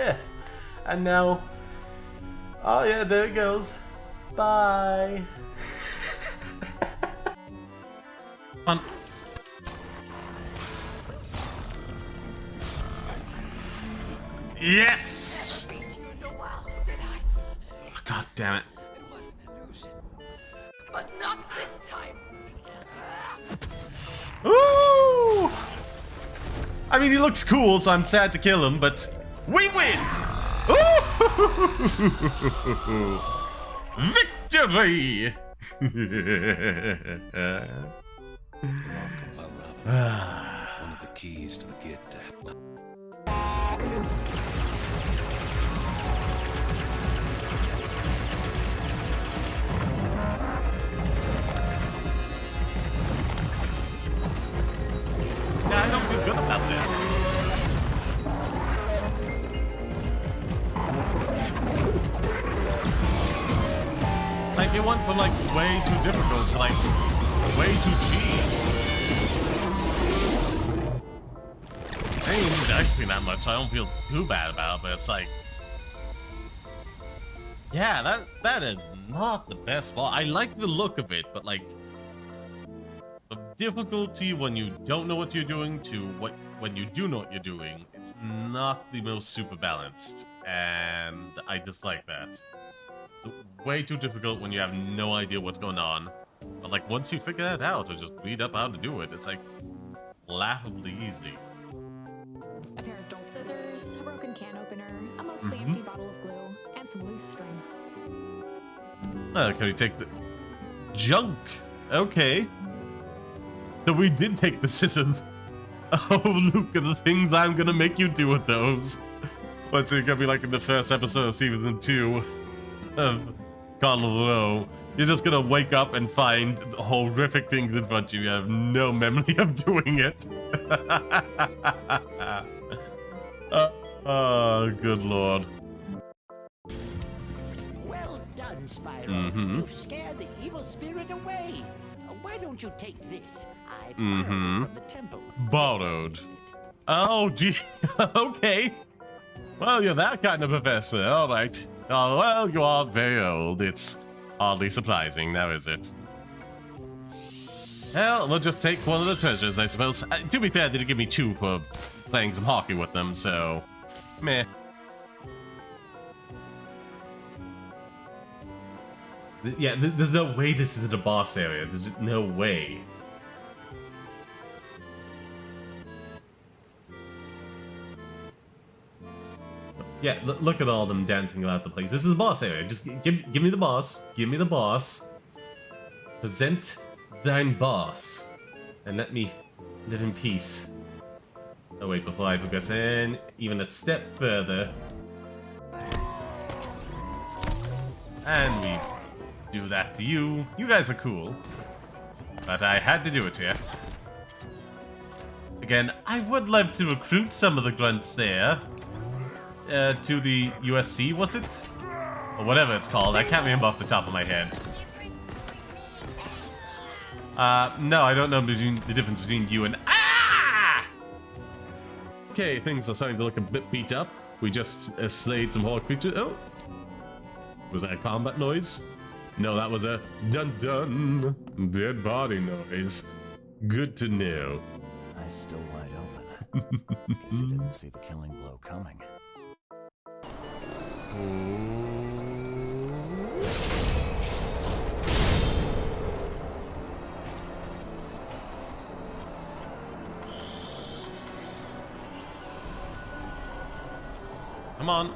yeah. And now, oh yeah, there it goes. Bye. On. Yes! God damn it. It was an illusion. But not this time. Ooh! I mean, he looks cool, so I'm sad to kill him, but we win! Ooh! Victory! One of the keys to the gate. Yeah, I don't feel good about this. Like, it went from, like, way too difficult to, like, way too cheese. I didn't use XP that much, so I don't feel too bad about it, but it's like... Yeah, that is not the best ball. I like the look of it, but, like... The difficulty when you don't know what you're doing to when you do know what you're doing, it's not the most super balanced, and I dislike that. It's way too difficult when you have no idea what's going on, but like once you figure that out or just read up how to do it, it's like laughably easy. A pair of dull scissors, a broken can opener, a mostly empty bottle of glue, and some loose string. Can we take the junk? Okay. So we did take the scissors. Oh, look at the things I'm gonna make you do with those. What's it gonna be like in the first episode of season 2 of Carnival Row? You're just gonna wake up and find horrific things in front of you. You have no memory of doing it. Oh, good lord. Well done, Spyro. You've scared the evil spirit away. Why don't you take this? I borrowed it from the temple. Borrowed. Oh, gee. Okay. Well, you're that kind of professor. All right. Oh, well, you are very old. It's hardly surprising, now is it? Well, we'll just take one of the treasures, I suppose. To be fair, they did give me 2 for playing some hockey with them, so... Meh. Yeah, there's no way this isn't a boss area. There's no way. Yeah, look at all of them dancing about the place. This is the boss area. Just give me the boss. Give me the boss. Present thine boss. And let me live in peace. Oh wait, before I progress in even a step further. And we do that to you. You guys are cool. But I had to do it here. Again, I would love to recruit some of the grunts there. To the USC, was it? Or whatever it's called. I can't remember off the top of my head. No, I don't know the difference between you and... Ah! Okay, things are starting to look a bit beat up. We just slayed some horde creatures. Oh. Was that a combat noise? No, that was a dun-dun dead body noise. Good to know. Eyes still wide open. Guess he didn't see the killing blow coming. Come on.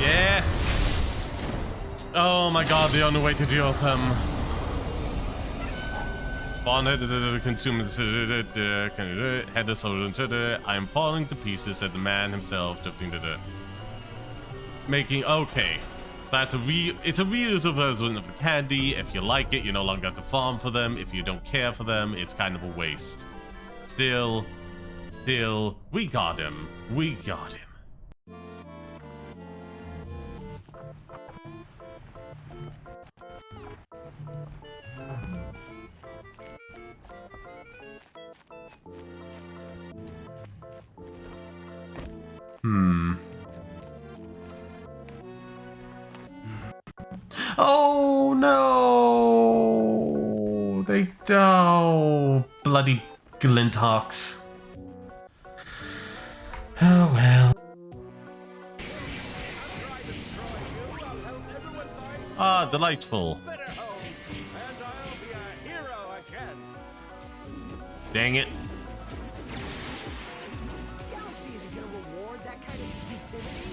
Yes! Oh my god, the only way to deal with them. Consume head of soldier. I am falling to pieces, said the man himself. Making okay. That's it's a reusable version of the candy. If you like it, you no longer have to farm for them. If you don't care for them, it's kind of a waste. Still, we got him. We got him. Oh no! They bloody glinthawks. Oh well. Ah, delightful. Dang it. Galaxy isn't gonna reward that kind of stupidity.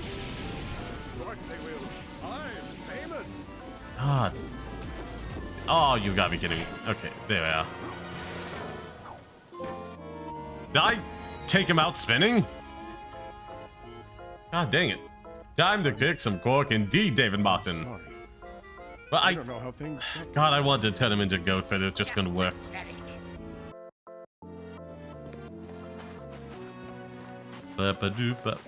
Ah. Oh, you gotta be kidding me. Okay, there we are. Did I take him out spinning? God dang it. Time to kick some cork indeed, David Martin. Well, I don't know how things... God, I wanted to turn him into a goat, but it just couldn't work. Ba-ba-doo-ba.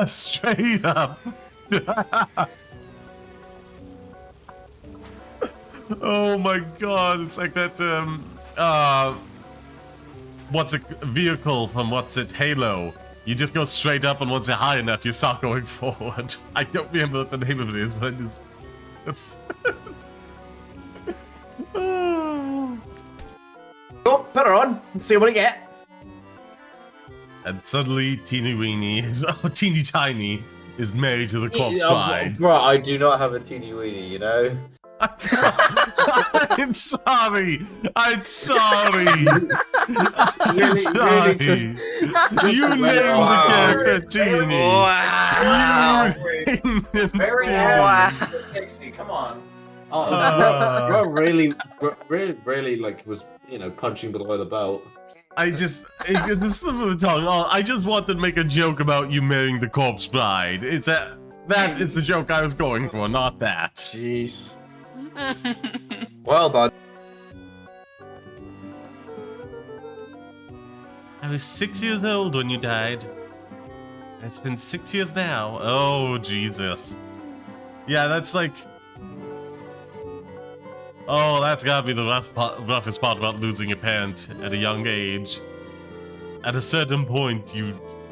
Straight up. Oh my god, it's like that, what's a vehicle from Halo? You just go straight up, and once you're high enough, you start going forward. I don't remember what the name of it is, but it's... Oops. Oh. Go, put her on, and see what I get. And suddenly, Teeny Weeny is... Oh, Teeny Tiny is married to the corpse bride. Bro, I do not have a teeny weeny, you know? I'm sorry. I'm sorry. I'm sorry. You named the character Teeny. Wow. You Very named sexy. Come on. Bro really, like, was, you know, punching below the belt. this slip of the tongue. Oh, I just wanted to make a joke about you marrying the corpse bride. That is the joke I was going for, not that. Jeez. Well done. I was 6 years old when you died. It's been 6 years now. Oh, Jesus. Yeah, that's like... Oh, that's gotta be the roughest part about losing a parent at a young age. At a certain point,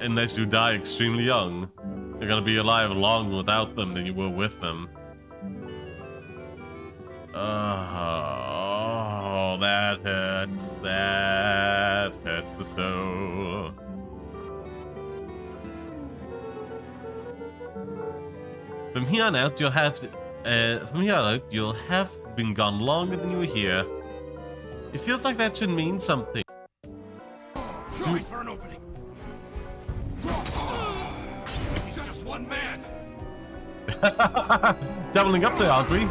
unless you die extremely young, you're gonna be alive longer without them than you were with them. Oh, that hurts. That hurts the soul. From here on out, you'll have been gone longer than you were here. It feels like that should mean something. Going for an opening. He's just one man. Doubling up there, aren't we?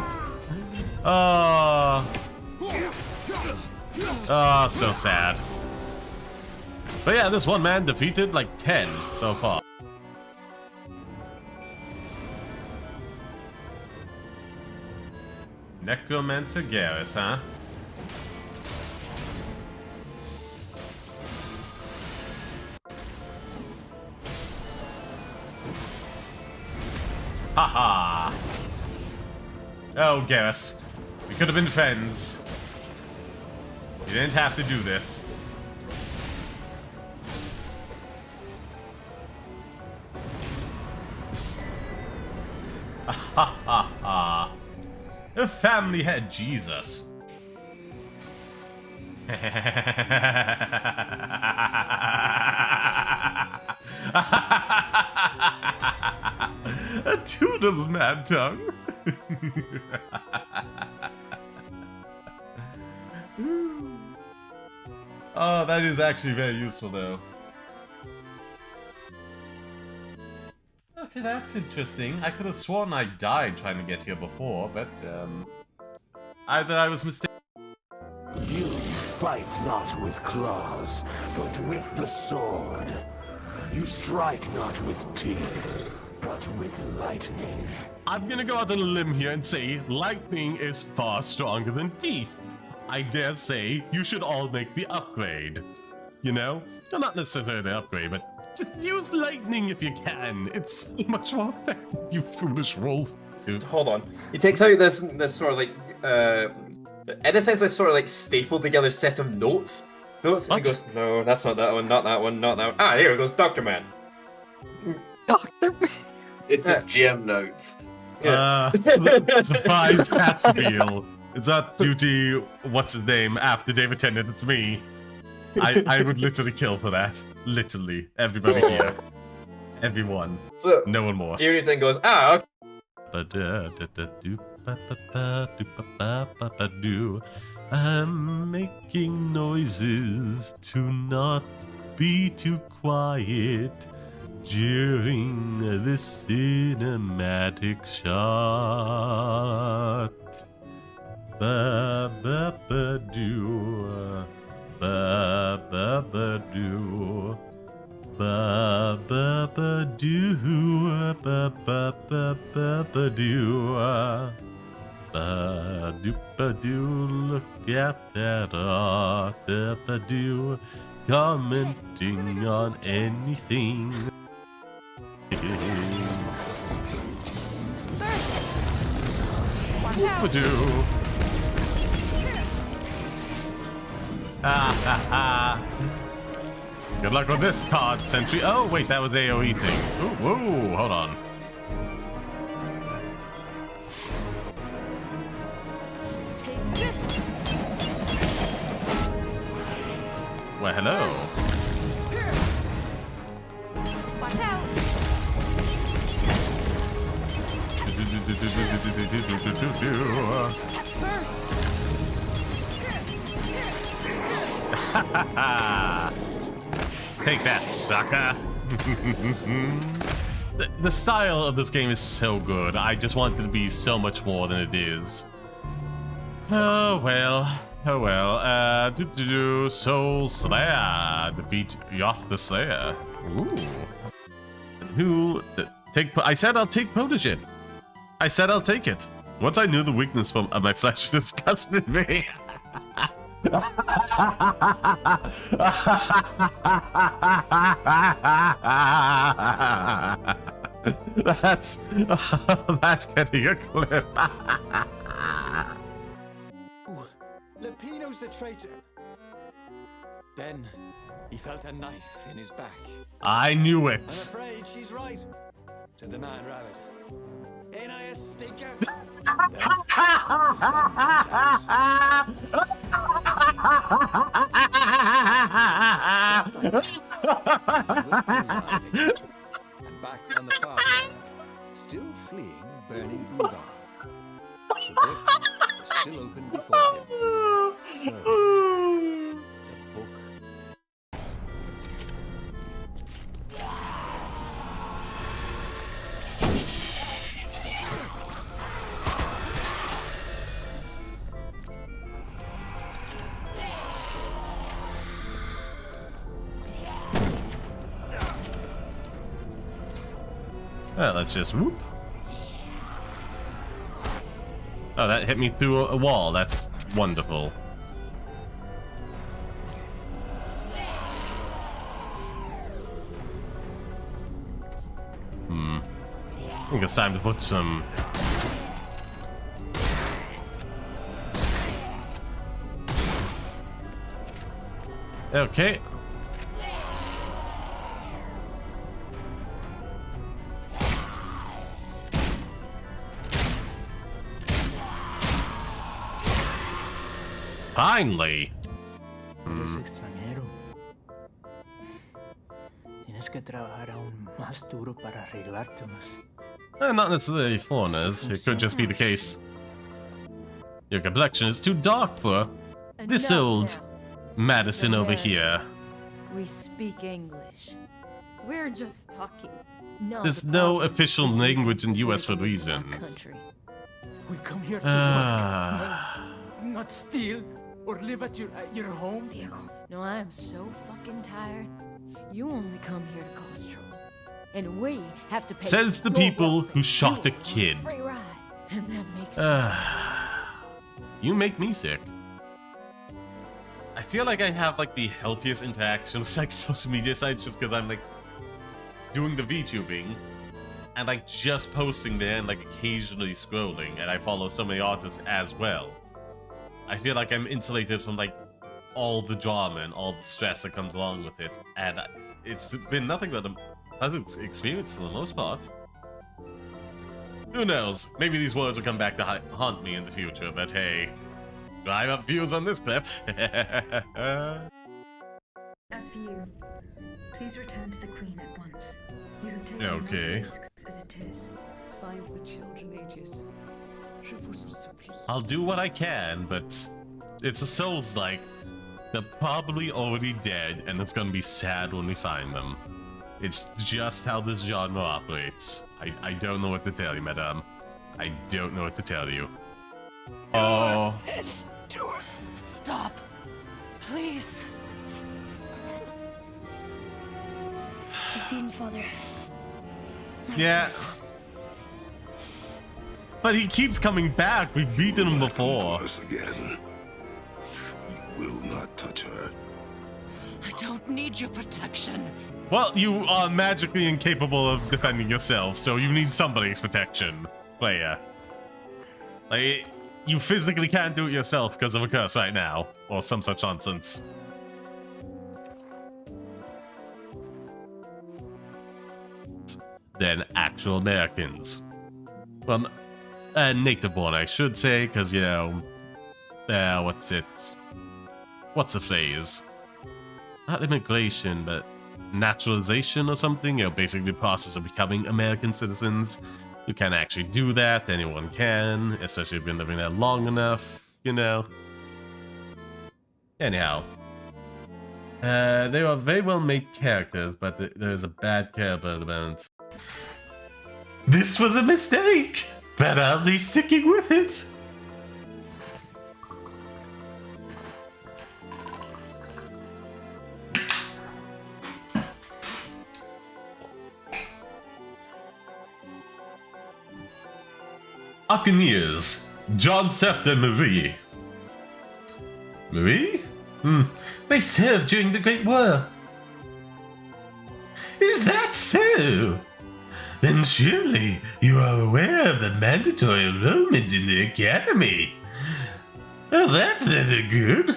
Oh, so sad. But yeah, this one man defeated like 10 so far. Necromancer Garrus, huh? Haha! Oh, Garrus. We could have been friends. You didn't have to do this. Ha ha ha. A family head, Jesus. A Toodles mad tongue. Oh, that is actually very useful, though. Okay, that's interesting. I could have sworn I died trying to get here before, but, either I was mistaken. You fight not with claws, but with the sword. You strike not with teeth, but with lightning. I'm gonna go out on a limb here and say lightning is far stronger than teeth. I dare say you should all make the upgrade. You know? Well, not necessarily the upgrade, but just use lightning if you can. It's so much more effective, you foolish wolf. Hold on. He takes out this sort of like, in a sense, this sort of like stapled together set of notes. And he goes, no, that's not that one, not that one, not that one. Ah, here it goes, Dr. Man. Dr. Man. It's his GM notes. Surprise catch reveal. It's not duty. What's his name? After David Tennant, it's me. I would literally kill for that. Literally, everybody here, everyone. So no one more. Furious then goes, okay. I'm making noises to not be too quiet during this cinematic shot. Ba ba ba do, ba ba ba do, ba ba ba do, ba ba ba ba ba do. Ba-do-ba-do, look at that art, ba-do, commenting on anything. Ba-do. Good luck with this card, Sentry. Oh, wait, that was AoE thing. Ooh, whoa, hold on. Well, hello. Watch out. Take that, sucker. The style of this game is so good. I just want it to be so much more than it is. Oh well. Oh well, Soul Slayer, defeat Yoth the Slayer. Ooh. Who, I said I'll take Protégé. I said I'll take it. Once I knew the weakness from my flesh disgusted me. That's getting a clip. Lupino's the traitor. Then he felt a knife in his back. I knew I'm it. afraid she's right, said the man rabbit. Ain't I a stinker? And back on the farm, still fleeing burning Ubar. The book was still open before him. So, the book. Well, let's just whoop. Oh, that hit me through a wall. That's wonderful. I think it's time to put some... Okay. Finally. Eres extranjero. Tienes que trabajar aún más duro para arreglarte más. Not necessarily foreigners. It could just be the case. Your complexion is too dark for this old Madison over here. We speak English. We're just talking. There's no official language in the US for reasons. We come here to work, not steal or live at your home. Diego, no, I am so fucking tired. You only come here to cause trouble. And we have to pay. Says the people who shot a kid. Free ride. And that makes me sick. You make me sick. I feel like I have like the healthiest interaction with like social media sites just because I'm like doing the VTubing and like just posting there and like occasionally scrolling, and I follow so many artists as well. I feel like I'm insulated from like all the drama and all the stress that comes along with it, and it's been nothing but a pleasant experience for the most part. Who knows? Maybe these words will come back to haunt me in the future, but hey, drive up views on this clip. As for you, please return to the Queen at once. You have taken enough risks as it is. Find the children, Aegis. Je vous en supplie. I'll do what I can, but it's a Souls-like. They're probably already dead, and it's gonna be sad when we find them. It's just how this genre operates. I don't know what to tell you, madame. I don't know what to tell you. Oh. Stop. Please. He's beaten, Father. Yeah. But he keeps coming back. We've beaten him before. Again. You will not touch her. I don't need your protection. Well, you are magically incapable of defending yourself, so you need somebody's protection, player. Like, you physically can't do it yourself because of a curse right now, or some such nonsense. Than actual Americans. Well, native-born, I should say, because, you know, what's the phrase? Not immigration, but naturalization or something, you know, basically the process of becoming American citizens. You can't actually do that, anyone can, especially if you've been living there long enough, you know. Anyhow. They are very well made characters, but there's a bad character element. This was a mistake, but I'll be sticking with it. Buccaneers, John Seft and Marie. Marie? They served during the Great War. Is that so? Then surely you are aware of the mandatory enrollment in the academy. Well, that's rather good.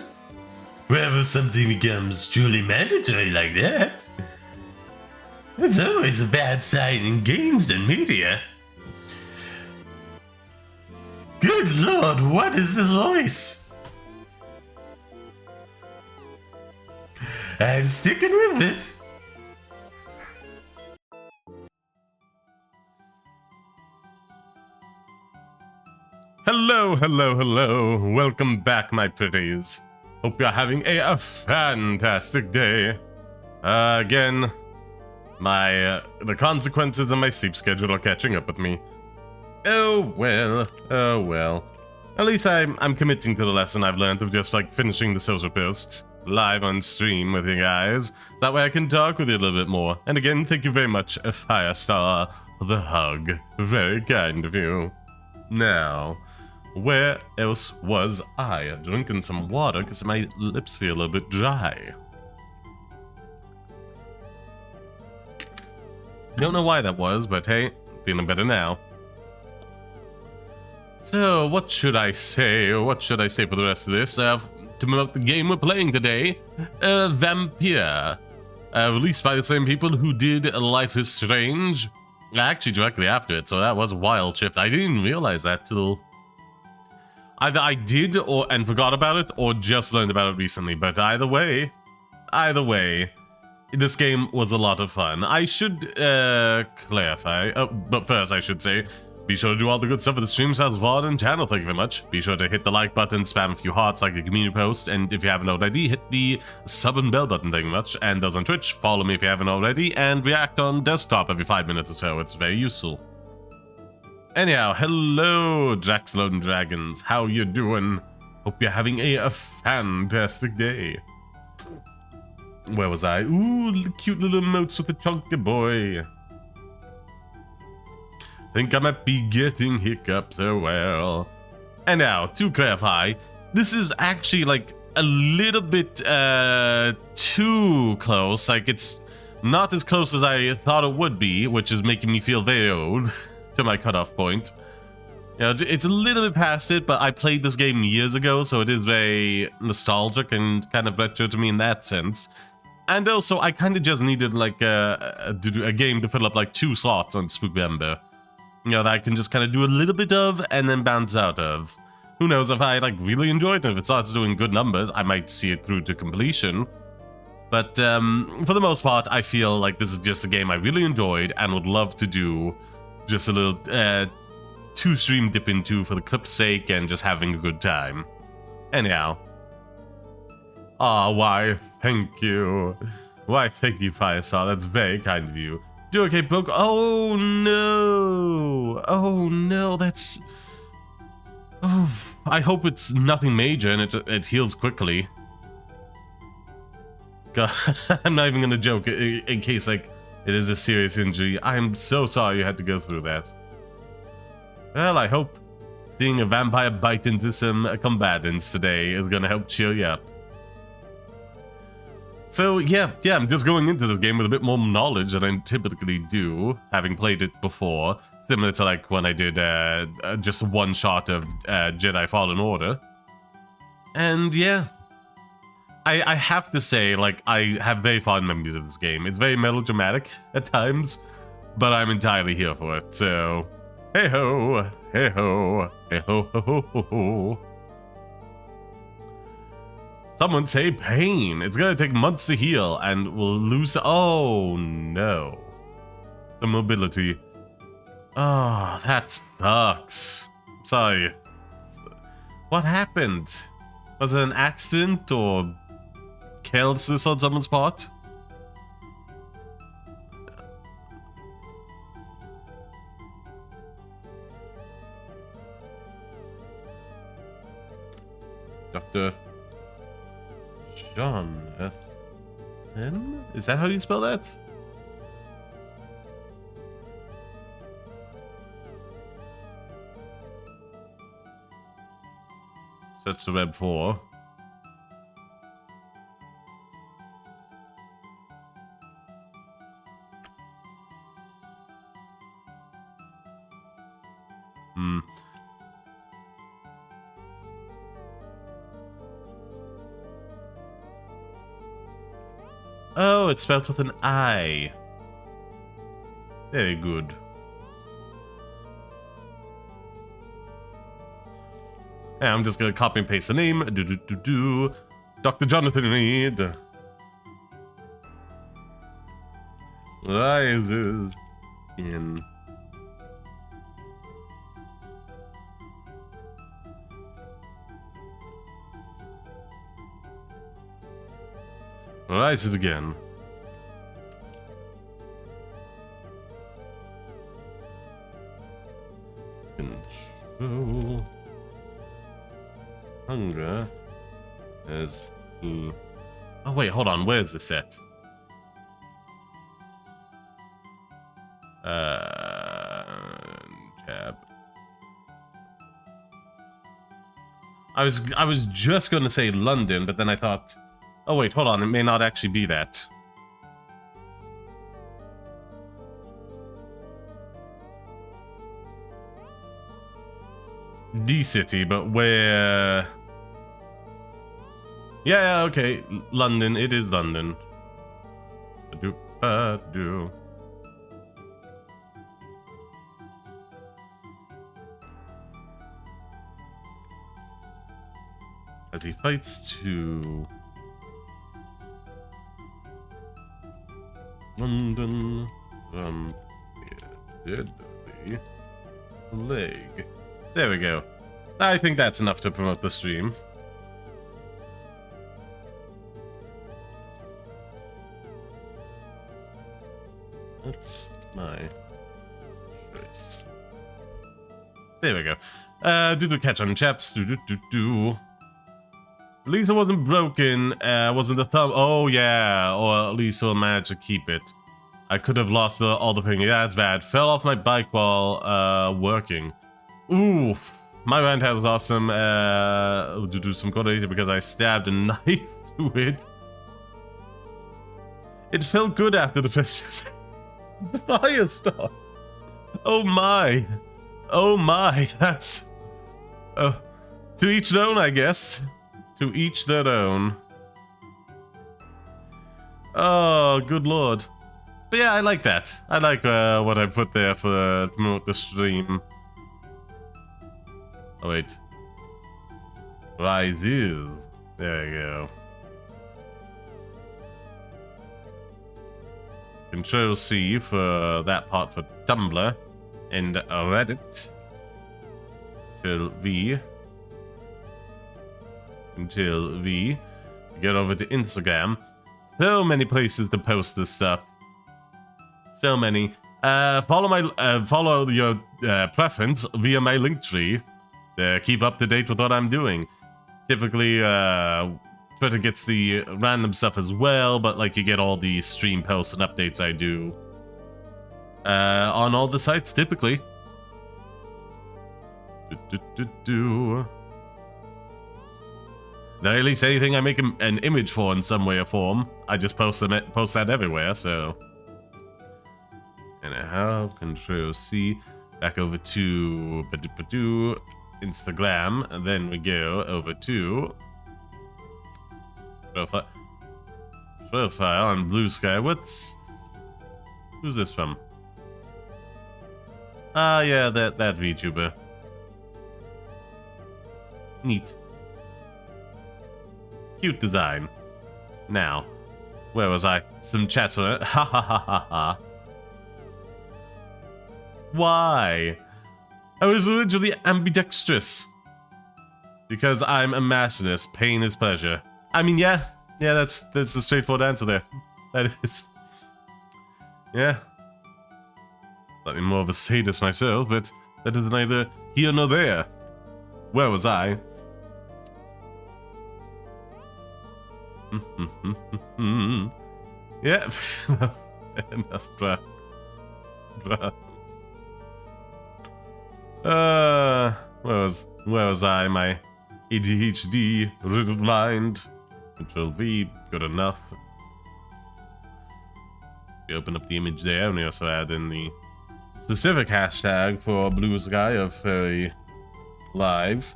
Whenever something becomes truly mandatory like that, it's always a bad sign in games and media. Good lord, what is this voice? I'm sticking with it. Hello, hello, hello. Welcome back, my pretties. Hope you're having a fantastic day. Again, the consequences of my sleep schedule are catching up with me. Oh well, oh well. At least I'm committing to the lesson I've learned of just like finishing the social posts live on stream with you guys. That way I can talk with you a little bit more. And again, thank you very much, Firestar, for the hug. Very kind of you. Now, where else was I? Drinking some water because my lips feel a little bit dry. Don't know why that was, but hey, feeling better now. So, what should I say? What should I say for the rest of this? To promote the game we're playing today, Vampyr. Released by the same people who did Life is Strange. Actually, directly after it, so that was a wild shift. I didn't realize that till... Either I did and forgot about it, or just learned about it recently. But either way, this game was a lot of fun. I should clarify, but first I should say, be sure to do all the good stuff for the Stream Sounds VOD and channel, thank you very much. Be sure to hit the like button, spam a few hearts like the community post, and if you haven't already, hit the sub and bell button, thank you very much. And those on Twitch, follow me if you haven't already, and react on desktop every 5 minutes or so, it's very useful. Anyhow, hello, Jaxlone Dragons, how you doing? Hope you're having a fantastic day. Where was I? Ooh, cute little emotes with the chunky boy. Think I might be getting hiccups, oh well. And now, to clarify, this is actually like a little bit too close. Like, it's not as close as I thought it would be, which is making me feel very old to my cutoff point. You know, it's a little bit past it, but I played this game years ago, so it is very nostalgic and kind of retro to me in that sense. And also, I kind of just needed like a game to fill up like 2 slots on Spookmember. you know, that I can just kind of do a little bit of and then bounce out of. Who knows, if I like really enjoy it, if it starts doing good numbers, I might see it through to completion. But for the most part, I feel like this is just a game I really enjoyed and would love to do just a little 2-stream dip into for the clip's sake and just having a good time. Anyhow. Ah, why, thank you. Why, thank you, Firestar. That's very kind of you. Do okay, Poke. Oh, no. Oh, no, that's... Oh, I hope it's nothing major and it heals quickly. God, I'm not even gonna joke in case, like, it is a serious injury. I'm so sorry you had to go through that. Well, I hope seeing a vampire bite into some combatants today is gonna help cheer you up. So, yeah, I'm just going into this game with a bit more knowledge than I typically do, having played it before, similar to, like, when I did just one shot of Jedi Fallen Order. And, yeah. I have to say, like, I have very fond memories of this game. It's very melodramatic at times, but I'm entirely here for it, so... Hey-ho! Hey-ho! Hey-ho-ho-ho-ho-ho! Someone say pain! It's gonna take months to heal, and we'll lose... Oh, no. Some mobility. Oh, that sucks. Sorry. What happened? Was it an accident, or... carelessness on someone's part? Dr. Jonathan? Is that how you spell that? Search the web for... Oh, it's spelled with an I. Very good. Yeah, I'm just gonna copy and paste the name. Dr. Jonathan Reed. Rises in... Rises again. Control hunger as he... Oh wait, hold on. Where's the set? Tab. I was just gonna say London, but then I thought, oh wait, hold on, it may not actually be that. D-City, but where... Yeah, okay, London, it is London. Ba-do. As he fights to... London, deadly leg. There we go. I think that's enough to promote the stream. That's my choice. There we go. Do catch on chaps. At least it wasn't broken, wasn't the thumb. Oh yeah, or at least we'll manage to keep it. I could have lost all the finger. Yeah, that's bad. Fell off my bike while working. Ooh, my rant has lost some to do some coordination because I stabbed a knife through it. It felt good after the first the fire stuff. Oh my, that's to each their own, I guess. To each their own. Oh, good lord. But yeah, I like that. I like what I put there for to promote the stream. Oh wait. Rises. There you go. Control C for that part for Tumblr. And Reddit. Control V. Control V. Get over to Instagram. So many places to post this stuff. So many. Follow your preference via my link tree to keep up to date with what I'm doing. Typically, Twitter gets the random stuff as well, but like you get all the stream posts and updates I do on all the sites typically. At least anything I make an image for in some way or form, I just post that everywhere. So, anyhow, Control C, back over to Instagram, and then we go over to profile on Blue Sky. Who's this from? Ah, yeah, that VTuber. Neat. Cute design. Now, where was I? Some chats on it. Ha ha ha ha ha. Why? I was originally ambidextrous. Because I'm a machinist. Pain is pleasure. I mean, yeah, that's the straightforward answer there. That is. Yeah. Slightly more of a sadist myself, but that is neither here nor there. Where was I? Yeah, fair enough, bruh. Where was I? My ADHD riddled mind. Control V, good enough. We open up the image there, and we also add in the specific hashtag for Blue Sky of Furry Live.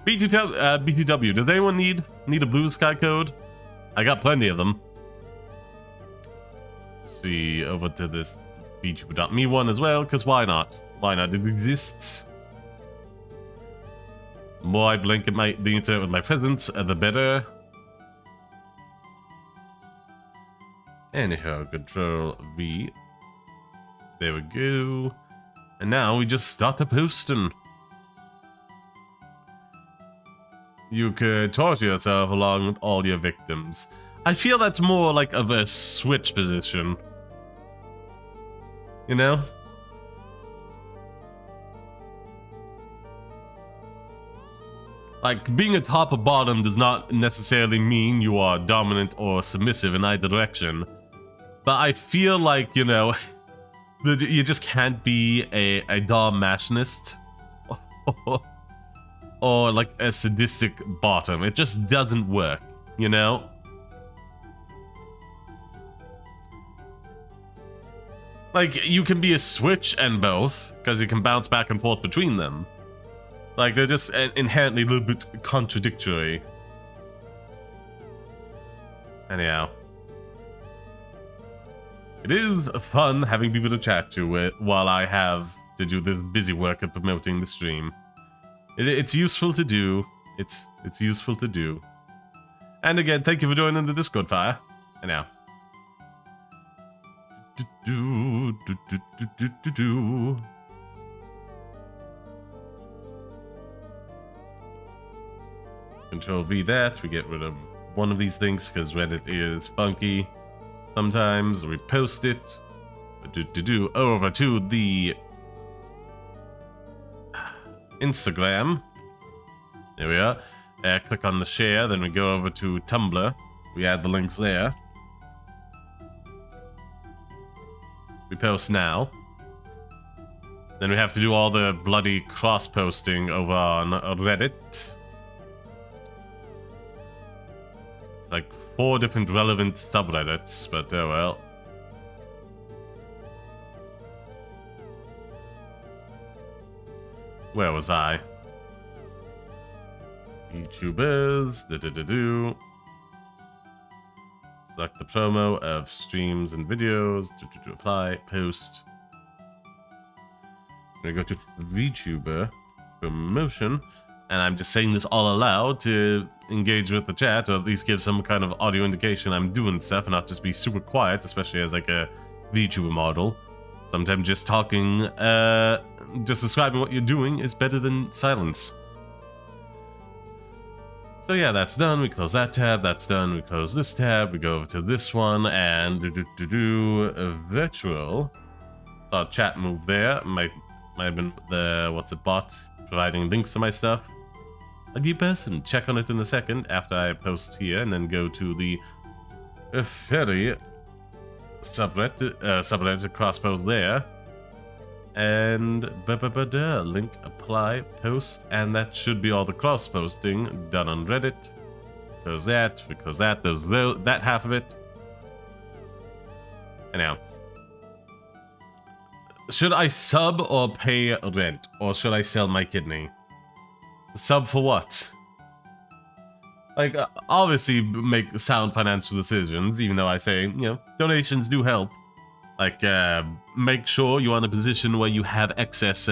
BTW, does anyone need a Blue Sky code? I got plenty of them. See, over to this VTuber.me one as well, because why not? Why not? It exists. The more I blink at the internet with my presence, the better. Anyhow, Control V. There we go. And now we just start posting. You could torture yourself along with all your victims. I feel that's more like of a switch position. You know? Like, being a top or bottom does not necessarily mean you are dominant or submissive in either direction. But I feel like, you know, that you just can't be a dom machinist. Or like a sadistic bottom. It just doesn't work, you know? Like, you can be a switch and both, because you can bounce back and forth between them. Like, they're just inherently a little bit contradictory. Anyhow. It is fun having people to chat to while I have to do this busy work of promoting the stream. It's useful to do. It's useful to do. And again, thank you for joining the Discord fire. And now. Control V that. We get rid of one of these things because Reddit is funky. Sometimes we post it. Over to the Instagram. There we are. Click on the share, then we go over to Tumblr. We add the links there. We post now. Then we have to do all the bloody cross-posting over on Reddit. Like 4 different relevant subreddits, but oh well. Where was I? YouTubers, Select the promo of streams and videos. To apply, post. I'm gonna go to VTuber promotion, and I'm just saying this all aloud to engage with the chat, or at least give some kind of audio indication I'm doing stuff and not just be super quiet, especially as like a VTuber model. Sometimes just talking, just describing what you're doing is better than silence. So yeah, that's done. We close that tab. That's done. We close this tab. We go over to this one and virtual. Saw chat move there. Might have been the bot providing links to my stuff. A new person. Check on it in a second after I post here, and then go to the Furry subreddit cross-post there. And link, apply, post, and that should be all the cross-posting done on Reddit. Close that, because there's that half of it. And now, should I sub or pay rent, or should I sell my kidney? Sub for what? Like, obviously make sound financial decisions, even though I say, you know, donations do help. Like, make sure you're in a position where you have excess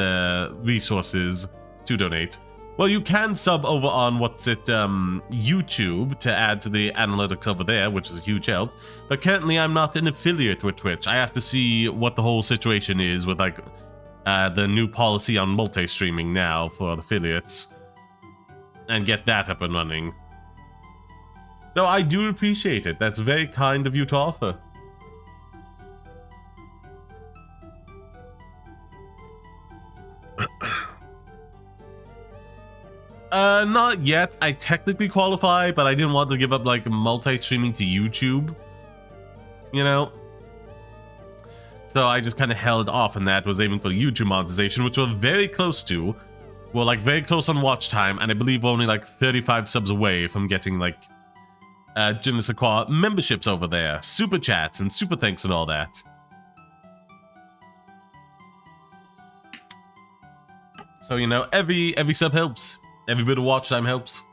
resources to donate. Well, you can sub over on, YouTube to add to the analytics over there, which is a huge help. But currently, I'm not an affiliate with Twitch. I have to see what the whole situation is with, like, the new policy on multi-streaming now for affiliates. And get that up and running. Though I do appreciate it. That's very kind of you to offer. Not yet. I technically qualify, but I didn't want to give up, like, multi-streaming to YouTube. You know? So I just kind of held off on that, was aiming for YouTube monetization, which we're very close to. We're, like, very close on watch time, and I believe we're only, like, 35 subs away from getting, like, Genesis Aqua memberships over there, super chats, and super thanks and all that. So, you know, every sub helps. Every bit of watch time helps.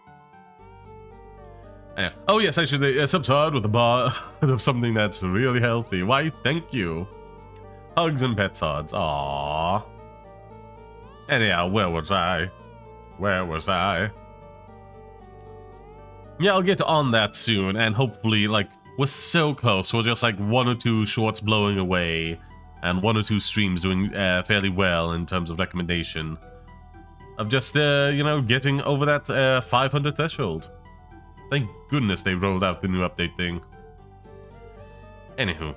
Yeah. Oh yes, actually, subside with a bar of something that's really healthy. Why, thank you. Hugs and pet sods. Aww. Anyhow, where was I? Yeah, I'll get on that soon, and hopefully, like, we're so close. We're just like 1 or 2 shorts blowing away, and 1 or 2 streams doing fairly well in terms of recommendation. Of just, you know, getting over that 500 threshold. Thank goodness they rolled out the new update thing. Anywho.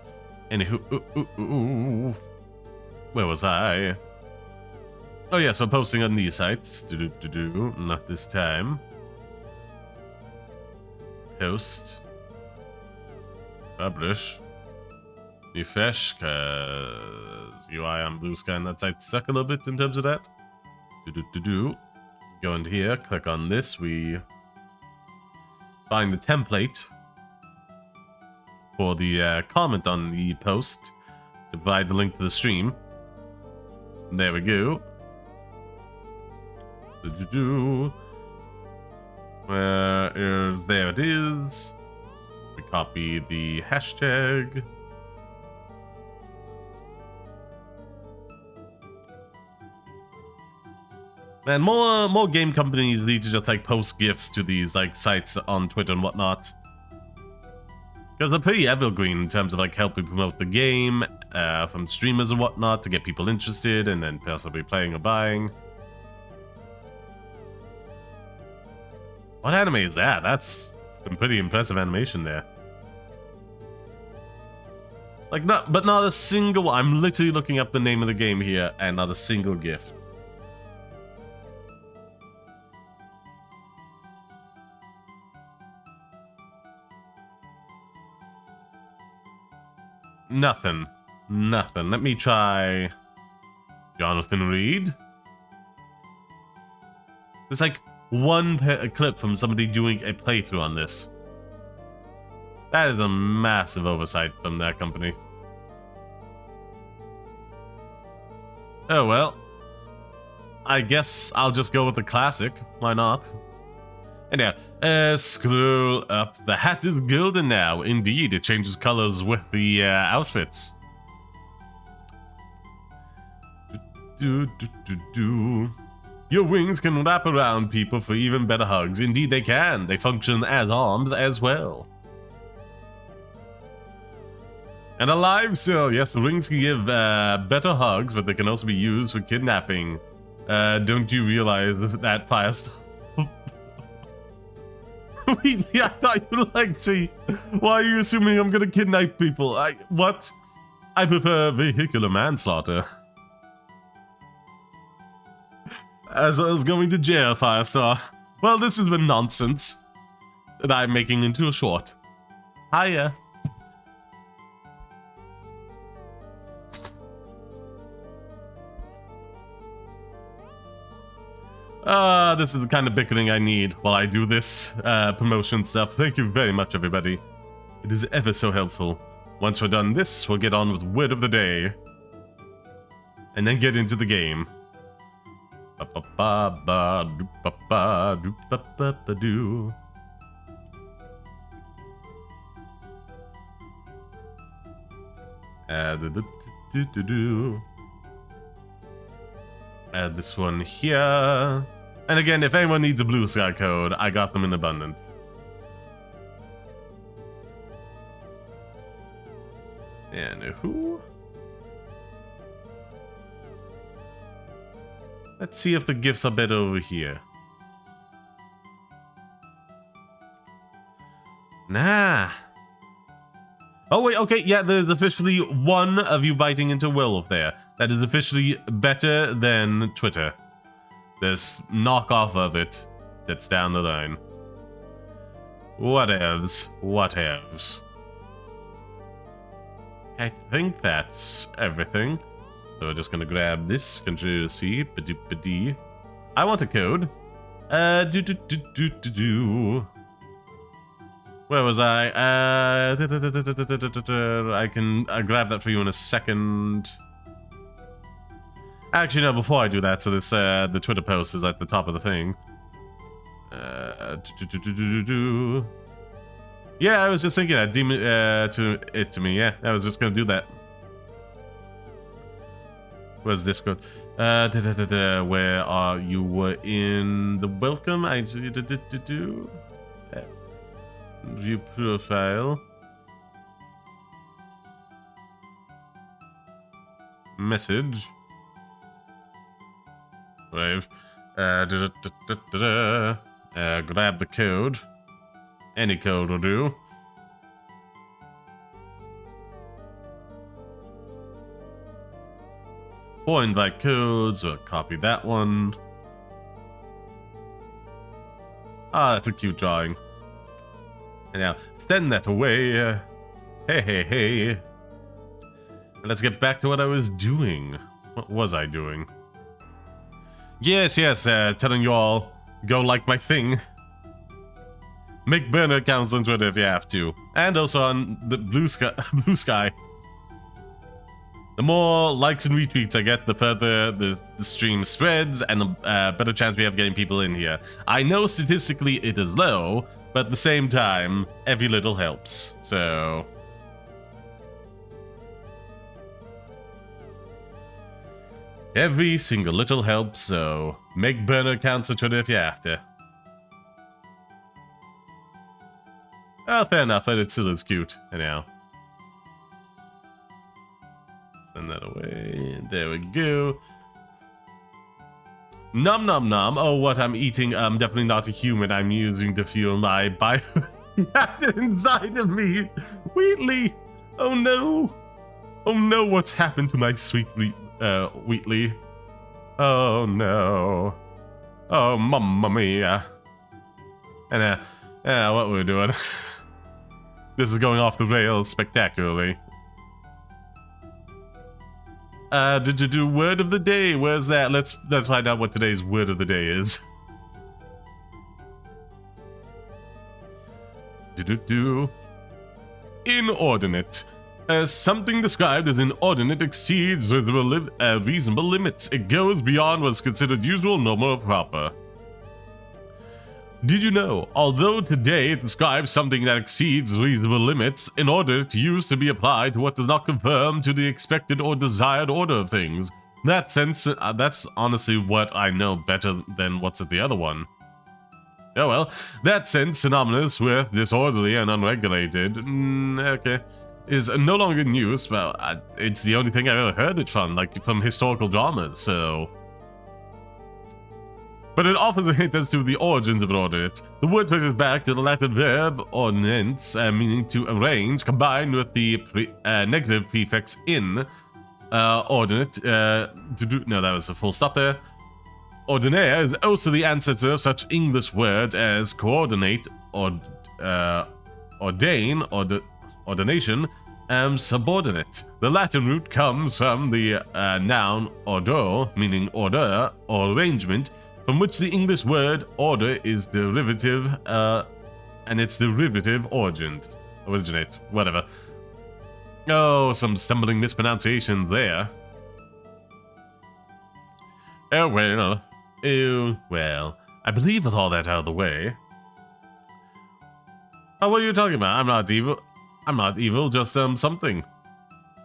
Where was I? Oh yeah, so I'm posting on these sites. Not this time. Post. Publish. Refresh, cause UI on Blue Sky and that site suck a little bit in terms of that. Go into here, click on this, we find the template for the comment on the post to provide the link to the stream. There we go. There it is. We copy the hashtag. And more game companies need to just like post GIFs to these like sites on Twitter and whatnot. Because they're pretty evergreen in terms of like helping promote the game from streamers and whatnot to get people interested and then possibly playing or buying. What anime is that? That's some pretty impressive animation there. Like not a single. I'm literally looking up the name of the game here and not a single GIF. Nothing. Let me try Jonathan Reed. There's like one clip from somebody doing a playthrough on this. That is a massive oversight from that company. Oh well. I guess I'll just go with the classic. Why not? And now, scroll up. The hat is golden now. Indeed, it changes colors with the outfits. Your wings can wrap around people for even better hugs. Indeed, they can. They function as arms as well. And a live cell. Yes, the wings can give better hugs, but they can also be used for kidnapping. Don't you realize that Firestar? Wheatley, I thought you liked me. Why are you assuming I'm gonna kidnap people? What? I prefer vehicular manslaughter. As I was going to jail, Firestar. Well, this has been nonsense that I'm making into a short. Hiya. This is the kind of bickering I need while I do this promotion stuff. Thank you very much, everybody. It is ever so helpful. Once we're done this, we'll get on with word of the day. And then get into the game. Ba-ba-ba-ba-do-ba-ba-do-ba-ba-ba-do. Add this one here. And again, if anyone needs a blue sky code, I got them in abundance. And who? Let's see if the gifts are better over here. Nah. Oh wait, okay, yeah, there's officially one of you biting into werewolf there. That is officially better than Twitter. This knockoff of it that's down the line. Whatevs, whatevs. I think that's everything. So we're just gonna grab this, Control C, ba-doop-ba-dee. I want a code. Where was I? I can grab that for you in a second. Actually, no, before I do that, so this, the Twitter post is at the top of the thing. Yeah, I was just thinking that, to me, yeah, I was just gonna do that. Where's Discord? Where are you? Were in the welcome. View profile. Message. Rave. Grab the code. Any code will do. Or invite codes, or copy that one. Ah, that's a cute drawing. And now, send that away. Hey. Let's get back to what I was doing. What was I doing? Yes, telling you all, go like my thing. Make burner accounts on Twitter if you have to. And also on the Blue Sky. The more likes and retweets I get, the further the stream spreads, and the better chance we have getting people in here. I know statistically it is low, but at the same time, every little helps. So every single little helps, so make burner accounts on Twitter if you have to. Oh, fair enough, but it still is cute, anyhow. Send that away. There we go. Nom nom nom. Oh, what I'm eating, I'm definitely not a human. I'm using to fuel my bio inside of me. Wheatley. Oh no. Oh no, what's happened to my sweet Wheatley? Oh no. Oh, mamma mia. And what we're doing. This is going off the rails spectacularly. Did you do word of the day? Where's that? Let's find out what today's word of the day is. Inordinate. Something described as inordinate exceeds reasonable limits. It goes beyond what's considered usual, normal, or proper. Did you know, although today it describes something that exceeds reasonable limits, in order to use to be applied to what does not conform to the expected or desired order of things. That sense, that's honestly what I know better than what's at the other one. Oh well, that sense synonymous with disorderly and unregulated, okay, is no longer in use. Well, it's the only thing I've ever heard it from, like from historical dramas, so... But it offers a hint as to the origins of ordinate. The word traces back to the Latin verb ordinance, meaning to arrange, combined with the negative prefix in, ordinate, to do... No, that was a full stop there. Ordinaire is also the ancestor of such English words as coordinate, or ordain, or ordination, and subordinate. The Latin root comes from the noun ordo, meaning order or arrangement, from which the English word order is derivative, and its derivative originate, whatever. Oh, some stumbling mispronunciations there. Oh well, I believe with all that out of the way. Oh, what are you talking about? I'm not evil. I'm not evil, just, something.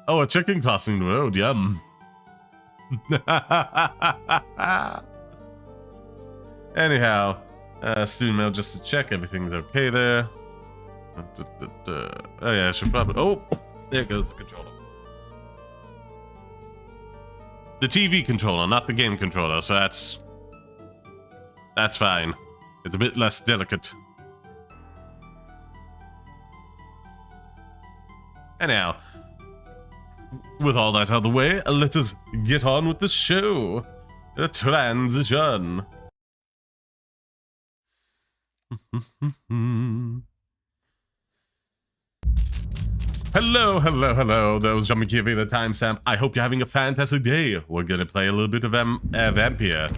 Oh, a chicken crossing the road, yum. Anyhow, student mail just to check everything's okay there. Oh yeah, I should probably... Oh, there goes the controller. The TV controller, not the game controller, so that's fine. It's a bit less delicate. Anyhow, with all that out of the way, let us get on with the show. The transition. Hello, that was Jumping Kiwi, the timestamp. I hope you're having a fantastic day. We're gonna play a little bit of Vampyr.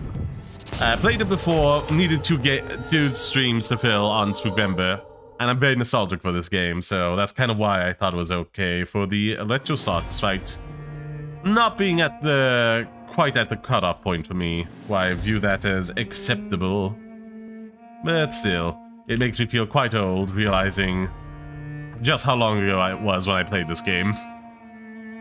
I played it before, needed two streams to fill on Spookvember, and I'm very nostalgic for this game, so that's kind of why I thought it was okay for the retro start, despite not being quite at the cutoff point for me, why I view that as acceptable. But still, it makes me feel quite old, realizing just how long ago it was when I played this game.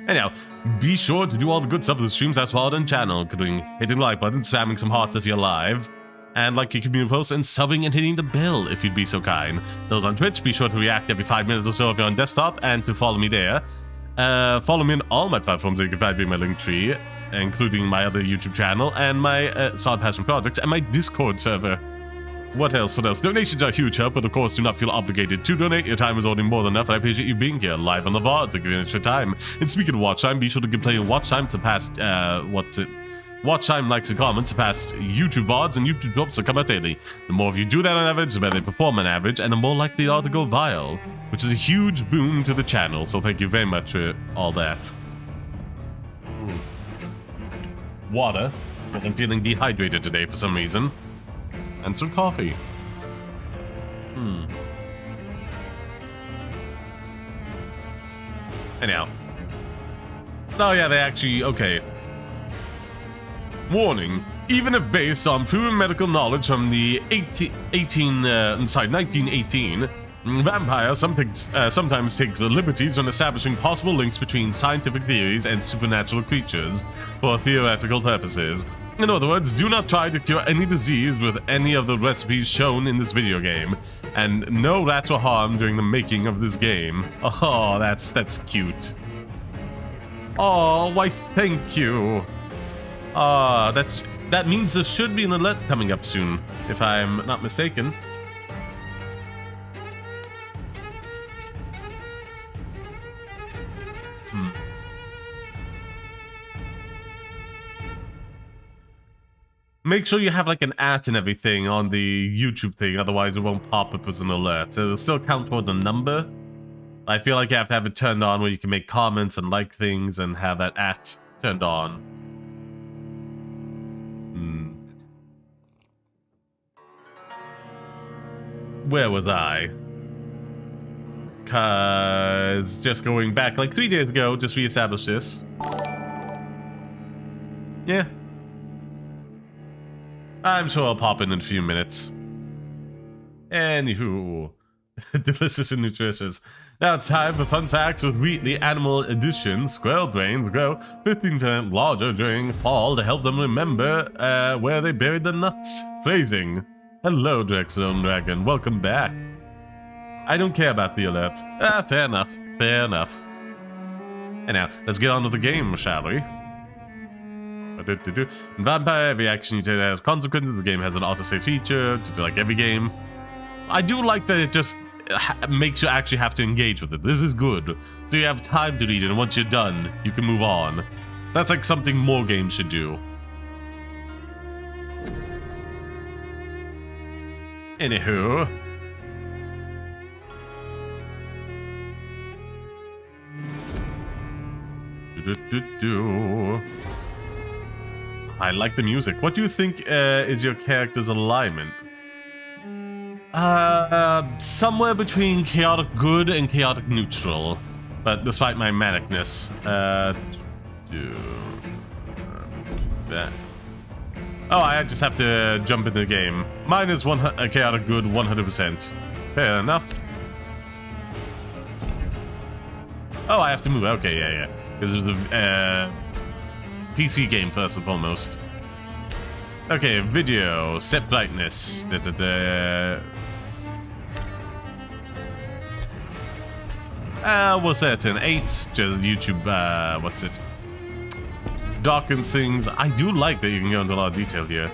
Anyhow, be sure to do all the good stuff of the streams as well on channel, including hitting the like button, spamming some hearts if you're live, and like your community posts, and subbing and hitting the bell if you'd be so kind. Those on Twitch, be sure to react every 5 minutes or so if you're on desktop, and to follow me there. Follow me on all my platforms that you can find in my link tree, including my other YouTube channel, and my Solid Passion projects, and my Discord server. What else? Donations are a huge help, but of course do not feel obligated to donate. Your time is already more than enough, and I appreciate you being here live on the VOD to give it your time. And speaking of watch time, be sure to play watch time to past, watch time, likes, and comments to past YouTube VODs and YouTube drops that come out daily. The more of you do that on average, the better they perform on average, and the more likely they are to go viral, which is a huge boon to the channel, so thank you very much for all that. Water. I'm feeling dehydrated today for some reason. And some coffee. Anyhow. Oh yeah, they actually... Okay. Warning. Even if based on proven medical knowledge from the 1918, Vampyr sometimes takes the liberties when establishing possible links between scientific theories and supernatural creatures for theoretical purposes. In other words, do not try to cure any disease with any of the recipes shown in this video game, and no rats were harmed during the making of this game. Oh, that's cute. Oh, why thank you. That means there should be an alert coming up soon, if I'm not mistaken. Make sure you have like an @ and everything on the YouTube thing, otherwise it won't pop up as an alert. It'll still count towards a number. I feel like you have to have it turned on where you can make comments and like things and have that @ turned on. Where was I? Cause just going back like 3 days ago, just reestablished this. Yeah. I'm sure I'll pop in a few minutes. Anywho, delicious and nutritious. Now it's time for fun facts with wheat. The animal edition. Squirrel brains grow 15% larger during fall to help them remember where they buried the nuts. Phrasing. Hello, Drexzone Dragon. Welcome back. I don't care about the alert. Fair enough. Fair enough. And now, let's get on with the game, shall we? In Vampyr, every action you take has consequences. The game has an autosave feature, like every game. I do like that it just makes you actually have to engage with it. This is good. So you have time to read it, and once you're done, you can move on. That's like something more games should do. Anywho. I like the music. What do you think is your character's alignment? Somewhere between chaotic good and chaotic neutral. But despite my manicness, that. Oh, I just have to jump into the game. Mine is chaotic good 100%. Fair enough. Oh, I have to move. Okay, yeah. This is a PC game first and foremost. Okay, video, set brightness. We'll set it to an 8. Just YouTube, what's it? Darkens things. I do like that you can go into a lot of detail here.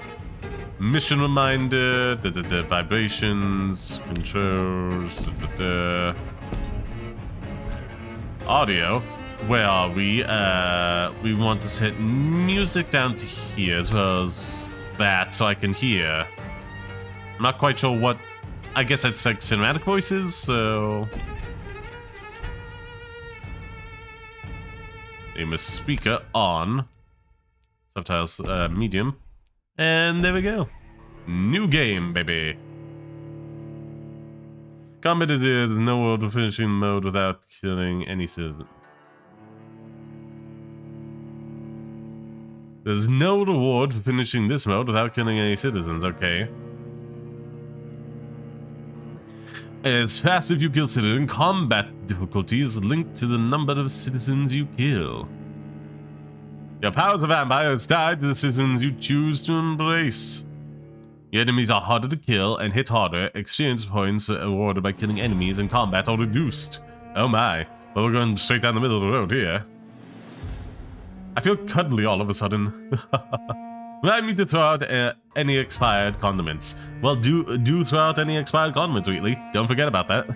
Mission reminder, vibrations, controls, audio. Where are we? We want to set music down to here as well as that so I can hear. I'm not quite sure what. I guess that's like cinematic voices, so. Aim a speaker on. Subtitles medium. And there we go. New game, baby. Combat is there's no world of finishing mode without killing any citizen. There's no reward for finishing this mode without killing any citizens, okay. It's fast if you kill citizen. Combat difficulty is linked to the number of citizens you kill. Your powers of vampire is tied to the citizens you choose to embrace. Your enemies are harder to kill and hit harder. Experience points awarded by killing enemies in combat are reduced. Oh my. Well, we're going straight down the middle of the road here. I feel cuddly all of a sudden. Remind me to throw out any expired condiments. Well, do throw out any expired condiments, Wheatley. Don't forget about that.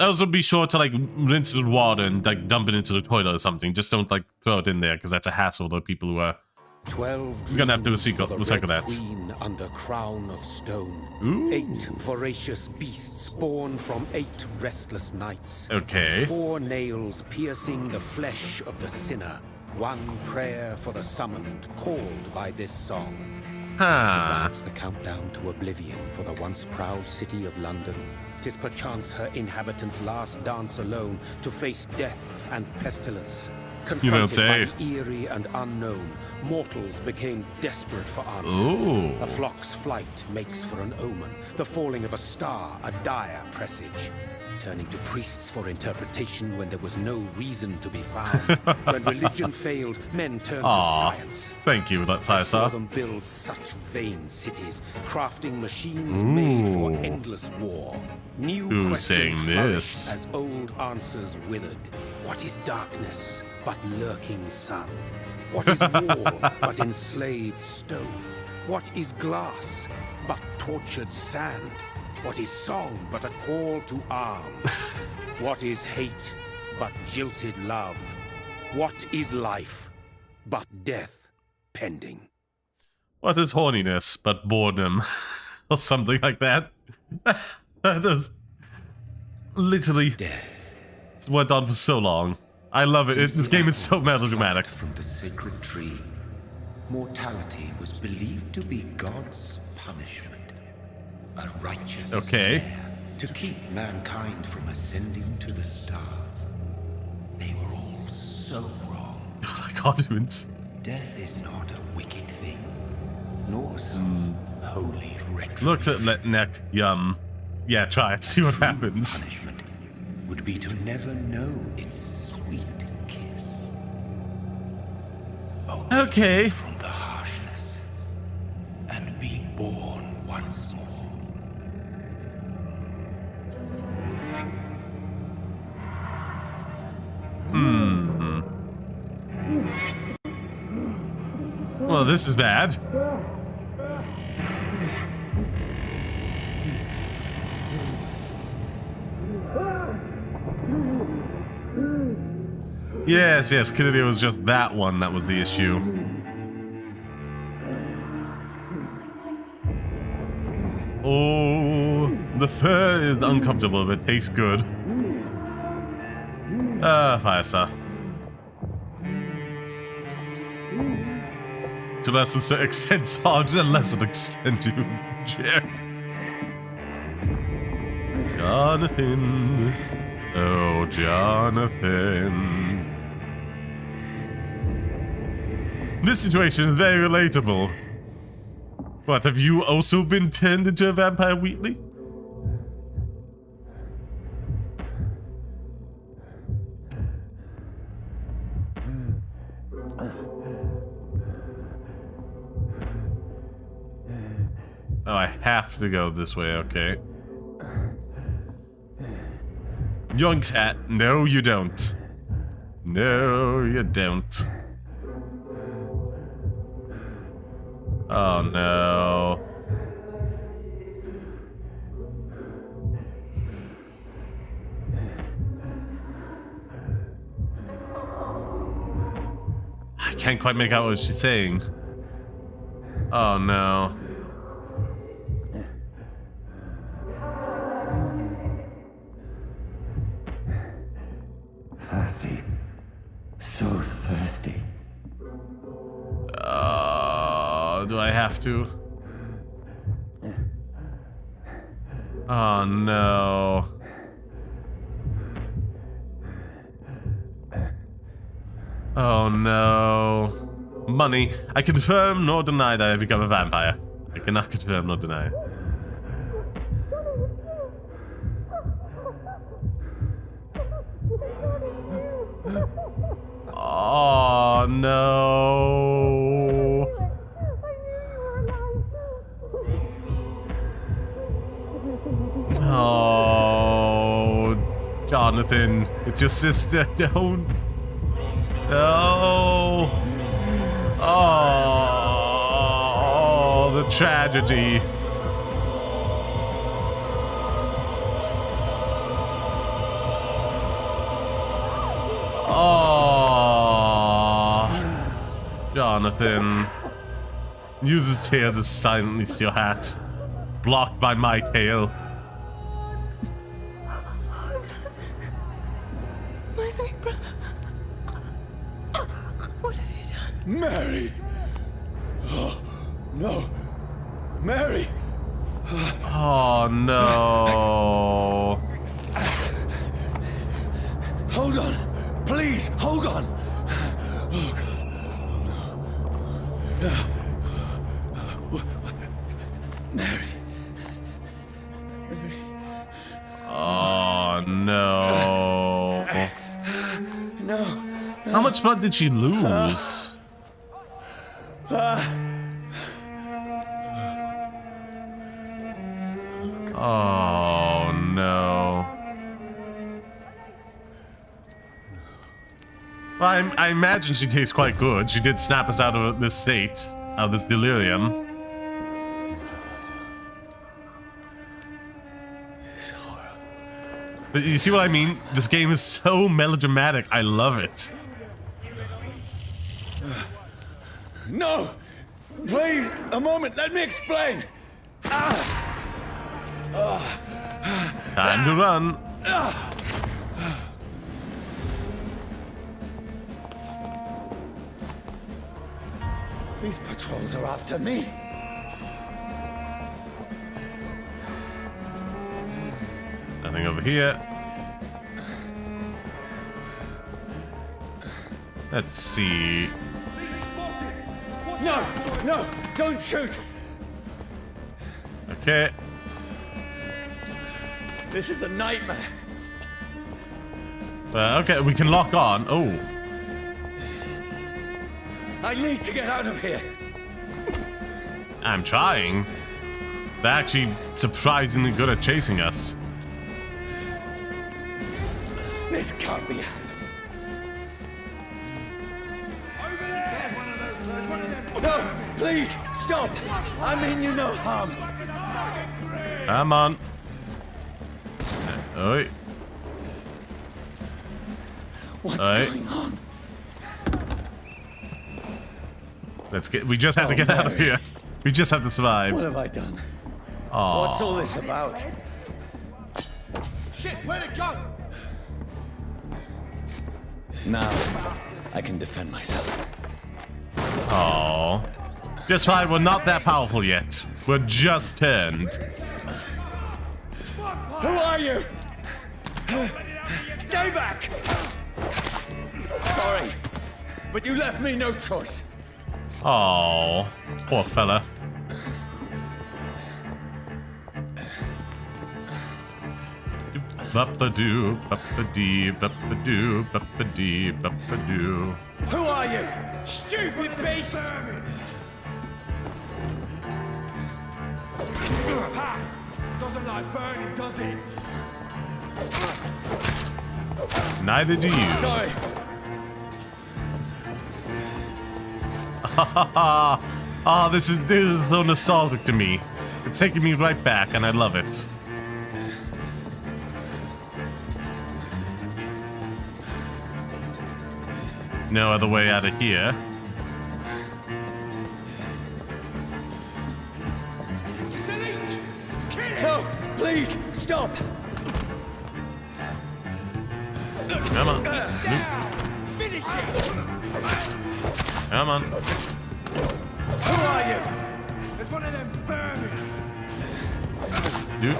Also, be sure to like rinse it with water and like dump it into the toilet or something. Just don't like throw it in there because that's a hassle to people who are. 12 We're gonna have to recycle that. Queen under crown of stone. Ooh. 8 voracious beasts born from 8 restless nights. Okay. 4 nails piercing the flesh of the sinner. 1 prayer for the summoned, called by this song. Tis perhaps the countdown to oblivion for the once proud city of London. 'Tis perchance her inhabitants' last dance alone to face death and pestilence. Confronted by the eerie and unknown, mortals became desperate for answers. Ooh. A flock's flight makes for an omen, the falling of a star a dire presage. Turning to priests for interpretation when there was no reason to be found. When religion failed, men turned to science. Thank you, that Firestar. I saw them build such vain cities, crafting machines made for endless war. New questions flourished as old answers withered. What is darkness but lurking sun? What is war but enslaved stone? What is glass but tortured sand? What is song but a call to arms? What is hate but jilted love? What is life but death pending? What is horniness but boredom? Or something like that. That was literally death. Went on for so long. I love it. This game is so melodramatic. From the sacred tree, mortality was believed to be God's punishment. A righteous snare to keep mankind from ascending to the stars. They were all so wrong. Like condiments. Death is not a wicked thing, nor some holy retribution. Looks at neck. Yum. Yeah, try it. See what happens. Punishment would be to never know its sweet kiss. Okay. From the harshness and be born once more. Well, this is bad. Yes, clearly it was just that one that was the issue. Oh, the fur is uncomfortable, but tastes good. Fire stuff. To less extent hard, to less extent you jerk. Jonathan. Oh, Jonathan. This situation is very relatable. What, have you also been turned into a vampire, Wheatley? Oh, I have to go this way, okay. Young cat, no you don't. No, you don't. Oh no. I can't quite make out what she's saying. Oh no. Thirsty. So thirsty. Do I have to? Oh no. Oh no. Money. I confirm nor deny that I become a vampire. I cannot confirm nor deny. Oh no. Oh, Jonathan, it's your sister. Don't. No. Oh, the tragedy. Oh, Jonathan. Use his tail to silently steal hat. Blocked by my tail. My sweet brother. What have you done? Mary! Oh, no. Mary! Oh, no. Hold on. Please, hold on. Oh, God. Oh, no. Mary. Mary. Oh, no. No. How much blood did she lose? Oh, no. Well, I imagine she tastes quite good. She did snap us out of this state, out of this delirium. But you see what I mean? This game is so melodramatic. I love it. No! Please, a moment, let me explain! Time to run. These patrols are after me. Nothing over here. Let's see. No! No! Don't shoot! Okay. This is a nightmare. Okay, we can lock on. Oh. I need to get out of here. I'm trying. They're actually surprisingly good at chasing us. This can't be happening. No, please, stop! I mean you no harm. Come on. Oi. What's Oi. going on? Let's get. We just have to get out of here. We just have to survive. What have I done? Aww. What's all this about? Shit, where'd it go? Now, I can defend myself. Oh, just fine. We're not that powerful yet. We're just turned. Who are you? Stay back! Sorry, but you left me no choice. Oh, poor fella. Bup-a-doo, bup-a-dee, bup-a-doo, bup-a-dee, bop-a-doo. Who are you? Stupid beast! Doesn't like burning, does it? Neither do you. Sorry. Oh, this is so nostalgic to me. It's taking me right back, and I love it. No other way out of here. No, please, stop! Come on. Finish it! Come on. Who are you? There's one of them vermin. Do.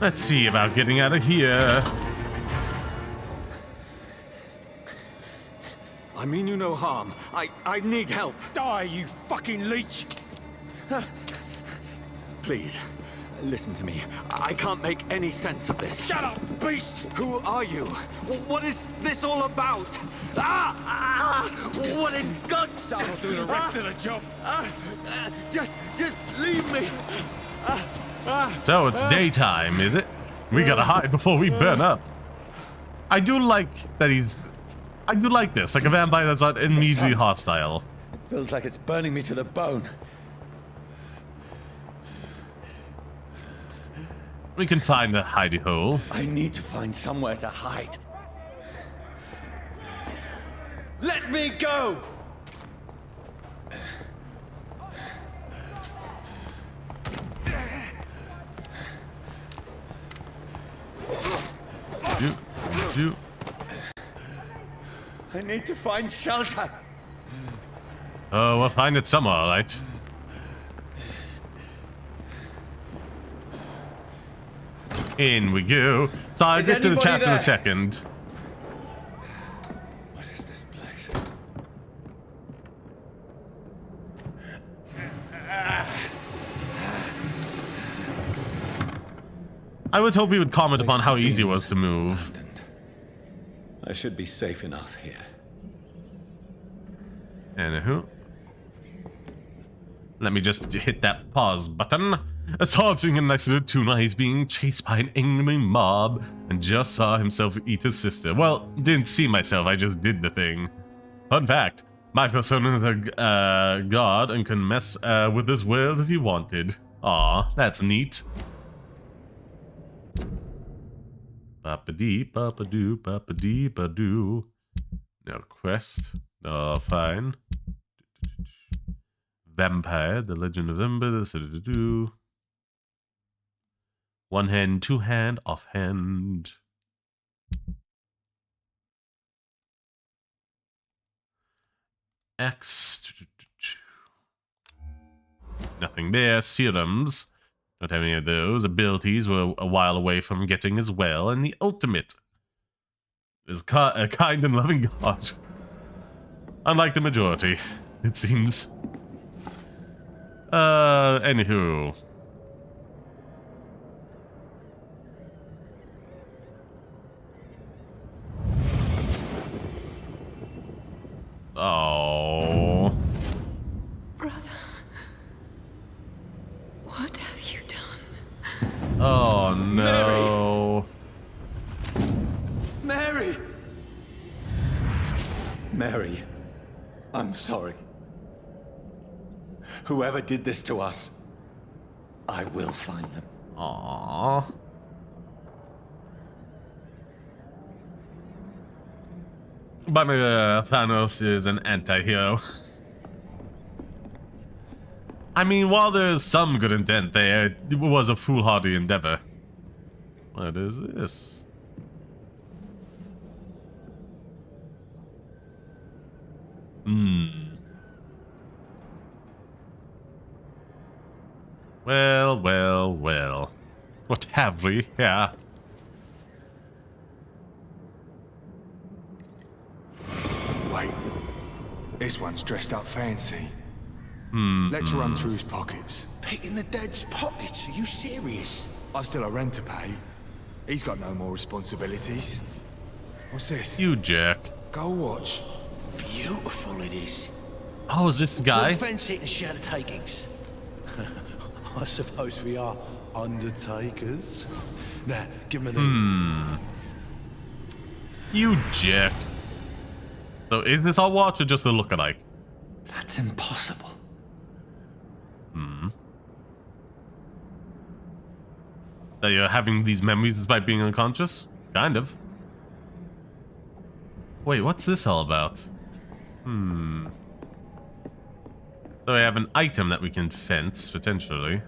Let's see about getting out of here. I mean you no harm. I need help. Die, you fucking leech! Please, listen to me. I can't make any sense of this. Shut up, beast! Who are you? What is this all about? What in God's name? I'll do the rest of the job. Just leave me. So it's daytime, is it? We gotta hide before we burn up. I do like that he's... I do like this, like a vampire that's not immediately hostile. Feels like it's burning me to the bone. We can find a hidey hole. I need to find somewhere to hide. Let me go! Do. I need to find shelter. Oh, we'll find it somewhere, all right. In we go. So I'll get to the chats in a second. What is this place? I would hope he would comment upon how easy it was to move. I should be safe enough here. Anywho. Let me just hit that pause button. As haunting and nice little tuna, he's being chased by an angry mob and just saw himself eat his sister. Well, didn't see myself, I just did the thing. Fun fact, my persona is a god and can mess with this world if he wanted. Aw, that's neat. Ba-ba-dee, ba-ba-doo, ba-ba-dee, ba-doo. No quest. Oh, fine. Vampire, the legend of Vampyr. One hand, two hand, off hand. X. Nothing there. Serums. Don't have any of those. Abilities were a while away from getting as well. And the ultimate is a kind and loving God. Unlike the majority, it seems. Anywho. Oh. Brother. What have you done? Oh no. Mary! Mary, I'm sorry. Whoever did this to us, I will find them. Aww. But Thanos is an anti-hero. I mean, while there's some good intent there, it was a foolhardy endeavor. What is this? Well, well, well. What have we here? Wait. This one's dressed up fancy. Let's run through his pockets. Picking the dead's pockets? Are you serious? I've still a rent to pay. He's got no more responsibilities. What's this? You jerk. Go watch. Beautiful it is. Oh, is this the guy? We'll fence it and share the takings. I suppose we are undertakers. Now, give him a name. You jerk. So is this all watch or just the lookalike? That's impossible. That you're having these memories despite being unconscious? Kind of. Wait, what's this all about? So we have an item that we can fence, potentially.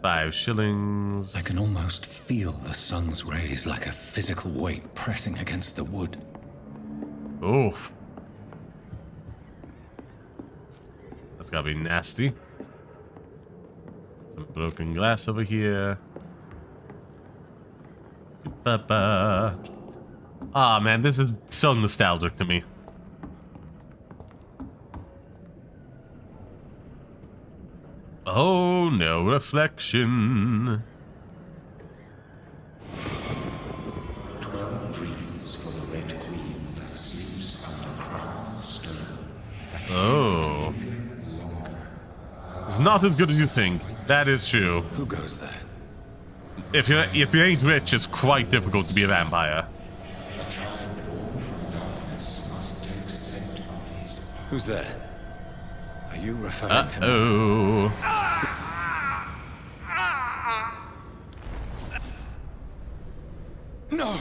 $5. I can almost feel the sun's rays like a physical weight pressing against the wood. Oof. That's gotta be nasty. Some broken glass over here. Ah, man, this is so nostalgic to me. Oh, no reflection. 12 dreams for the Red Queen that sleeps under crown stone. Oh. It's not as good as you think. That is true. Who goes there? If you ain't rich, it's quite difficult to be a vampire. Who's there? Are you referring to me? Oh. No!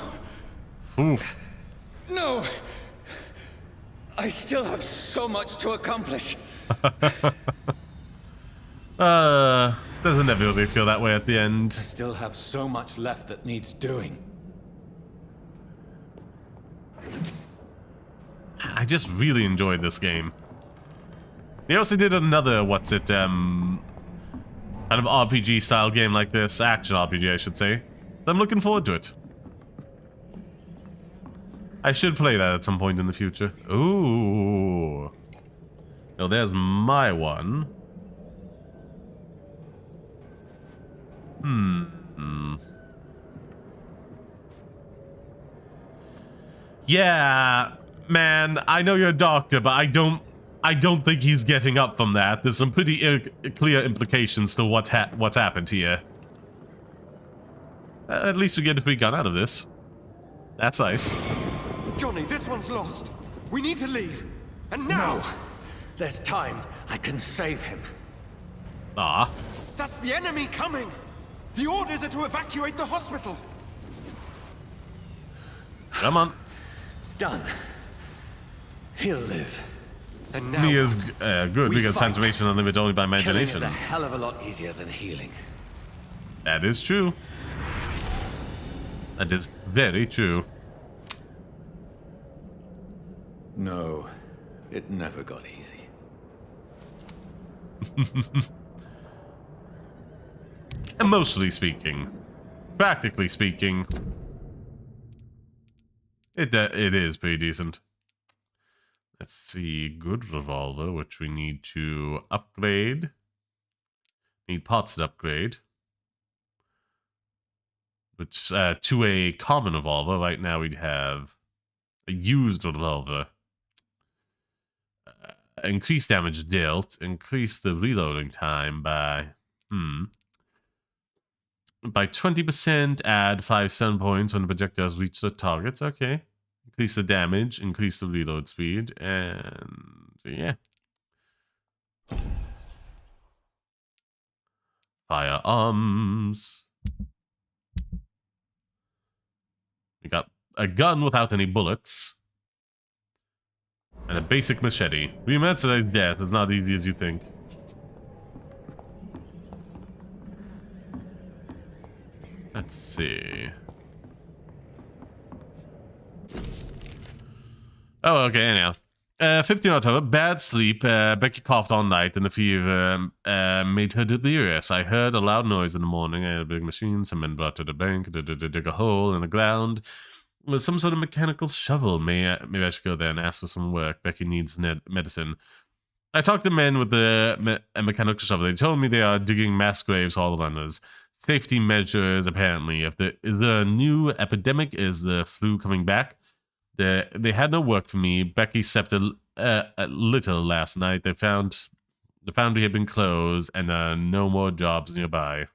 Oof. No! I still have so much to accomplish. Doesn't everybody feel that way at the end? I still have so much left that needs doing. I just really enjoyed this game. They also did another, kind of RPG style game like this. Action RPG, I should say. So I'm looking forward to it. I should play that at some point in the future. Ooh. Oh, there's my one. Yeah, man, I know you're a doctor, but I don't think he's getting up from that. There's some pretty clear implications to what's happened here. At least we get a free gun out of this. That's nice. Johnny, this one's lost. We need to leave. And now! No. There's time. I can save him. Ah. That's the enemy coming! The orders are to evacuate the hospital! Come on. Done. He'll live. And now he is good because transformation unlimited only by imagination. Killing is a hell of a lot easier than healing. That is true. That is very true. No, it never got easy. Emotionally speaking, practically speaking, it is pretty decent. Let's see, good revolver, which we need to upgrade. Need parts to upgrade. Which to a common revolver. Right now we have a used revolver. Increase damage dealt. Increase the reloading time by 20%. Add 5 stun points when the projectiles reach the targets. Okay. Increase the damage. Increase the reload speed. And yeah. Firearms. We got a gun without any bullets. And a basic machete. Premeditated death is not easy as you think. Let's see. Oh, okay, anyhow. 15 October, bad sleep. Becky coughed all night and the fever made her delirious. I heard a loud noise in the morning. I had a big machine. Some men brought her to the bank to dig a hole in the ground with some sort of mechanical shovel. Maybe I should go there and ask for some work. Becky needs medicine. I talked to men with a mechanical shovel. They told me they are digging mass graves all around us. Safety measures, apparently. Is there a new epidemic? Is the flu coming back? They had no work for me. Becky slept a little last night. The foundry had been closed, and no more jobs nearby.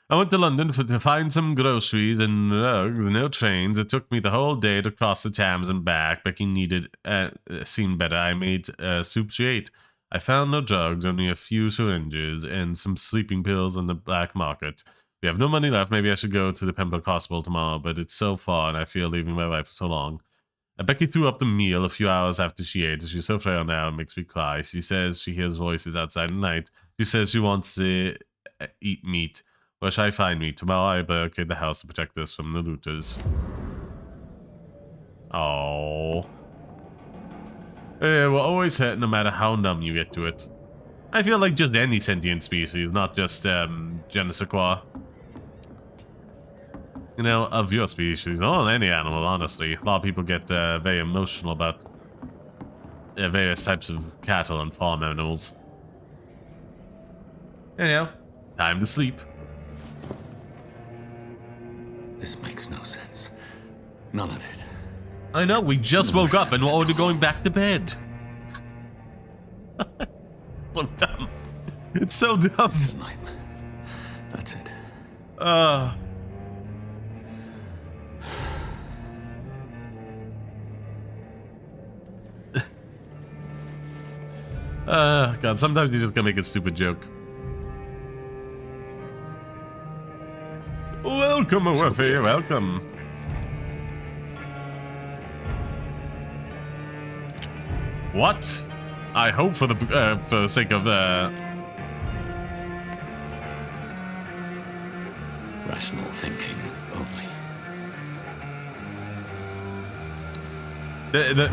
I went to London to find some groceries and rugs. No trains. It took me the whole day to cross the Thames and back. Becky seemed better. I made soup she ate. I found no drugs, only a few syringes and some sleeping pills on the black market. We have no money left. Maybe I should go to the Pembroke Hospital tomorrow, but it's so far and I fear leaving my wife for so long. Becky threw up the meal a few hours after she ate. She's so frail now, it makes me cry. She says she hears voices outside at night. She says she wants to eat meat. Where shall I find meat? Tomorrow I barricade the house to protect us from the looters. Oh. We're always hurt no matter how numb you get to it. I feel like just any sentient species, not just je ne sais quoi. You know, of your species, or any animal, honestly. A lot of people get very emotional about various types of cattle and farm animals. Anyhow, time to sleep. This makes no sense. None of it. I know, we just woke up and we're already going back to bed. So dumb. It's so dumb. It's a nightmare. That's it. God, sometimes you just gotta make a stupid joke. Welcome, Vampyr, welcome. What? I hope for the sake of rational thinking only.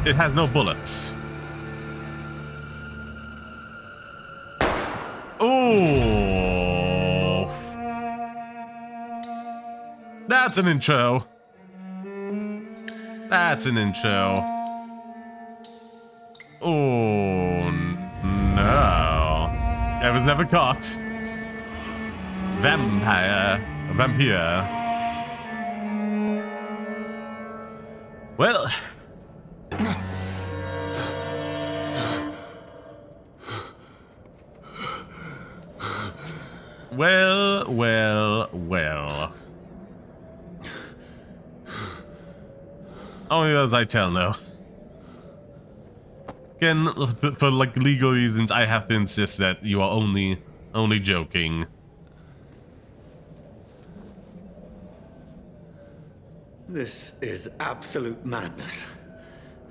It has no bullets. Oh, that's an intro. That's an intro. Oh no! I was never caught. Vampyr. Well. Well. Only as I tell now. Again, for like legal reasons, I have to insist that you are only joking. This is absolute madness.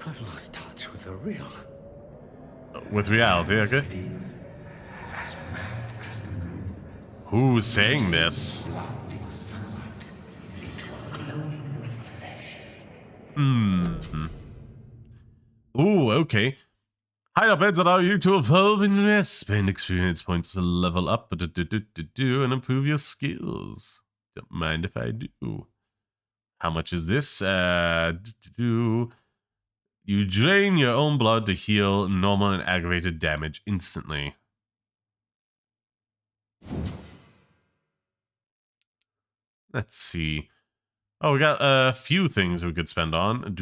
I've lost touch with the real. With reality, okay? Who's saying this? Okay. Hide up heads allow you to evolve in rest. Spend experience points to level up and improve your skills. Don't mind if I do. How much is this? You drain your own blood to heal normal and aggravated damage instantly. Let's see. Oh, we got a few things we could spend on.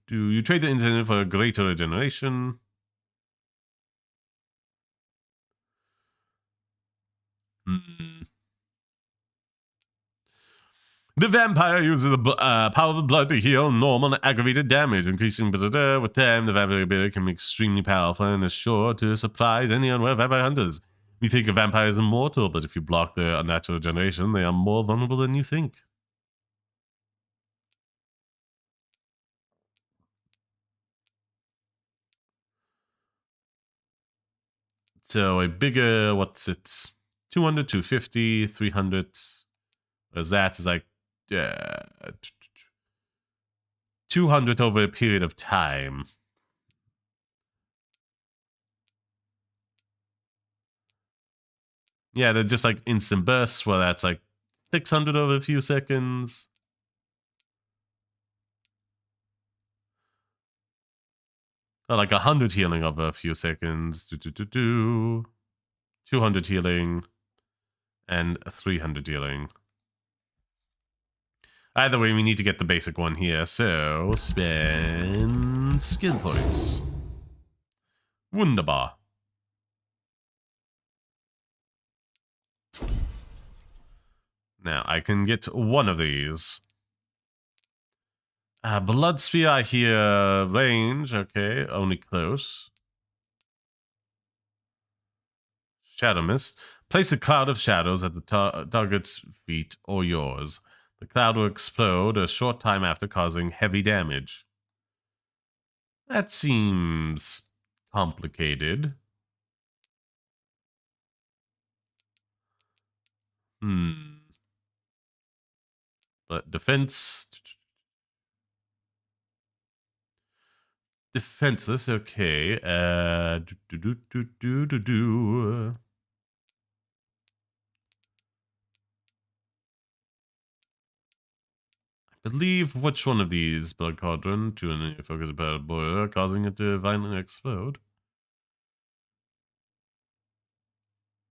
You trade the incident for a greater regeneration. The vampire uses the power of the blood to heal normal and aggravated damage, increasing with time. The vampire ability can be extremely powerful and is sure to surprise any unaware vampire hunters. We think a vampire is immortal, but if you block their unnatural regeneration, they are more vulnerable than you think. So a bigger, what's it? 200, 250, 300. Whereas that is like 200 over a period of time. Yeah, they're just like instant bursts, where that's like 600 over a few seconds. Or like 100 healing over a few seconds. 200 healing. And 300 healing. Either way, we need to get the basic one here. So, spend skill points. Wunderbar. Now, I can get one of these. Blood Sphere, I hear range. Okay, only close. Shadow Mist. Place a cloud of shadows at the target's feet or yours. The cloud will explode a short time after, causing heavy damage. That seems complicated. But defense... Defenseless, okay. I believe which one of these blood cauldron to focus about a boiler, causing it to violently explode.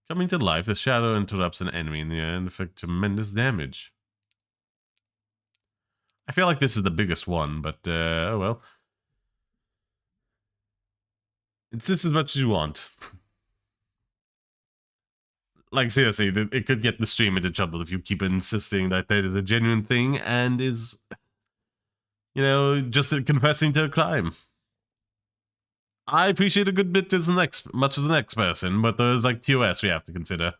Coming to life, the shadow interrupts an enemy in the air and inflict tremendous damage. I feel like this is the biggest one, but oh well. It's just as much as you want. Like, seriously, it could get the stream into trouble if you keep insisting that that is a genuine thing and is, you know, just confessing to a crime. I appreciate a good bit as much as the next person, but there's like TOS we have to consider.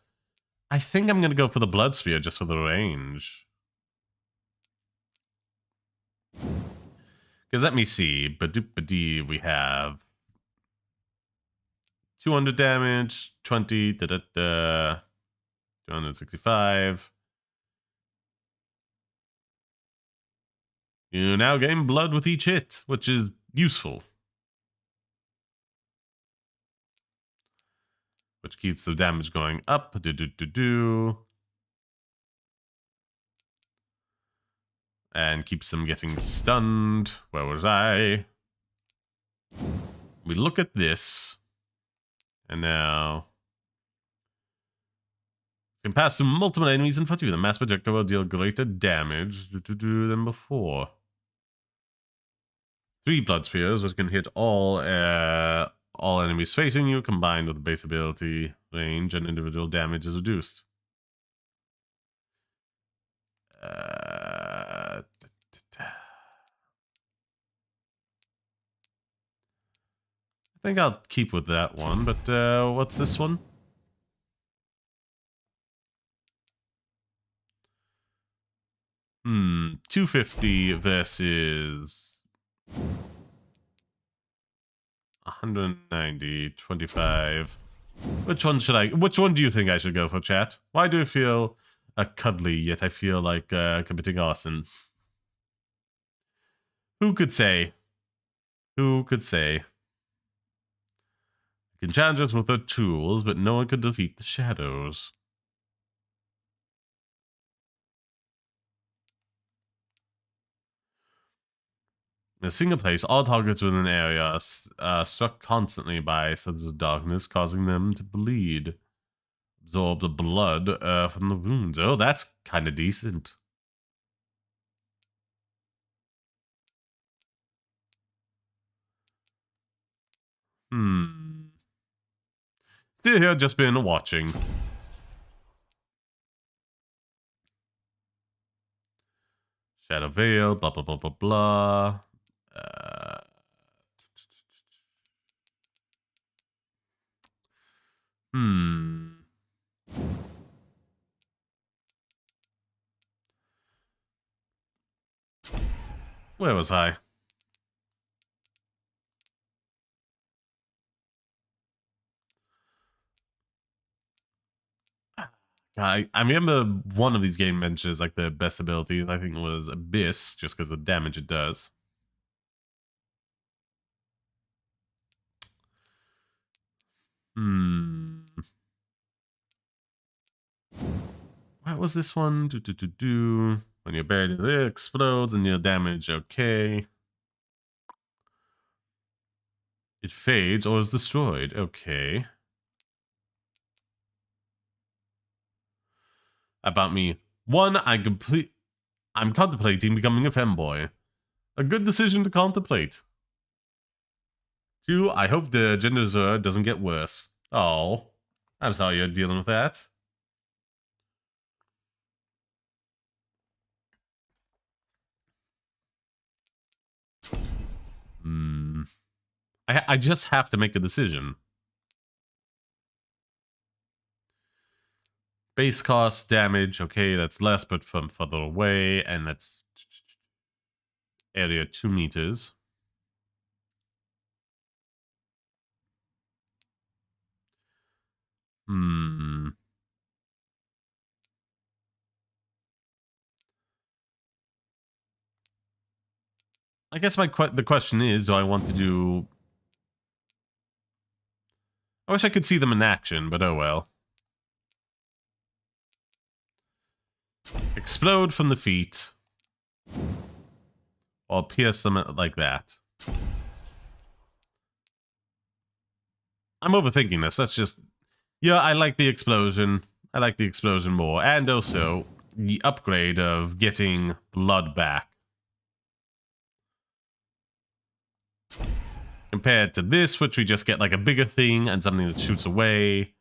I think I'm going to go for the Blood Sphere just for the range. Because let me see. Ba-doop-ba-dee, we have 200 damage, 20, 265. You now gain blood with each hit, which is useful. Which keeps the damage going up. And keeps them getting stunned. Where was I? We look at this. And now... You can pass through multiple enemies in front of you. The mass projectile will deal greater damage than before. 3 blood spheres, which can hit all enemies facing you, combined with the base ability range, and individual damage is reduced. I think I'll keep with that one, but what's this one? Hmm, 250 versus 190, 25. Which one do you think I should go for, chat? Why do I feel cuddly, yet I feel like committing arson? Who could say? Who could say? Can challenge us with their tools, but no one could defeat the shadows. In a single place, all targets within an area are struck constantly by senses of darkness, causing them to bleed. Absorb the blood from the wounds. Oh, that's kind of decent. Still here, just been watching. Shadow Veil, blah, blah, blah, blah, blah. Where was I? I remember one of these game mentions, like the best abilities, I think it was Abyss, just because of the damage it does. What was this one? When you're buried, it explodes and your damage, okay. It fades or is destroyed, okay. About me. 1, I'm contemplating becoming a femboy. A good decision to contemplate. 2, I hope the gender zero doesn't get worse. Oh, I'm sorry you're dealing with that. I just have to make a decision. Base cost, damage, okay, that's less, but from further away, and that's area 2 meters. I guess the question is, do I want to do... I wish I could see them in action, but oh well. Explode from the feet. Or pierce them like that. I'm overthinking this. That's just... Yeah, I like the explosion. I like the explosion more. And also, the upgrade of getting blood back. Compared to this, which we just get like a bigger thing and something that shoots away.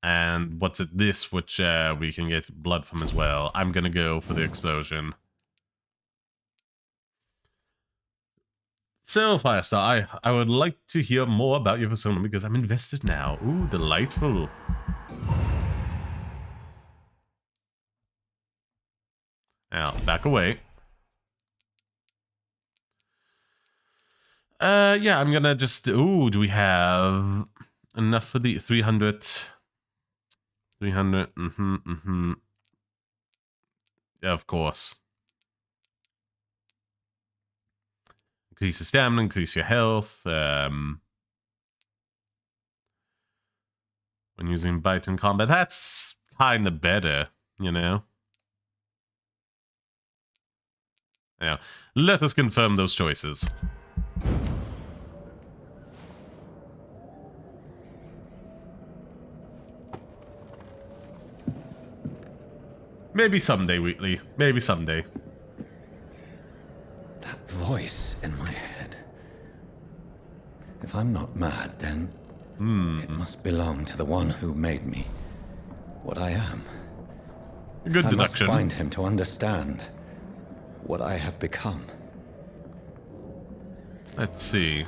And what's it, this, which we can get blood from as well. I'm gonna go for the explosion. So, Firestar, I would like to hear more about your persona because I'm invested now. Ooh, delightful. Now, back away. Yeah, I'm gonna just... Ooh, do we have enough for the 300? 300, Yeah, of course. Increase your stamina, increase your health. When using bite in combat, that's kind of better, you know? Yeah, let us confirm those choices. Maybe someday, Wheatley. Maybe someday. That voice in my head. If I'm not mad, then it must belong to the one who made me what I am. Good deduction. I must find him to understand what I have become. Let's see.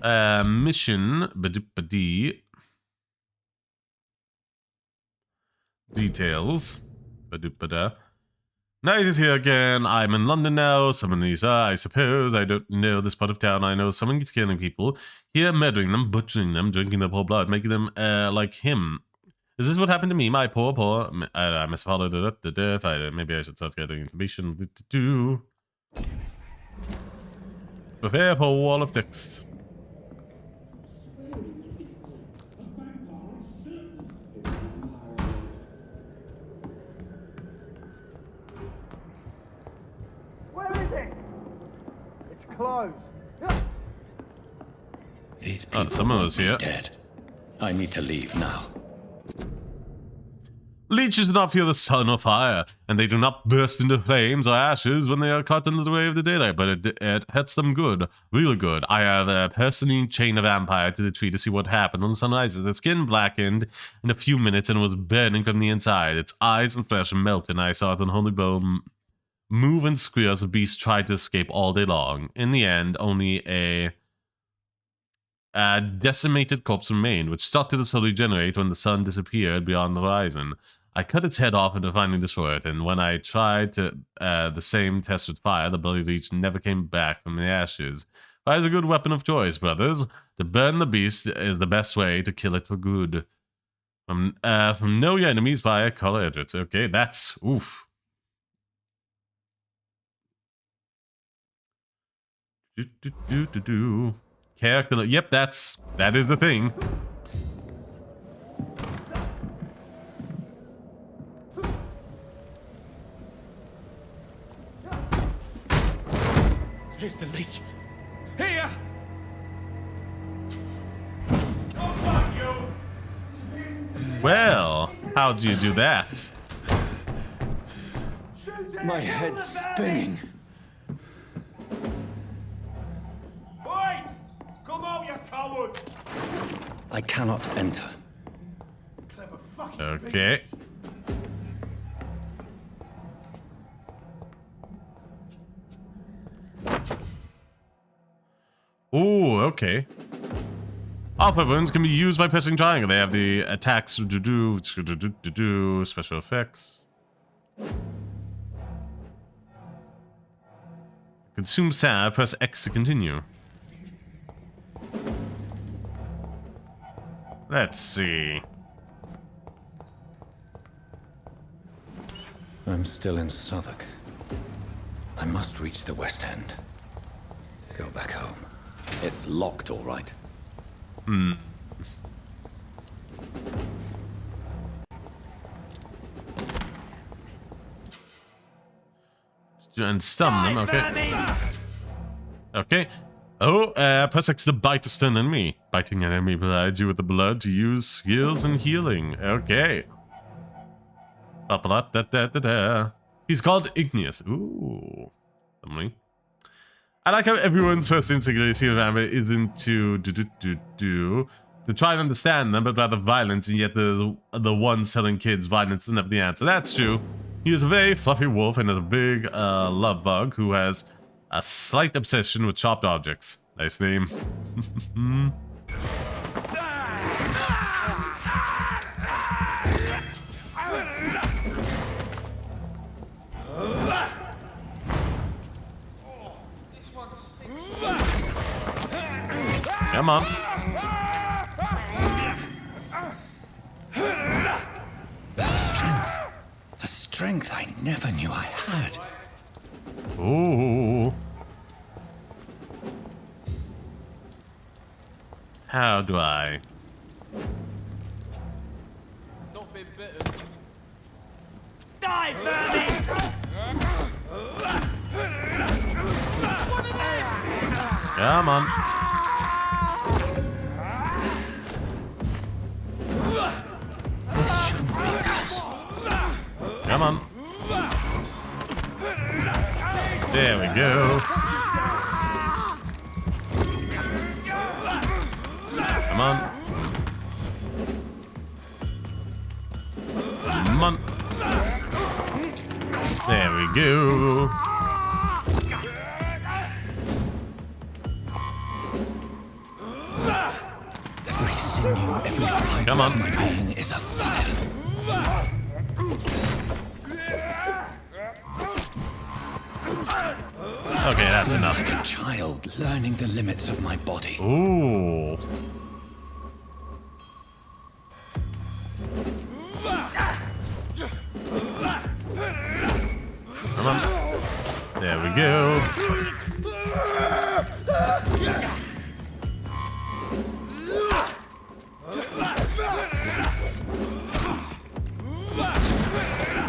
Mission. Badipadi. Details. Badupada. Night is here again. I'm in London now. Someone is, I suppose. I don't know this part of town. I know someone keeps killing people. Here, murdering them, butchering them, drinking their poor blood, making them like him. Is this what happened to me? My poor... I must follow the maybe I should start getting information. Prepare for a wall of text. Where is it? It's closed. These people someone was here. Dead. I need to leave now. Leeches do not feel the sun or fire, and they do not burst into flames or ashes when they are caught in the way of the daylight, but it hurts them good, really good. I have personally chained a vampire to the tree to see what happened when the sun rises. The skin blackened in a few minutes and was burning from the inside. Its eyes and flesh melted, and I saw it unholy bone move and squeal as the beast tried to escape all day long. In the end, only a decimated corpse remained, which started to slowly regenerate when the sun disappeared beyond the horizon. I cut its head off and finally destroyed it, and when I tried to the same test with fire, the bloody leech never came back from the ashes. Fire is a good weapon of choice, brothers. To burn the beast is the best way to kill it for good. From know your enemies by color edges. Okay, that's oof. Character. Yep, that is a thing. Here's the leech. Here! Well, how do you do that? My head's spinning. Wait! Come out, you coward! I cannot enter. Okay. Oh, okay. Alpha wounds can be used by pressing triangle. They have the attacks special effects. Consume sap. Press X to continue. Let's see. I'm still in Southwark. I must reach the West End. Go back home. It's locked, all right. And stun them, okay. Okay. Oh, press X to bite a stun enemy. Biting an enemy provides you with the blood to use skills and healing. Okay. He's called Igneous. Ooh. Somebody. I like how everyone's first instinct to see a vampire isn't to try and understand them, but rather violence, and yet the ones telling kids violence is never the answer. That's true. He is a very fluffy wolf and is a big love bug who has a slight obsession with sharp objects. Nice name. Come on. A strength I never knew I had. Ooh. How do I? Don't be bitter. Die, Furry! Come on. Come on. There we go. Come on. Come on. There we go. Every sinew, every fiber Come on. of my being is a fire. Okay, that's enough. Like a child learning the limits of my body. Ooh. Come on. There we go.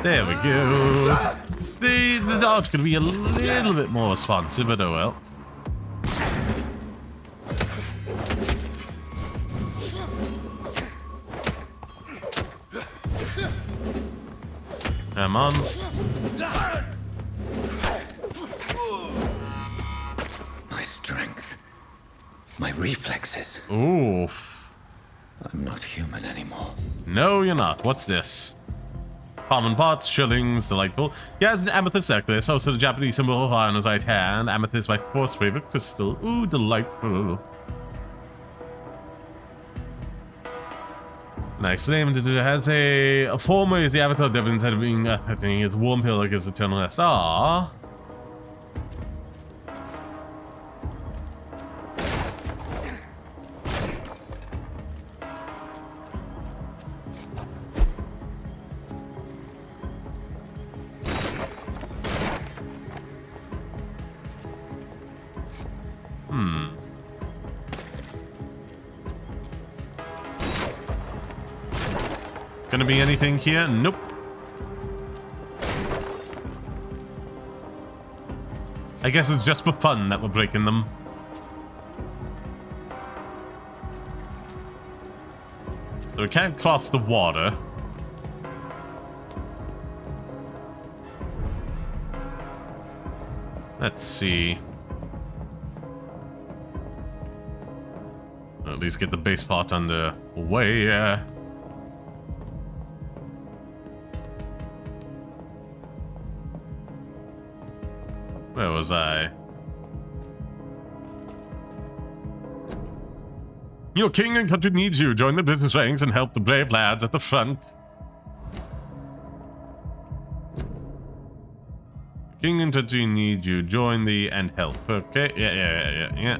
There we go. The dodge could be a little bit more responsive, but oh well. Come on. My strength. My reflexes. Ooh. I'm not human anymore. No, you're not. What's this? Common pots, shillings, delightful. He has an amethyst necklace, also the Japanese symbol on his right hand. Amethyst, my first favorite crystal. Ooh, delightful. Nice name. It has a former is the avatar devil instead of being threatening. Its warm pillow gives eternal rest. Aww. Gonna be anything here? Nope. I guess it's just for fun that we're breaking them. So we can't cross the water. Let's see. At least get the base part under way. Where was I? Your king and country needs you. Join the British ranks and help the brave lads at the front. King and country need you. Join the and help. Okay. Yeah.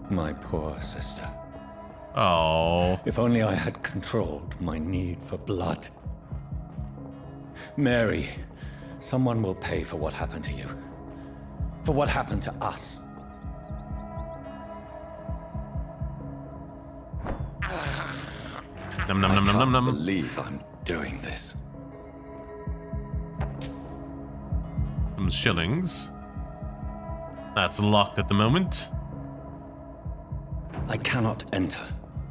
My poor sister. Oh. If only I had controlled my need for blood. Mary, someone will pay for what happened to you. For what happened to us. Nom nom nom nom nom nom. I can't believe I'm doing this. Some shillings. That's locked at the moment. I cannot enter.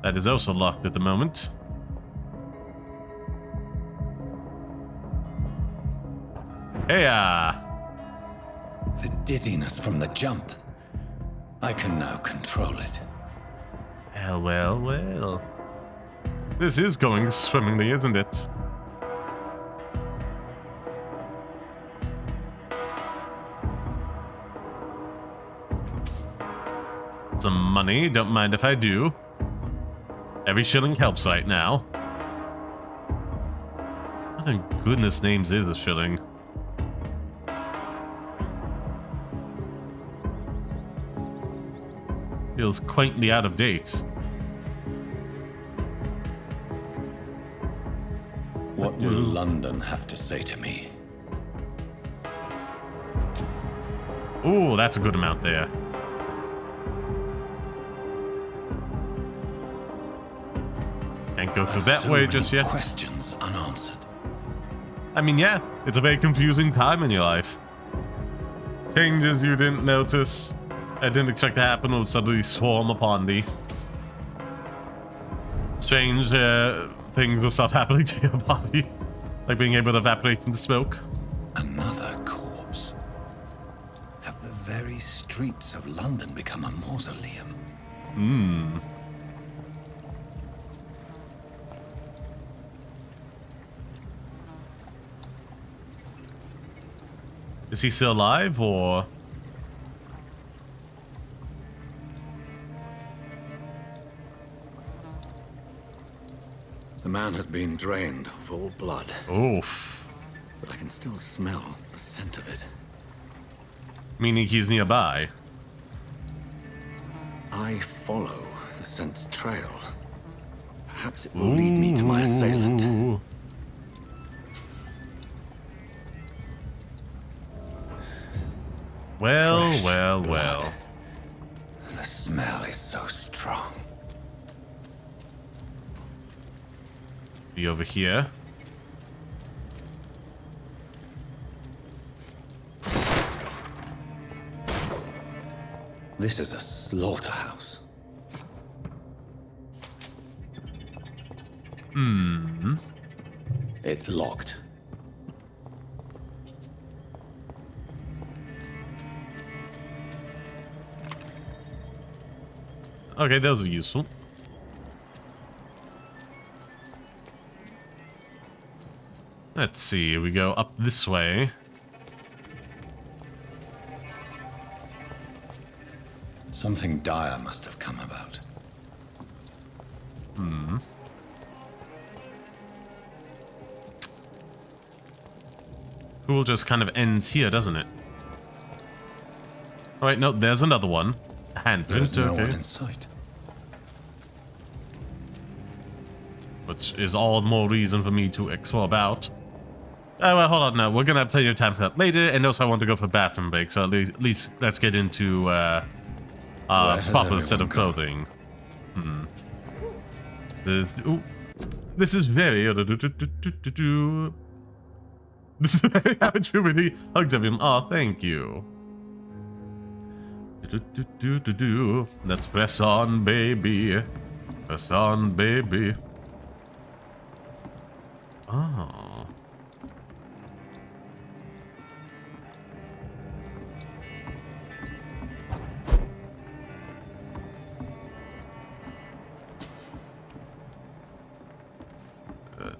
That is also locked at the moment. Hey, The dizziness from the jump. I can now control it. Well. This is going swimmingly, isn't it? Some money, don't mind if I do. Every shilling helps right now. What in goodness names is a shilling? Feels quaintly out of date. What will London have to say to me? Ooh, that's a good amount there. Can't go through that way just yet. Questions unanswered. I mean, yeah, it's a very confusing time in your life. Changes you didn't notice, I didn't expect to happen, will suddenly swarm upon thee. Strange things will start happening to your body, like being able to evaporate into smoke. Another corpse. Have the very streets of London become a mausoleum? Is he still alive, or...? The man has been drained of all blood. Oof. But I can still smell the scent of it. Meaning he's nearby. I follow the scent's trail. Perhaps it will lead me to my assailant. Well, Fresh well, blood. well. The smell is so strong. Be over here. This is a slaughterhouse. It's locked. Okay, those are useful. Let's see, we go up this way. Something dire must have come about. Pool just kind of ends here, doesn't it? Oh wait, no, there's another one. A handprint, There's no okay. one in sight. Which is all the more reason for me to explore about. Oh, well, hold on now. We're gonna have plenty of time for that later, and also I want to go for a bathroom break, so at least let's get into a proper set of clothing. This is very... This is very happy puberty. Hugs everyone. Oh, thank you. Let's press on, baby. Press on, baby. Oh.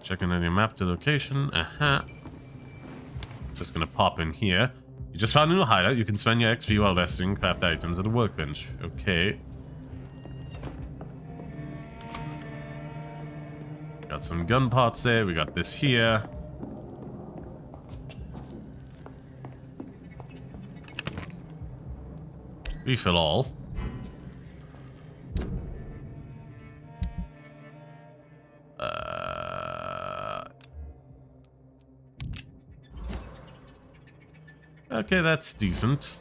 Checking on your map to location. Just gonna pop in here. You just found a new hideout. You can spend your XP while resting, craft items at a workbench. Okay. Got some gun parts there. We got this here. Refill all. Okay, that's decent.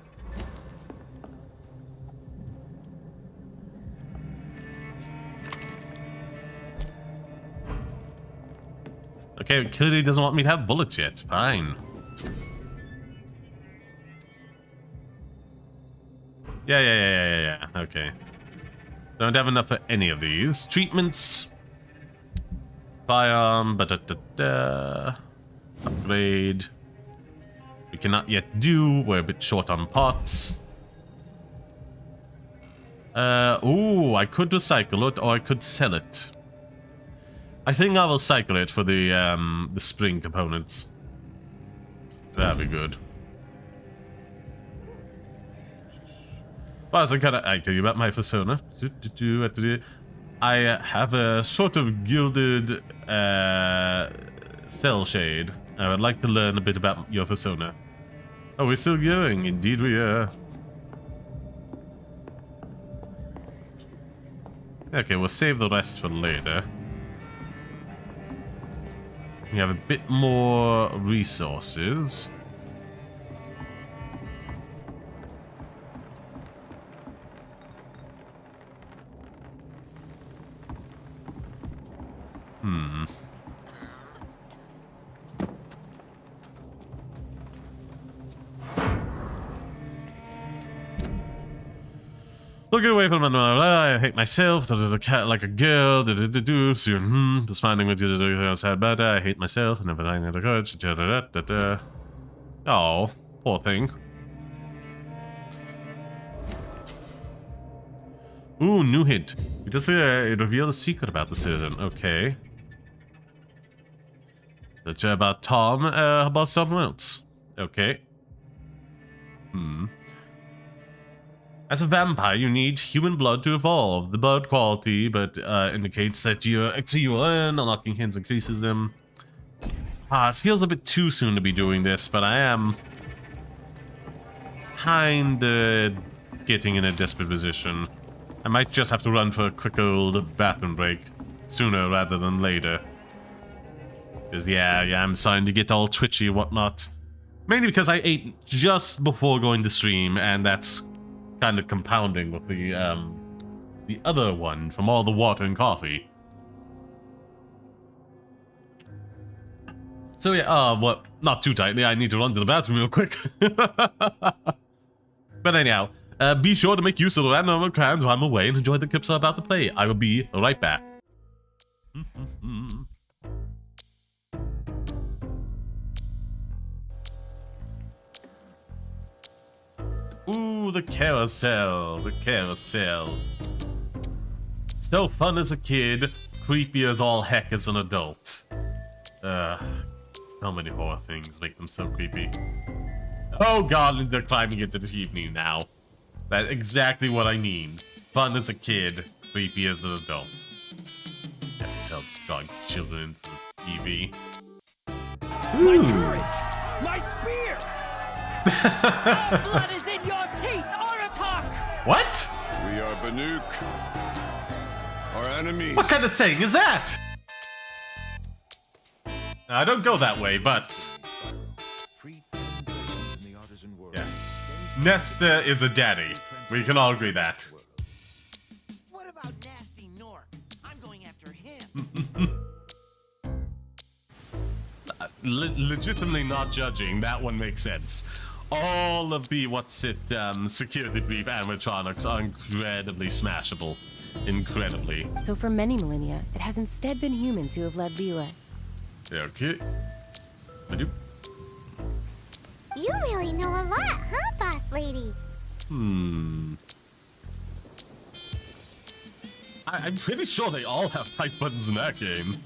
Okay, it clearly doesn't want me to have bullets yet. Fine. Yeah. Okay. Don't have enough for any of these. Treatments. Firearm. Upgrade. We cannot yet do. We're a bit short on parts. Ooh, I could recycle it or I could sell it. I think I will cycle it for the spring components. That'd be good. Well, as I tell you about my persona. I have a sort of gilded cell shade. I would like to learn a bit about your persona. Oh, we're still going. Indeed we are. Okay, we'll save the rest for later. We have a bit more resources. Looking away from I hate myself, like a girl, soon, smiling with you, sad bad, I hate myself, never finding the courage, oh, poor thing. Ooh, new hint. We just revealed a secret about the citizen, okay. That's about Tom, about someone else. Okay. As a vampire, you need human blood to evolve. The blood quality, but indicates that your XP you earn, unlocking hints increases them. It feels a bit too soon to be doing this, but I am kinda getting in a desperate position. I might just have to run for a quick old bathroom break sooner rather than later. Because yeah, I'm starting to get all twitchy and whatnot. Mainly because I ate just before going to stream, and that's kind of compounding with the other one from all the water and coffee. So yeah, well, not too tightly. I need to run to the bathroom real quick. But anyhow, Be sure to make use of the random occurrence while I'm away and enjoy the clips I'm about to play. I will be right back. Ooh, the carousel, the carousel. So fun as a kid, creepy as all heck as an adult. So many horror things make them so creepy. Oh god, they're climbing into the evening now. That's exactly what I need. Fun as a kid, creepy as an adult. Carousels drawing children into the TV. My courage! My spear! All blood is in your teeth, Aratak! What? We are Banuk. Our enemies. What kind of saying is that? I don't go that way, but... Yeah. Nesta is a daddy. We can all agree that. What about nasty Nork? I'm going after him. Legitimately not judging, that one makes sense. All of the security brief animatronics are incredibly smashable. Incredibly. So for many millennia, it has instead been humans who have led the way. Okay. I do. You really know a lot, huh, boss lady? I'm pretty sure they all have type buttons in that game.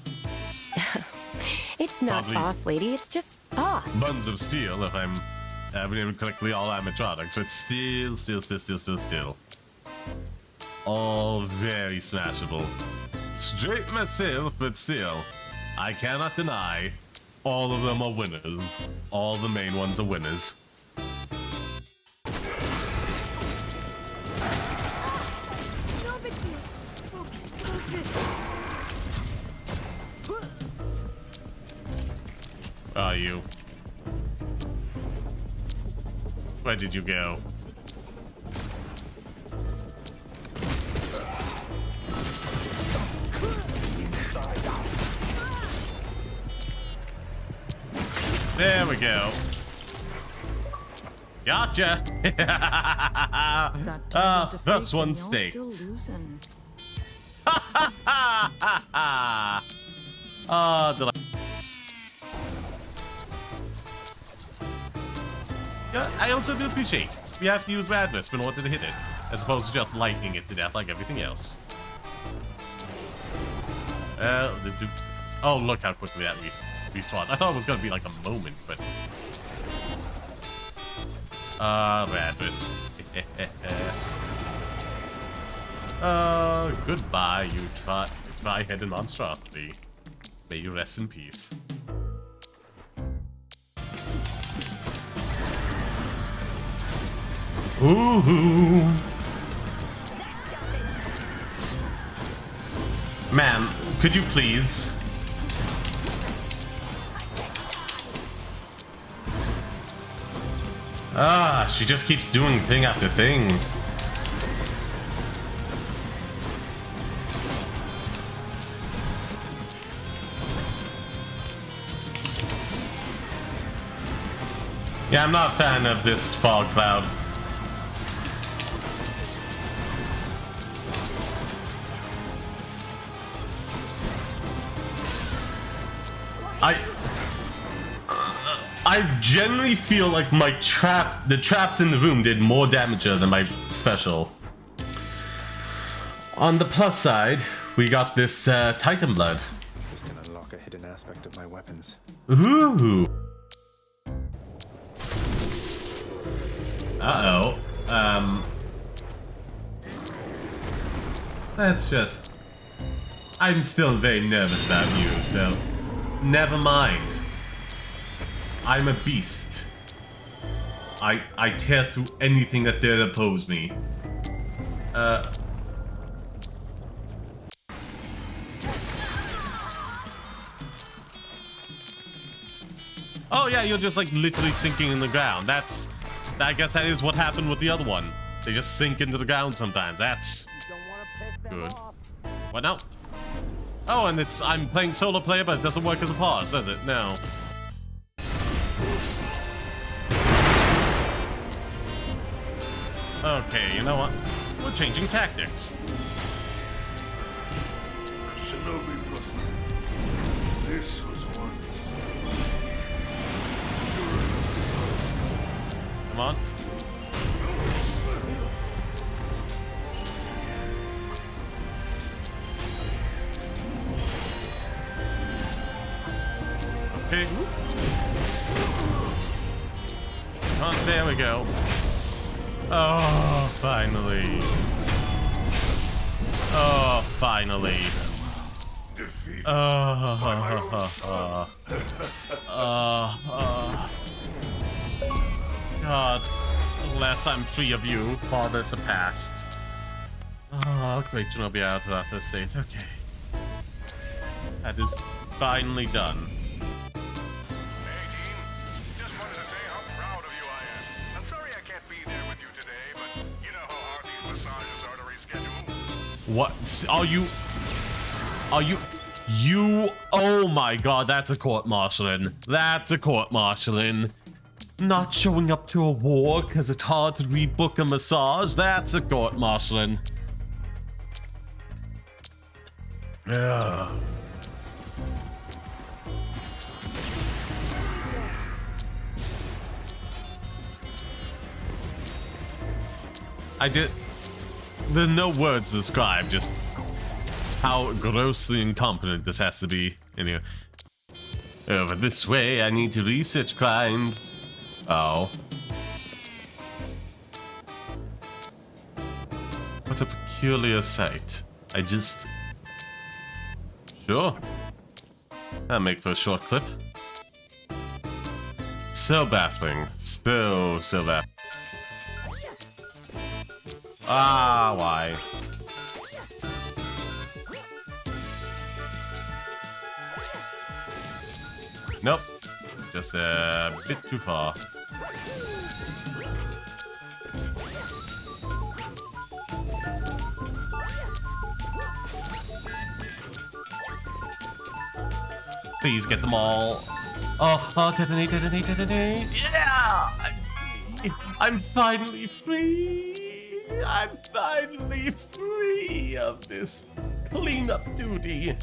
It's not Probably boss lady, it's just boss. Buttons of steel, if I'm remembering correctly, all animatronics, but still. All very smashable. Straight myself, but still, I cannot deny, all of them are winners. All the main ones are winners. Are you? Where did you go? There we go. Gotcha! First one staked. Did I also do appreciate we have to use Radness in order to hit it, as opposed to just lightning it to death like everything else. Oh, look how quickly that respawned. I thought it was gonna be like a moment, but Radness. Goodbye, you tri-headed monstrosity. May you rest in peace. Ooh. Ma'am, could you please? She just keeps doing thing after thing. Yeah, I'm not a fan of this fog cloud. I generally feel like the traps in the room did more damage than my special. On the plus side, we got this Titan blood. This can unlock a hidden aspect of my weapons. Ooh. Uh-oh. That's just... I'm still very nervous about you, so... Never mind. I'm a beast. I tear through anything that dare oppose me. Oh yeah, you're just like literally sinking in the ground. I guess that is what happened with the other one. They just sink into the ground sometimes. That's good. What now? Oh, and I'm playing solo player, but it doesn't work as a pause, does it? No. Okay, you know what? We're changing tactics. Shinobi Prophet. This was once. Come on. Okay. Oh, there we go. Oh, finally. Oh, finally. God, unless I'm free of you, fathers are past. Oh, great Shinobi out of this state. Okay. That is finally done. What are you? Oh my god, that's a court-martialing. That's a court-martialing. Not showing up to a war because it's hard to rebook a massage. That's a court-martialing. Yeah. There's no words to describe just how grossly incompetent this has to be. Anyway. Over this way, I need to research crimes. Oh. What a peculiar sight. Sure. That'll make for a short clip. So baffling. So baffling. Ah, why? Nope. Just a bit too far. Please get them all. Oh, detonate. Yeah! I'm finally free. I'm finally free of this cleanup duty.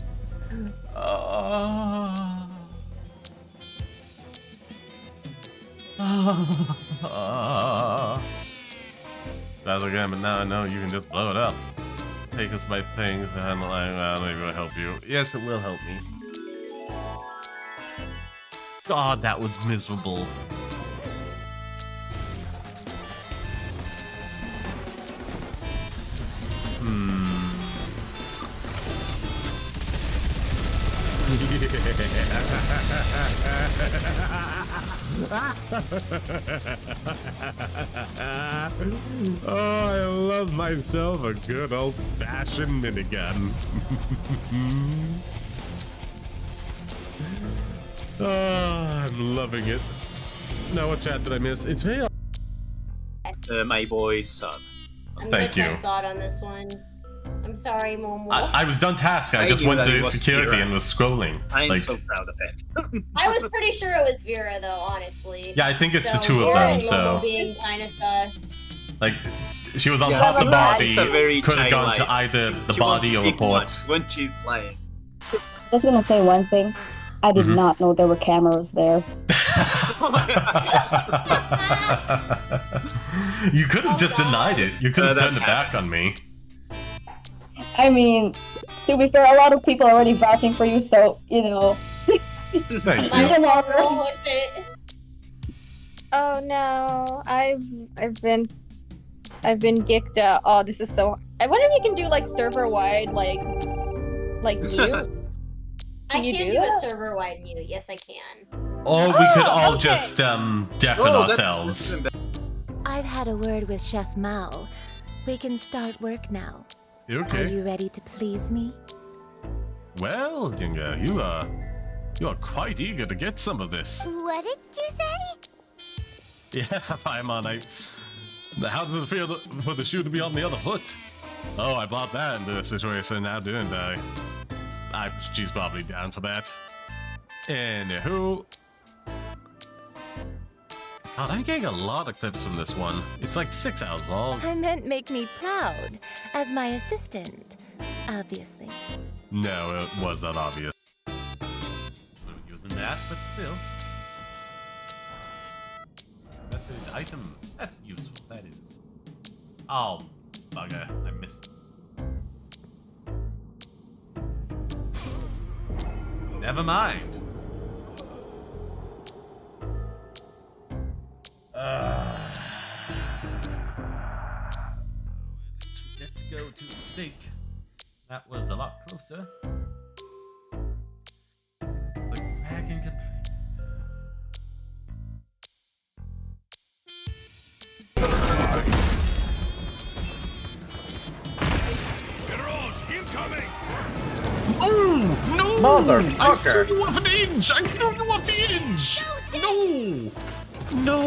That's again, but now I know you can just blow it up. Take us by things and maybe it'll help you. Yes, it will help me. God, that was miserable. Oh, I love myself a good old-fashioned minigun. Oh, I'm loving it. Now, what chat did I miss? It's me. My boy's son. Thank you. I'm sod on this one. I'm sorry, Momo. I was done task. I just went to security and was scrolling. I'm so proud of it. I was pretty sure it was Vera, though, honestly. Yeah, I think it's the two of them, so... Momo being kind of sus. Like, she was on top of the body, could have gone to either the She body or won't speak report. much when she's lying. I was gonna say one thing. I did not know there were cameras there. You could have just denied it. You could have turned it back on me. I mean, to be fair, a lot of people are already vouching for you, so, you know. Thank you. Oh no, I've been geeked out. Oh, this is so. I wonder if you can do like server-wide, like mute. I you can do do a that? server-wide mute. Yes, I can. Or we could all just deafen ourselves. I've had a word with Chef Mao. We can start work now. Okay. Are you ready to please me? Well, Ginga, you are quite eager to get some of this. What did you say? Yeah, Paimon, how does it feel for the shoe to be on the other foot? Oh, I brought that into the situation now, didn't I? She's probably down for that. Anywho. God, I'm getting a lot of clips from this one. It's like 6 hours long. I meant make me proud as my assistant, obviously. No, it was not obvious. I'm using that, but still. Message item. That's useful, that is. Oh, bugger. I missed. Never mind. Let's forget to go to the stake. That was a lot closer. The dragon can pray. Incoming! Oh no! Motherfucker! I threw you off an edge! I threw you off the edge! No! No!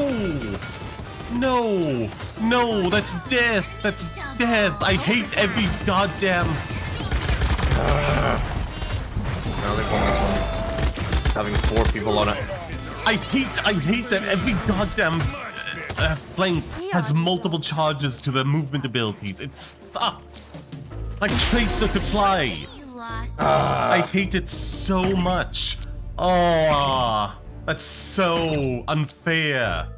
No! No! That's death! That's death! I hate every goddamn. Now they've won this one. Having 4 people on it. I hate that every goddamn flank has multiple charges to their movement abilities. It sucks. It's like Tracer could fly. I hate it so much. Oh, that's so unfair.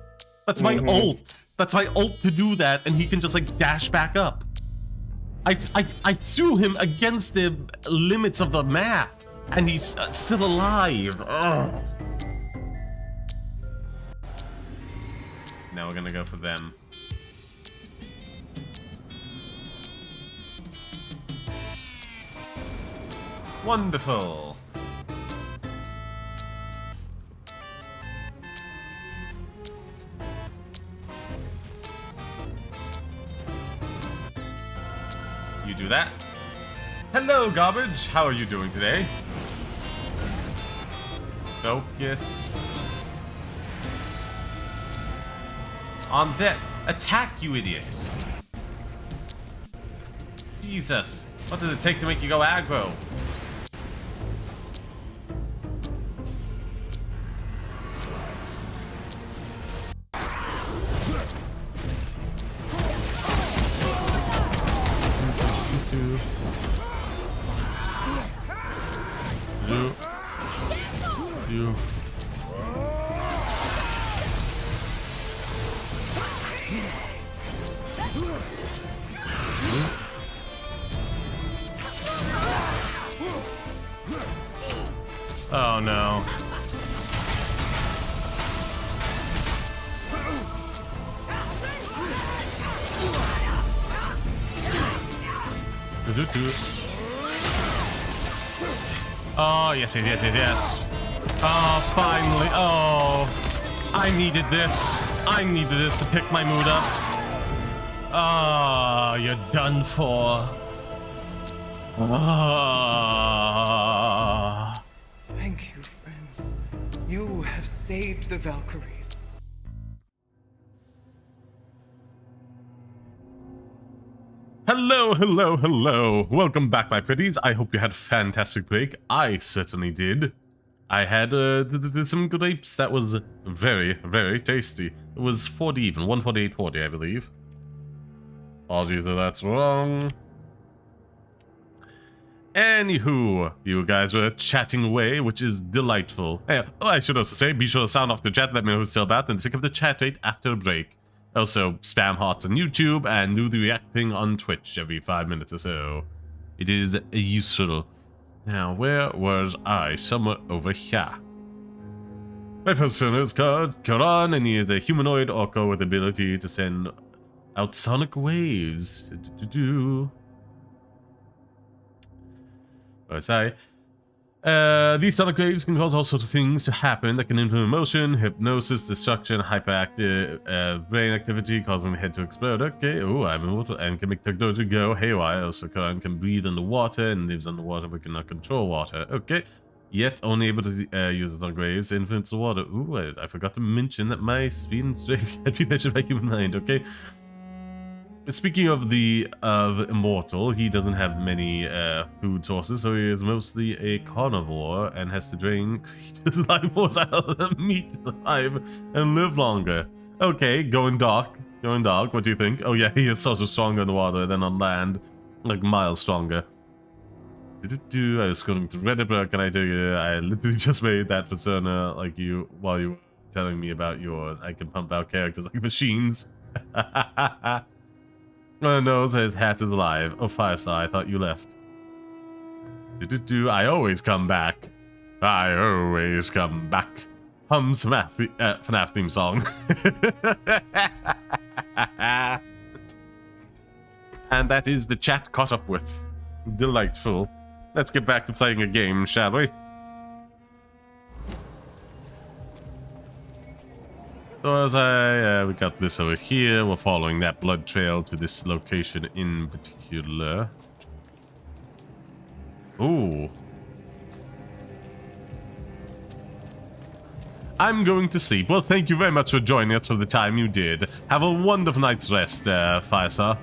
That's my ult. That's my ult to do that, and he can just like dash back up. I threw him against the limits of the map, and he's still alive. Ugh. Now we're gonna go for them. Wonderful. You do that. Hello, garbage. How are you doing today? Focus on that. Attack, you idiots. Jesus. What does it take to make you go aggro? You. Oh no. Oh, yes, yes, yes, yes. Oh, finally. Oh, I needed this. I needed this to pick my mood up. Oh, you're done for. Oh. Thank you, friends. You have saved the Valkyries. Hello, hello, hello. Welcome back, my pretties. I hope you had a fantastic break. I certainly did. I had some grapes that was very, very tasty. It was 40 even, 148.40, I believe. Apologies if that's wrong. Anywho, you guys were chatting away, which is delightful. Oh, I should also say, be sure to sound off the chat, let me know who's still about, and check up the chat rate after a break. Also, spam hearts on YouTube and do the react thing on Twitch every 5 minutes or so. It is useful. Now, where was I? Somewhere over here. My first turner is called Karan, and he is a humanoid orco with the ability to send out sonic waves. Where was I? These sonic waves can cause all sorts of things to happen that can influence emotion, hypnosis, destruction, hyperactive brain activity, causing the head to explode. Okay, oh, I'm immortal and can make technology go haywire. Also, Karan can breathe underwater and lives underwater but cannot control water. Okay, yet only able to use sonic waves to influence the water. Ooh, I forgot to mention that my speed and strength can be measured by human mind. Okay. Speaking of immortal, he doesn't have many food sources, so he is mostly a carnivore and has to drain creatures' life force out of the meat alive and live longer. Okay, going dark. Going dark. What do you think? Oh yeah, he is also stronger in the water than on land, like miles stronger. I was scrolling through Reddit, but can I tell you, I literally just made that persona like you while you were telling me about yours. I can pump out characters like machines. Oh no, his hat is alive. Oh, Firestar, I thought you left. I always come back. I always come back. Hum some FNAF theme song. And that is the chat caught up with. Delightful. Let's get back to playing a game, shall we? So as we got this over here, we're following that blood trail to this location in particular. Ooh. I'm going to sleep. Well, thank you very much for joining us for the time you did. Have a wonderful night's rest, Firestar.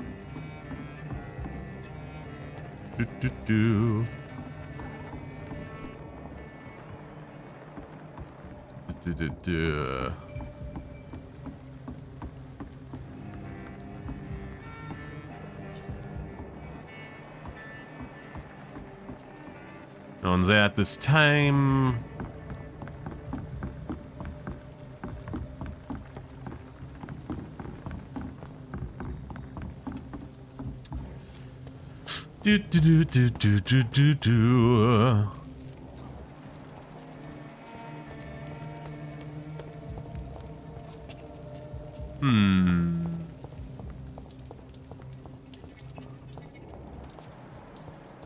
No one's there at this time. Do do do do do do do.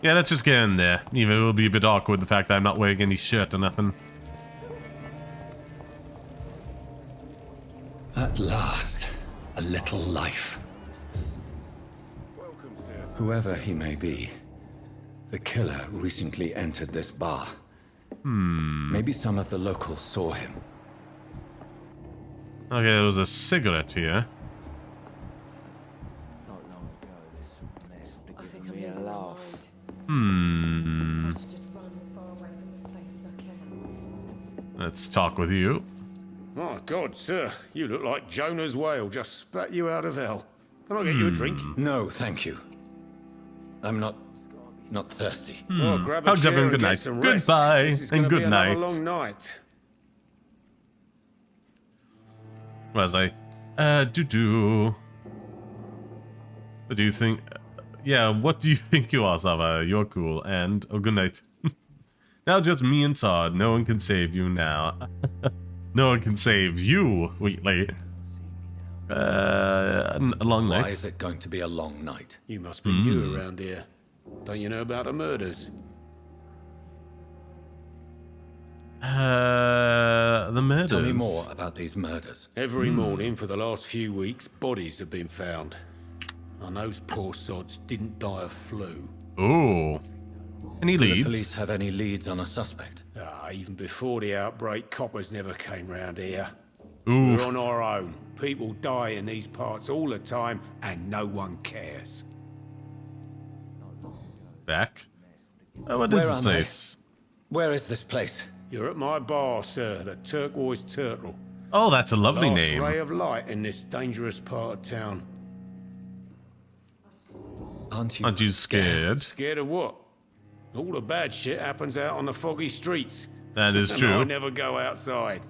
Yeah, let's just get in there. Even it will be a bit awkward, the fact that I'm not wearing any shirt or nothing. At last, a little life. Whoever he may be, the killer recently entered this bar. Maybe some of the locals saw him. Okay, there was a cigarette here. I think I'm losing my mind. Hmm. I should just run as far away from this place as I can. Let's talk with you. My God, sir, you look like Jonah's whale just spat you out of hell. Can I get you a drink? No, thank you. I'm not thirsty. Well, grab a Hugs chair everyone, and good get night. some rest. Goodbye This is and gonna be good another night. long night. Was I? What do you think? Yeah, what do you think you are, Sava? You're cool. And, oh, good night. Now just me and Sod. No one can save you now. No one can save you, Wheatley. A long night. Why is it going to be a long night? You must be new around here. Don't you know about the murders? The murders. Tell me more about these murders. Every morning for the last few weeks, bodies have been found. And those poor sods didn't die of flu. Oh. Any Do leads? the police have any leads on a suspect? Even before the outbreak, coppers never came round here. Oof. We're on our own. People die in these parts all the time, and no one cares. Back. Oh, what is this place? Where is this place? You're at my bar, sir, the Turquoise Turtle. Oh, that's a lovely Last name. ray of light in this dangerous part of town. Aren't you scared? Scared of what? All the bad shit happens out on the foggy streets. That is And true. I never go outside.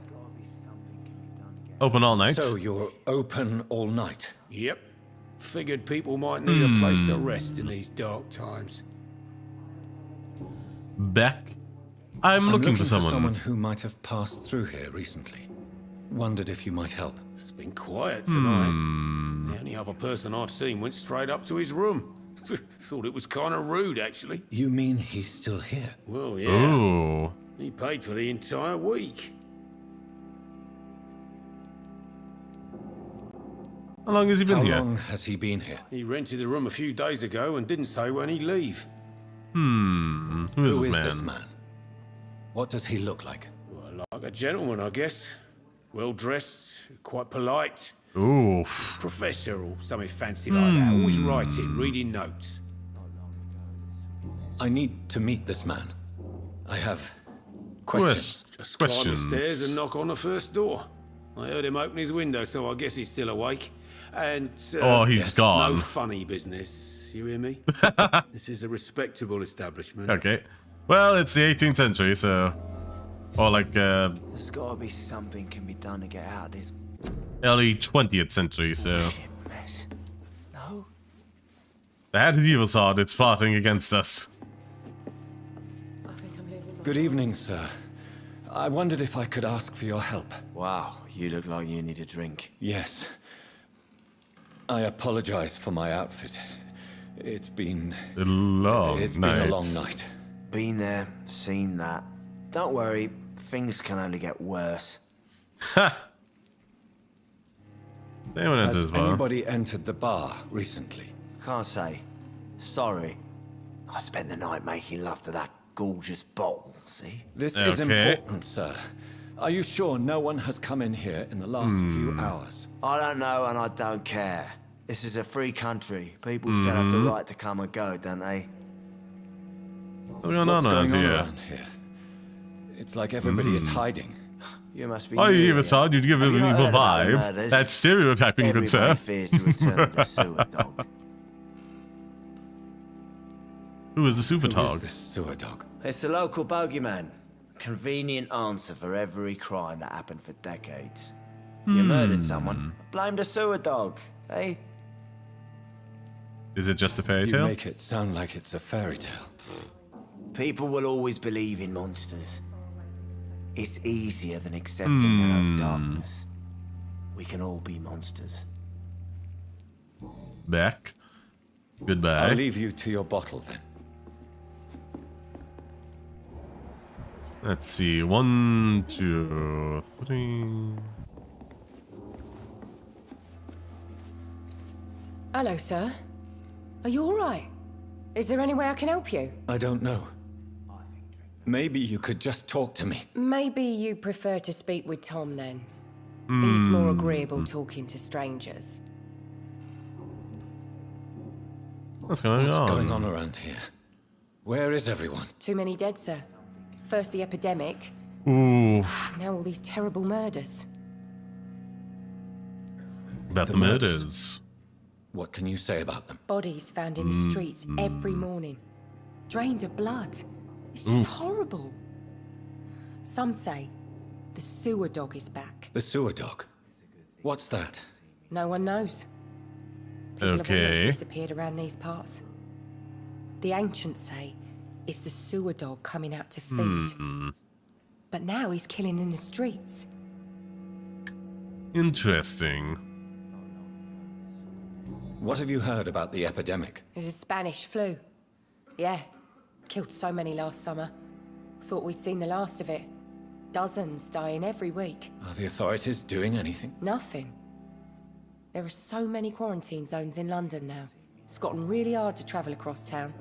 Open all night. So you're open all night? Yep. Figured people might need a place to rest in these dark times. Beck? I'm looking for someone. who might have passed through here recently. Wondered if you might help. It's been quiet tonight. The only other person I've seen went straight up to his room. Thought it was kind of rude, actually. You mean he's still here? Well, yeah. Ooh. He paid for the entire week. How long has he been here? How long has he been here? He rented the room a few days ago and didn't say when he'd leave. Who is this man? What does he look like? Well, like a gentleman, I guess. Well dressed, quite polite. Ooh. Professor or something fancy like that. Always writing, reading notes. I need to meet this man. I have questions. Just climb the stairs and knock on the first door. I heard him open his window, so I guess he's still awake. And oh, he's gone. No funny business. You hear me? This is a respectable establishment. Okay. Well, it's the 18th century, so, or like There's gotta be something can be done to get out of this early 20th century, so. mess. No? The Hatted Evil Sword, it's plotting against us. Good evening, sir. I wondered if I could ask for your help. Wow, you look like you need a drink. Yes. I apologize for my outfit. It's been a long night. Been there, seen that. Don't worry, things can only get worse. Ha! Has anybody entered the bar recently? Can't say. Sorry. I spent the night making love to that gorgeous bottle, see? This is important, sir. Are you sure no one has come in here in the last few hours? I don't know and I don't care. This is a free country. People still have the right to come and go, don't they? What's going on around here? It's like everybody is hiding. You must be. Oh, you give a side, you'd give it an evil vibe. That's stereotyping, good sir. Fears to return to the sewer dog. Who is the super dog? Who is this sewer dog? It's the local bogeyman. Convenient answer for every crime that happened for decades. You murdered someone. Blame the sewer dog, eh? Is it just a fairy tale? You make it sound like it's a fairy tale. People will always believe in monsters. It's easier than accepting their own darkness. We can all be monsters. Back. Goodbye. I'll leave you to your bottle then. Let's see. 1, 2, 3. Hello, sir. Are you all right? Is there any way I can help you? I don't know. Maybe you could just talk to me. Maybe you prefer to speak with Tom then. He's more agreeable talking to strangers. What's going on? What's going on around here? Where is everyone? Too many dead, sir. First the epidemic. Ooh. Now all these terrible murders. About the murders. What can you say about them? Bodies found in the streets every morning. Drained of blood. It's just horrible. Some say the sewer dog is back. The sewer dog? What's that? No one knows. People have always disappeared around these parts. The ancients say it's the sewer dog coming out to feed. But now he's killing in the streets. Interesting. What have you heard about the epidemic? It's a Spanish flu. Yeah. Killed so many last summer. Thought we'd seen the last of it. Dozens dying every week. Are the authorities doing anything? Nothing. There are so many quarantine zones in London now. It's gotten really hard to travel across town.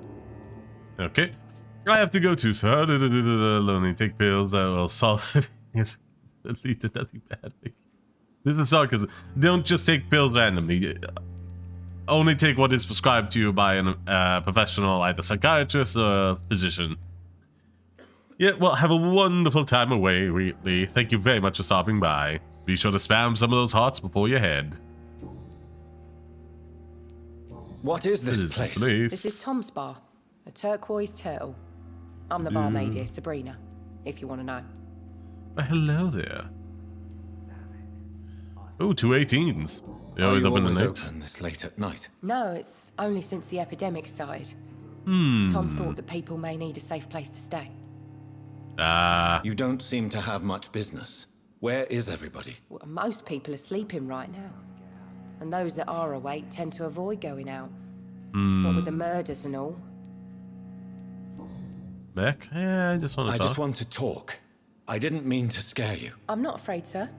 Okay. I have to go too, sir. Only take pills that will solve it. Yes. Lead to nothing bad. This is hard because don't just take pills randomly. Only take what is prescribed to you by a professional, either psychiatrist or physician. Yeah, well, have a wonderful time away, Wheatley. Thank you very much for stopping by. Be sure to spam some of those hearts before you head. What is this place? This is Tom's bar, a turquoise turtle. I'm the barmaid here, Sabrina, if you want to know. Hello there. Oh, 2 18s. They always open at night. Open this late at night? No, it's only since the epidemic started. Tom thought that people may need a safe place to stay. You don't seem to have much business. Where is everybody? Well, most people are sleeping right now. And those that are awake tend to avoid going out. What with the murders and all. Beck? Yeah, I just want to talk. I just want to talk. I didn't mean to scare you. I'm not afraid, sir.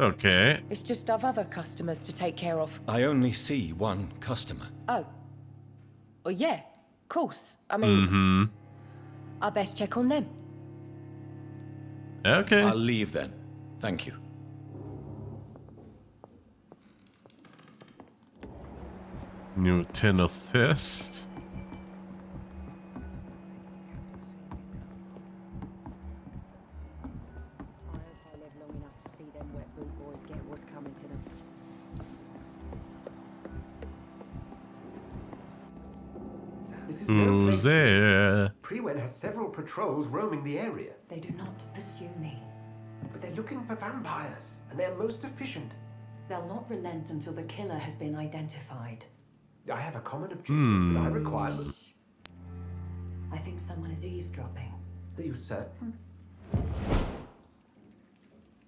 Okay. It's just I've other customers to take care of. I only see one customer. Oh. Well, yeah, of course. I mean, I best check on them. Okay. I'll leave then. Thank you. New tin of fist. Who's there? Prewen has several patrols roaming the area. They do not pursue me. But they're looking for vampires, and they're most efficient. They'll not relent until the killer has been identified. I have a common objective, but I require... I think someone is eavesdropping. Are you certain?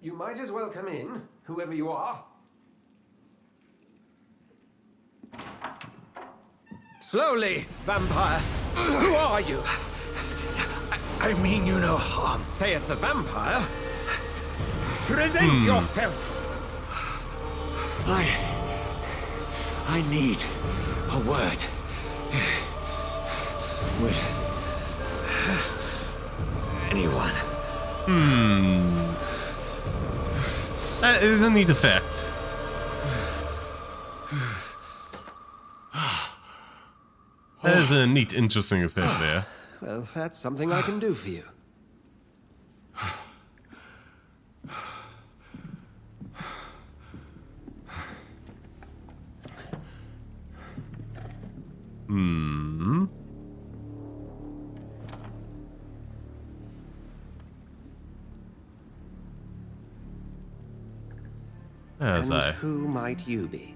You might as well come in, whoever you are. Slowly, vampire. Who are you? I mean you no harm, saith the vampire. Present yourself. I need a word with anyone. That is a neat effect. That is a neat, interesting effect there. Well, that's something I can do for you. And who might you be?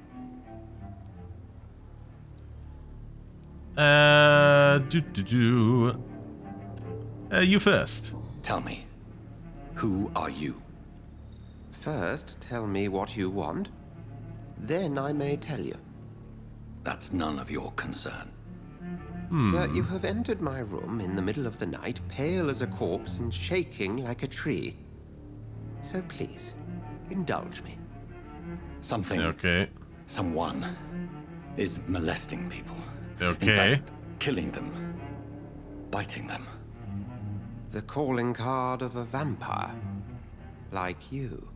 You first. Tell me, who are you? First, tell me what you want. Then I may tell you. That's none of your concern. Sir, you have entered my room in the middle of the night, pale as a corpse and shaking like a tree. So please, indulge me. Something. Okay. Someone is molesting people. Okay. In fact, killing them. Biting them. The calling card of a vampire. Like you.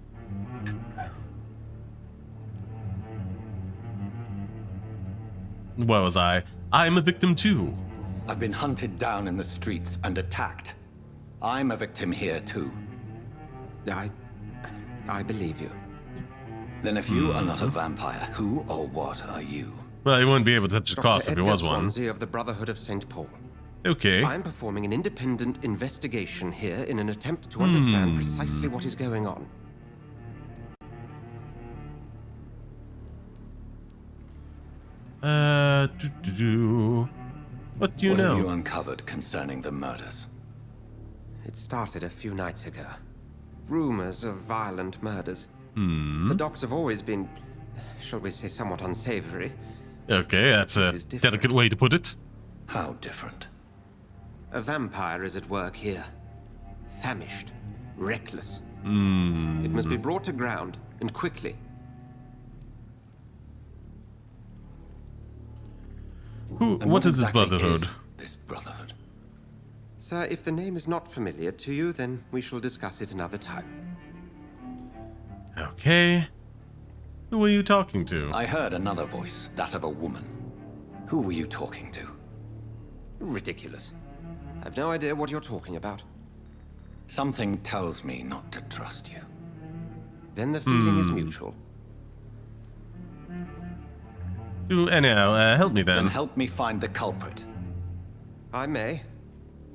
Where was I? I'm a victim too. I've been hunted down in the streets and attacked. I'm a victim here too. I believe you. Then if you are not a vampire, who or what are you? Well, he wouldn't be able to touch the cross if he was one. Of the Brotherhood of St. Paul. Okay. I'm performing an independent investigation here in an attempt to understand precisely what is going on. What do you What know? have you uncovered concerning the murders? It started a few nights ago. Rumors of violent murders. The docks have always been, shall we say, somewhat unsavory. Okay, that's a delicate way to put it. How different? A vampire is at work here. Famished. Reckless. It must be brought to ground, and quickly. What is this Brotherhood? This Brotherhood. Sir, if the name is not familiar to you, then we shall discuss it another time. Okay. Who are you talking to? I heard another voice, that of a woman. Who were you talking to? Ridiculous. I've no idea what you're talking about. Something tells me not to trust you. Then the feeling is mutual. Anyhow, help me then. Then help me find the culprit. I may.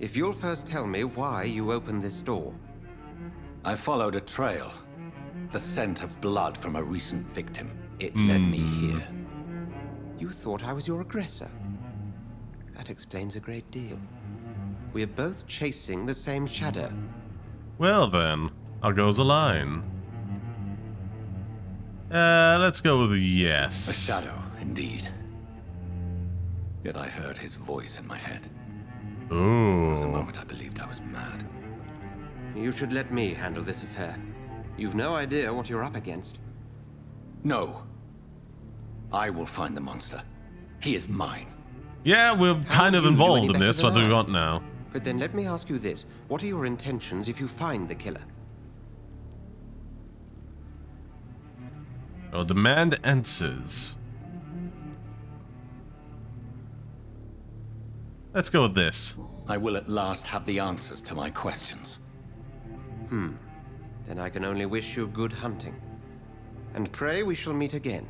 If you'll first tell me why you opened this door. I followed a trail. The scent of blood from a recent victim. It led me here. You thought I was your aggressor. That explains a great deal. We are both chasing the same shadow. Well then, I'll go as a line. Let's go with yes. A shadow, indeed. Yet I heard his voice in my head. Ooh. There was a moment I believed I was mad. You should let me handle this affair. You've no idea what you're up against. No. I will find the monster. He is mine. Yeah, we're kind of involved in this, whether we want now. But then let me ask you this. What are your intentions if you find the killer? Oh, demand answers. Let's go with this. I will at last have the answers to my questions. Then I can only wish you good hunting. And pray we shall meet again.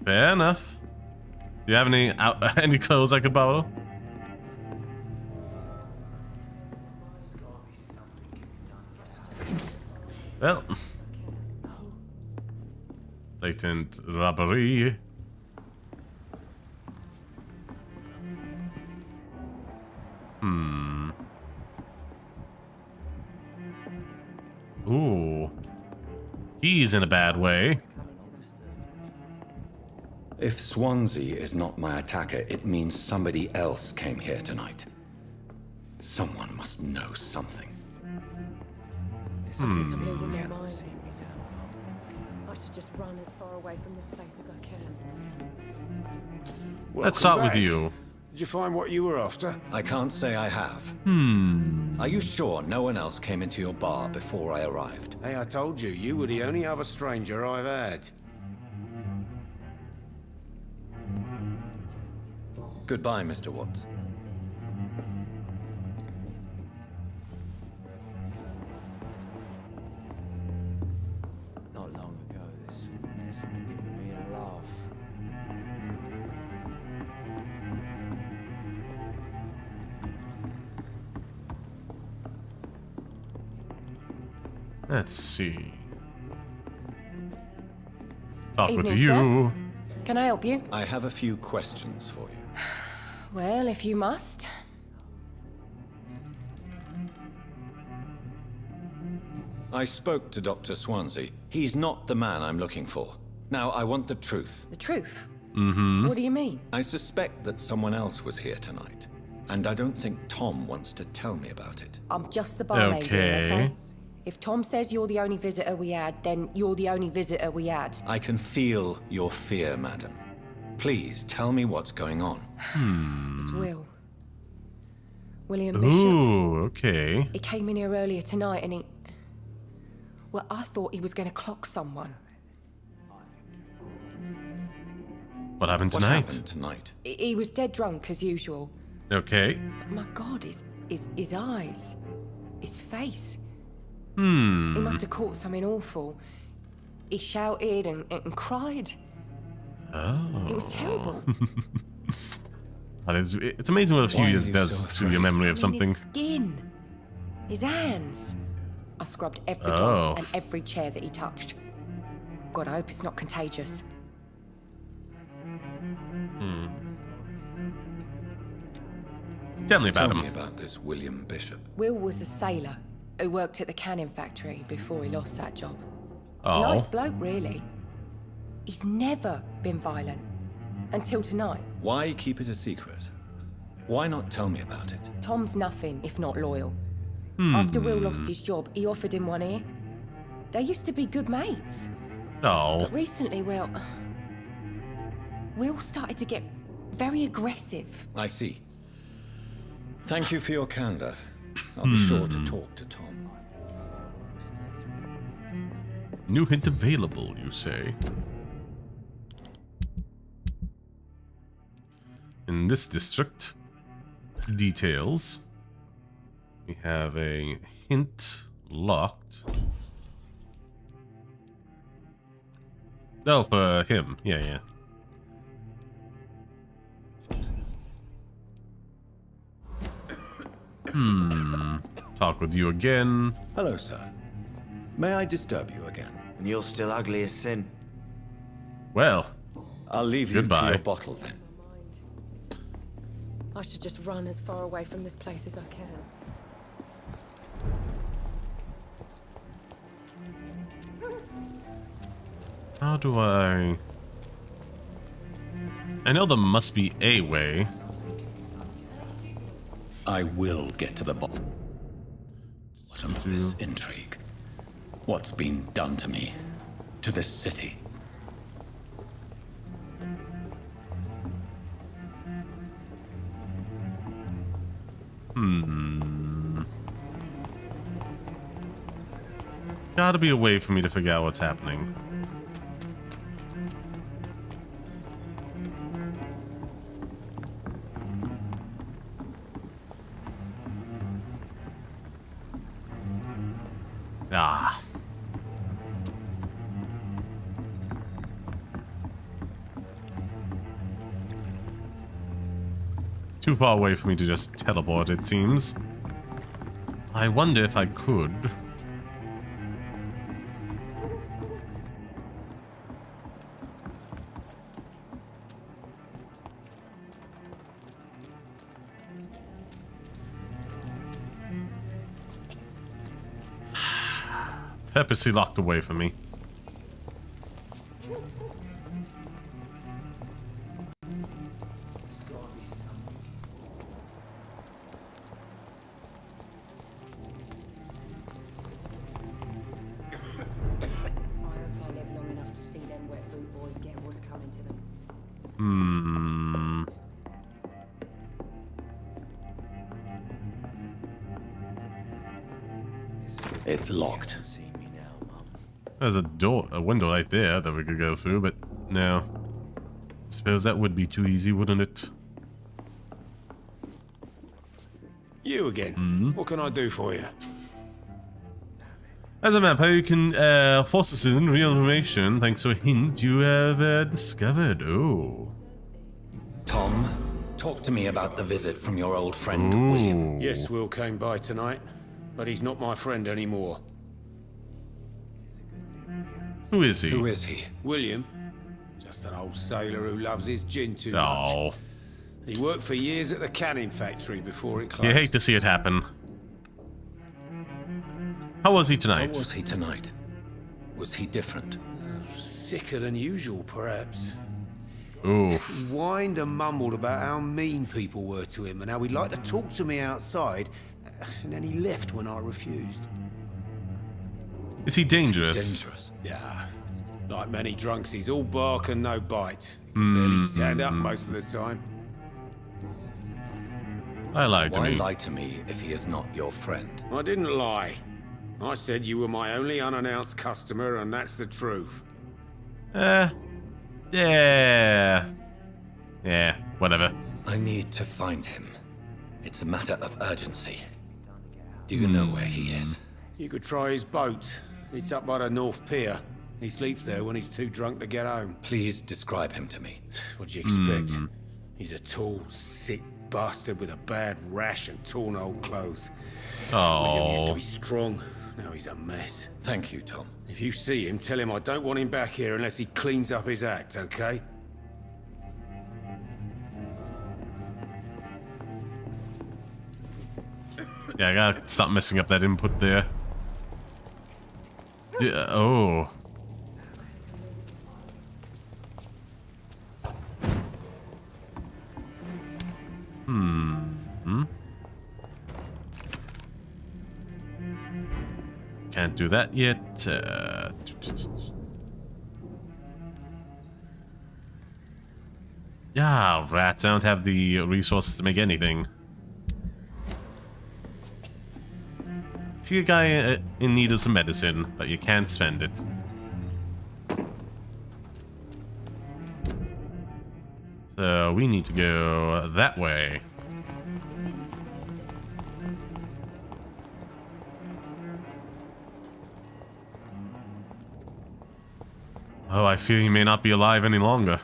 Fair enough. Do you have any clothes I could borrow? Well, blatant robbery. Ooh. He's in a bad way. If Swansea is not my attacker, it means somebody else came here tonight. Someone must know something. I'm losing my mind. I should just run as far away from this place as I can. Let's start with you. Did you find what you were after? I can't say I have. Are you sure no one else came into your bar before I arrived? Hey, I told you, you were the only other stranger I've had. Goodbye, Mr. Watts. Not long ago, this mess would have given me a laugh. Let's see. Talk with Evening, you. sir. Can I help you? I have a few questions for you. Well, if you must. I spoke to Dr. Swansea. He's not the man I'm looking for. Now, I want the truth. The truth? Mm-hmm. What do you mean? I suspect that someone else was here tonight. And I don't think Tom wants to tell me about it. I'm just the barmaid, okay? If Tom says you're the only visitor we had, then you're the only visitor we had. I can feel your fear, madam. Please tell me what's going on. It's Will. William Bishop. Ooh, okay. He came in here earlier tonight and he... Well, I thought he was going to clock someone. What happened tonight? What happened tonight? He was dead drunk, as usual. Okay. My God, his eyes. His face. He Hmm. must have caught something awful. He shouted and cried. Oh. It was terrible. It's amazing what a few years does to your memory of something. His skin. His hands. I scrubbed every glass and every chair that he touched. God, I hope it's not contagious. Tell me about him. Tell me about this William Bishop. Will was a sailor who worked at the canning factory before he lost that job. Oh. Nice bloke, really. He's never been violent. Until tonight. Why keep it a secret? Why not tell me about it? Tom's nothing if not loyal. After Will lost his job, he offered him one ear. They used to be good mates. Oh. But recently, Will started to get very aggressive. I see. Thank you for your candor. I'll be sure to talk to Tom. New hint available, you say? In this district, details. We have a hint locked. Oh, for him. Yeah. Talk with you again. Hello, sir. May I disturb you again? And you're still ugly as sin. Well, I'll leave you goodbye. to your bottle then. I should just run as far away from this place as I can. How do I know there must be a way. I will get to the bottom of this intrigue. What's been done to me, to this city? There's gotta be a way for me to figure out what's happening. Ah. Too far away for me to just teleport, it seems. I wonder if I could. Purposely locked away from me. It's locked. There's a window right there that we could go through, but no. I suppose that would be too easy, wouldn't it? You again. What can I do for you? As a vampire, you can force us in real information thanks to a hint you have discovered. Oh. Tom, talk to me about the visit from your old friend, William. Yes, Will came by tonight, but he's not my friend anymore. Who is he? Who is he? William. Just an old sailor who loves his gin too much. He worked for years at the canning factory before it closed. You hate to see it happen. How was he tonight? How was he tonight? Was he different? Sicker than usual, perhaps. Ooh. He whined and mumbled about how mean people were to him and how he'd like to talk to me outside, and then he left when I refused. Is he dangerous? Dangerous. Yeah. Like many drunks, he's all bark and no bite. He can barely stand up most of the time. I lied to Why me. lie to me if he is not your friend? I didn't lie. I said you were my only unannounced customer, and that's the truth. Yeah. Yeah, whatever. I need to find him. It's a matter of urgency. Do you know where he is? You could try his boat. It's up by the North Pier. He sleeps there when he's too drunk to get home. Please describe him to me. What'd you expect? He's a tall, sick bastard with a bad rash and torn old clothes. William used to be strong. Now he's a mess. Thank you, Tom. If you see him, tell him I don't want him back here unless he cleans up his act, okay? Yeah, I gotta stop messing up that input there. Yeah, oh. Can't do that yet. Yeah, rats. I don't have the resources to make anything. See a guy in need of some medicine, but you can't spend it. So we need to go that way. Oh, I fear he may not be alive any longer.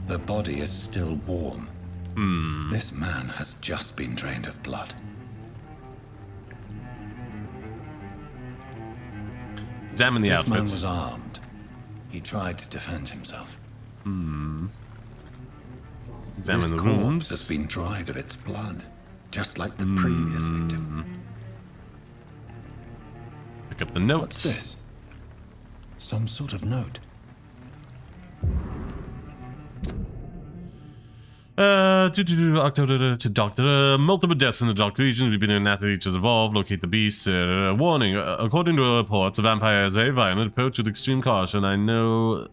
The body is still warm. This man has just been drained of blood. Examine the outfit. This man was armed. He tried to defend himself. Examine the corpse wounds. has been dried of its blood, just like the previous victim. Pick up the notes. What's this? Some sort of note. To Doctor, multiple deaths in the Dark regions. We've been in each has evolved. Locate the beast. Warning, according to reports, a vampire is very violent. Approach with extreme caution. I know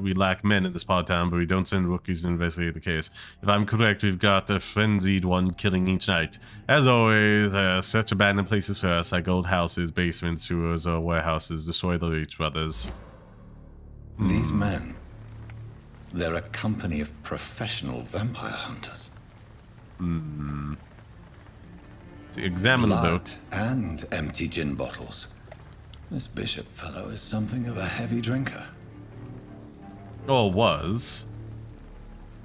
we lack men in this part of town, but we don't send rookies to investigate the case. If I'm correct, we've got a frenzied one killing each night. As always, search abandoned places first, like old houses, basements, sewers, or warehouses. Destroy the Reach brothers. These men, They're a company of professional vampire hunters. Hmm. To examine the boat. And empty gin bottles. This bishop fellow is something of a heavy drinker. Or was.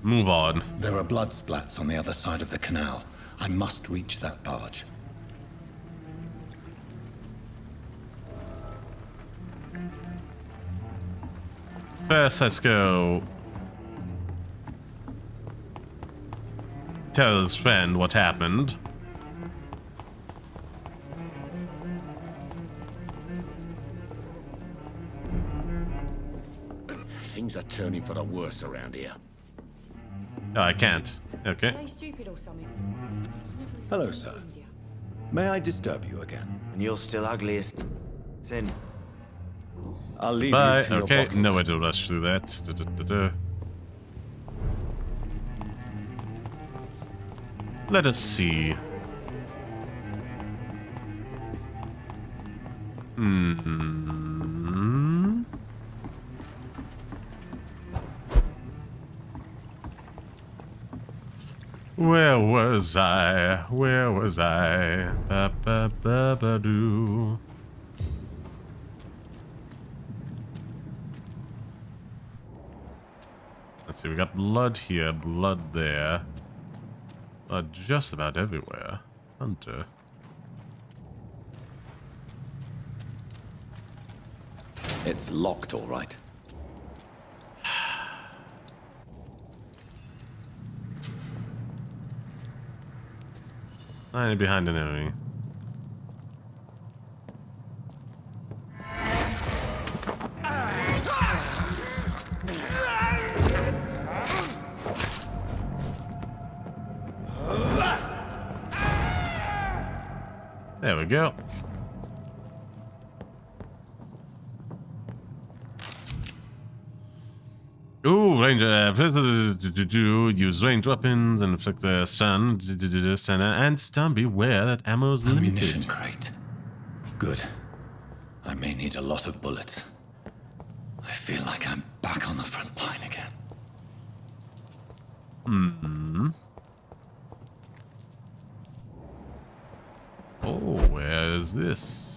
Move on. There are blood splats on the other side of the canal. I must reach that barge. First, let's go tell his friend what happened. Things are turning for the worse around here. Oh, I can't. Okay. Are they stupid or something? Hello, sir. May I disturb you again? And you're still ugly as sin. I'll leave Bye. you to Okay, your bottle. no way to rush through that. Let us see. Hmm. Where was I? Where was I? Ba ba ba ba doo. Let's see, we got blood here, blood there. Blood just about everywhere. Hunter. It's locked, all right. Hiding behind an enemy. There we go. Ooh, ranger. Use ranged weapons and inflict the stun. And stun. Beware that ammo's Ammunition limited. crate. Good. I may need a lot of bullets. I feel like I'm back on the front line again. Hmm. Oh, where is this?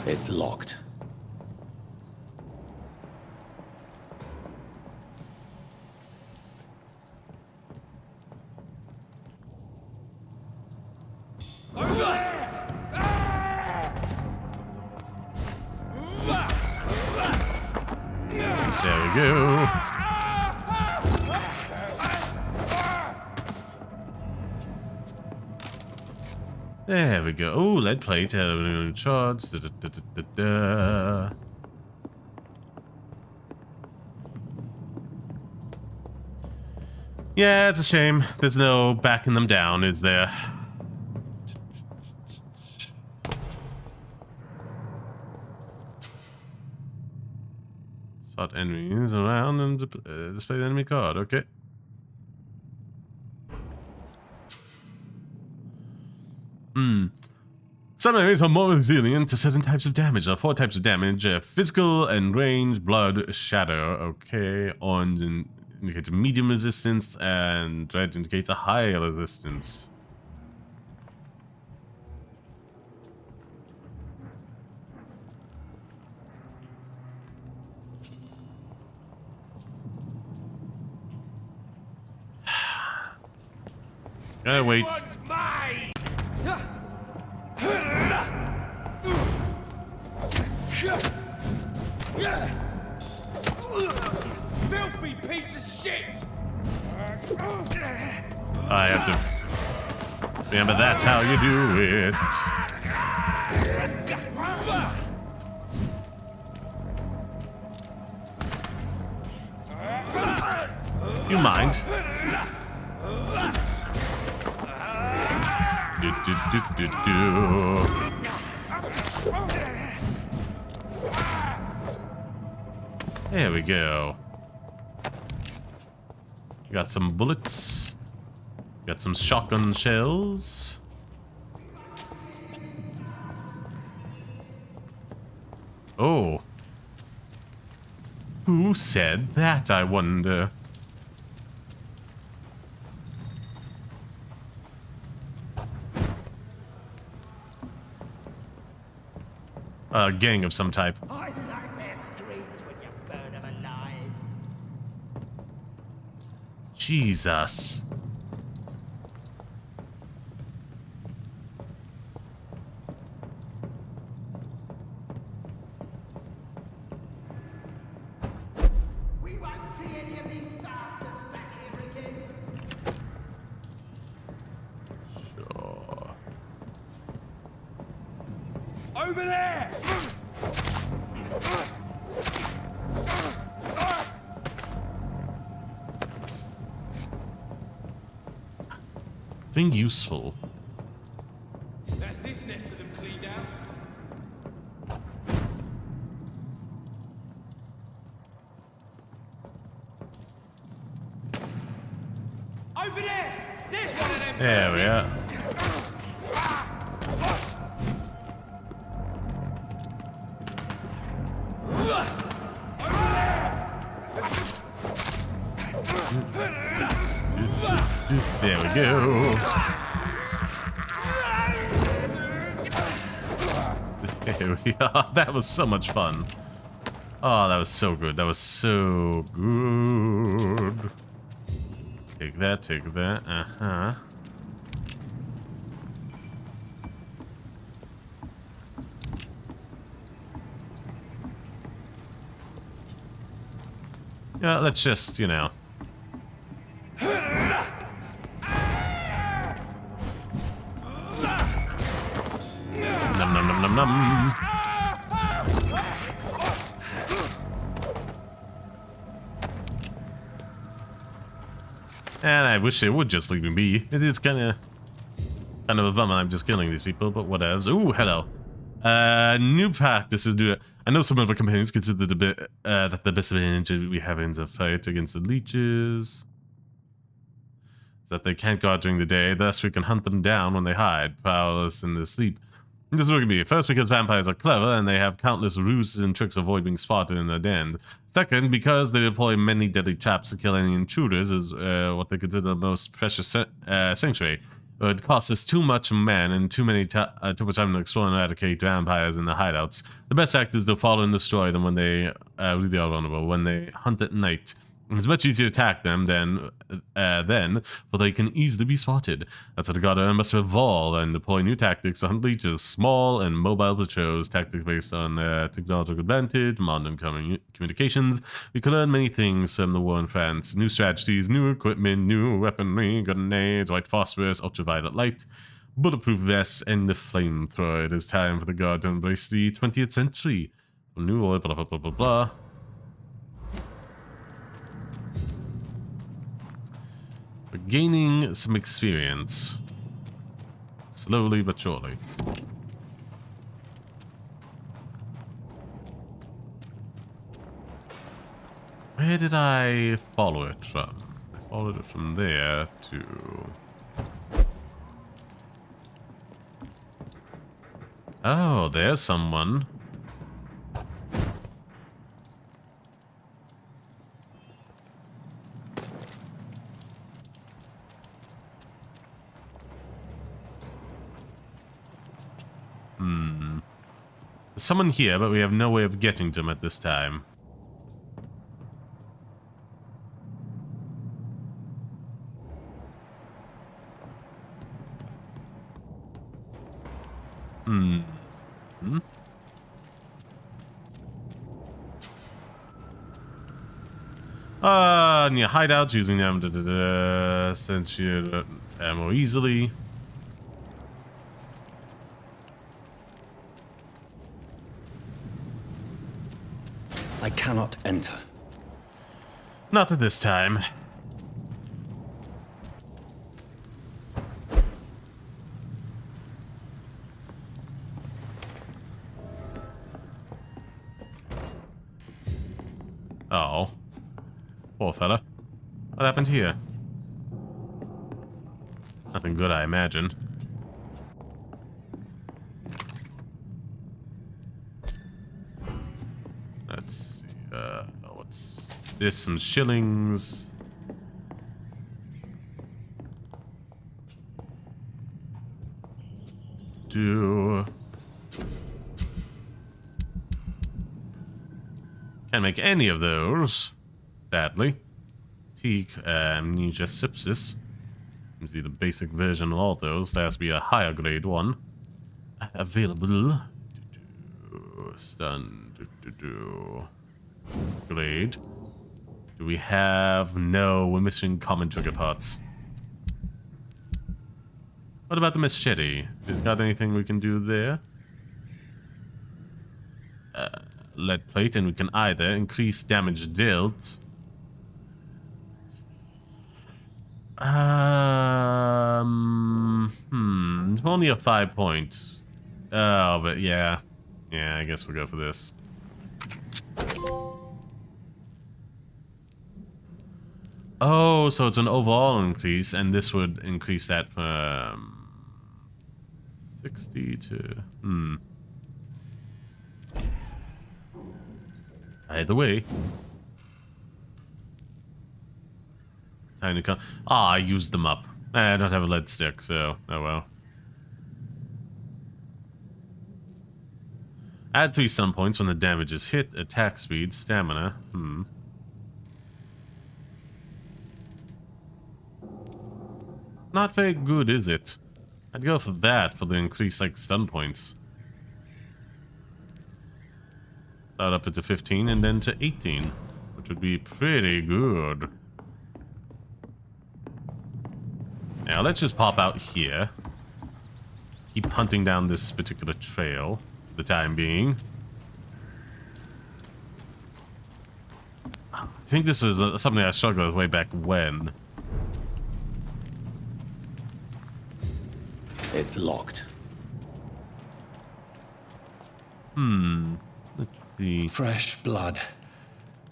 It's locked. There we go. There we go. Oh, lead plate, aluminum shards. Yeah, it's a shame. There's no backing them down, is there? Spot enemies around and display the enemy card. Okay. Some enemies are more resilient to certain types of damage. There are 4 types of damage: physical and range, blood, shadow. Okay, orange indicates a medium resistance, and red indicates a high resistance. Gotta wait. Filthy piece of shit! I have to remember that's how you do it. You mind? There we go. Got some bullets. Got some shotgun shells. Oh. Who said that, I wonder? A gang of some type. I nightmare screams when you burn them alive. Jesus. We won't see any of these bastards back here again. Sure. Over there! Thing useful. That's this nest of them cleaned out. Over there! There's one of them. There we are. There we go. There we are. That was so much fun. Oh, that was so good. That was so good. Take that, take that. Uh-huh. Yeah, let's just, you know. Num num num num num. And I wish it would just leave me be. It is kind of a bummer I'm just killing these people, but whatevs. Ooh, hello. New practices do it. I know some of our companions consider that the best advantage we have in the fight against the leeches is that they can't go out during the day, thus we can hunt them down when they hide, prowess in their sleep. This is what it can be. First, because vampires are clever and they have countless ruses and tricks to avoid being spotted in their den. Second, because they deploy many deadly traps to kill any intruders as what they consider the most precious sanctuary. It costs us too much man and too much time to explore and eradicate vampires in the hideouts. The best act is to follow and destroy them when they really are vulnerable, when they hunt at night. It's much easier to attack them than for they can easily be spotted. That's how the god must evolve and deploy new tactics to hunt leeches, small and mobile patrols, tactics based on technological advantage, modern communications. We can learn many things from the war in France. New strategies, new equipment, new weaponry, grenades, white phosphorus, ultraviolet light, bulletproof vests, and the flamethrower. It is time for the god to embrace the 20th century. New oil, blah, blah, blah, blah, blah. We're gaining some experience. Slowly but surely. Where did I follow it from? I followed it from there to... Oh, there's someone. There's someone here, but we have no way of getting to him at this time. Near hideouts, using them to sense you more easily. I cannot enter. Not at this time. Oh. Poor fella. What happened here? Nothing good, I imagine. There's some shillings. Can't make any of those, sadly. Teak, amnesia, sepsis. Seems to be the basic version of all those. There has to be a higher grade one. Available. Stun. Grade. Do we have? No, we're missing common trigger parts. What about the machete? Has it got anything we can do there? Lead plate, and we can either increase damage dealt. It's only a 5 points. Oh, but yeah. Yeah, I guess we'll go for this. Oh, so it's an overall increase, and this would increase that from 60 to... Either way. Time to come. I used them up. I don't have a lead stick, so oh well. Add 3 stun points when the damage is hit, attack speed, stamina. Not very good, is it? I'd go for that for the increased like stun points. Start up to 15 and then to 18, which would be pretty good. Now let's just pop out here. Keep hunting down this particular trail for the time being. I think this is something I struggled with way back when. It's locked. Let's see. Fresh blood.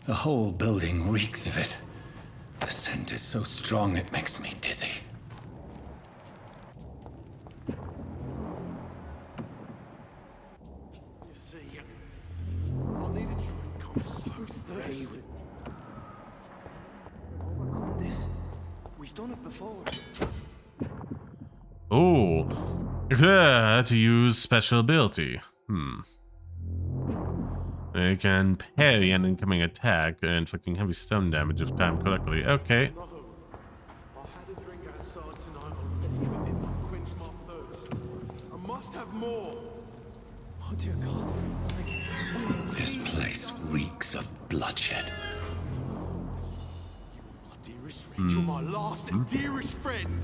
The whole building reeks of it. The scent is so strong it makes me dizzy. We've done it before. Oh, to use special ability. They can parry an incoming attack, inflicting heavy stun damage if timed correctly. Okay. I had a drink outside tonight already, and it did not quench my thirst. I must have more. Oh dear God. This place reeks of bloodshed. My dearest friend, you're my last and dearest friend.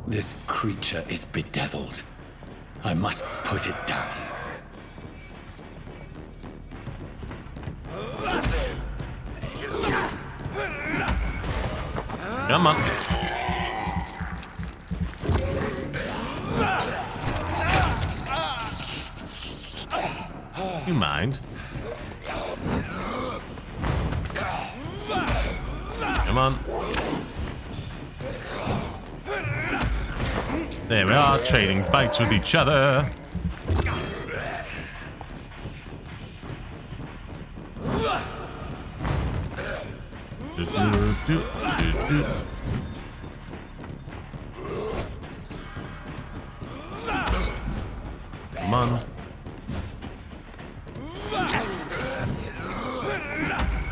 This creature is bedeviled. I must put it down. Come on. You mind? Come on. There we are, trading fights with each other. Come on.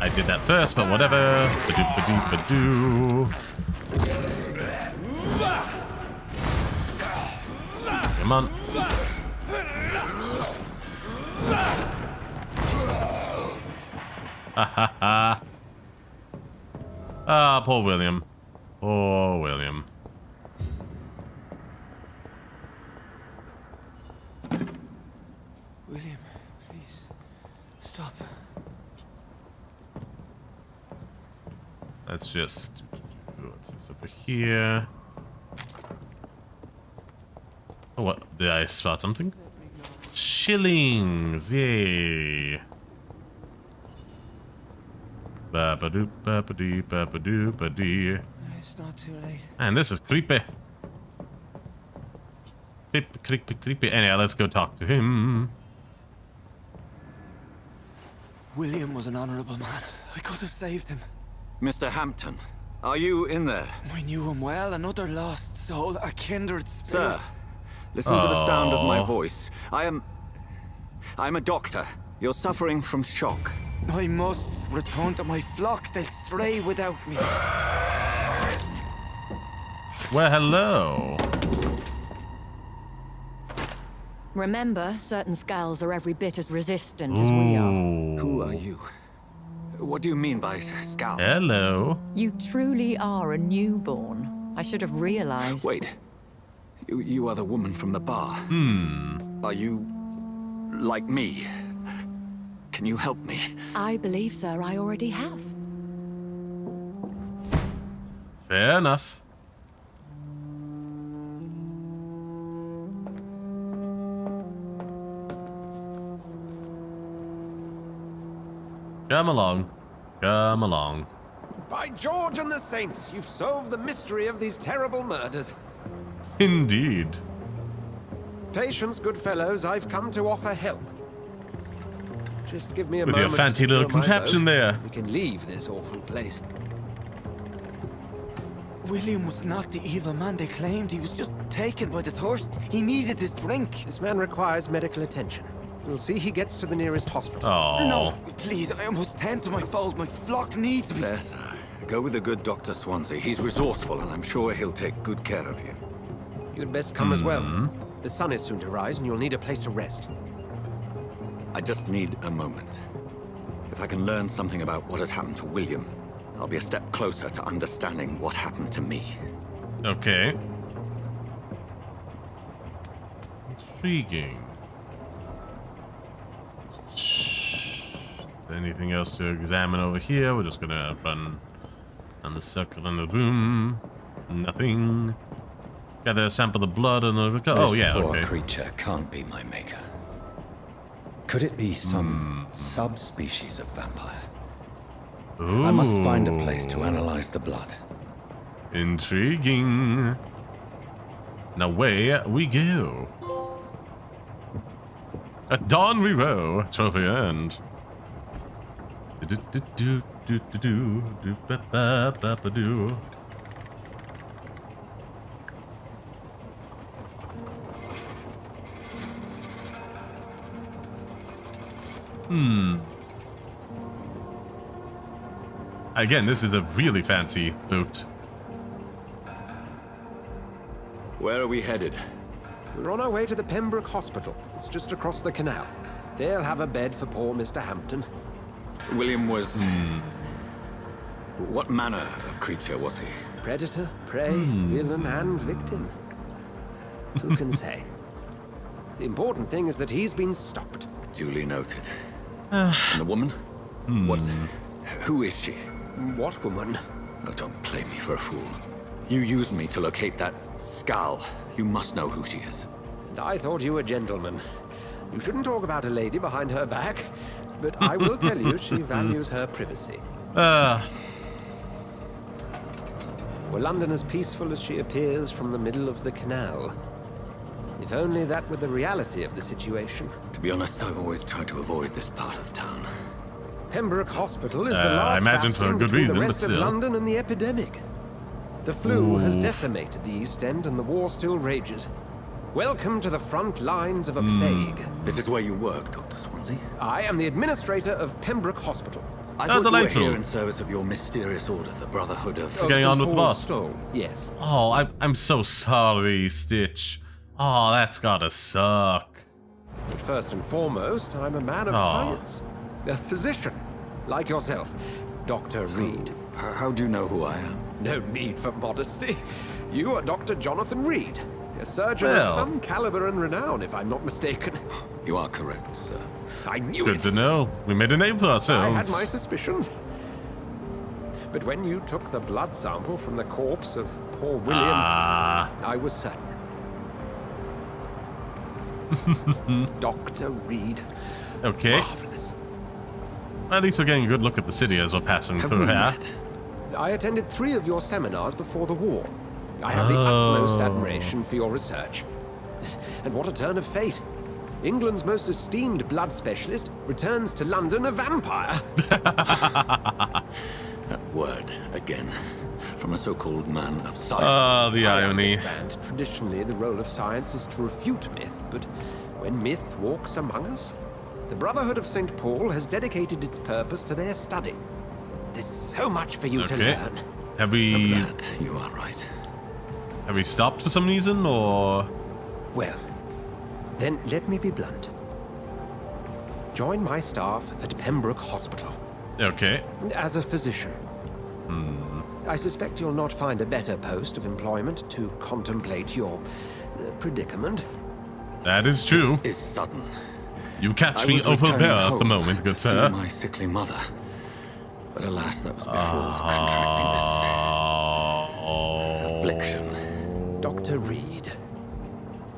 I did that first, but whatever. Ba-doo. Come on. Ha ha ha. Ah, poor William. Poor William. William, please stop. Let's just... What's this over here? Oh, what? Did I spot something? Shillings! Yay! Ba-ba-doo, ba-ba-dee, ba-ba-doo, ba-dee. It's not too late. Man, this is creepy. Creepy. Anyhow, let's go talk to him. William was an honorable man, I could have saved him. Mr. Hampton, are you in there? I knew him well, another lost soul, a kindred spirit. Sir, listen to the sound of my voice. I'm a doctor. You're suffering from shock. I must return to my flock. They'll stray without me. Well, hello. Remember, certain scales are every bit as resistant as we are. Who are you? What do you mean by scowl? Hello. You truly are a newborn. I should have realized. Wait. You are the woman from the bar. Are you like me? Can you help me? I believe, sir, I already have. Fair enough. Come along. Come along. By George and the Saints, you've solved the mystery of these terrible murders. Indeed. Patience, good fellows, I've come to offer help. Just give me a With moment. your fancy to little secure my contraption boat. there. We can leave this awful place. William was not the evil man they claimed. He was just taken by the thirst. He needed his drink. This man requires medical attention. We'll see he gets to the nearest hospital. Oh. No, please, I must tend to my fold. My flock needs me. There, sir. Go with the good Dr. Swansea. He's resourceful, and I'm sure he'll take good care of you. You'd best come as well. The sun is soon to rise, and you'll need a place to rest. I just need a moment. If I can learn something about what has happened to William, I'll be a step closer to understanding what happened to me. Okay. Intriguing. Is there anything else to examine over here? We're just gonna run on the circle in the room. Nothing. Gather a sample of blood and the... Oh, yeah, This poor okay. creature can't be my maker. Could it be some subspecies of vampire? I must find a place to analyze the blood. Intriguing. Now where we go? At dawn we row. Trophy earned. Again, this is a really fancy boat. Where are we headed? We're on our way to the Pembroke Hospital. It's just across the canal. They'll have a bed for poor Mr. Hampton. William was... What manner of creature was he? Predator, prey, villain, and victim. Who can say? The important thing is that he's been stopped. Duly noted. And the woman? What? Who is she? What woman? Oh, don't play me for a fool. You used me to locate that skull. You must know who she is. And I thought you a gentleman. You shouldn't talk about a lady behind her back, but I will tell you she values her privacy. Were London as peaceful as she appears from the middle of the canal? If only that were the reality of the situation. To be honest, I've always tried to avoid this part of town. Pembroke Hospital is the I last imagine for a bastion good between reason, the but rest of still. London and the epidemic. The flu has decimated the East End and the war still rages. Welcome to the front lines of a plague. This is where you work, Dr. Swansea? I am the administrator of Pembroke Hospital. I thought you were here in service of your mysterious order, the Brotherhood of... What's going on with the boss? Stone. Yes. Oh, I'm so sorry, Stitch. Oh, that's gotta suck. But first and foremost, I'm a man of science. A physician, like yourself, Dr. Reed. How do you know who I am? No need for modesty. You are Dr. Jonathan Reed, a surgeon Well. of some caliber and renown, if I'm not mistaken. You are correct, sir. I knew Good it. to know. We made a name for ourselves. I had my suspicions. But when you took the blood sample from the corpse of poor William, I was certain. Dr. Reed. Okay. Marvelous. At least we're getting a good look at the city as we're passing Have through we here. met? I attended 3 of your seminars before the war. I have the utmost admiration for your research. And what a turn of fate. England's most esteemed blood specialist, returns to London a vampire. That word again. From a so-called man of science. Ah, the irony. I understand. Traditionally, the role of science is to refute myth, but when myth walks among us, the Brotherhood of St. Paul has dedicated its purpose to their study. There's so much for you to learn. Have we... Of that, you are right. Have we stopped for some reason, or...? Well, then let me be blunt. Join my staff at Pembroke Hospital. Okay. As a physician. I suspect you'll not find a better post of employment to contemplate your predicament. That is true. This is sudden. You catch I me was over returning there at the home moment, to good see sir. my sickly mother. But alas, that was before contracting this affliction. Dr. Reed,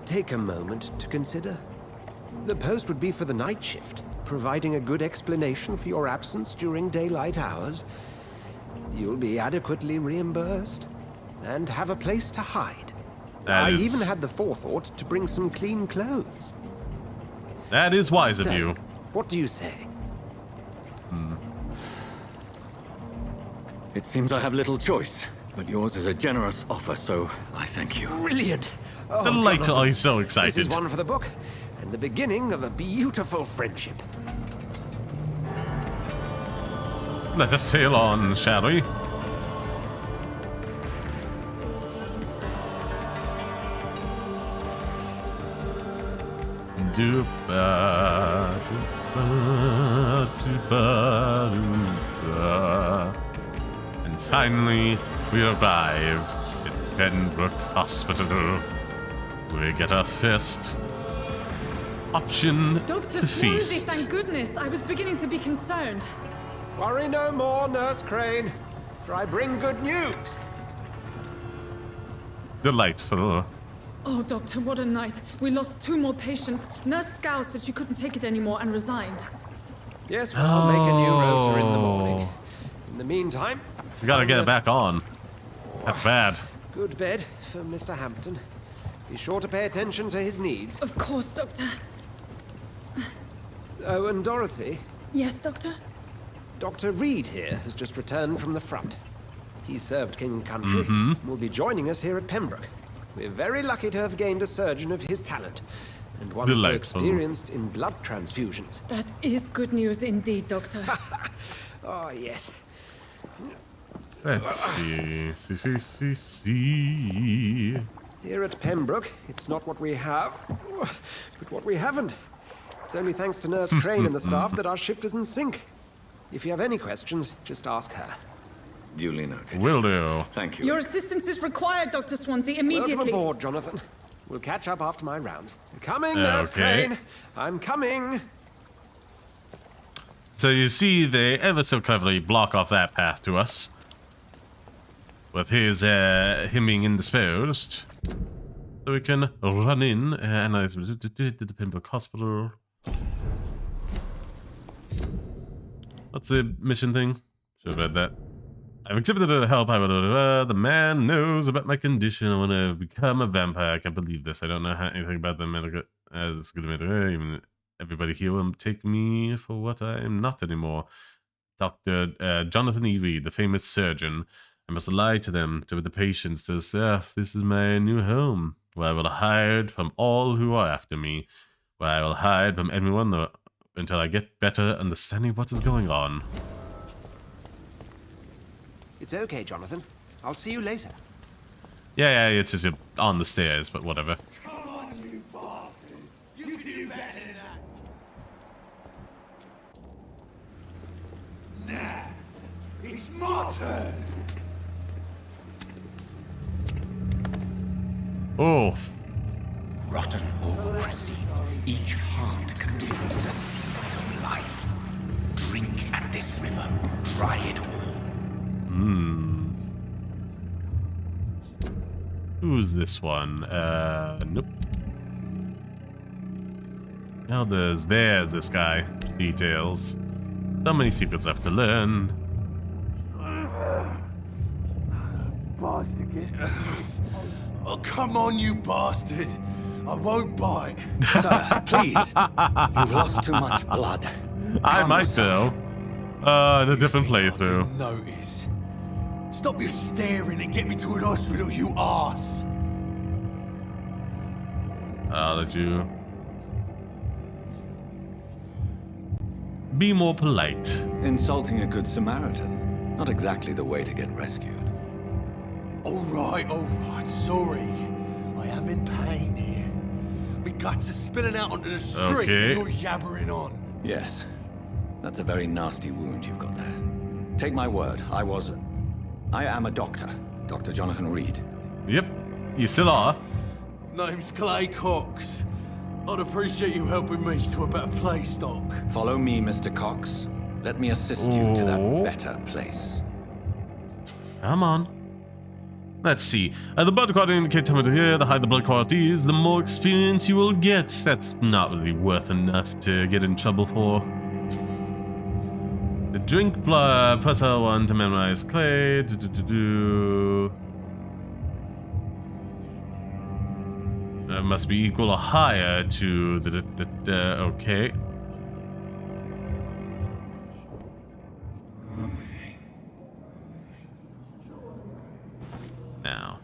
take a moment to consider. The post would be for the night shift, providing a good explanation for your absence during daylight hours. You'll be adequately reimbursed and have a place to hide. I even had the forethought to bring some clean clothes. That is wise of you. What do you say? It seems I have little choice, but yours is a generous offer, so I thank you. Brilliant! Delightfully so excited. This is one for the book, and the beginning of a beautiful friendship. Let us sail on, shall we? And finally, we arrive at Pembroke Hospital. We get our first option Dr. to Swansea, feast. thank goodness. I was beginning to be concerned. Worry no more, Nurse Crane, for I bring good news. Delightful. Oh, Doctor, what a night. We lost 2 more patients. Nurse Scow said she couldn't take it anymore and resigned. Yes, well, I'll make a new rota in the morning. In the meantime... We gotta get it back on. That's bad. Good bed for Mr. Hampton. Be sure to pay attention to his needs. Of course, Doctor. Oh, and Dorothy? Yes, Doctor? Dr. Reed here has just returned from the front. He served King and Country Mm-hmm. and will be joining us here at Pembroke. We're very lucky to have gained a surgeon of his talent, and one so Delightful. experienced in blood transfusions. That is good news indeed, Doctor. Oh, yes. Let's see. See. Here at Pembroke, it's not what we have, but what we haven't. It's only thanks to Nurse Crane and the staff that our ship doesn't sink. If you have any questions, just ask her. Duly noted. Will do. Thank you. Your assistance is required, Dr. Swansea, immediately. Welcome aboard, Jonathan. We'll catch up after my rounds. Coming, Nurse Crane. I'm coming. So you see, they ever so cleverly block off that path to us. With his, him being indisposed. So we can run in and I did the Pembroke Hospital. What's the mission thing? Should have read that. I've exhibited a help. The man knows about my condition. I want to become a vampire. I can't believe this. I don't know anything about the medical. This good medical. Even everybody here will take me for what I am not anymore. Dr. Jonathan E. Reed, the famous surgeon. I must lie to them, to the patients, to the staff. This is my new home, where I will hide from all who are after me. Where I will hide from everyone until I get better understanding of what is going on. It's okay, Jonathan. I'll see you later. Yeah, it's just on the stairs, but whatever. Come on, you bastard! You can do better than that! Nah, it's my turn! Oh. Rotten or pristine, each heart contains the seeds of life. Drink at this river, try it all. Who's this one? Nope. Now there's this guy. Details. So many secrets left to learn. Oh, come on, you bastard! I won't bite. Sir, please. You've lost too much blood. I might though. In a different playthrough. Notice. Stop your staring and get me to an hospital, you arse. Did you be more polite? Insulting a good Samaritan. Not exactly the way to get rescued. All right, sorry. I am in pain here. My guts are spilling out onto the street and you're yabbering on. Yes. That's a very nasty wound you've got there. Take my word, I am a doctor. Dr. Jonathan Reed. Yep, you still are. Name's Clay Cox. I'd appreciate you helping me to a better place, Doc. Follow me, Mr. Cox. Let me assist you to that better place. Come on. Let's see. The blood quality indicates temperature here. The higher the blood quality is, the more experience you will get. That's not really worth enough to get in trouble for. The drink plus L1 to memorize clay. That must be equal or higher to the okay. Now.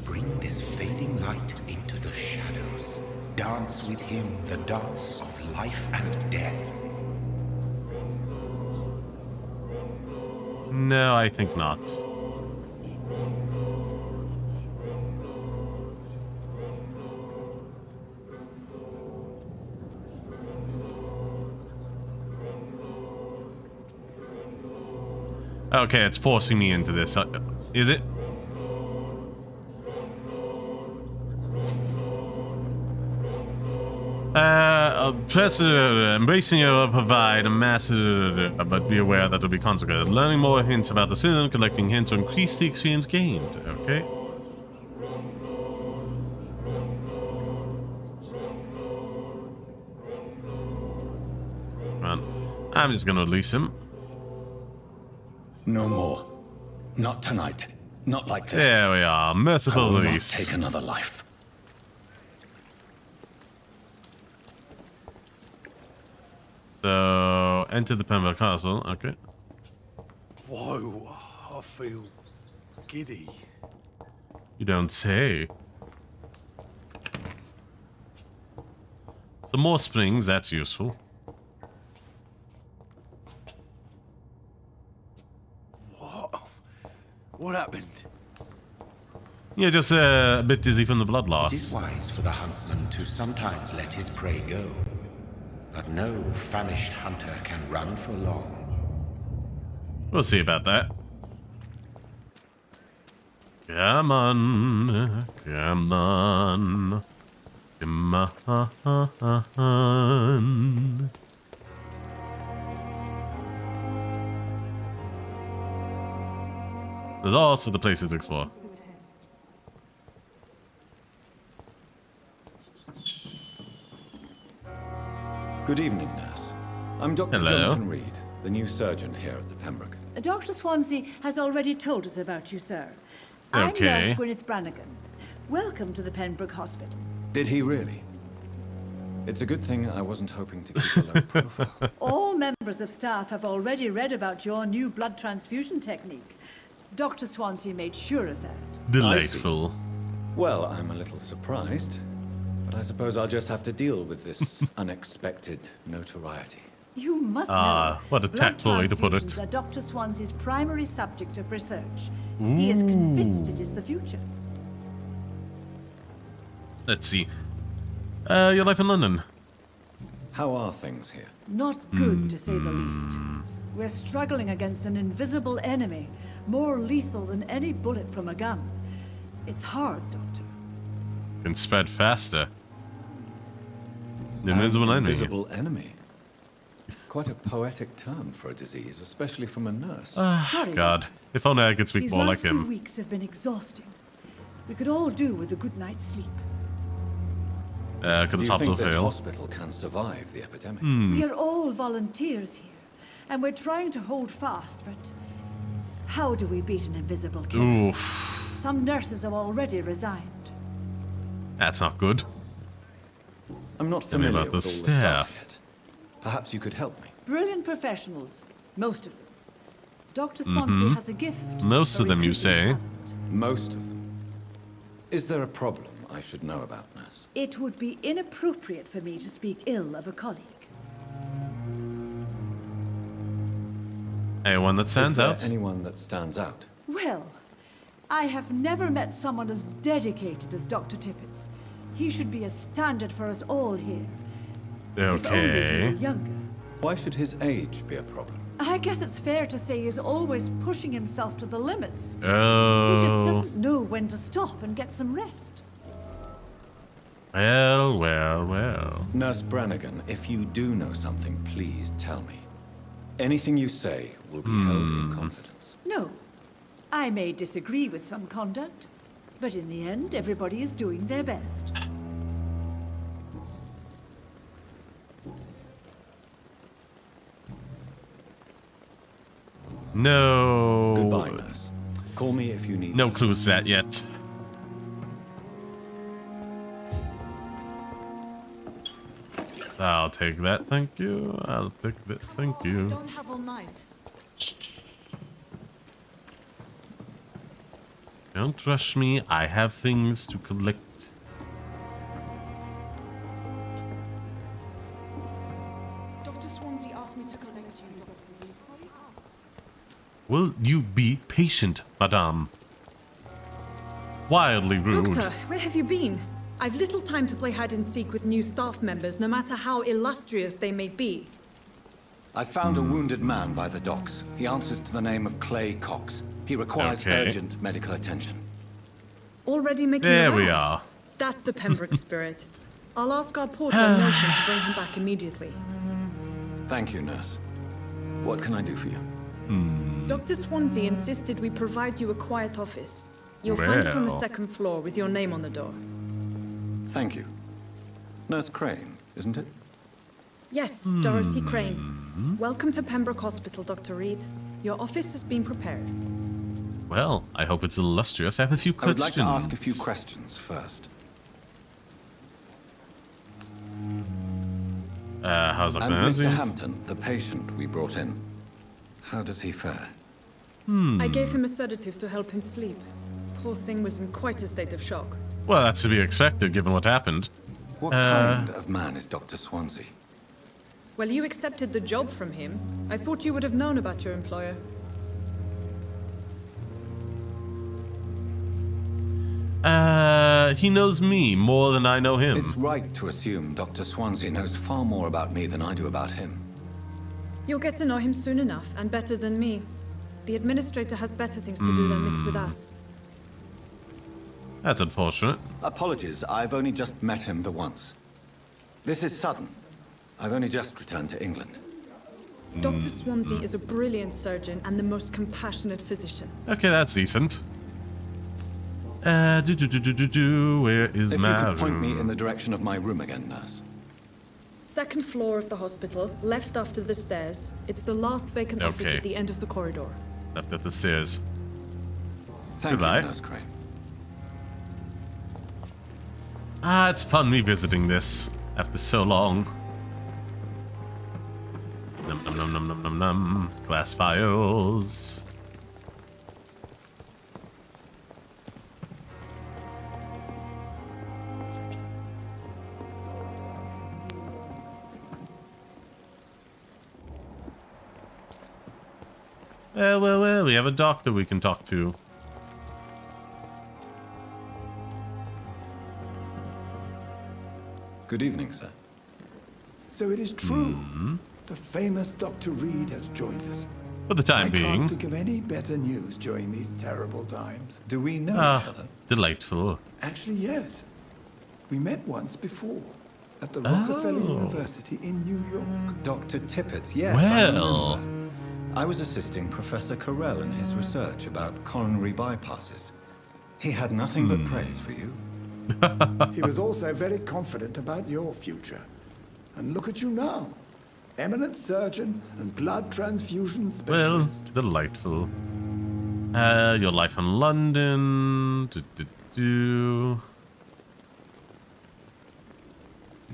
Bring this fading light into the shadows. Dance with him the dance of life and death. No, I think not. Okay, it's forcing me into this. Is it? Embracing it will provide a massive, but be aware that will be consequences. Learning more hints about the system, collecting hints will increase the experience gained. Okay. I'm just gonna release him. No more. Not tonight. Not like this. There we are. Merciful I will release. not take another life. So, enter the Pembroke Castle. Okay. Whoa, I feel giddy. You don't say. Some more springs, that's useful. What happened? Yeah, just a bit dizzy from the blood loss. It is wise for the huntsman to sometimes let his prey go. But no famished hunter can run for long. We'll see about that. Come on. Come on. Come on. There's also the places to explore. Good evening, nurse. I'm Dr. Jonathan Reed, the new surgeon here at the Pembroke. Dr. Swansea has already told us about you, sir. I'm Nurse Gwyneth Brannigan. Welcome to the Pembroke Hospital. Did he really? It's a good thing I wasn't hoping to keep a low profile. All members of staff have already read about your new blood transfusion technique. Dr. Swansea made sure of that. Delightful. Well, I'm a little surprised, but I suppose I'll just have to deal with this unexpected notoriety. You must know. What a tactful way to put it. Blood transfusions are Dr. Swansea's primary subject of research. He is convinced it is the future. Let's see. Your life in London. How are things here? Not good, to say the least. We're struggling against an invisible enemy, more lethal than any bullet from a gun. It's hard, Doctor. Can spread faster. The invisible enemy. Quite a poetic term for a disease, especially from a nurse. Sorry, God. If only I could speak These more like last few him. weeks have been exhausting. We could all do with a good night's sleep. Could Do this you hospital think this fail? hospital can survive the epidemic? We are all volunteers here, and we're trying to hold fast, but how do we beat an invisible killer? Oof. Some nurses have already resigned. That's not good. I'm not Tell me familiar about with the all the staff staff. yet. Perhaps you could help me. Brilliant professionals, most of them. Dr. Swansea has a gift. Most for of them, you say? recruiting talent. Most of them. Is there a problem I should know about, nurse? It would be inappropriate for me to speak ill of a colleague. Anyone that stands Is there out? anyone that stands out? Well, I have never met someone as dedicated as Dr. Tippett's. He should be a standard for us all here. If only he Okay. were younger. Why should his age be a problem? I guess it's fair to say he's always pushing himself to the limits. Oh. He just doesn't know when to stop and get some rest. Well, well, well. Nurse Brannigan, if you do know something, please tell me. Anything you say will be held in confidence. No, I may disagree with some conduct, but in the end, everybody is doing their best. No. Goodbye, nurse. Call me if you need No me. clues to that yet. I'll take that, thank you. I'll take that, thank you. Don't have all night. Don't rush me. I have things to collect. Dr. Swansea asked me to collect you, Dr. Will you be patient, madame? Wildly rude. Doctor, where have you been? I've little time to play hide and seek with new staff members, no matter how illustrious they may be. I found a wounded man by the docks. He answers to the name of Clay Cox. He requires urgent medical attention. Already making There the we rounds? are. That's the Pembroke spirit. I'll ask our porter Milton to bring him back immediately. Thank you, nurse. What can I do for you? Dr. Swansea insisted we provide you a quiet office. You'll find it on the Well. second floor with your name on the door. Thank you. Nurse Crane, isn't it? Yes, Dorothy Crane. Welcome to Pembroke Hospital, Dr. Reed. Your office has been prepared. Well, I hope it's illustrious. I have a few I would questions. like to ask a few questions first. How's it And going? Mr. Hampton, the patient we brought in. How does he fare? I gave him a sedative to help him sleep. Poor thing was in quite a state of shock. Well, that's to be expected, given what happened. What kind of man is Dr. Swansea? Well, you accepted the job from him. I thought you would have known about your employer. He knows me more than I know him. It's right to assume Dr. Swansea knows far more about me than I do about him. You'll get to know him soon enough, and better than me. The administrator has better things to do than mix with us. That's unfortunate. Apologies, I've only just met him the once. This is sudden. I've only just returned to England. Dr. Swansea is a brilliant surgeon and the most compassionate physician. Okay, that's decent. Where is If my you could point room? me in the direction of my room again, nurse. Second floor of the hospital, left after the stairs. It's the last vacant office Okay. at the end of the corridor. Left at the stairs. Thank Goodbye. you, Nurse Crane. Ah, it's fun revisiting this after so long. Num num num num num num num. Glass files. Well, we have a doctor we can talk to. Good evening, sir. So it is true. The famous Dr. Reed has joined us. For the time I being. can't think of any better news during these terrible times. Do we know Ah, each other? delightful. Actually, yes. We met once before at the Rockefeller Oh. University in New York. Dr. Tippett, yes, I Well. remember. I was assisting Professor Carell in his research about coronary bypasses. He had nothing but praise for you. He was also very confident about your future. And look at you now. Eminent surgeon and blood transfusion Well, specialist. delightful. Your life in London.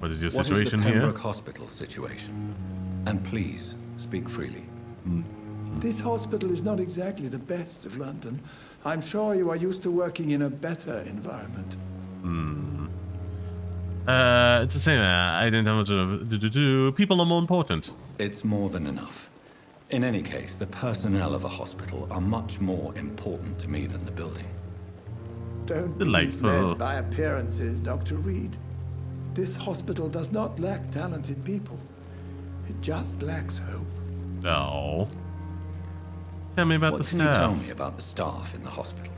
What is your What situation is the here? Pembroke Hospital situation? And please, speak freely. This hospital is not exactly the best of London. I'm sure you are used to working in a better environment. It's the same. I didn't have much of people are more important. It's more than enough. In any case, the personnel of a hospital are much more important to me than the building. Don't be misled by appearances, Dr. Reed. This hospital does not lack talented people. It just lacks hope. No. Tell me about the What staff. can you tell me about the staff in the hospital?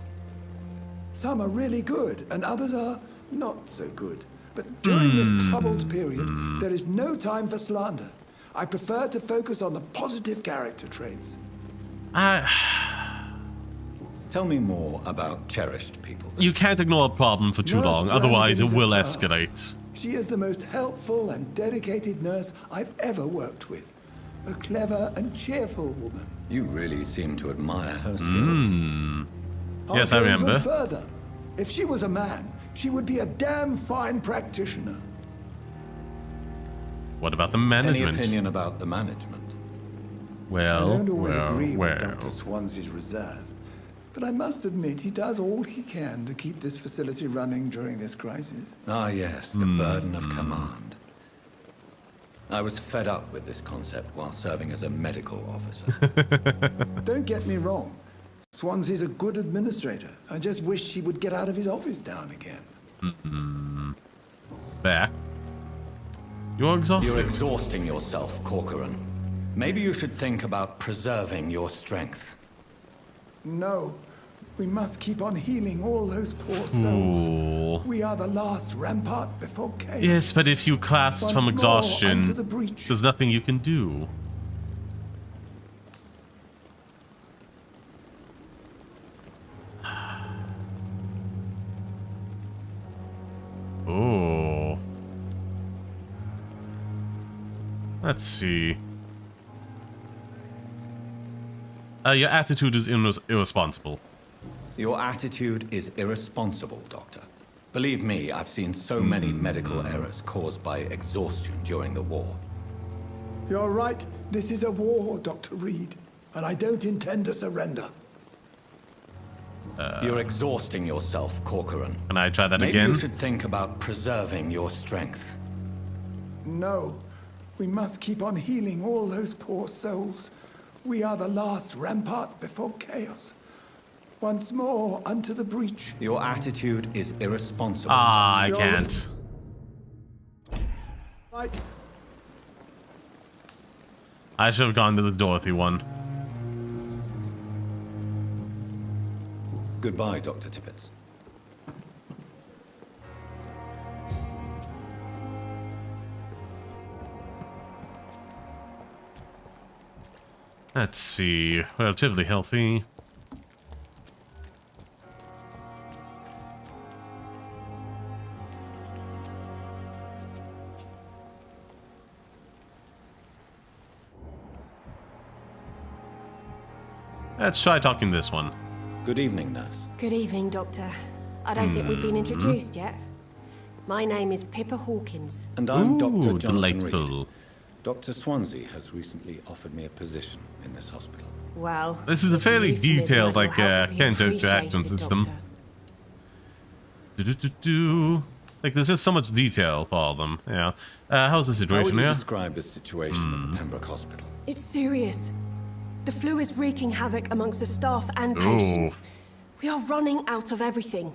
Some are really good, and others are not so good. But during this troubled period, there is no time for slander. I prefer to focus on the positive character traits. Tell me more about cherished people. You can't ignore a problem for too Nurse long, Brannigan otherwise it is a will pearl. escalate. She is the most helpful and dedicated nurse I've ever worked with. A clever and cheerful woman. You really seem to admire her skills. Yes, I I'll go remember. even further. If she was a man, she would be a damn fine practitioner. What about the Any management? opinion about the management? Well, I don't always agree with well. Dr. Swansea's reserve, but I must admit he does all he can to keep this facility running during this crisis. Ah, yes, the burden of command. I was fed up with this concept while serving as a medical officer. Don't get me wrong. Swansea's a good administrator. I just wish he would get out of his office now and again. Back. You're exhausted. You're exhausting yourself, Corcoran. Maybe you should think about preserving your strength. No, we must keep on healing all those poor souls. Ooh. We are the last rampart before chaos. Yes, but if you collapse Once from more exhaustion, onto the breach. there's nothing you can do. Oh. Let's see. Your attitude is irresponsible. Your attitude is irresponsible, Doctor. Believe me, I've seen so many medical errors caused by exhaustion during the war. You're right. This is a war, Dr. Reed, and I don't intend to surrender. You're exhausting yourself, Corcoran. Can I try that Maybe again? you should think about preserving your strength. No, we must keep on healing all those poor souls. We are the last rampart before chaos. Once more unto the breach. Your attitude is irresponsible. Ah, I You're can't. Right. I should have gone to the Dorothy one. Goodbye, Dr. Tippett. Let's see. Relatively healthy. Let's try talking to this one. Good evening, nurse. Good evening, Doctor. I don't think we've been introduced yet. My name is Pippa Hawkins. And I'm Dr. Ooh, Jonathan delightful. Reed. Dr. Swansea has recently offered me a position in this hospital. Well, This is a with fairly euphemism detailed, that like, you'll help me counter appreciate interaction it, system. Doctor. Like, there's just so much detail for all of them. Yeah. How's the How would situation you here? describe the situation at the Pembroke Hospital? It's serious. The flu is wreaking havoc amongst the staff and Ooh. patients. We are running out of everything.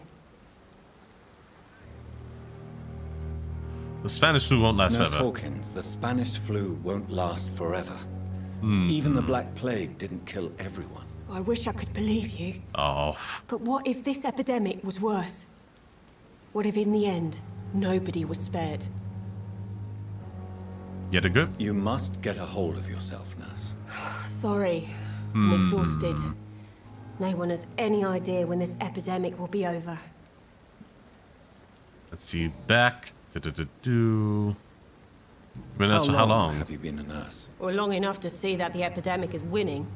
The Spanish flu won't last Nurse forever. Hawkins, the Spanish flu won't last forever. Even the Black Plague didn't kill everyone. I wish I could believe you. Oh. But what if this epidemic was worse? What if in the end, nobody was spared? Yet a good? You must get a hold of yourself, nurse. Sorry, I'm exhausted. No one has any idea when this epidemic will be over. Let's see. Back. How long? have you been a nurse? Or long enough to see that the epidemic is winning.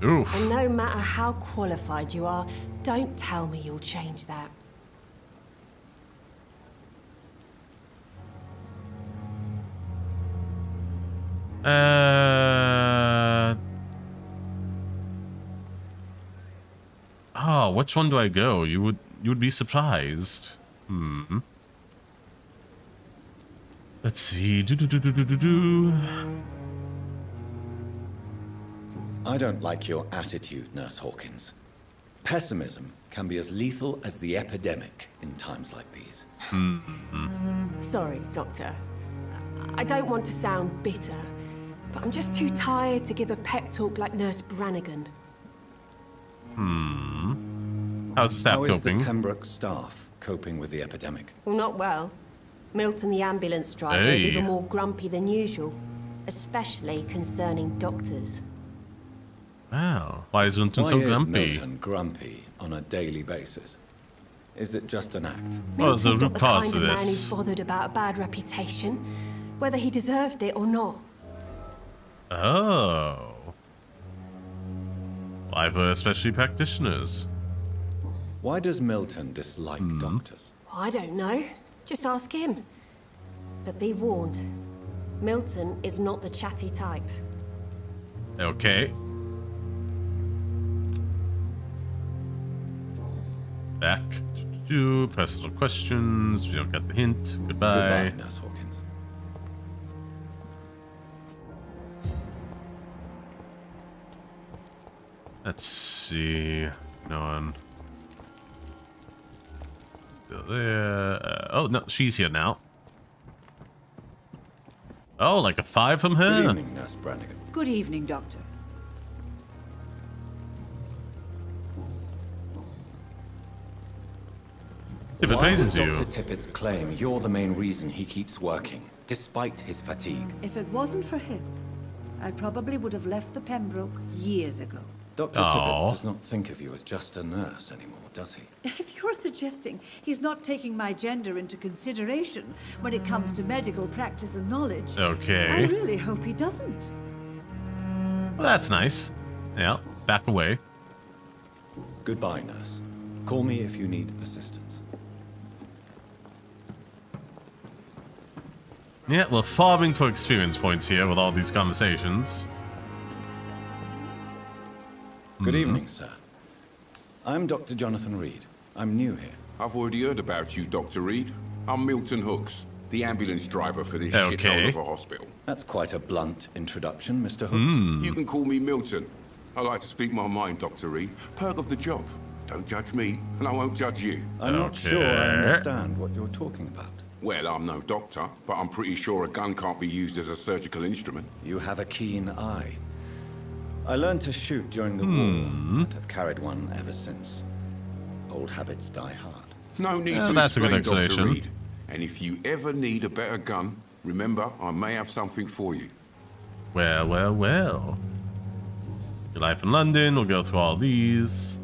Oof. And no matter how qualified you are, don't tell me you'll change that. Oh, which one do I go? You would be surprised. Let's see. I don't like your attitude, Nurse Hawkins. Pessimism can be as lethal as the epidemic in times like these. Sorry, Doctor. I don't want to sound bitter, but I'm just too tired to give a pep talk like Nurse Brannigan. How's the staff How is coping? the Pembroke staff coping with the epidemic? Well, not well. Milton, the ambulance driver, is Hey. even more grumpy than usual, especially concerning doctors. Wow. Why is Milton Why so is grumpy? Milton grumpy on a daily basis? Is it just an act? Well, there's a Milton's root not the cause kind to of man who's this. bothered about a bad reputation, whether he deserved it or not. Oh. Why for specialty practitioners? Why does Milton dislike doctors? I don't know. Just ask him. But be warned, Milton is not the chatty type. Okay. Back to personal questions. We don't get the hint. Goodbye. Goodbye, Nurse Hawkins. Let's see. No one. Still there. Oh, no, she's here now. Oh, like a 5 from her? Good evening, Nurse Brannigan. Good evening, Doctor. If it Why praises does you. Dr. Tippett's claim you're the main reason he keeps working, despite his fatigue? If it wasn't for him, I probably would have left the Pembroke years ago. Dr. Tippett does not think of you as just a nurse anymore, does he? If you're suggesting he's not taking my gender into consideration when it comes to medical practice and knowledge, Okay. I really hope he doesn't. Well, that's nice. Yeah, back away. Goodbye, nurse. Call me if you need assistance. Yeah, we're farming for experience points here with all these conversations. Good evening, sir. I'm Dr. Jonathan Reed. I'm new here. I've already heard about you, Dr. Reed. I'm Milton Hooks, the ambulance driver for this shithole of a hospital. That's quite a blunt introduction, Mr. Hooks. You can call me Milton. I like to speak my mind, Dr. Reed. Perk of the job. Don't judge me, and I won't judge you. I'm not sure I understand what you're talking about. Well, I'm no doctor, but I'm pretty sure a gun can't be used as a surgical instrument. You have a keen eye. I learned to shoot during the war and have carried one ever since. Old habits die hard. No need to that's a good explain, Dr. explanation. Reed. And if you ever need a better gun, remember, I may have something for you. Well, well, well. Your life in London, we'll go through all these.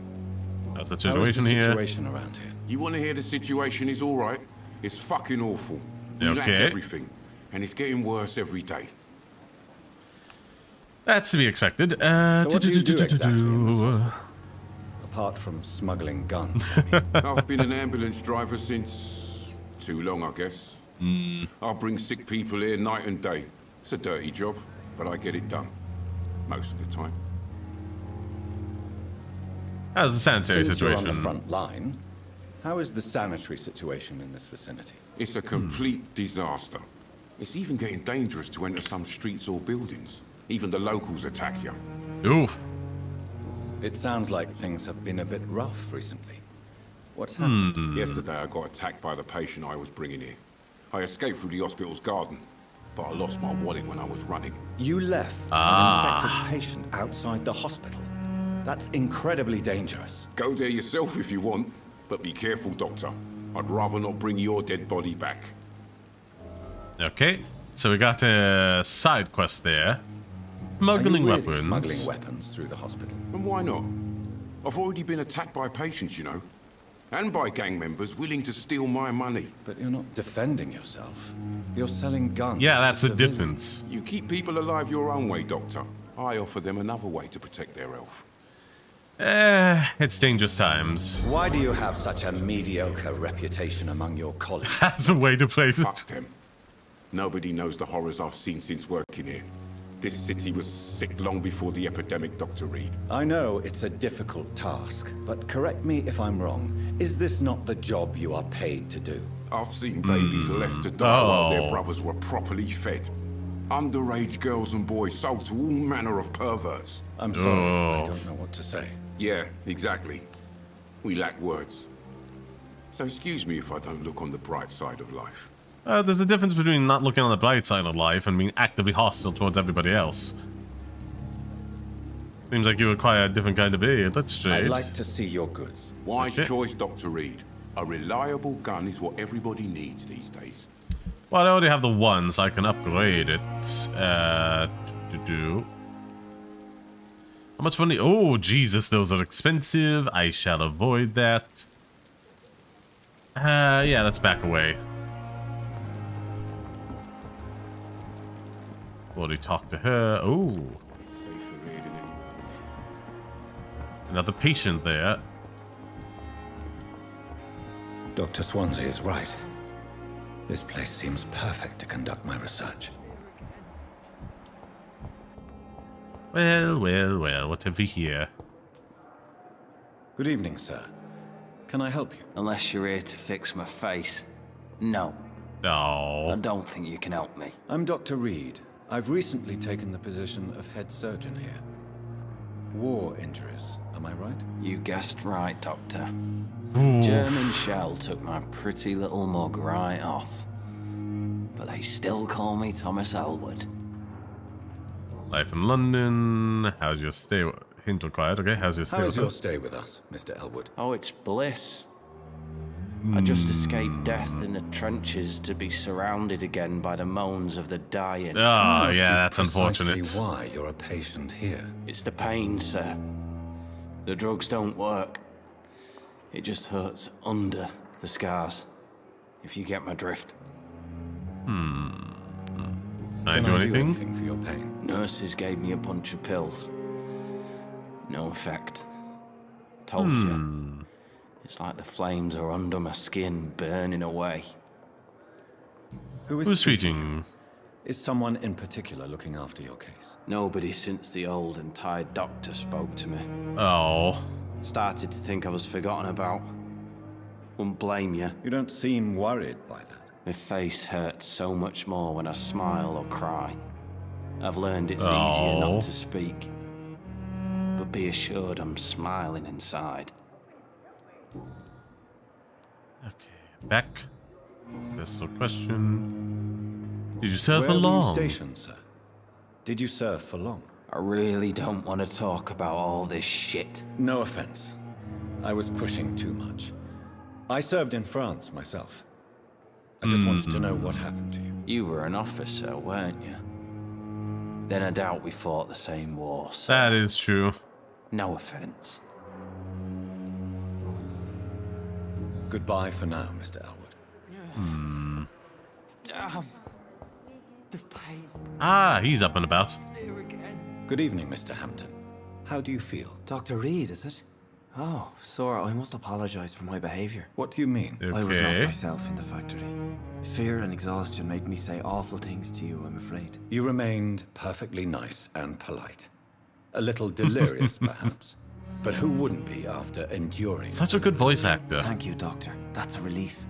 How's the situation here? Situation around here. You want to hear the situation is all right? It's fucking awful. We lack Okay. everything, and it's getting worse every day. That's to be expected. So what do you do exactly in this hospital? Apart from smuggling guns. I've been an ambulance driver since too long, I guess. I bring sick people here night and day. It's a dirty job, but I get it done. Most of the time. How's the sanitary Since you're situation? on the front line, how is the sanitary situation in this vicinity? It's a complete disaster. It's even getting dangerous to enter some streets or buildings. Even the locals attack you. Oof. It sounds like things have been a bit rough recently. What's happened? Yesterday I got attacked by the patient I was bringing here. I escaped through the hospital's garden, but I lost my wallet when I was running. You left an infected patient outside the hospital. That's incredibly dangerous. Go there yourself if you want, but be careful, Doctor. I'd rather not bring your dead body back. Okay, so we got a side quest there. Smuggling Are you really weapons. smuggling weapons through the hospital? And why not? I've already been attacked by patients, you know. And by gang members willing to steal my money. But you're not defending yourself. You're selling guns. Yeah, to that's the civilians. difference. You keep people alive your own way, Doctor. I offer them another way to protect their health. It's dangerous times. Why do you have such a mediocre reputation among your colleagues? That's a way to place it. Fuck them. Nobody knows the horrors I've seen since working here. This city was sick long before the epidemic, Dr. Reed. I know it's a difficult task, but correct me if I'm wrong. Is this not the job you are paid to do? I've seen babies left to die while their brothers were properly fed. Underage girls and boys sold to all manner of perverts. I'm sorry, I don't know what to say. Yeah, exactly. We lack words. So excuse me if I don't look on the bright side of life. There's a difference between not looking on the bright side of life and being actively hostile towards everybody else. Seems like you require a different kind of aid. That's straight. I'd like to see your goods. Wise choice, Dr. Reed. A reliable gun is what everybody needs these days. Well, I already have the one, so I can upgrade it. How much money? Oh, Jesus, those are expensive. I shall avoid that. Yeah, let's back away. Already talked to her. Oh. Another patient there. Dr. Swansea is right. This place seems perfect to conduct my research. Well, well, well, what have we here? Good evening, sir. Can I help you? Unless you're here to fix my face. No. No. I don't think you can help me. I'm Dr. Reed. I've recently taken the position of head surgeon here. War injuries, am I right? You guessed right, Doctor. German shell took my pretty little mug right off. But they still call me Thomas Elwood. Life in London. How's your stay? Hint required. Okay, how's your stay with us? How's your stay with us, Mr. Elwood? Oh, it's bliss. I just escaped death in the trenches to be surrounded again by the moans of the dying. Oh, yeah, that's unfortunate. Why you're a patient here? It's the pain, sir. The drugs don't work. It just hurts under the scars, if you get my drift. Can I do anything for your pain? Nurses gave me a bunch of pills. No effect. Told you. It's like the flames are under my skin, burning away. Who's treating? Is someone in particular looking after your case? Nobody since the old and tired doctor spoke to me. Oh. Started to think I was forgotten about. Wouldn't blame you. You don't seem worried by that. My face hurts so much more when I smile or cry. I've learned it's easier not to speak. But be assured I'm smiling inside. Okay, back. Special question. Did you serve for long? Where were you stationed, sir? Did you serve for long? I really don't want to talk about all this shit. No offense. I was pushing too much. I served in France myself. I just wanted to know what happened to you. You were an officer, weren't you? Then I doubt we fought the same war, so... That is true. No offense. Goodbye for now, Mr. Elwood. Damn. The pain. Ah, he's up and about. Here again. Good evening, Mr. Hampton. How do you feel? Dr. Reed, is it? Oh, sorry, I must apologize for my behavior. What do you mean? Okay. I was not myself in the factory. Fear and exhaustion made me say awful things to you, I'm afraid. You remained perfectly nice and polite. A little delirious, perhaps. But who wouldn't be after enduring? Such a good voice actor. Thank you, Doctor. That's a relief.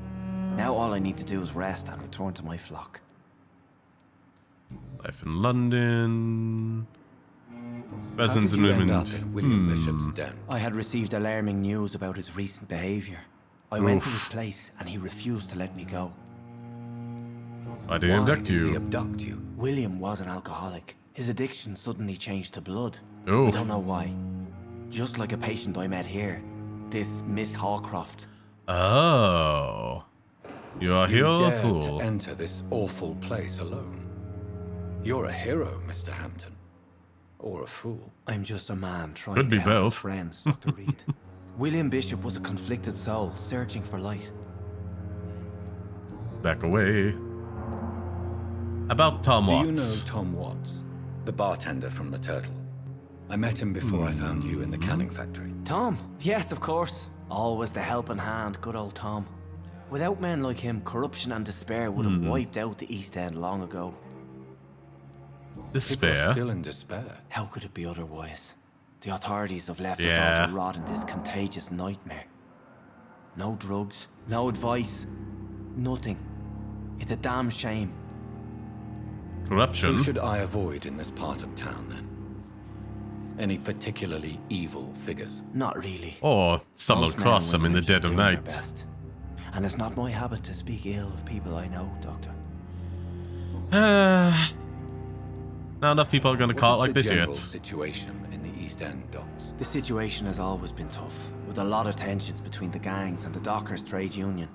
Now all I need to do is rest and return to my flock. Life in London. Presence How did and you end movement. up in William Bishop's den? I had received alarming news about his recent behavior. I went to his place and he refused to let me go. Why did he abduct you? He abduct you? William was an alcoholic. His addiction suddenly changed to blood. Oh. I don't know why. Just like a patient I met here. This Miss Hawcroft. Oh. You are here or a dared fool? to enter this awful place alone. You're a hero, Mr. Hampton. Or a fool. I'm just a man trying Could be to help both. his friends, Dr. Reed. William Bishop was a conflicted soul, searching for light. Back away. About Tom Watts. Do you know Tom Watts? The bartender from the Turtle. I met him before I found you in the canning factory. Tom? Yes, of course. Always the helping hand, good old Tom. Without men like him, corruption and despair would have wiped out the East End long ago. People are Despair. still in despair. How could it be otherwise? The authorities have left us Yeah. all to rot in this contagious nightmare. No drugs, no advice, nothing. It's a damn shame. Corruption. Who should I avoid in this part of town, then? Any particularly evil figures? Not really. Or stumble Most men across and them in women the are just dead of doing their night. best. And it's not my habit to speak ill of people I know, Doctor. Not enough people are going to call it like this What is the general yet. situation in the East End docks? The situation has always been tough, with a lot of tensions between the gangs and the Dockers trade union.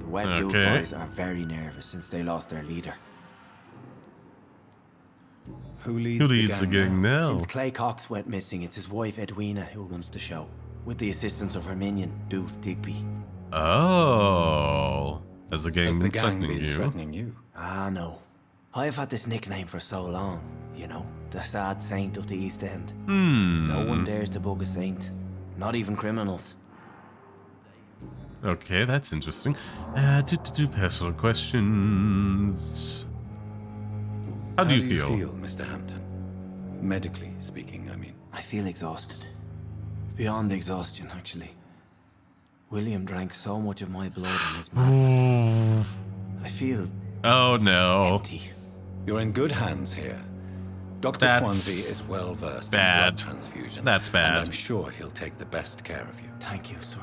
The wet boot Okay. boys are very nervous since they lost their leader. Who leads, Who leads the gang now? Since Clay Cox went missing, it's his wife Edwina who runs the show, with the assistance of her minion, Dooth Digby. Oh. Has the gang Has the been gang threatening been you? threatening you? Ah, no. I've had this nickname for so long, you know, the sad saint of the East End. No one dares to bug a saint, not even criminals. Okay, that's interesting. Personal questions. How do you feel? Mr. Hampton? Medically speaking, I mean. I feel exhausted. Beyond exhaustion, actually. William drank so much of my blood in his madness. I feel Oh no. empty. You're in good hands here. Dr. That's Swansea is well versed in bad. blood transfusion. That's bad. And I'm sure he'll take the best care of you. Thank you, sir.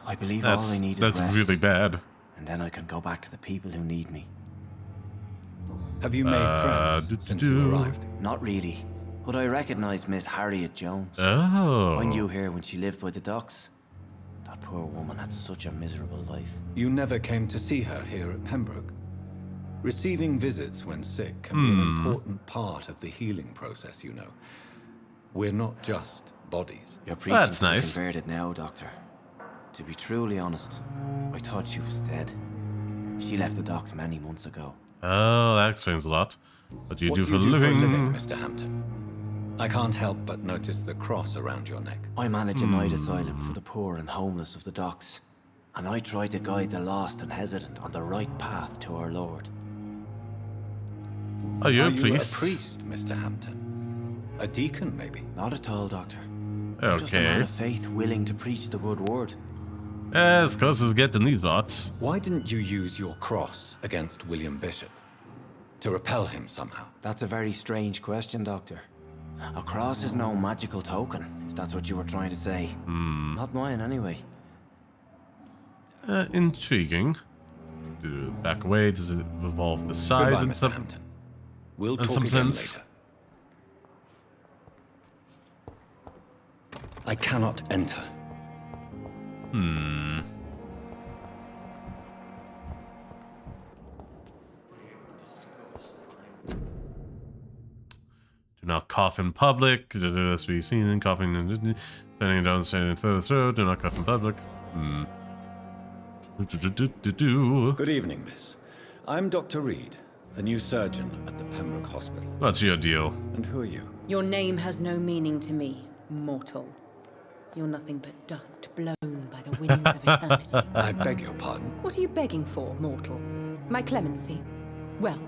I believe all I need is That's rest, really bad. and then I can go back to the people who need me. Have you made friends since you arrived? Not really, but I recognize Miss Harriet Jones. Oh. I knew her when she lived by the docks. That poor woman had such a miserable life. You never came to see her here at Pembroke? Receiving visits when sick can be an important part of the healing process, you know. We're not just bodies. You're preaching That's to the nice. converted now, Doctor. To be truly honest, I thought she was dead. She left the docks many months ago. Oh, that explains a lot. What do you What do do for you a do living? for a living, Mr. Hampton? I can't help but notice the cross around your neck. I manage a night asylum for the poor and homeless of the docks, and I try to guide the lost and hesitant on the right path to our Lord. Oh, you're Are a you priest? a priest, Mr. Hampton? A deacon, maybe? Not at all, Doctor. I'm just a man Okay. of faith willing to preach the good word. As close as we get in these bots. Why didn't you use your cross against William Bishop? To repel him somehow? That's a very strange question, Doctor. A cross is no magical token, if that's what you were trying to say. Not mine, anyway. Intriguing. Back away. Does it evolve the size Goodbye, and Mr. some, Hampton. We'll in talk some again sense? later. I cannot enter. Do not cough in public. This be seen coughing. Standing down, standing through the throat. Do not cough in public. Good evening, miss. I'm Dr. Reed, the new surgeon at the Pembroke Hospital. What's your deal? And who are you? Your name has no meaning to me, mortal. You're nothing but dust blown by the winds of eternity. I beg your pardon. What are you begging for, mortal? My clemency? Well,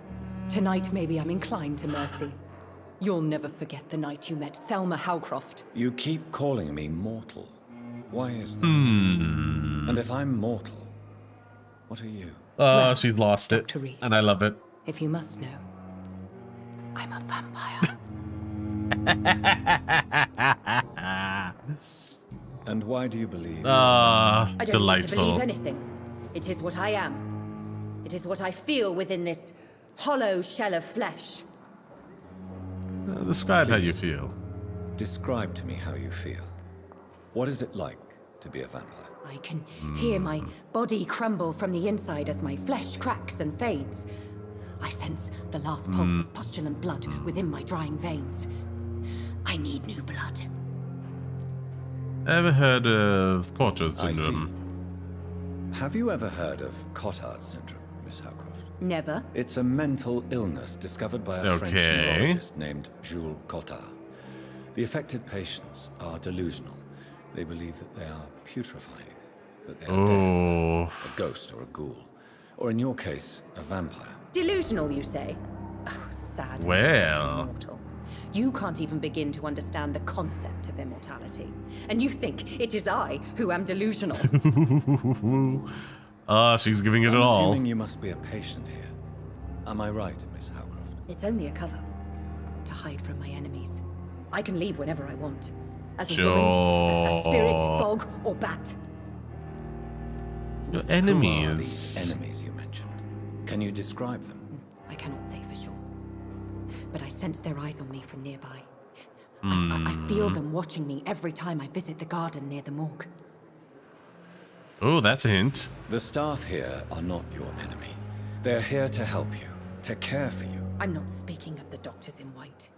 tonight maybe I'm inclined to mercy. You'll never forget the night you met Thelma Howcroft. You keep calling me mortal. Why is that? And if I'm mortal, what are you? Oh, she's lost it. And I love it. If you must know, I'm a vampire. And why do you believe? Ah, I don't need to delightful. believe anything. It is what I am. It is what I feel within this hollow shell of flesh. Describe how you Please. feel. Describe to me how you feel. What is it like to be a vampire? I can hear my body crumble from the inside as my flesh cracks and fades. I sense the last pulse of pustulant blood within my drying veins. I need new blood. Ever heard of Cotard I see. syndrome? Have you ever heard of Cotard syndrome, Miss Howcroft? Never. It's a mental illness discovered by a French Okay. neurologist named Jules Cotard. The affected patients are delusional. They believe that they are putrefying, that they are dead, a ghost or a ghoul, or in your case, a vampire. Delusional, you say? Oh, sad. Well. Immortal. You can't even begin to understand the concept of immortality. And you think it is I who am delusional. She's giving it I'm all. assuming you must be a patient here. Am I right, Miss Howcroft? It's only a cover. To hide from my enemies. I can leave whenever I want. As a Sure. woman, a spirit, fog, or bat. Your Who are enemies. the enemies you mentioned? Can you describe them? I cannot say for sure. But I sense their eyes on me from nearby. Hmm. I feel them watching me every time I visit the garden near the morgue. Oh, that's a hint. The staff here are not your enemy. They're here to help you, to care for you. I'm not speaking of the doctors in white.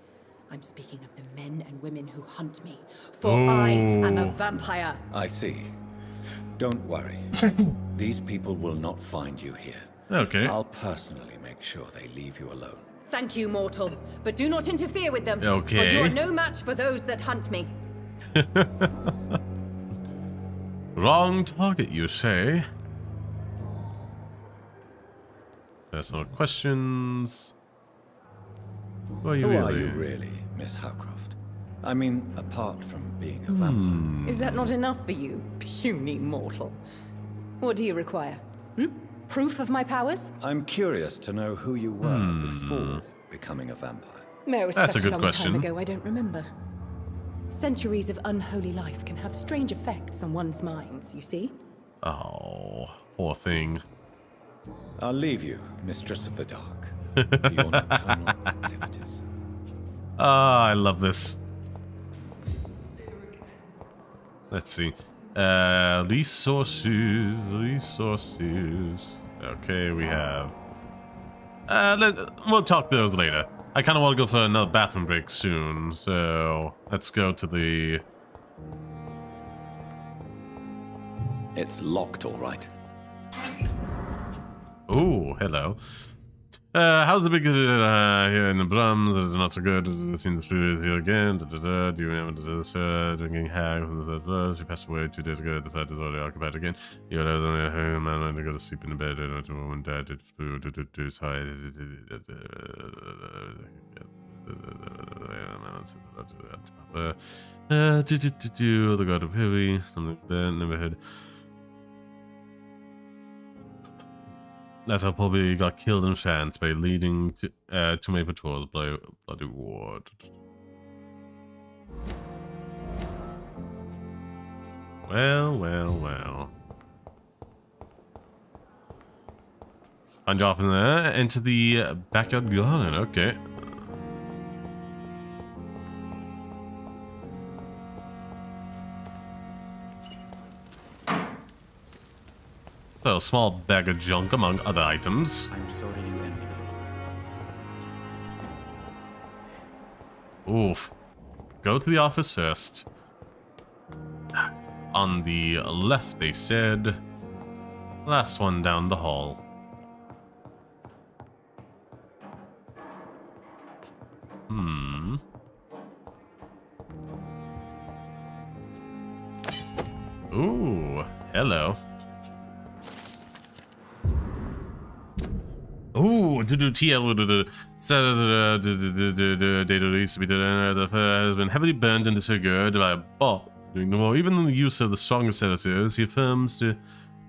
I'm speaking of the men and women who hunt me. For I am a vampire. I see. Don't worry. These people will not find you here. Okay. I'll personally make sure they leave you alone. Thank you, mortal. But do not interfere with them. Okay. For you are no match for those that hunt me. Wrong target, you say? Personal questions. Who are you Who really? are you really, Miss Howcroft? I mean, apart from being a vampire. Is that not enough for you, puny mortal? What do you require? Proof of my powers? I'm curious to know who you were before becoming a vampire. No, it was That's such a good long question. time ago, I don't remember. Centuries of unholy life can have strange effects on one's minds, you see? Oh, poor thing. I'll leave you, Mistress of the Dark, to your nocturnal activities. Ah, I love this. Let's see. Resources. Okay, we have. We'll talk those later. I kind of want to go for another bathroom break soon, so let's go to the. It's locked, all right. Oh, hello. How's the big here in the Brums? Not so good. Seen the food here again. Do you remember this drinking hag? She passed away 2 days ago. The flat is already occupied again. You know, only her man went to go to sleep in the bed. And the woman died. Sorry. The god of Furry. Something like that. Never heard. That's how Poppy got killed in France by leading too many patrols by Bloody Ward. Well. Punch off in there, into the backyard garden, okay. So, a small bag of junk among other items. I'm sorry you ended it. Oof. Go to the office first. On the left, they said. Last one down the hall. Ooh, hello. Ooh, TL data needs to be has been heavily burned and disfigured by a ball. Even in the use of the strongest sedatives, he affirms to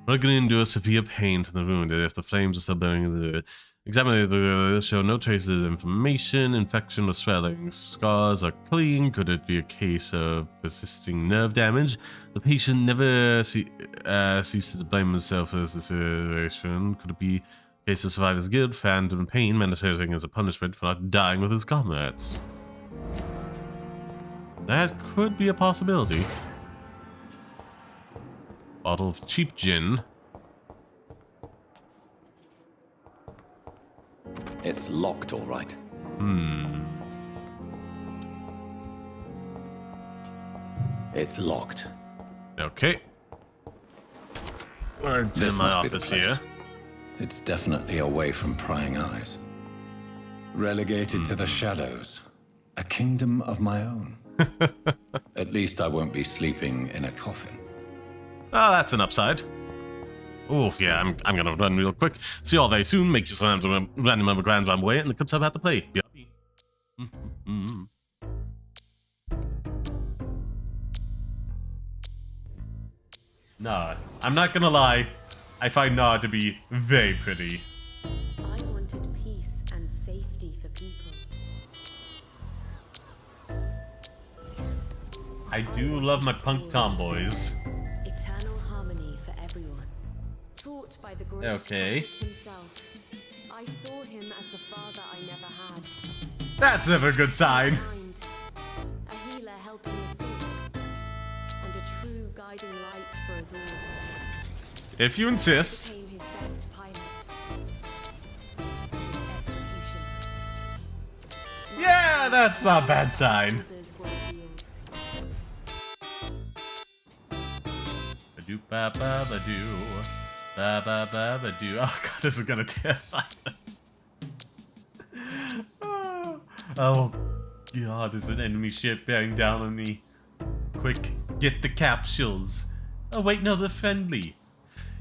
regularly endure severe pain to the wound if the flames are still burning. Examining show no traces of inflammation, infection, or swelling. Scars are clean. Could it be a case of persisting nerve damage? The patient never ceases to blame himself for this situation. Could it be a case of survivor's guilt, phantom pain, manifesting as a punishment for not dying with his comrades? That could be a possibility. Bottle of cheap gin. It's locked, all right. It's locked. Okay. We're in my office here. It's definitely away from prying eyes. Relegated to the shadows. A kingdom of my own. At least I won't be sleeping in a coffin. Oh, that's an upside. Oof, yeah, I'm gonna run real quick. See you all very soon. Make your random number grands run away, and the clips I've had to play. BRB. Nah, I'm not gonna lie. I find Nod to be very pretty. I wanted peace and safety for people. I do love my punk tomboys. Eternal harmony for everyone. Taught by the great Okay. prophet himself. I saw him as the father I never had. That's never a good sign. A healer helping the sick. And a true guiding light for us all. If you insist. Became his best pilot. Yeah, that's not a bad sign. Ba-doo ba ba ba doo. Ba ba ba ba doo. Oh god, this is gonna terrify me. Oh god, there's an enemy ship bearing down on me. Quick, get the capsules. Oh wait, no, they're friendly.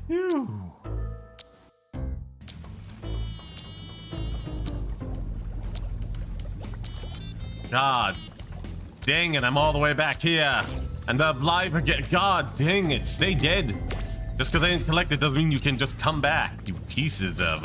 Phew. God dang it, I'm all the way back here. And I'm live again. God dang it, stay dead. Just because I didn't collect it doesn't mean you can just come back, you pieces of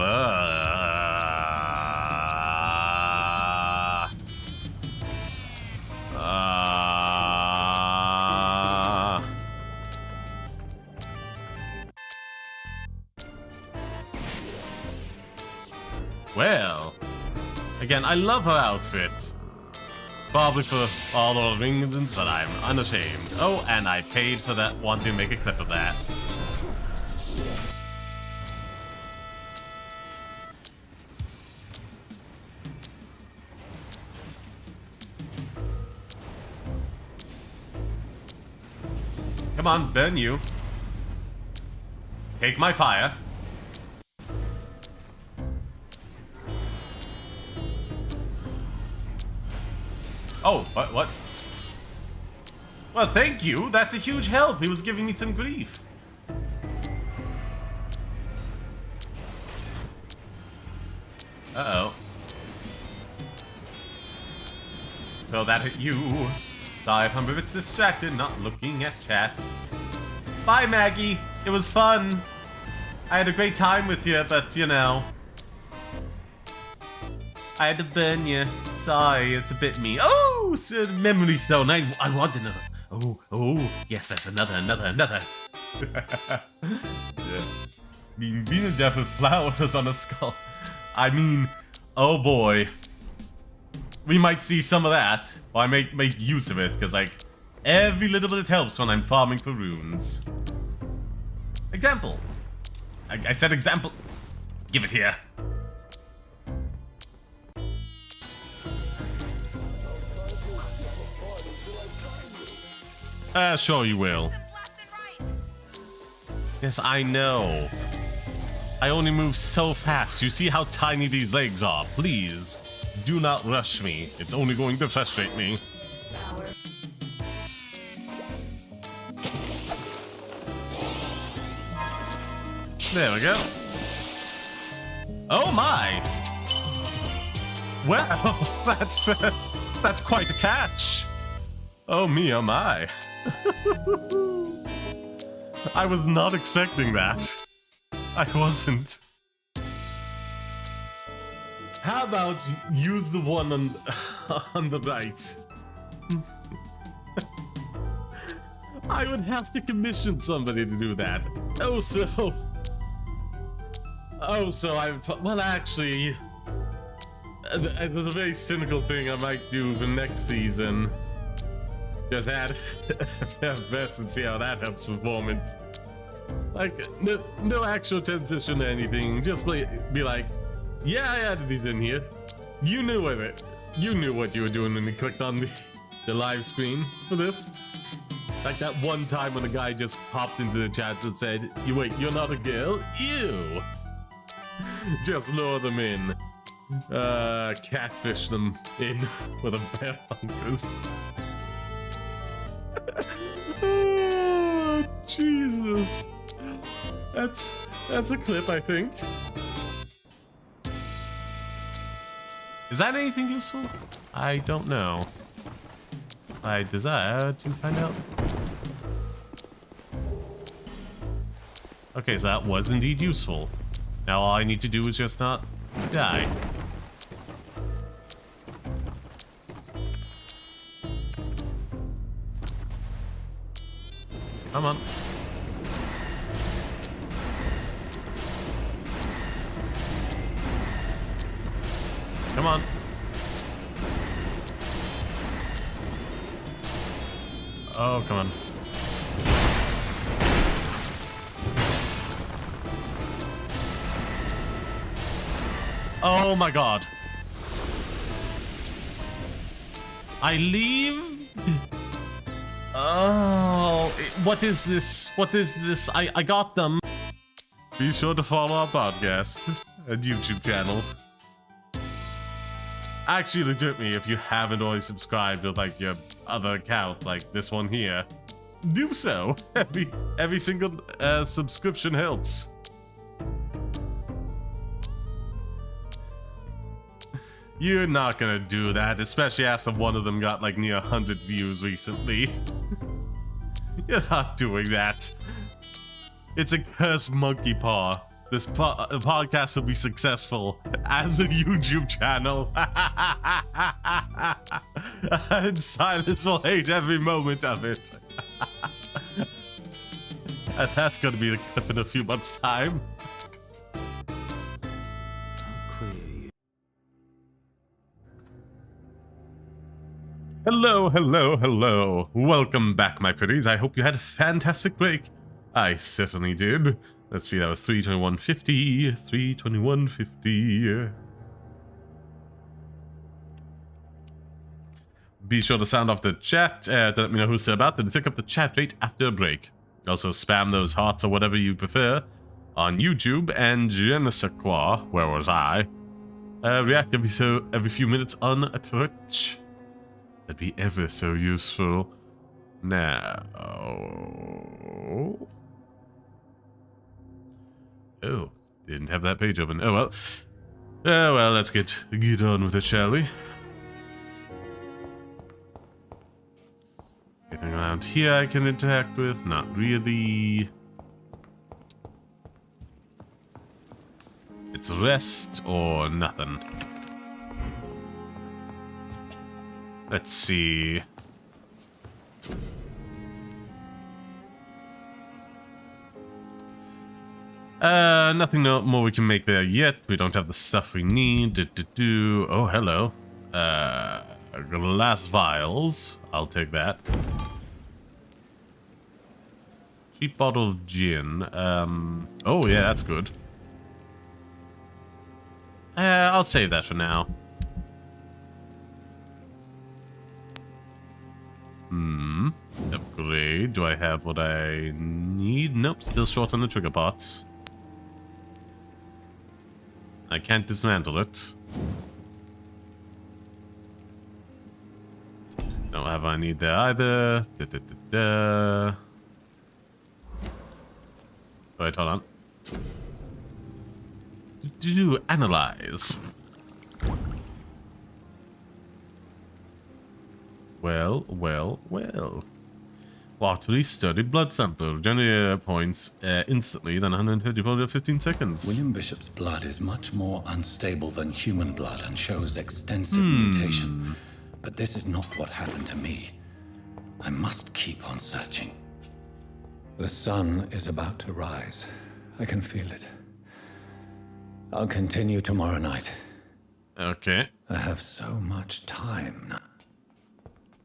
Well, again, I love her outfit. Probably for all the reasons, but I'm unashamed. Oh, and I paid for that, want to make a clip of that. Come on, burn you. Take my fire. Oh, what? Well, thank you. That's a huge help. He was giving me some grief. Uh-oh. So that hit you. Sorry if I'm a bit distracted, not looking at chat. Bye, Maggie. It was fun. I had a great time with you, but, you know. I had to burn you. Sorry, it's a bit mean. Oh, it's a memory stone. I want another. Oh, yes, that's another. Yeah. Being to death with flowers on a skull. I mean, oh boy. We might see some of that. Or I may make use of it, because, like, every little bit helps when I'm farming for runes. Example. I said example. Give it here. Sure you will. Yes, I know. I only move so fast. You see how tiny these legs are. Please, do not rush me. It's only going to frustrate me. There we go. Oh my! Well, that's quite a catch. Oh me, oh my. I was not expecting that. I wasn't. How about use the one on the right? I would have to commission somebody to do that. Well, actually, there's a very cynical thing I might do the next season. Just add verse and see how that helps performance. Like, no actual transition or anything. Just be like, yeah, I added these in here. You knew it. You knew what you were doing when you clicked on the live screen for this. Like that one time when a guy just popped into the chat and said, wait, you're not a girl? Ew. Just lure them in. Catfish them in with a bear hunters. Oh, Jesus. That's a clip, I think. Is that anything useful? I don't know. I desire to find out. Okay, so that was indeed useful. Now all I need to do is just not die. Come on. Come on. Oh, come on. Oh my god. I leave? Oh, what is this? What is this? I got them. Be sure to follow our podcast and YouTube channel. Actually, legitimately, if you haven't already subscribed to like your other account, like this one here, do so. Every single subscription helps. You're not gonna do that, especially after one of them got like near 100 views recently. You're not doing that. It's a cursed monkey paw. This podcast will be successful as a YouTube channel. And Silas will hate every moment of it. And that's gonna be the clip in a few months' time. Hello, hello, hello. Welcome back, my pretties. I hope you had a fantastic break. I certainly did. Let's see, that was 321.50. 321.50. Be sure to sound off the chat to let me know who's still about to take up the chat rate after a break. Also, spam those hearts or whatever you prefer on YouTube and je ne sais quoi, where was I? React every few minutes on Twitch. That'd be ever so useful. Now... Oh, didn't have that page open. Oh well. Oh well, let's get on with it, shall we? Anything around here I can interact with? Not really. It's rest or nothing. Let's see. Nothing more we can make there yet. We don't have the stuff we need. Oh, hello. Glass vials. I'll take that. Cheap bottle of gin. Oh, yeah, that's good. I'll save that for now. Upgrade. Do I have what I need? Nope, still short on the trigger parts. I can't dismantle it. Don't have what I need there either. Wait, hold on. Analyze. Well. Watery, sturdy blood sample. Generate points instantly, then 150 points in 15 seconds. William Bishop's blood is much more unstable than human blood and shows extensive mutation. But this is not what happened to me. I must keep on searching. The sun is about to rise. I can feel it. I'll continue tomorrow night. Okay. I have so much time now.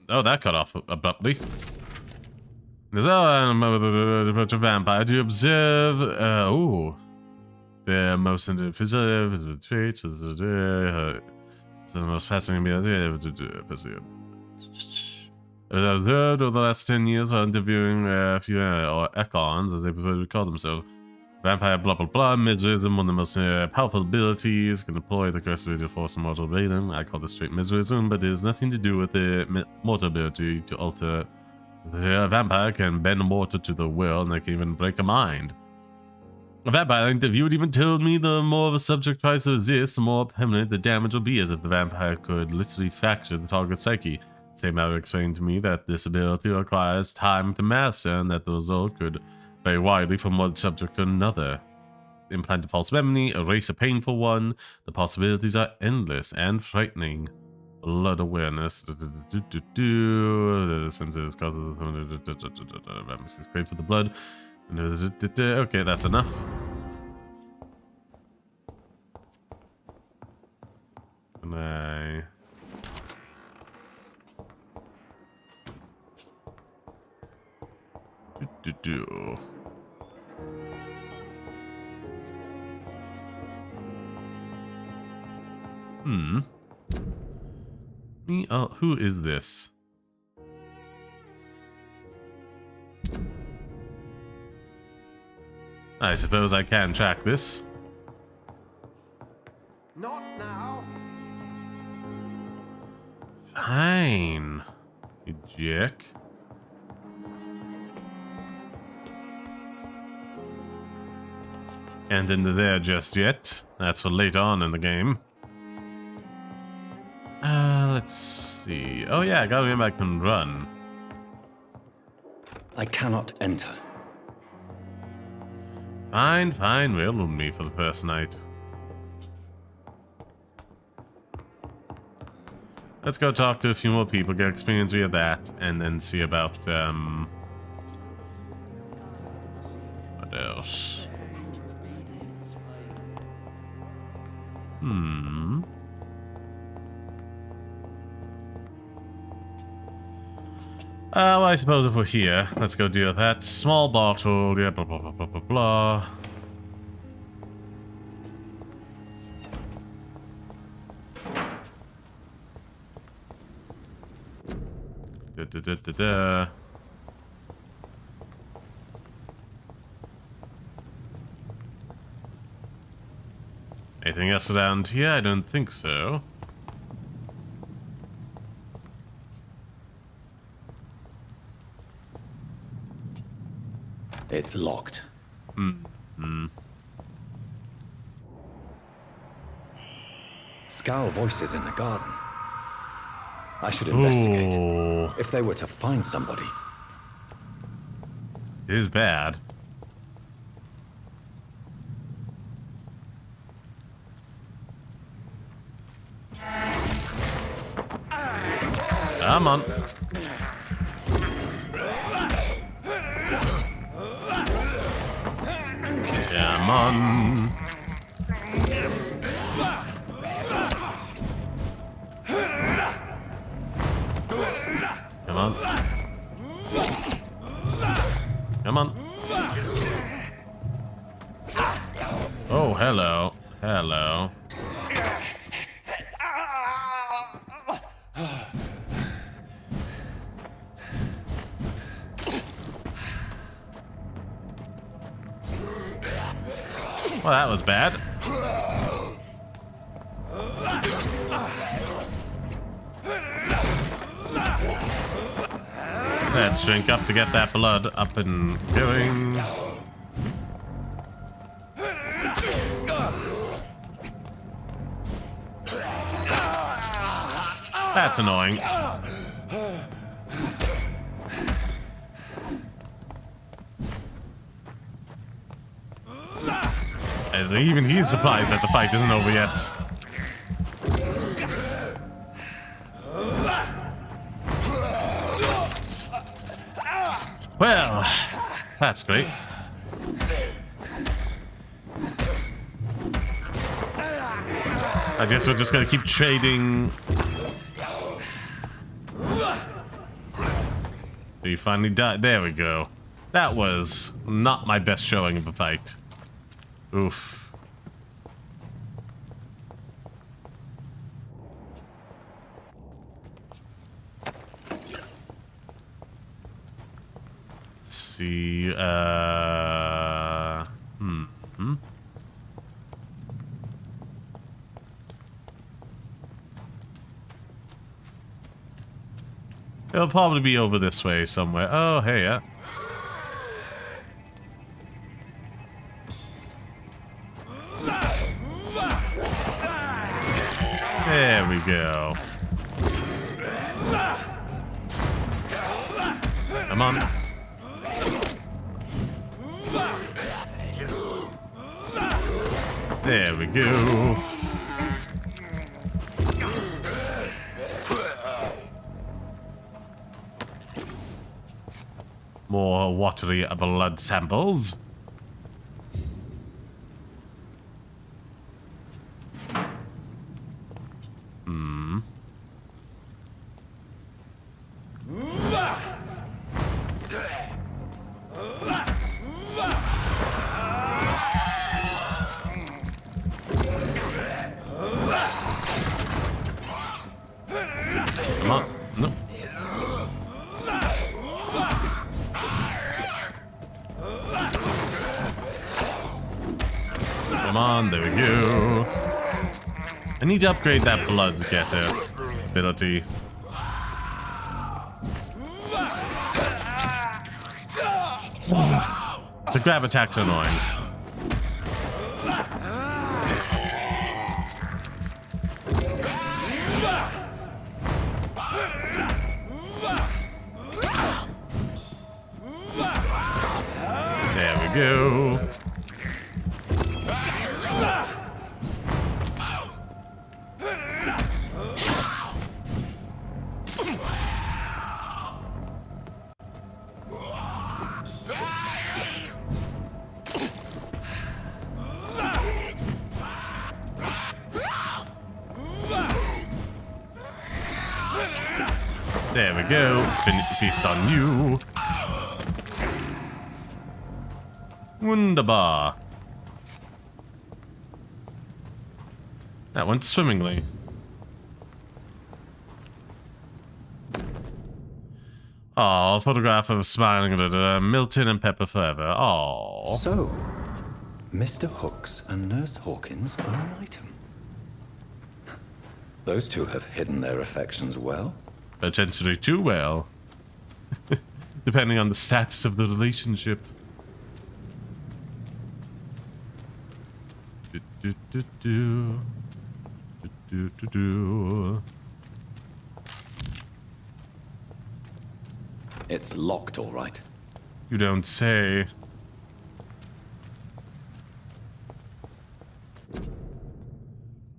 Oh, that cut off abruptly. There's a vampire to observe. Their most physical traits was the most fascinating. I've observed over the last 10 years while interviewing a few or econs, as they prefer to call themselves. Vampire blah blah blah, mesmerism, one of the most powerful abilities, can deploy the curse to force a mortal ability. I call this straight mesmerism, but it has nothing to do with the mortal ability to alter. The vampire can bend a mortal to the will, and they can even break a mind. A vampire I interviewed even told me the more the subject tries to resist, the more permanent the damage will be, as if the vampire could literally fracture the target's psyche. Same matter explained to me that this ability requires time to master, and that the result could vary widely from one subject to another. Implant a false memory, erase a painful one. The possibilities are endless and frightening. Blood awareness. Senses causes is great for the blood. Okay, that's enough. And I... Me? Oh, who is this? I suppose I can track this. Not now. Fine. You jerk. Can't enter there just yet. That's for later on in the game. Let's see. Oh yeah, I gotta remember I can run. I cannot enter. Fine, fine. Railroad me for the first night. Let's go talk to a few more people, get experience via that, and then see about, what else? Well, I suppose if we're here, let's go deal with that. Small bottle, yeah, blah, blah, blah, blah, blah, blah. Da. Anything else around here? I don't think so. It's locked. Scowl voices in the garden. I should investigate. Ooh. If they were to find somebody. It is bad. Come on. Come on. Come on. Come on. Oh, hello. Hello. Well, that was bad. Let's drink up to get that blood up and going. That's annoying. And even he's surprised that the fight isn't over yet. Well, that's great. I guess we're just gonna keep trading. He finally died. There we go. That was not my best showing of the fight. Oof. Let's see, It'll probably be over this way somewhere. Oh, hey, yeah. There we go. Come on. There we go. More watery blood samples. Come on. No. Come on, there we go. I need to upgrade that blood getter ability. The grab attack's annoying. There we go. There we go. Feast on you. Wunderbar. That went swimmingly. Oh, a photograph of smiling Milton and Pepper forever. Oh. So, Mr. Hooks and Nurse Hawkins are an item. Those two have hidden their affections well. Potentially too well. Depending on the status of the relationship. It's locked, all right. You don't say.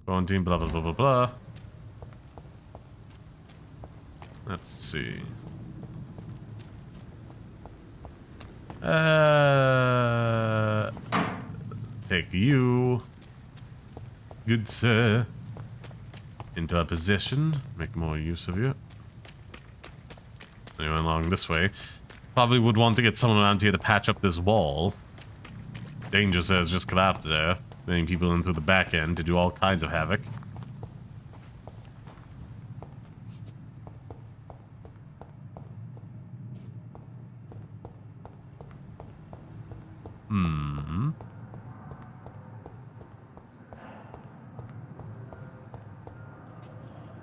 Quarantine, blah, blah, blah, blah, blah. Let's see. Take you, good sir, into our possession. Make more use of you. Anyway, along this way. Probably would want to get someone around here to patch up this wall. Danger says just get out there, letting people in through the back end to do all kinds of havoc.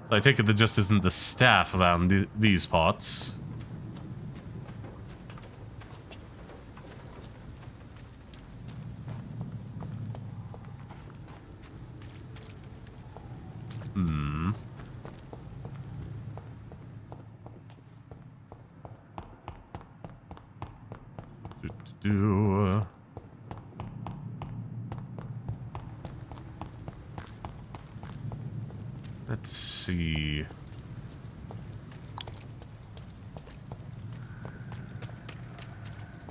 So I take it there just isn't the staff around these parts. Let's see.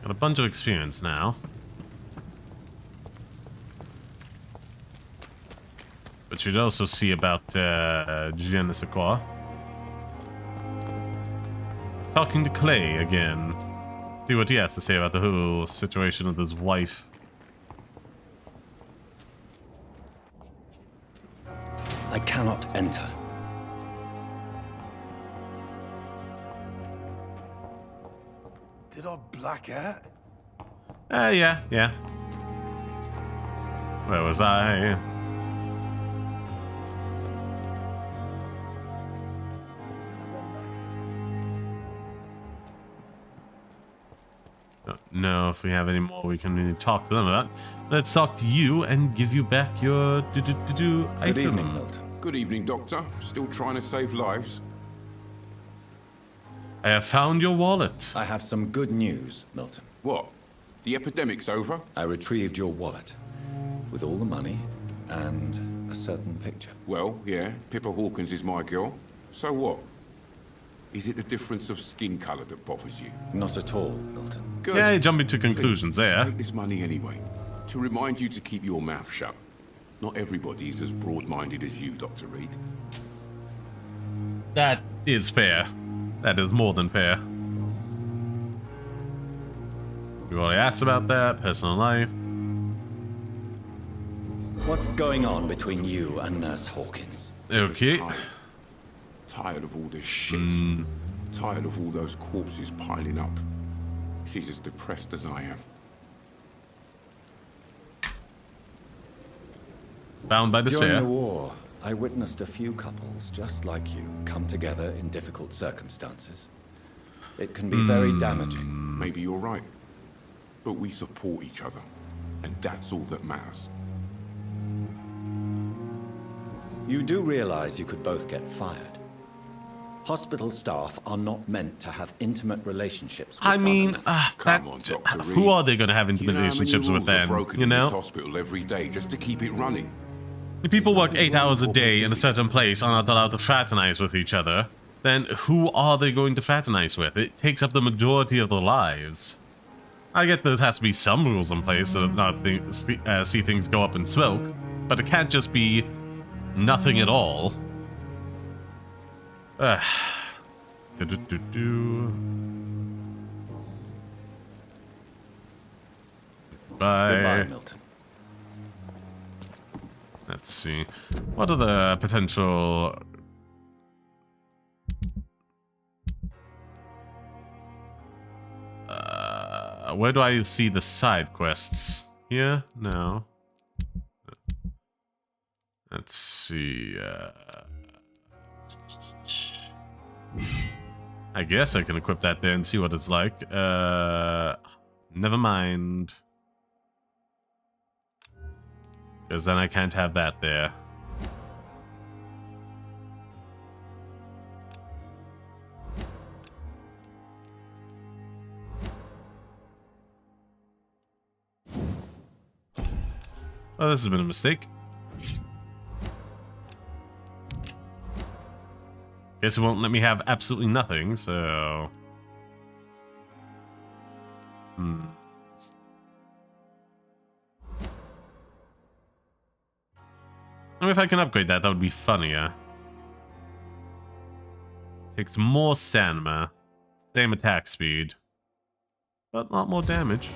Got a bunch of experience now. But you'd also see about je ne sais quoi. Talking to Clay again. See what he has to say about the whole situation with his wife. I cannot enter. Did I black out? Yeah. Where was I? Don't know if we have any more we can really talk to them about. Let's talk to you and give you back your item. Good evening, Milton. Good evening, Doctor. Still trying to save lives? I have found your wallet. I have some good news, Milton. What? The epidemic's over? I retrieved your wallet. With all the money and a certain picture. Well, yeah, Pippa Hawkins is my girl. So what? Is it the difference of skin colour that bothers you? Not at all, Milton. Good. Yeah, jumping to conclusions there. Take this money anyway, to remind you to keep your mouth shut. Not everybody is as broad-minded as you, Dr. Reed. That is fair. That is more than fair. We already asked about that, personal life. What's going on between you and Nurse Hawkins? Okay. Tired of all this shit. Tired of all those corpses piling up. She's as depressed as I am. Bound by despair. During the war, I witnessed a few couples just like you come together in difficult circumstances. It can be very damaging. Maybe you're right. But we support each other. And that's all that matters. You do realize you could both get fired. Hospital staff are not meant to have intimate relationships with I mean, Come on, Dr. Reed. who are they going to have intimate relationships with then? You know? In this hospital every day just to keep it running. If people work 8 hours a day in a certain place and are not allowed to fraternize with each other, then who are they going to fraternize with? It takes up the majority of their lives. I get there has to be some rules in place so not see things go up in smoke, but it can't just be nothing at all. Bye. Goodbye, Milton. Let's see. What are the potential... where do I see the side quests? Here? No. Let's see. I guess I can equip that there and see what it's like. Never mind. Because then I can't have that there. Oh, this has been a mistake. Guess it won't let me have absolutely nothing, so... I mean, if I can upgrade that, that would be funnier. Takes more stamina. Same attack speed. But not more damage.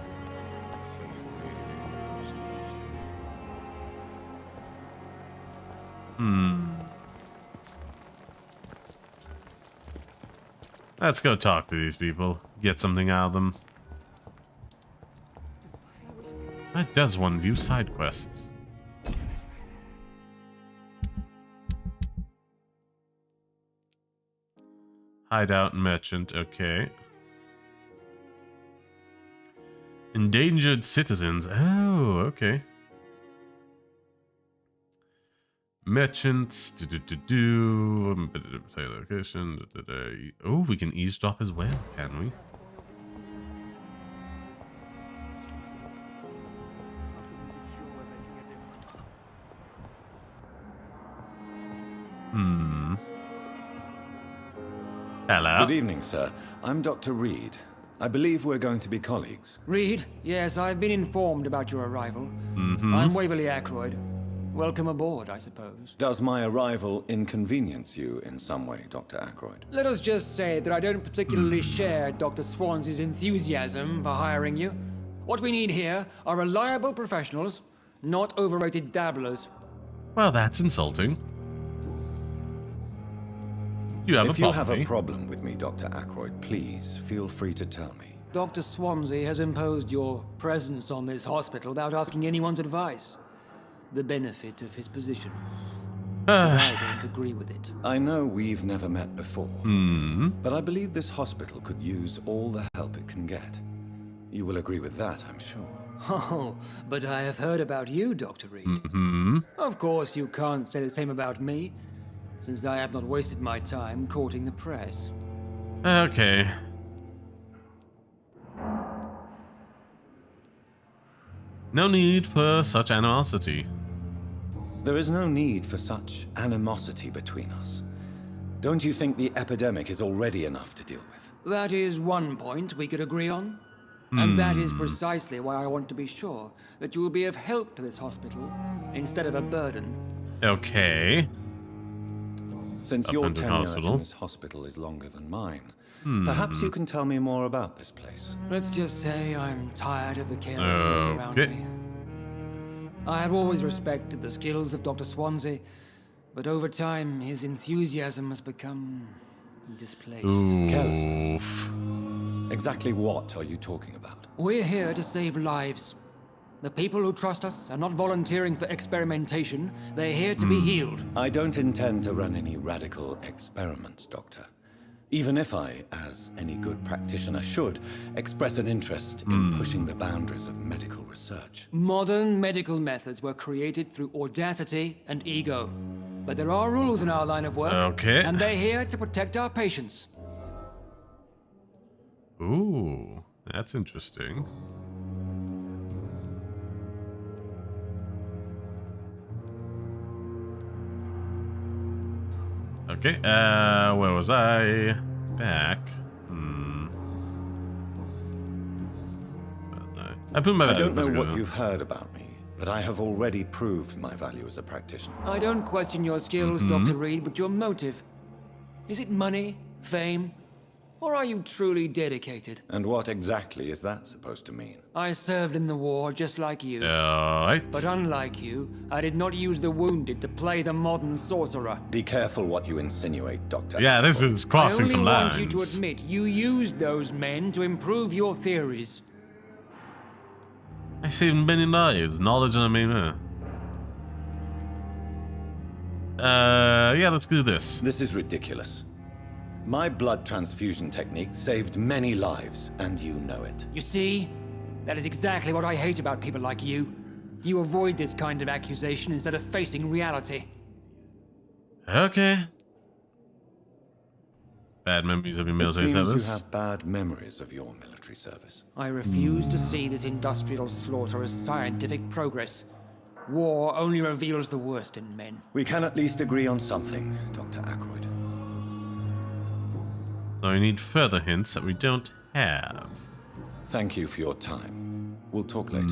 Let's go talk to these people. Get something out of them. That does one view side quests. Hideout merchant, okay. Endangered citizens. Oh, okay. Merchants. Location. Oh, we can eavesdrop as well, can we? Hello. Good evening, sir. I'm Dr. Reed. I believe we're going to be colleagues. Reed? Yes, I've been informed about your arrival. Mm-hmm. I'm Waverly Ackroyd. Welcome aboard, I suppose. Does my arrival inconvenience you in some way, Dr. Ackroyd? Let us just say that I don't particularly share Dr. Swansey's enthusiasm for hiring you. What we need here are reliable professionals, not overrated dabblers. Well, that's insulting. You have if a problem, you have a problem with me, Dr. Ackroyd, please feel free to tell me. Dr. Swansey has imposed your presence on this hospital without asking anyone's advice. The benefit of his position. I don't agree with it. I know we've never met before, but I believe this hospital could use all the help it can get. You will agree with that, I'm sure. Oh, but I have heard about you, Dr. Reed. Of course, you can't say the same about me, since I have not wasted my time courting the press. Okay. No need for such animosity. There is no need for such animosity between us. Don't you think the epidemic is already enough to deal with? That is one point we could agree on. And that is precisely why I want to be sure that you will be of help to this hospital instead of a burden. Okay. Since your tenure in this hospital is longer than mine, perhaps you can tell me more about this place. Let's just say I'm tired of the carelessness around me. I have always respected the skills of Dr. Swansea, but over time his enthusiasm has become displaced. Carelessness? Exactly what are you talking about? We're here to save lives. The people who trust us are not volunteering for experimentation. They're here to be healed. I don't intend to run any radical experiments, Doctor. Even if I, as any good practitioner should, express an interest in pushing the boundaries of medical research. Modern medical methods were created through audacity and ego. But there are rules in our line of work, and they're here to protect our patients. Ooh, that's interesting. Okay, where was I? Back. I don't know what you've heard about me, but I have already proved my value as a practitioner. I don't question your skills, Dr. Reed, but your motive. Is it money, fame, or are you truly dedicated? And what exactly is that supposed to mean? I served in the war just like you. Right. But unlike you, I did not use the wounded to play the modern sorcerer. Be careful what you insinuate, Doctor. Yeah, this is crossing some lines. I only want you to admit you used those men to improve your theories. I saved many lives, knowledge and I mean, yeah, let's do this. This is ridiculous. My blood transfusion technique saved many lives, and you know it. You see? That is exactly what I hate about people like you. You avoid this kind of accusation instead of facing reality. Okay. Bad memories of your military service. It seems you have bad memories of your military service. I refuse to see this industrial slaughter as scientific progress. War only reveals the worst in men. We can at least agree on something, Dr. Ackroyd. So we need further hints that we don't have. Thank you for your time. We'll talk later.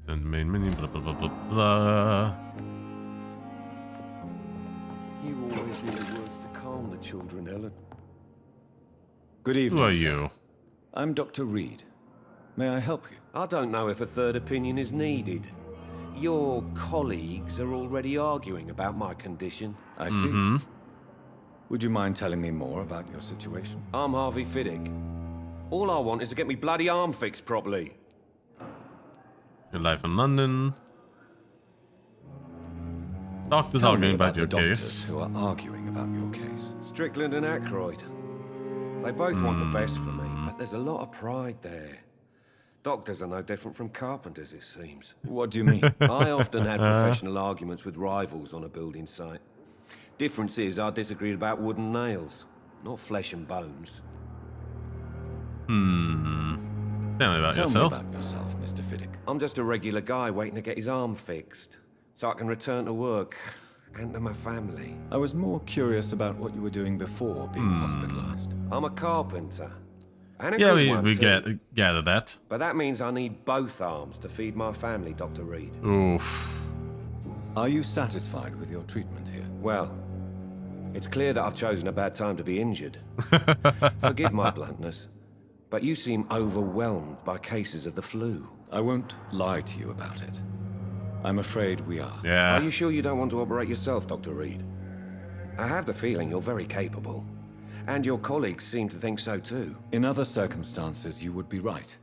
Send main menu, blah blah blah blah blah. You always need words to calm the children, Ellen. Good evening. Who are sir. you? I'm Dr. Reed. May I help you? I don't know if a third opinion is needed. Your colleagues are already arguing about my condition. I see. Would you mind telling me more about your situation? I'm Harvey Fiddick. All I want is to get me bloody arm fixed properly. Your life in London. Doctors Tell arguing me about your the doctors case. who are arguing about your case. Strickland and Ackroyd. They both want the best for me, but there's a lot of pride there. Doctors are no different from carpenters, it seems. What do you mean? I often had professional arguments with rivals on a building site. Difference is I disagreed about wooden nails, not flesh and bones. Tell me about yourself. Tell me about yourself, Mr. Fiddick. I'm just a regular guy waiting to get his arm fixed, so I can return to work and to my family. I was more curious about what you were doing before being hospitalized. I'm a carpenter. And a Yeah, good one we too. gather that. But that means I need both arms to feed my family, Dr. Reed. Oof. Are you satisfied with your treatment here? Well, it's clear that I've chosen a bad time to be injured. Forgive my bluntness, but you seem overwhelmed by cases of the flu. I won't lie to you about it. I'm afraid we are. Yeah. Are you sure you don't want to operate yourself, Dr. Reed? I have the feeling you're very capable. And your colleagues seem to think so too. In other circumstances, you would be right.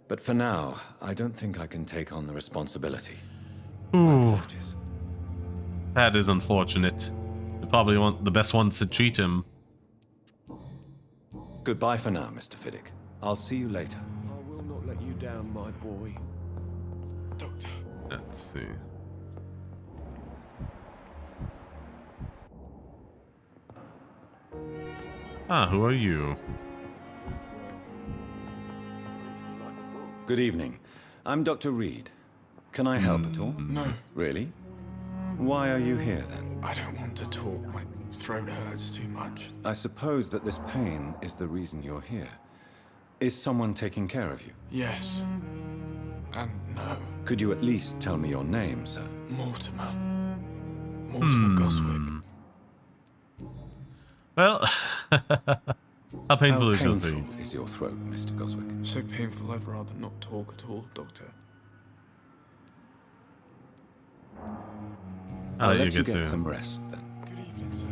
But for now, I don't think I can take on the responsibility. My apologies. That is unfortunate. You probably want the best ones to treat him. Goodbye for now, Mr. Fiddick. I'll see you later. I will not let you down, my boy. Doctor. Let's see. Ah, who are you? Good evening. I'm Dr. Reed. Can I help at all? No. Really? Why are you here then? I don't want to talk. My throat hurts too much. I suppose that this pain is the reason you're here. Is someone taking care of you? Yes. And no. Could you at least tell me your name, sir? Mortimer. Mortimer Goswick. Well, how painful is your painful throat? is your throat, Mr. Goswick? So painful I'd rather not talk at all, Doctor. I'll let you get some rest, then. Good evening, sir.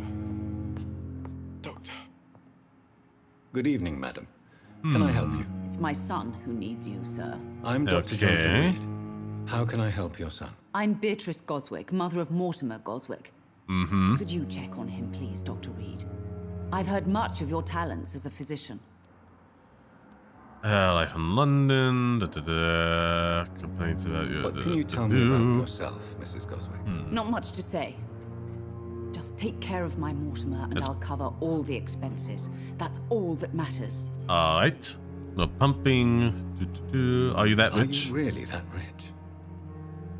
Doctor. Good evening, madam. Can I help you? It's my son who needs you, sir. I'm Dr. Jonathan Reed. How can I help your son? I'm Beatrice Goswick, mother of Mortimer Goswick. Mm-hmm. Could you check on him, please, Dr. Reed? I've heard much of your talents as a physician. Life in London. Complaints about your. What can you tell me about yourself, Mrs. Goswick? Not much to say. Just take care of my Mortimer and I'll cover all the expenses. That's all that matters. Alright. No pumping. Are you that rich? Are you really that rich?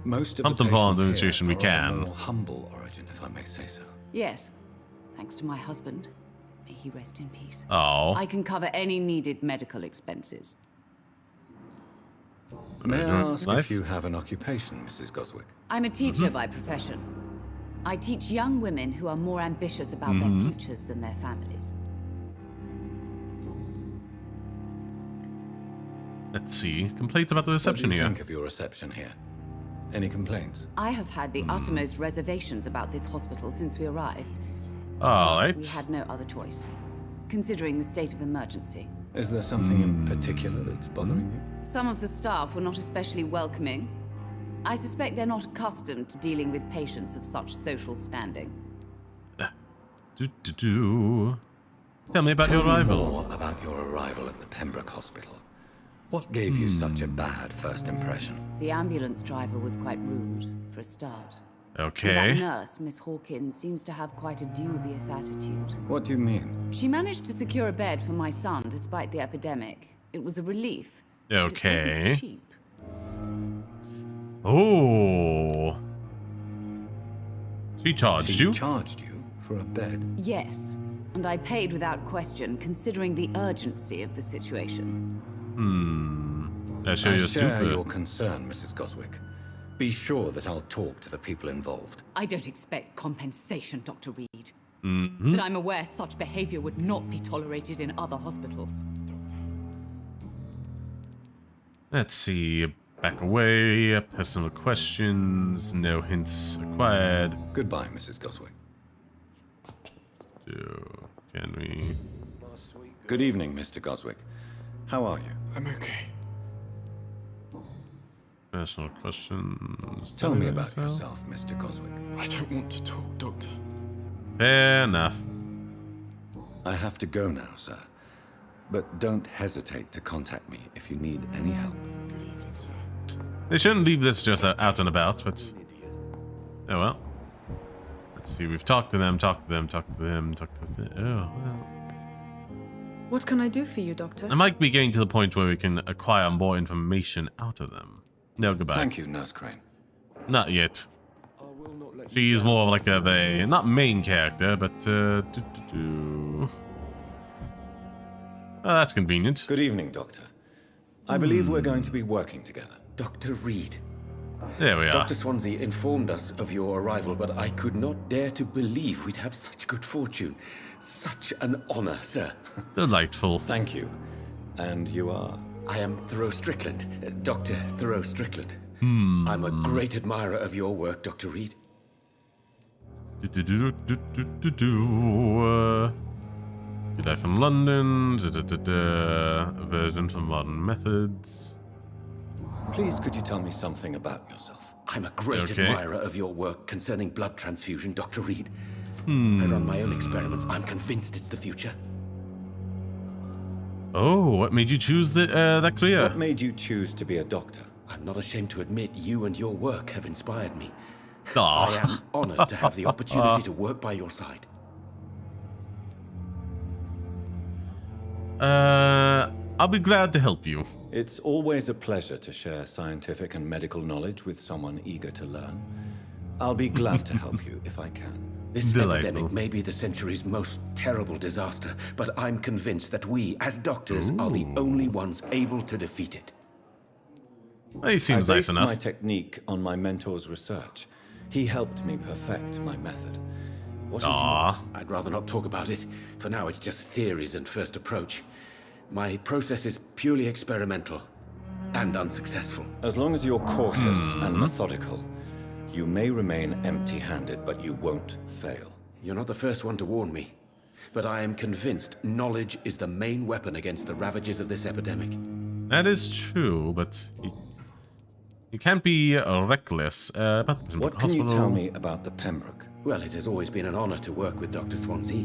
Most of Pump the them for patients demonstration here we are of a can. more humble origin, if I may say so. Yes. Thanks to my husband. May he rest in peace. Oh. I can cover any needed medical expenses. May I ask if you have an occupation, Mrs. Goswick? I'm a teacher by profession. I teach young women who are more ambitious about their futures than their families. Let's see. Complaints about the reception What do you here. think of your reception here? Any complaints? I have had the uttermost reservations about this hospital since we arrived. Alright. We had no other choice, considering the state of emergency. Is there something in particular that's bothering you? Some of the staff were not especially welcoming. I suspect they're not accustomed to dealing with patients of such social standing. Tell me about your arrival. More about your arrival at the Pembroke Hospital. What gave you such a bad first impression? The ambulance driver was quite rude, for a start. Okay. And that nurse, Miss Hawkins, seems to have quite a dubious attitude. What do you mean? She managed to secure a bed for my son despite the epidemic. It was a relief. Okay. But it wasn't cheap. Oh. She charged you? She charged you for a bed? Yes, and I paid without question, considering the urgency of the situation. I Show you're share stupid. your concern, Mrs. Goswick. Be sure that I'll talk to the people involved. I don't expect compensation, Dr. Reed. Mm-hmm. But I'm aware such behavior would not be tolerated in other hospitals. Let's see. Back away. Personal questions. No hints acquired. Goodbye, Mrs. Goswick. Can we? Good evening, Mr. Goswick. How are you? I'm okay. Personal questions. Tell me about yourself, Mr. Goswick. I don't want to talk, Doctor. Fair enough. I have to go now, sir. But don't hesitate to contact me if you need any help. Good evening, sir. They shouldn't leave this just out and about, but... Oh well. Let's see, we've talked to them, talked to them. Oh, well. What can I do for you, Doctor? I might be getting to the point where we can acquire more information out of them. No, goodbye. Thank you, Nurse Crane. Not yet. She's more like a not main character, but Oh, that's convenient. Good evening, Doctor. I believe we're going to be working together. Dr. Reed. There we are. Dr. Swansea informed us of your arrival, but I could not dare to believe we'd have such good fortune. Such an honor, sir. Delightful. Thank you. And you are? I am Thoreau Strickland, Dr. Thoreau Strickland. I'm a great admirer of your work, Dr. Reed. Good life in London. Aversion from modern methods. Please, could you tell me something about yourself? I'm a great admirer of your work concerning blood transfusion, Dr. Reed. I run my own experiments. I'm convinced it's the future. Oh, what made you choose that career? What made you choose to be a doctor? I'm not ashamed to admit you and your work have inspired me. Aww. I am honored to have the opportunity to work by your side. I'll be glad to help you. It's always a pleasure to share scientific and medical knowledge with someone eager to learn. I'll be glad to help you if I can. This epidemic may be the century's most terrible disaster, but I'm convinced that we, as doctors, are the only ones able to defeat it. He seems nice enough. I based my technique on my mentor's research. He helped me perfect my method. What is yours? I'd rather not talk about it. For now, it's just theories and first approach. My process is purely experimental and unsuccessful. As long as you're cautious and methodical, you may remain empty-handed, but you won't fail. You're not the first one to warn me, but I am convinced knowledge is the main weapon against the ravages of this epidemic. That is true, but you can't be reckless. About the What can you tell me about the Pembroke? Well, it has always been an honor to work with Dr. Swansea.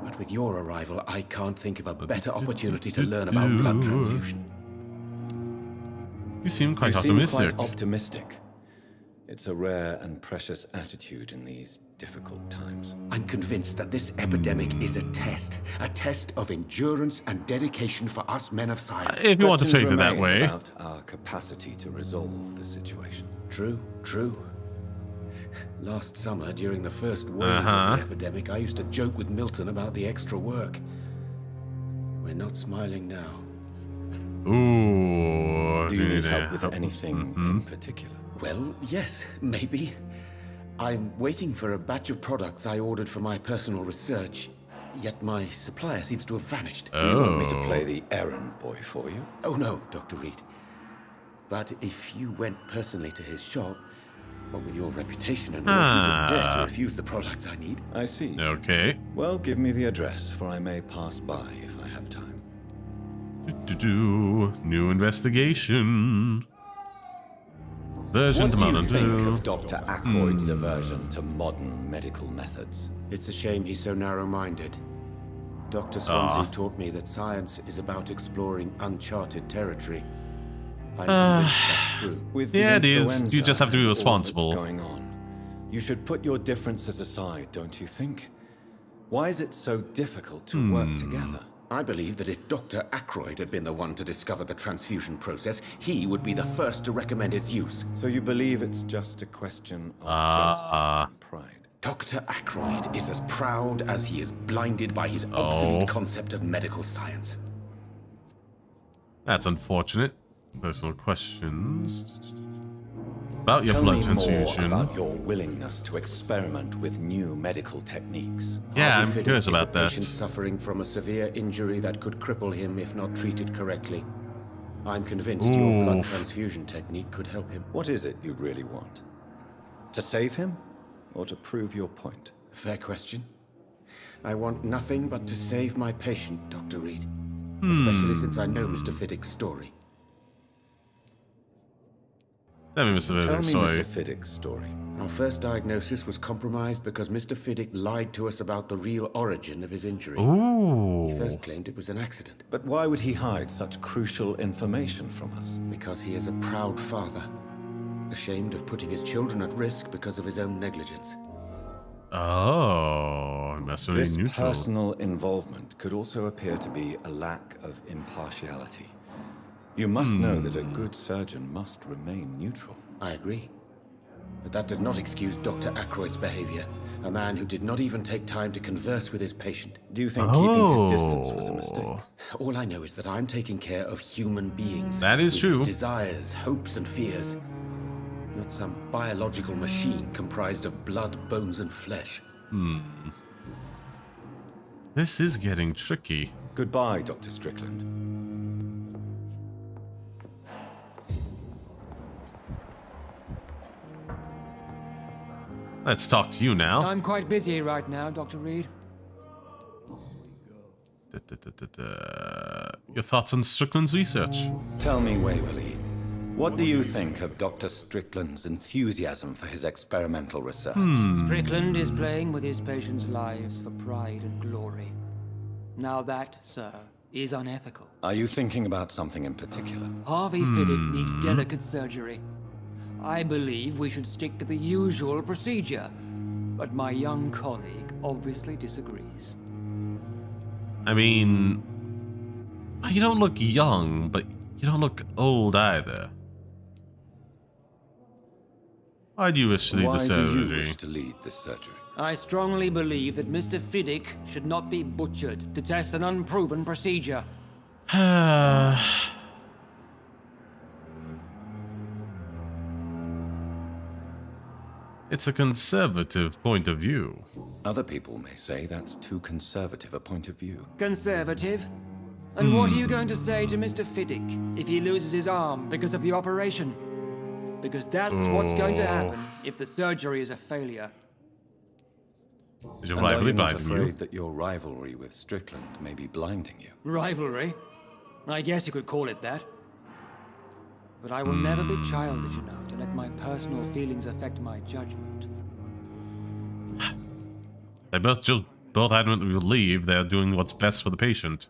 But with your arrival, I can't think of a better opportunity to learn about blood transfusion. You seem quite optimistic. It's a rare and precious attitude in these difficult times. I'm convinced that this epidemic is a test of endurance and dedication for us men of science. If you want to phrase it that way. About our capacity to resolve the situation. True. Last summer, during the first wave of the epidemic, I used to joke with Milton about the extra work. We're not smiling now. Ooh. Do you need help with anything in particular? Well, yes, maybe. I'm waiting for a batch of products I ordered for my personal research, yet my supplier seems to have vanished. Do you want me to play the errand boy for you? Oh no, Dr. Reed. But if you went personally to his shop, what with your reputation and all, you wouldn't dare to refuse the products I need. I see. Okay. Well, give me the address, for I may pass by if I have time. New investigation. Version what do you think of Dr. Ackroyd's aversion to modern medical methods? It's a shame he's so narrow-minded. Dr. Swansea taught me that science is about exploring uncharted territory. I'm convinced that's true. With it is. You just have to be responsible. Going on, you should put your differences aside, don't you think? Why is it so difficult to work together? I believe that if Dr. Ackroyd had been the one to discover the transfusion process, he would be the first to recommend its use. So you believe it's just a question of jealousy and pride? Dr. Ackroyd is as proud as he is blinded by his obsolete concept of medical science. That's unfortunate. Personal questions about your Tell blood me transfusion. More about your willingness to experiment with new medical techniques. Yeah, I'm curious about that. Patient suffering from a severe injury that could cripple him if not treated correctly. I'm convinced your blood transfusion technique could help him. What is it you really want? To save him, or to prove your point? Fair question. I want nothing but to save my patient, Dr. Reed. Especially since I know Mr. Fiddick's story. Tell me Mr. Fiddick's story. Our first diagnosis was compromised because Mr. Fiddick lied to us about the real origin of his injury. He first claimed it was an accident. But why would he hide such crucial information from us? Because he is a proud father, ashamed of putting his children at risk because of his own negligence. That's really this neutral. Personal involvement could also appear to be a lack of impartiality. You must know that a good surgeon must remain neutral. I agree. But that does not excuse Dr. Ackroyd's behavior, a man who did not even take time to converse with his patient. Do you think keeping his distance was a mistake? All I know is that I'm taking care of human beings. That is true. Desires, hopes, and fears. Not some biological machine comprised of blood, bones, and flesh. This is getting tricky. Goodbye, Dr. Strickland. Let's talk to you now. I'm quite busy right now, Dr. Reed. Your thoughts on Strickland's research? Tell me, Waverly, what do you think of Dr. Strickland's enthusiasm for his experimental research? Strickland is playing with his patients' lives for pride and glory. Now that, sir, is unethical. Are you thinking about something in particular? Harvey Fiddick needs delicate surgery. I believe we should stick to the usual procedure, but my young colleague obviously disagrees. I mean, You don't look young, but you don't look old either. Why do you wish to lead the surgery? Why do you wish to lead this surgery? I strongly believe that Mr. Fiddick should not be butchered to test an unproven procedure. It's a conservative point of view. Other people may say that's too conservative a point of view. Conservative? And what are you going to say to Mr. Fiddick if he loses his arm because of the operation? Because that's what's going to happen if the surgery is a failure. Is your and rivalry are you not blinding afraid you? that your rivalry with Strickland may be blinding you? Rivalry? I guess you could call it that. But I will never be childish enough to let my personal feelings affect my judgment. They both adamantly believe they're doing what's best for the patient.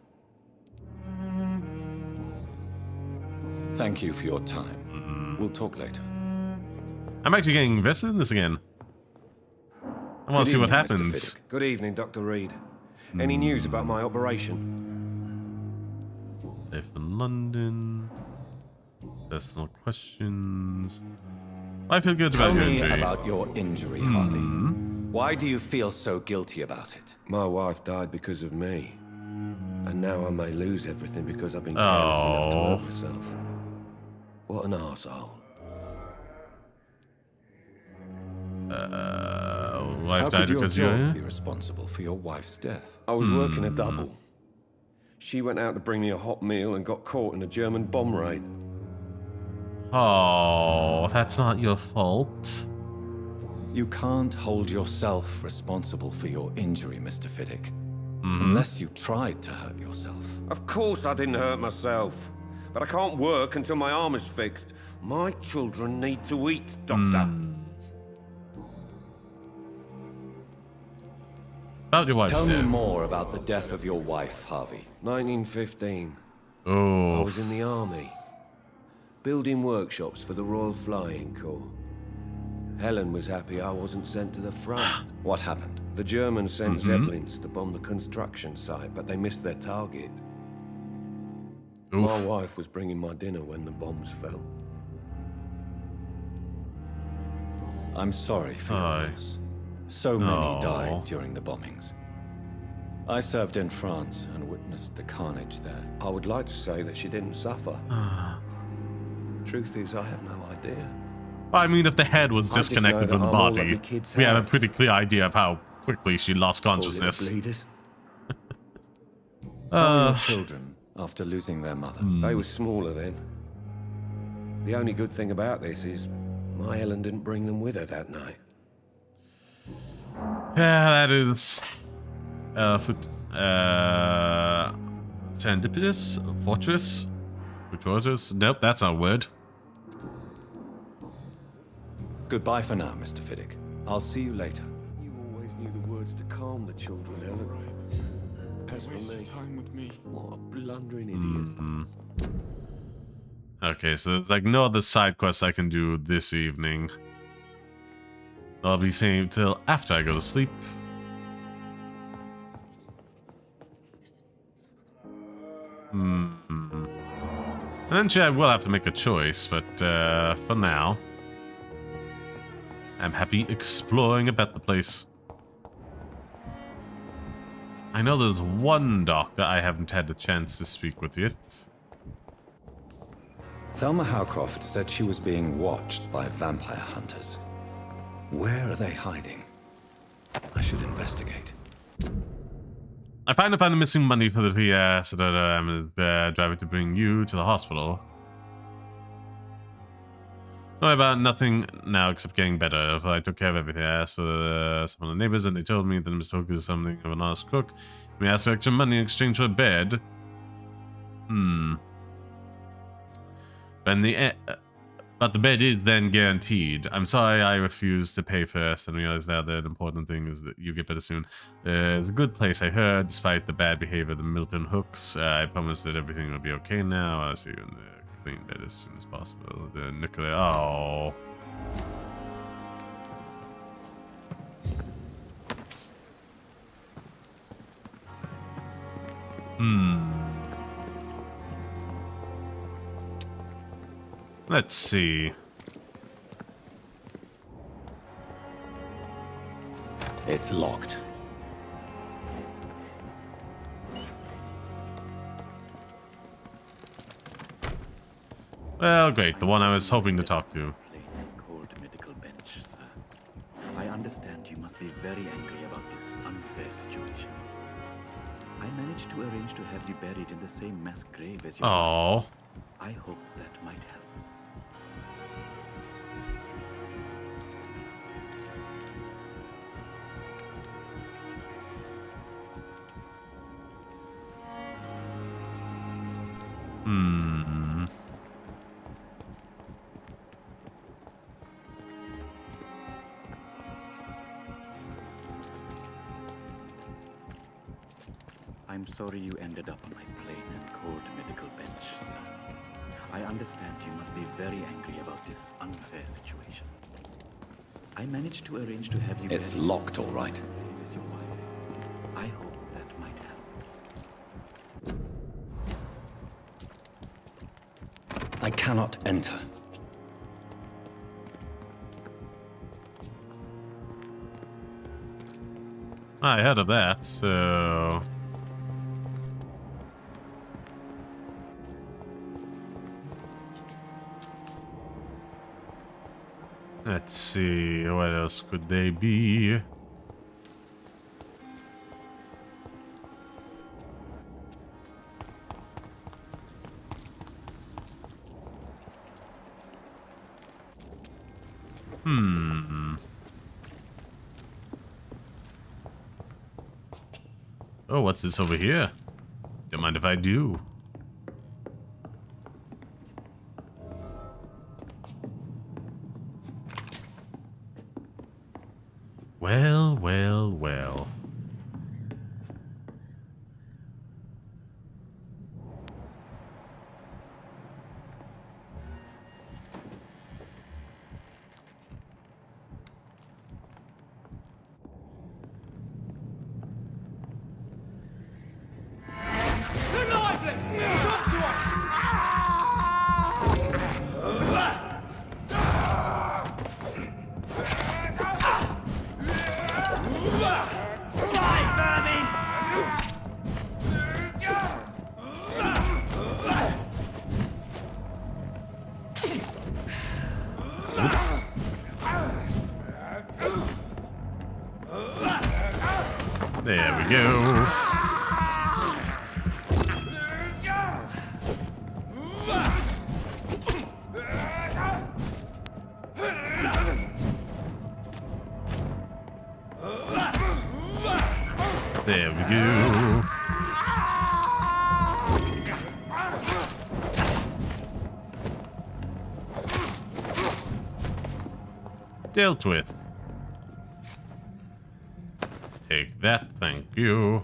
Thank you for your time. We'll talk later. I'm actually getting invested in this again. I want to see what happens. Mr. Fiddick. Good evening, Dr. Reed. Any news about my operation? Life in London. Personal questions. I feel good about your injury. Tell me about your injury, Harvey. Why do you feel so guilty about it? My wife died because of me. And now I may lose everything because I've been careless enough to hurt myself. What an arsehole. How could your job be responsible for your wife's death? I was working a double. She went out to bring me a hot meal and got caught in a German bomb raid. Oh, that's not your fault. You can't hold yourself responsible for your injury, Mr. Fiddick. Unless you tried to hurt yourself. Of course I didn't hurt myself. But I can't work until my arm is fixed. My children need to eat, Doctor. About your wife's Tell me death. more about the death of your wife, Harvey. 1915. Oh. I was in the army. Building workshops for the Royal Flying Corps. Helen was happy I wasn't sent to the front. What happened? The Germans sent Zeppelins to bomb the construction site, but they missed their target. Oof. My wife was bringing my dinner when the bombs fell. I'm sorry for your loss. So many died during the bombings. I served in France and witnessed the carnage there. I would like to say that she didn't suffer. Truth is, I have no idea. I mean, if the head was I just disconnected know from the that I'm all that body, my kids we had a have. pretty clear idea of how quickly she lost consciousness. How were your children after losing their mother? They were smaller then. The only good thing about this is my Helen didn't bring them with her that night. Yeah, that is serendipitous? Fortress? Fortuitous? Nope, that's not a word. Goodbye for now, Mr. Fiddick. I'll see you later. You always knew the words to calm the children, Helen. As for Waste me, your time with me. what a blundering idiot. Okay, so there's like no other side quests I can do this evening. I'll be saved till after I go to sleep. Eventually I will have to make a choice, but for now, I'm happy exploring about the place. I know there's one doctor I haven't had the chance to speak with yet. Thelma Howcroft said she was being watched by vampire hunters. Where are they hiding? I should investigate. I find the missing money for the PS so that I'm driving to bring you to the hospital. Don't worry about nothing now except getting better. I took care of everything. I asked for some of the neighbors and they told me that Mr. Hook is something of an honest crook. We asked for extra money in exchange for a bed. But the bed is then guaranteed. I'm sorry I refused to pay first and realized now that the important thing is that you get better soon. It's a good place, I heard, despite the bad behavior of the Milton Hooks. I promise that everything will be okay now. I'll see you in the clean bed as soon as possible. The nuclear... Oh. Let's see. It's locked. Well, great. The one I was hoping to talk to. Cold medical bench, sir. I understand you must be very angry about this unfair situation. I managed to arrange to have you buried in the same mass grave as your Oh. I hope that might help. Hmm. I'm sorry you ended up on my plain and cold medical bench, sir. I understand you must be very angry about this unfair situation. I managed to arrange to have you It's buried locked, in the all right. same grave as your wife. I hope that might help. I cannot enter. I heard of that, so... Let's see, what else could they be? Oh, what's this over here? Don't mind if I do. Well, well, well. There we go. There we go. Dealt with. Take that, thank you.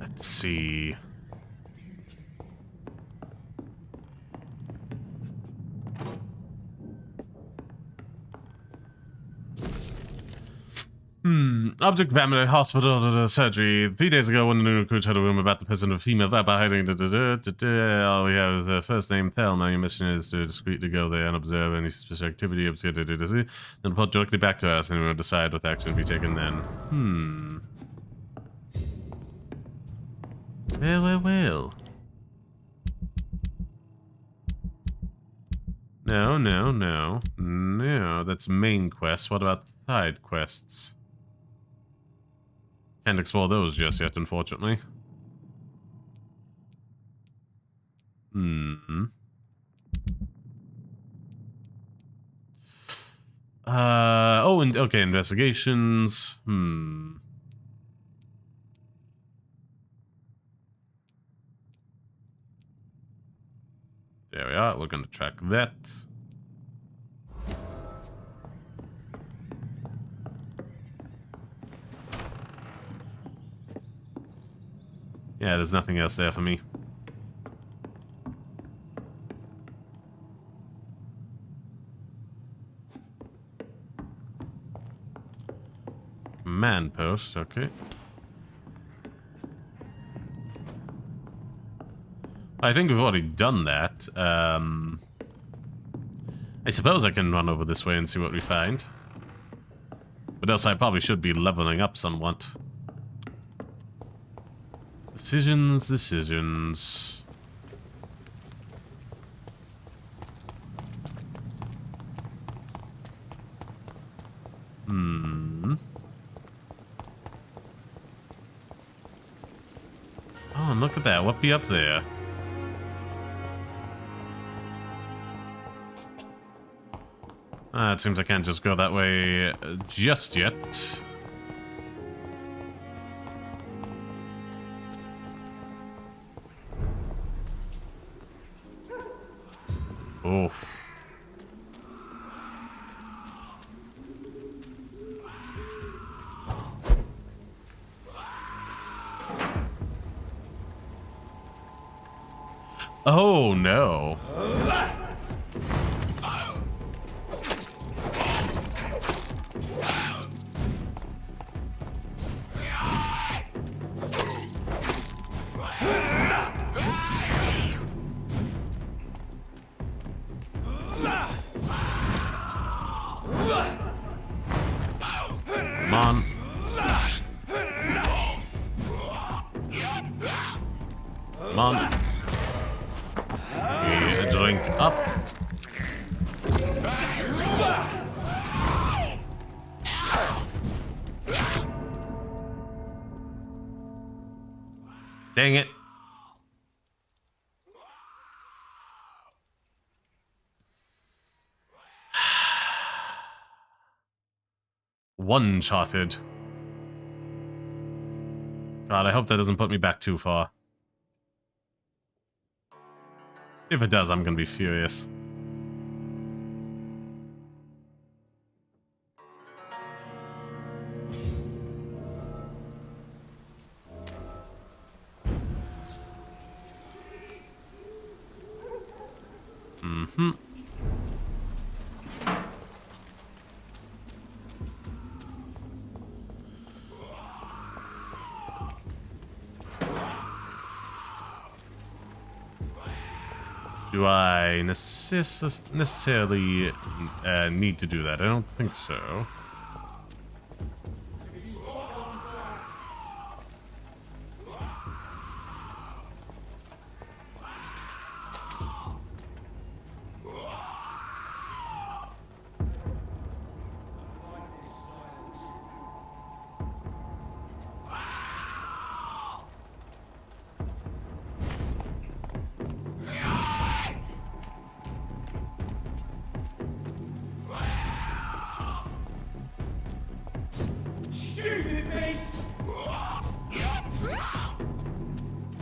Let's see. Object examined at hospital surgery 3 days ago when the new recruit had a room about the presence of female vampire hiding. All we have is the first name Thelma. Your mission is to discreetly go there and observe any suspicious activity. Then report directly back to us and we'll decide what action to be taken then. Well, well, well. No, no, no. No, that's main quest. What about side quests? Can't explore those just yet, unfortunately. Oh, and okay, investigations. There we are. We're going to track that. Yeah, there's nothing else there for me. Man post, okay. I think we've already done that. I suppose I can run over this way and see what we find. But else I probably should be leveling up somewhat. Decisions. Oh, look at that. What be up there? It seems I can't just go that way just yet. Oh. Oh no. Come on. Come on. Drink up. Dang it. One-shotted. God, I hope that doesn't put me back too far. If it does, I'm gonna be furious. Mm-hmm. Do I necessarily need to do that? I don't think so.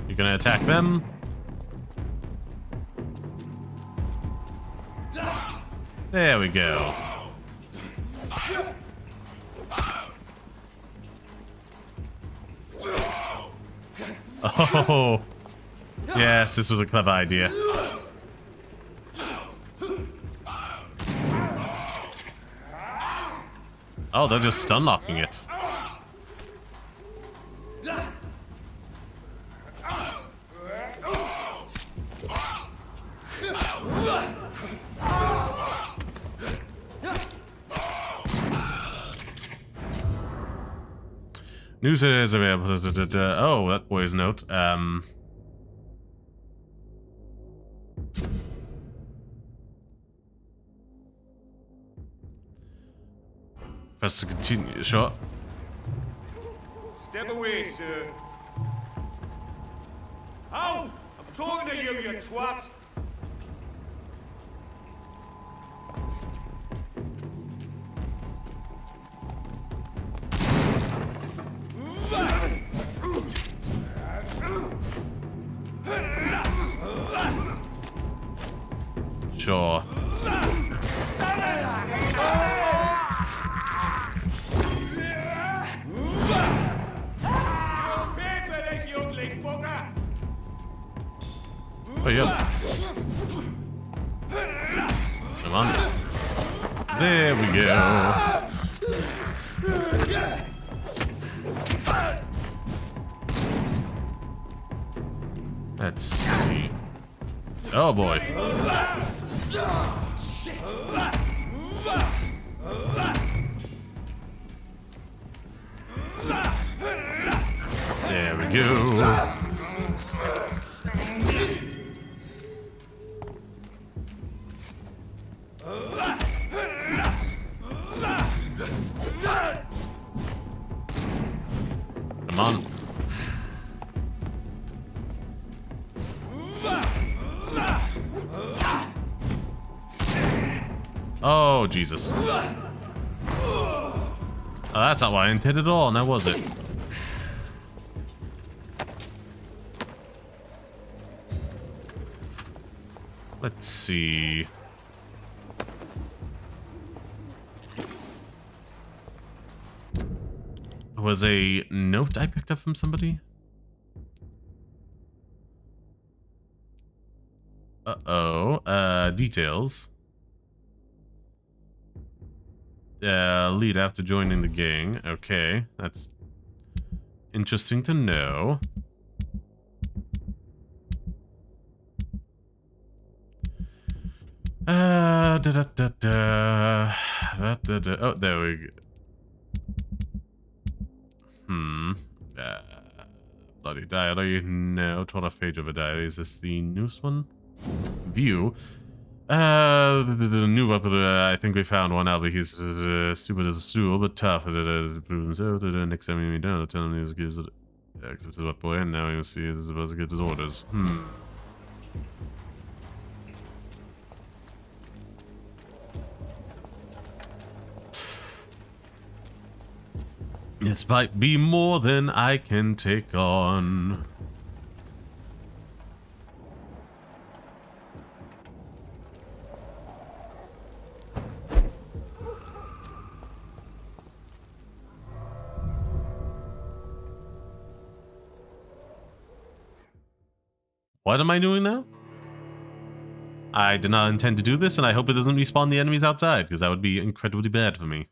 You're gonna attack them? There we go. Oh, yes, this was a clever idea. Oh, they're just stun locking it. News is available. Oh, that boy's note. Press to continue. Sure. Step away, sir. Oh, I'm talking to you, you twat. Sure. Oh, yeah. Come on. There we go. Let's see. Oh boy. There we go. Come on. Oh, Jesus. Oh, that's not what I intended at all, now was it? Let's see. There was a note I picked up from somebody? Uh-oh. Details. Lead after joining the gang. Okay, that's interesting to know. Oh, there we go. Bloody diary. No, 12th page of a diary. Is this the newest one? View. The new weapon, I think we found one out, but he's stupid as a stool, but tough to prove himself. The next time he down, tell him he's good. Except his boy, and now he will see he's supposed to get his orders. This might be more than I can take on. What am I doing now? I did not intend to do this, and I hope it doesn't respawn the enemies outside, because that would be incredibly bad for me.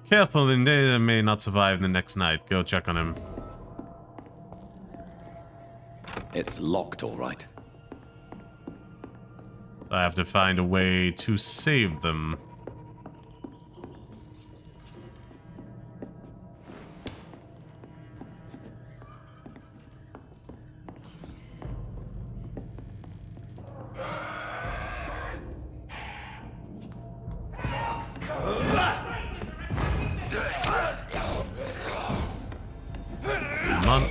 Careful, the Neda may not survive the next night. Go check on him. It's locked, all right. I have to find a way to save them. Come on.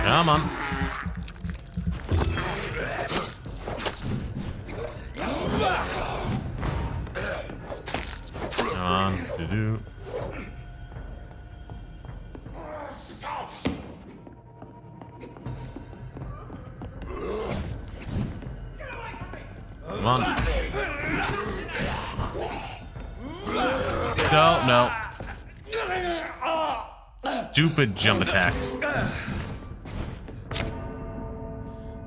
Come on. Come on, do. Come on. No. Stupid jump attacks.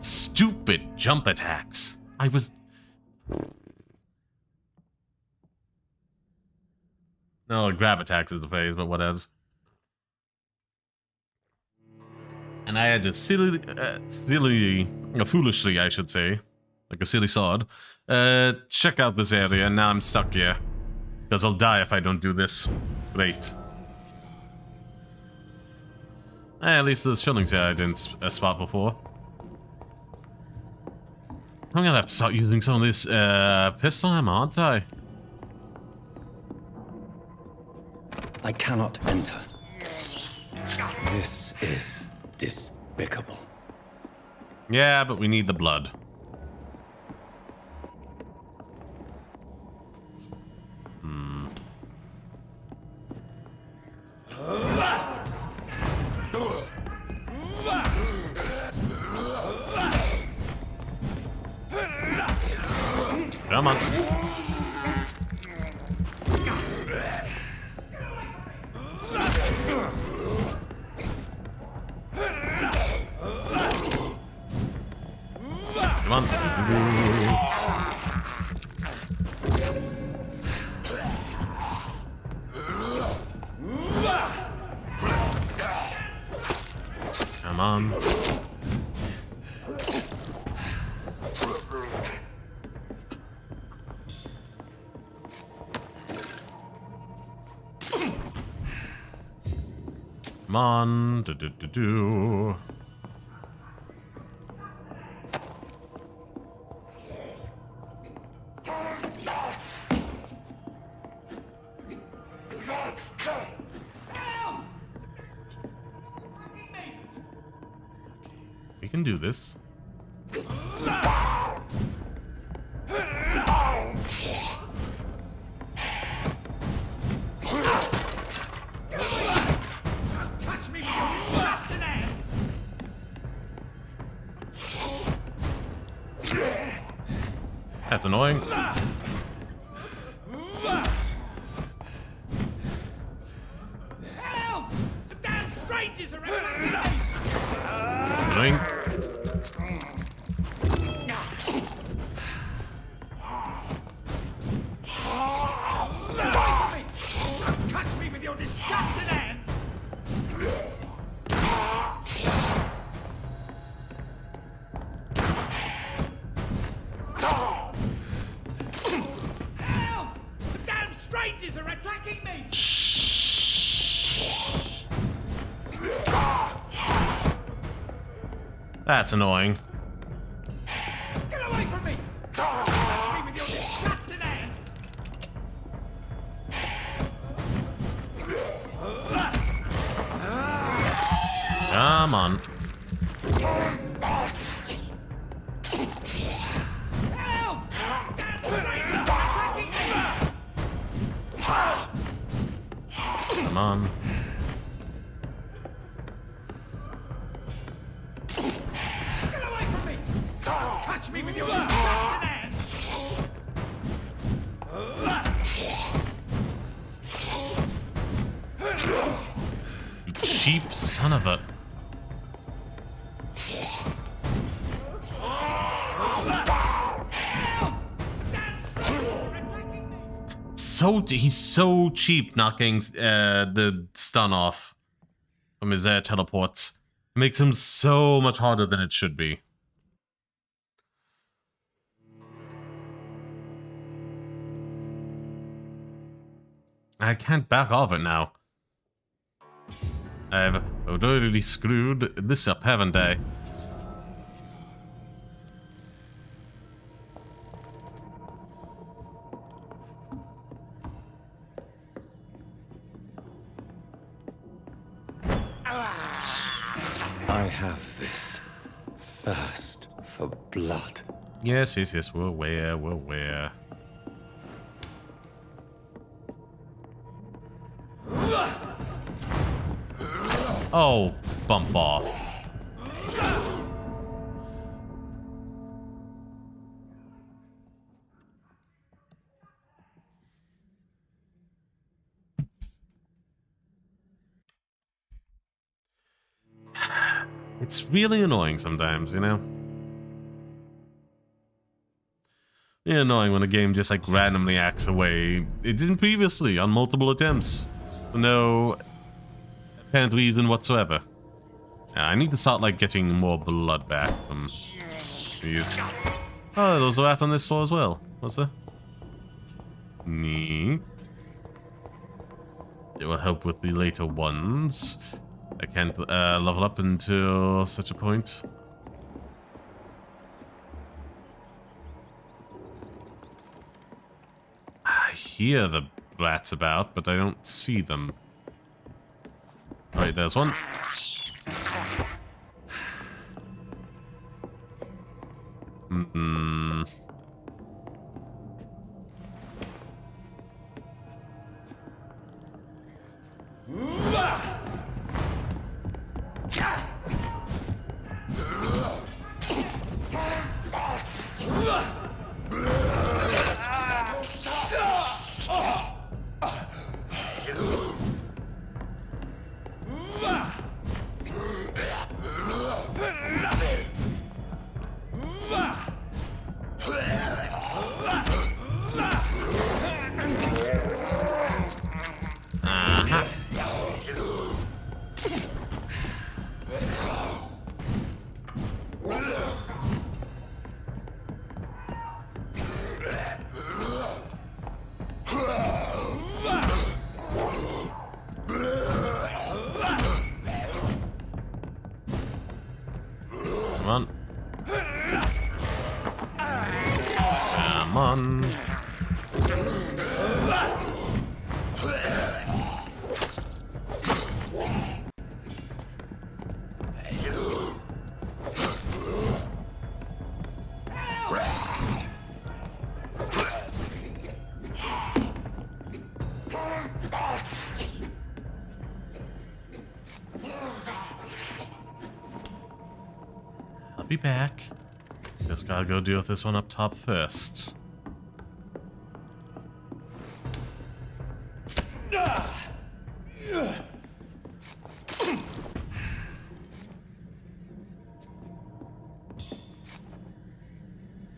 Stupid jump attacks. I was... No, grab attacks is the phase, but whatevs. And I had to foolishly, I should say, like a silly sod, check out this area, and now I'm stuck here. Because I'll die if I don't do this. Great. At least there's shillings here I didn't spot before. I'm gonna have to start using some of this pistol ammo, aren't I? I cannot enter. This is despicable. Yeah, but we need the blood. Come on. Come on. Come on. Come on. Do. We can do this. Touch me with your disgusting hands! That's annoying. Help! The damn strangers are attacking me! Annoying. Touch me with your disgusting hands! Help! The damn strangers are attacking me! That's annoying. Get away from me! Touch me with your disgusting hands! Come on. Help! Damn strangers are attacking me! Come on. Get away from me! Touch me with your disgusting hands! You cheap son of a... He's so cheap knocking the stun off from his teleports. It makes him so much harder than it should be. I can't back off it now. I've already screwed this up, haven't I? I have this thirst for blood. Yes, we're aware. Oh, bump off. It's really annoying sometimes, you know? Yeah, annoying when a game just like randomly acts away. It didn't previously on multiple attempts. For no apparent reason whatsoever. Yeah, I need to start like getting more blood back from these. Oh, those rats on this floor as well. What's there? Neat. It will help with the later ones. I can't level up until such a point. I hear the rats about, but I don't see them. Alright, there's one. Come on. Come on. I'll be back. Just gotta go deal with this one up top first.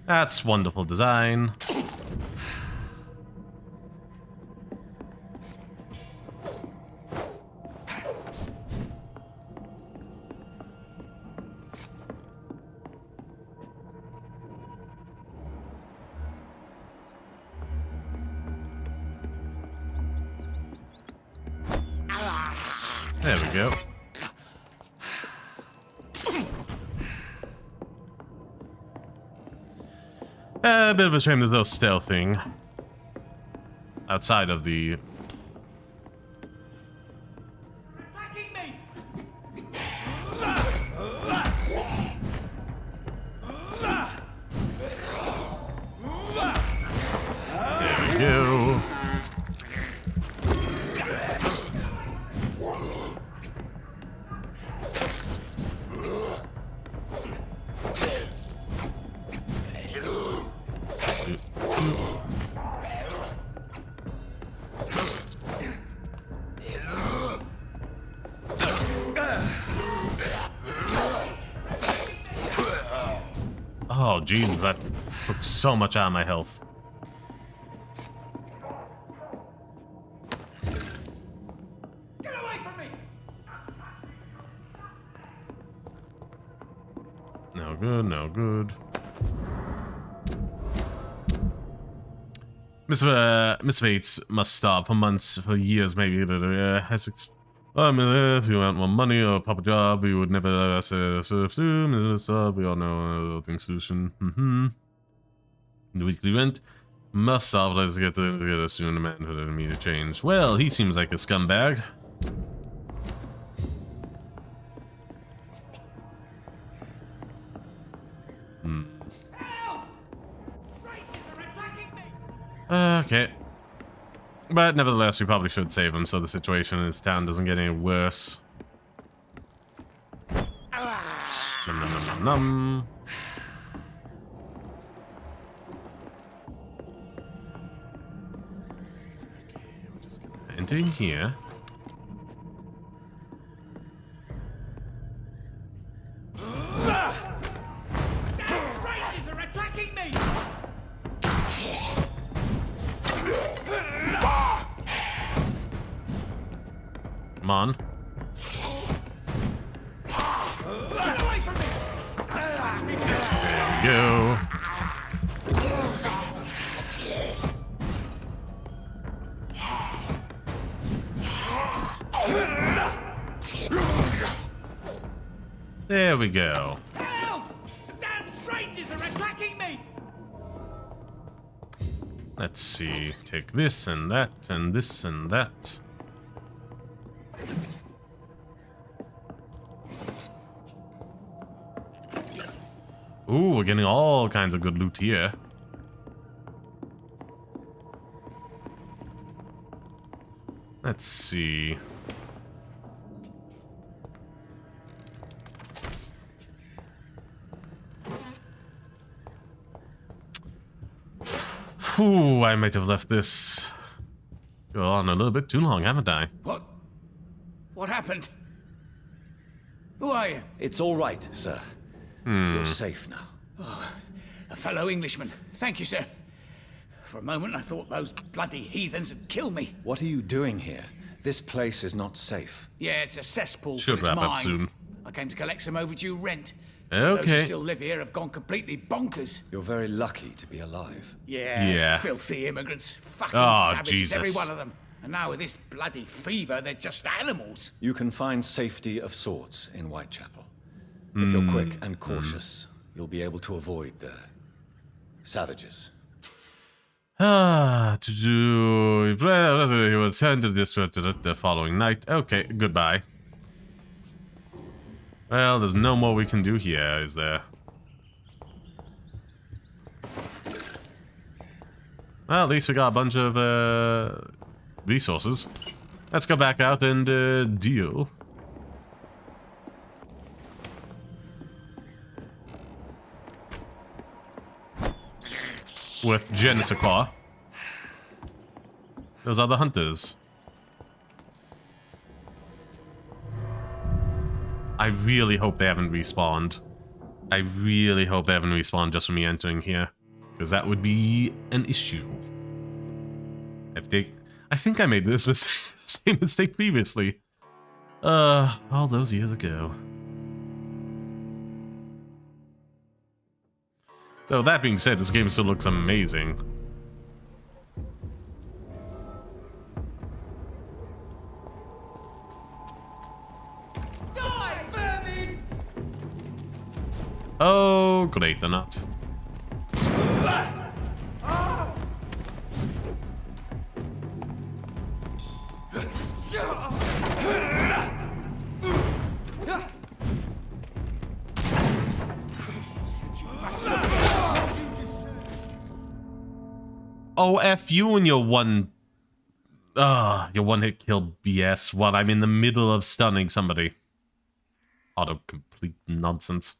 That's wonderful design. There we go. A bit of a shame there's no stealthing outside of the... There we go. Oh, jeez, that took so much out of my health. Get away from me! No good, no good. Miss Bates must stop for months, for years, maybe. If you want more money or a proper job, you would never serve soon. We all know things solution. The weekly rent must solve. Let's get together soon. The manhood and immediate change. Well, he seems like a scumbag. Okay. But nevertheless, we probably should save him so the situation in this town doesn't get any worse. Nom, nom, nom, nom, nom. Okay, we're just gonna enter in here. Damn strangers are attacking me! Come on. Get away from me! Touch me! There we go. There we go. Help! Damn strangers are attacking me! Let's see. Take this and that and this and that. Ooh, we're getting all kinds of good loot here. Let's see. Ooh, I might have left this go on a little bit too long, haven't I? What? What happened? Who are you? It's all right, sir. You're safe now. Oh, a fellow Englishman. Thank you, sir. For a moment, I thought those bloody heathens had killed me. What are you doing here? This place is not safe. Yeah, it's a cesspool. Should but it's wrap up mine. soon. I came to collect some overdue rent. Okay. Those who still live here have gone completely bonkers. You're very lucky to be alive. Yeah. Filthy immigrants. Fucking savages, Jesus. every one of them. And now with this bloody fever, they're just animals. You can find safety of sorts in Whitechapel. If you're quick and cautious, you'll be able to avoid the savages. To do... He will return to this the following night. Okay, goodbye. Well, there's no more we can do here, is there? Well, at least we got a bunch of resources. Let's go back out and deal. With Genesiclaw. Those are the hunters. I really hope they haven't respawned. I really hope they haven't respawned just for me entering here. Because that would be an issue. I think I made this same mistake previously. All those years ago. Though that being said, this game still looks amazing. Die, vermin! Oh, great, they're not. Oh, F you and your one-hit kill BS while I'm in the middle of stunning somebody. Auto-complete nonsense.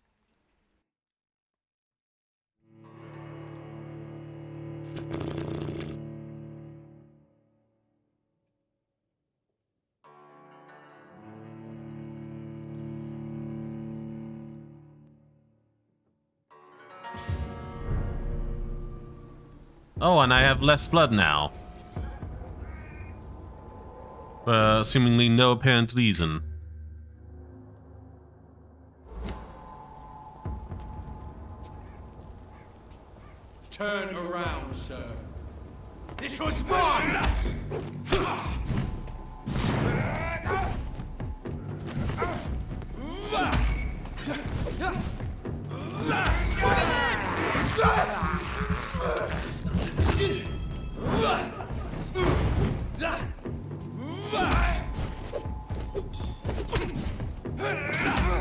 Oh, and I have less blood now. For seemingly no apparent reason. Turn around, sir. This one's mine!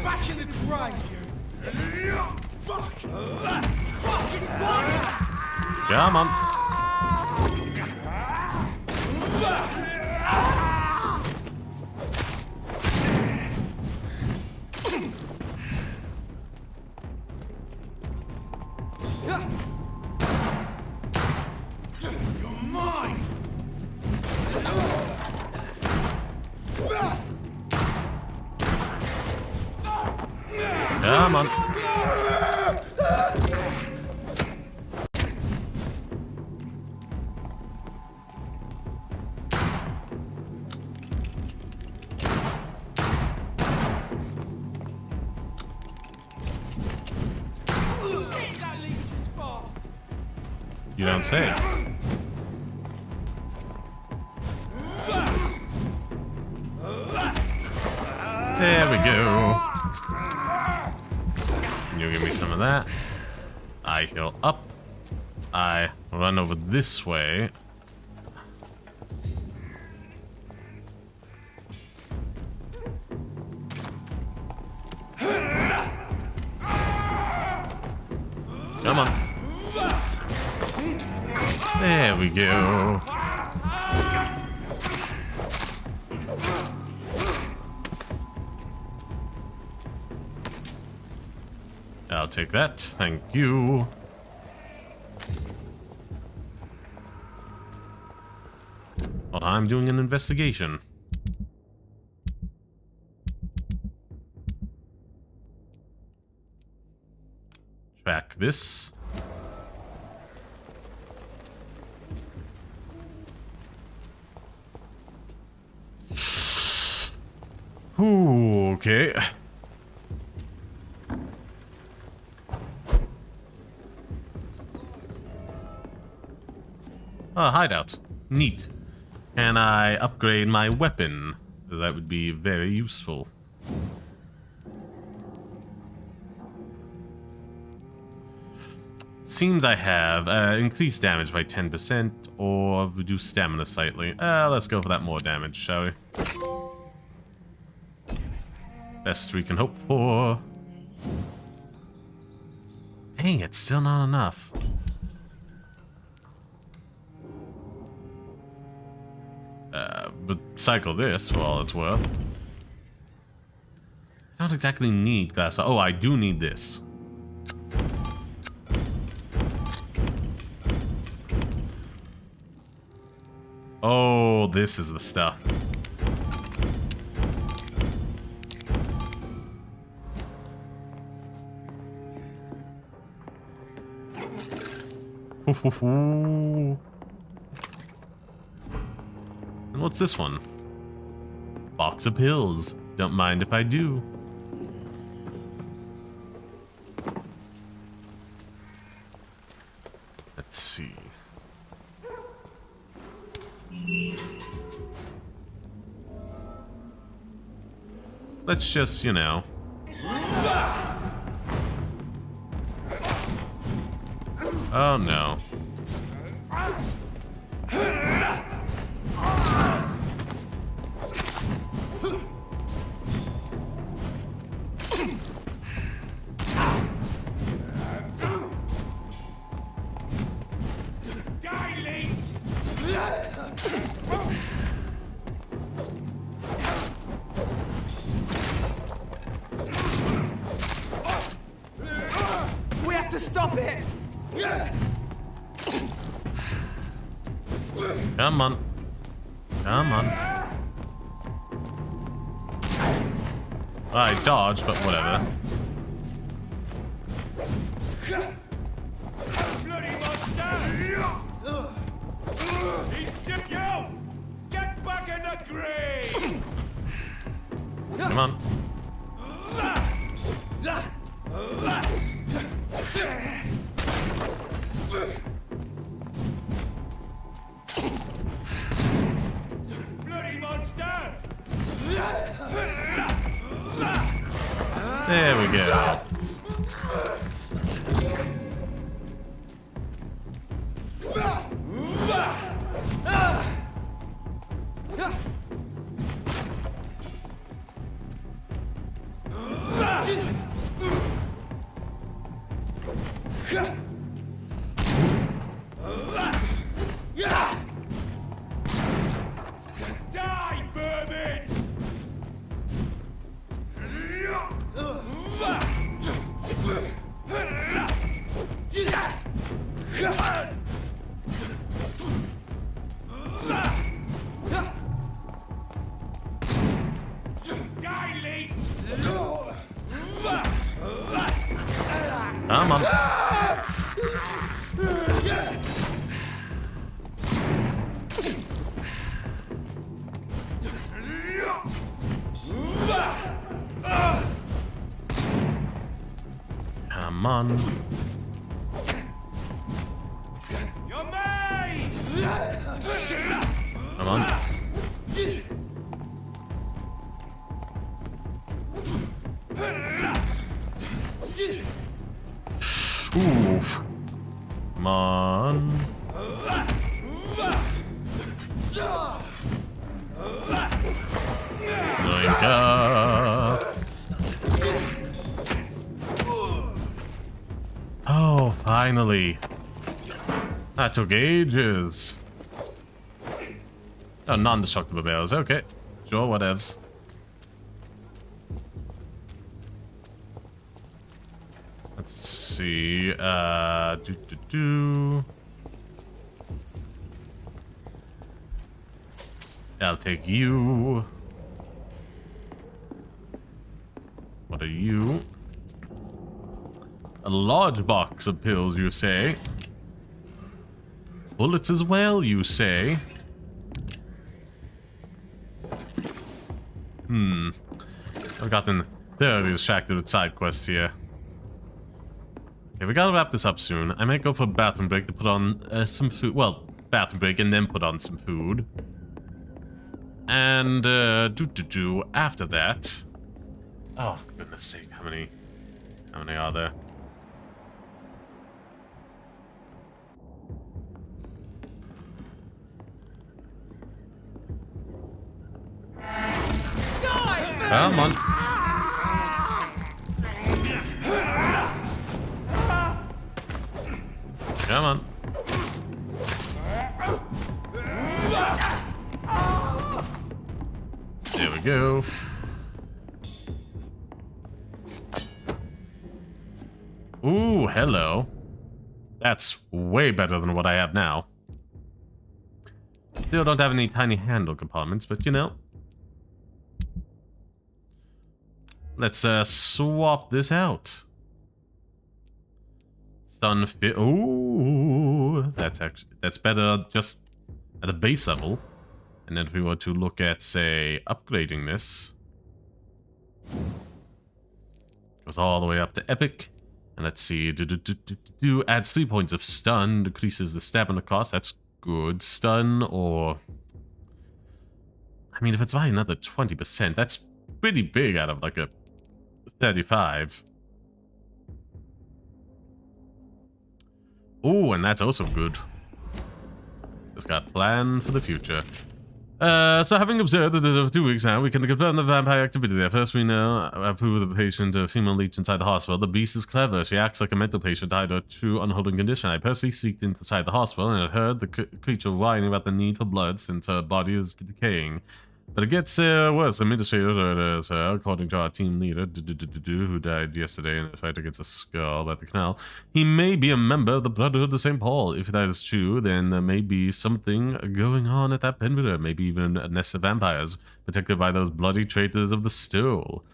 Back in the grave, you! Fuck! Fuck, it's mine! Come on. You're mine! Come on. You don't say. There we go. You give me some of that. I heal up. I run over this way. Come on. There we go. I'll take that. Thank you. But I'm doing an investigation. Track this. Ooh, okay. Oh, hideout. Neat. Can I upgrade my weapon? That would be very useful. seems I have increased damage by 10% or reduce stamina slightly. Let's go for that more damage, shall we? Best we can hope for. Dang, it's still not enough. But cycle this for all it's worth. I don't exactly need glass. Oh, I do need this. Oh, this is the stuff. And what's this one? Box of pills. Don't mind if I do. Let's see. Let's just, you know. Oh no. We have to stop it! Come on. Come on. I dodged, but whatever. Bloody monster! He's tipped you! Get back in the grave! Come on. Bloody monster! There we go. Die, vermin! Die, leech! Come on. Come on. You're mine! Come on. Oof. Come on. Yoinka. Oh, finally. That took ages. Oh, non-destructible barrels. Okay. Sure, whatevs. Let's see. I'll take you. What are you? A large box of pills, you say? Bullets as well, you say? I've gotten thoroughly distracted with side quests here. Okay, we gotta wrap this up soon. I might go for a bathroom break to put on some food. Well, bathroom break and then put on some food. And, after that... Oh, for goodness sake, how many are there? Come on. Come on. There we go. Ooh, hello. That's way better than what I have now. Still don't have any tiny handle compartments, but you know. Let's swap this out. Stun fit. Ooh, that's better just at the base level. And then if we were to look at, say, upgrading this, goes all the way up to epic. And let's see, adds 3 points of stun, decreases the stamina cost. That's good. Stun or, I mean, if it's by another 20%, that's pretty big out of like a 35. Oh, and that's also good. Just got plan for the future. So having observed that over 2 weeks now, we can confirm the vampire activity there. First, we know, approve of the patient, a female leech inside the hospital. The beast is clever. She acts like a mental patient to hide her true unholding condition. I personally seeked inside the hospital and I heard the creature whining about the need for blood since her body is decaying. But it gets worse. The administrator, according to our team leader, who died yesterday in a fight against a skull by the canal, he may be a member of the Brotherhood of St. Paul. If that is true, then there may be something going on at that perimeter, maybe even a nest of vampires, protected by those bloody traitors of the stool.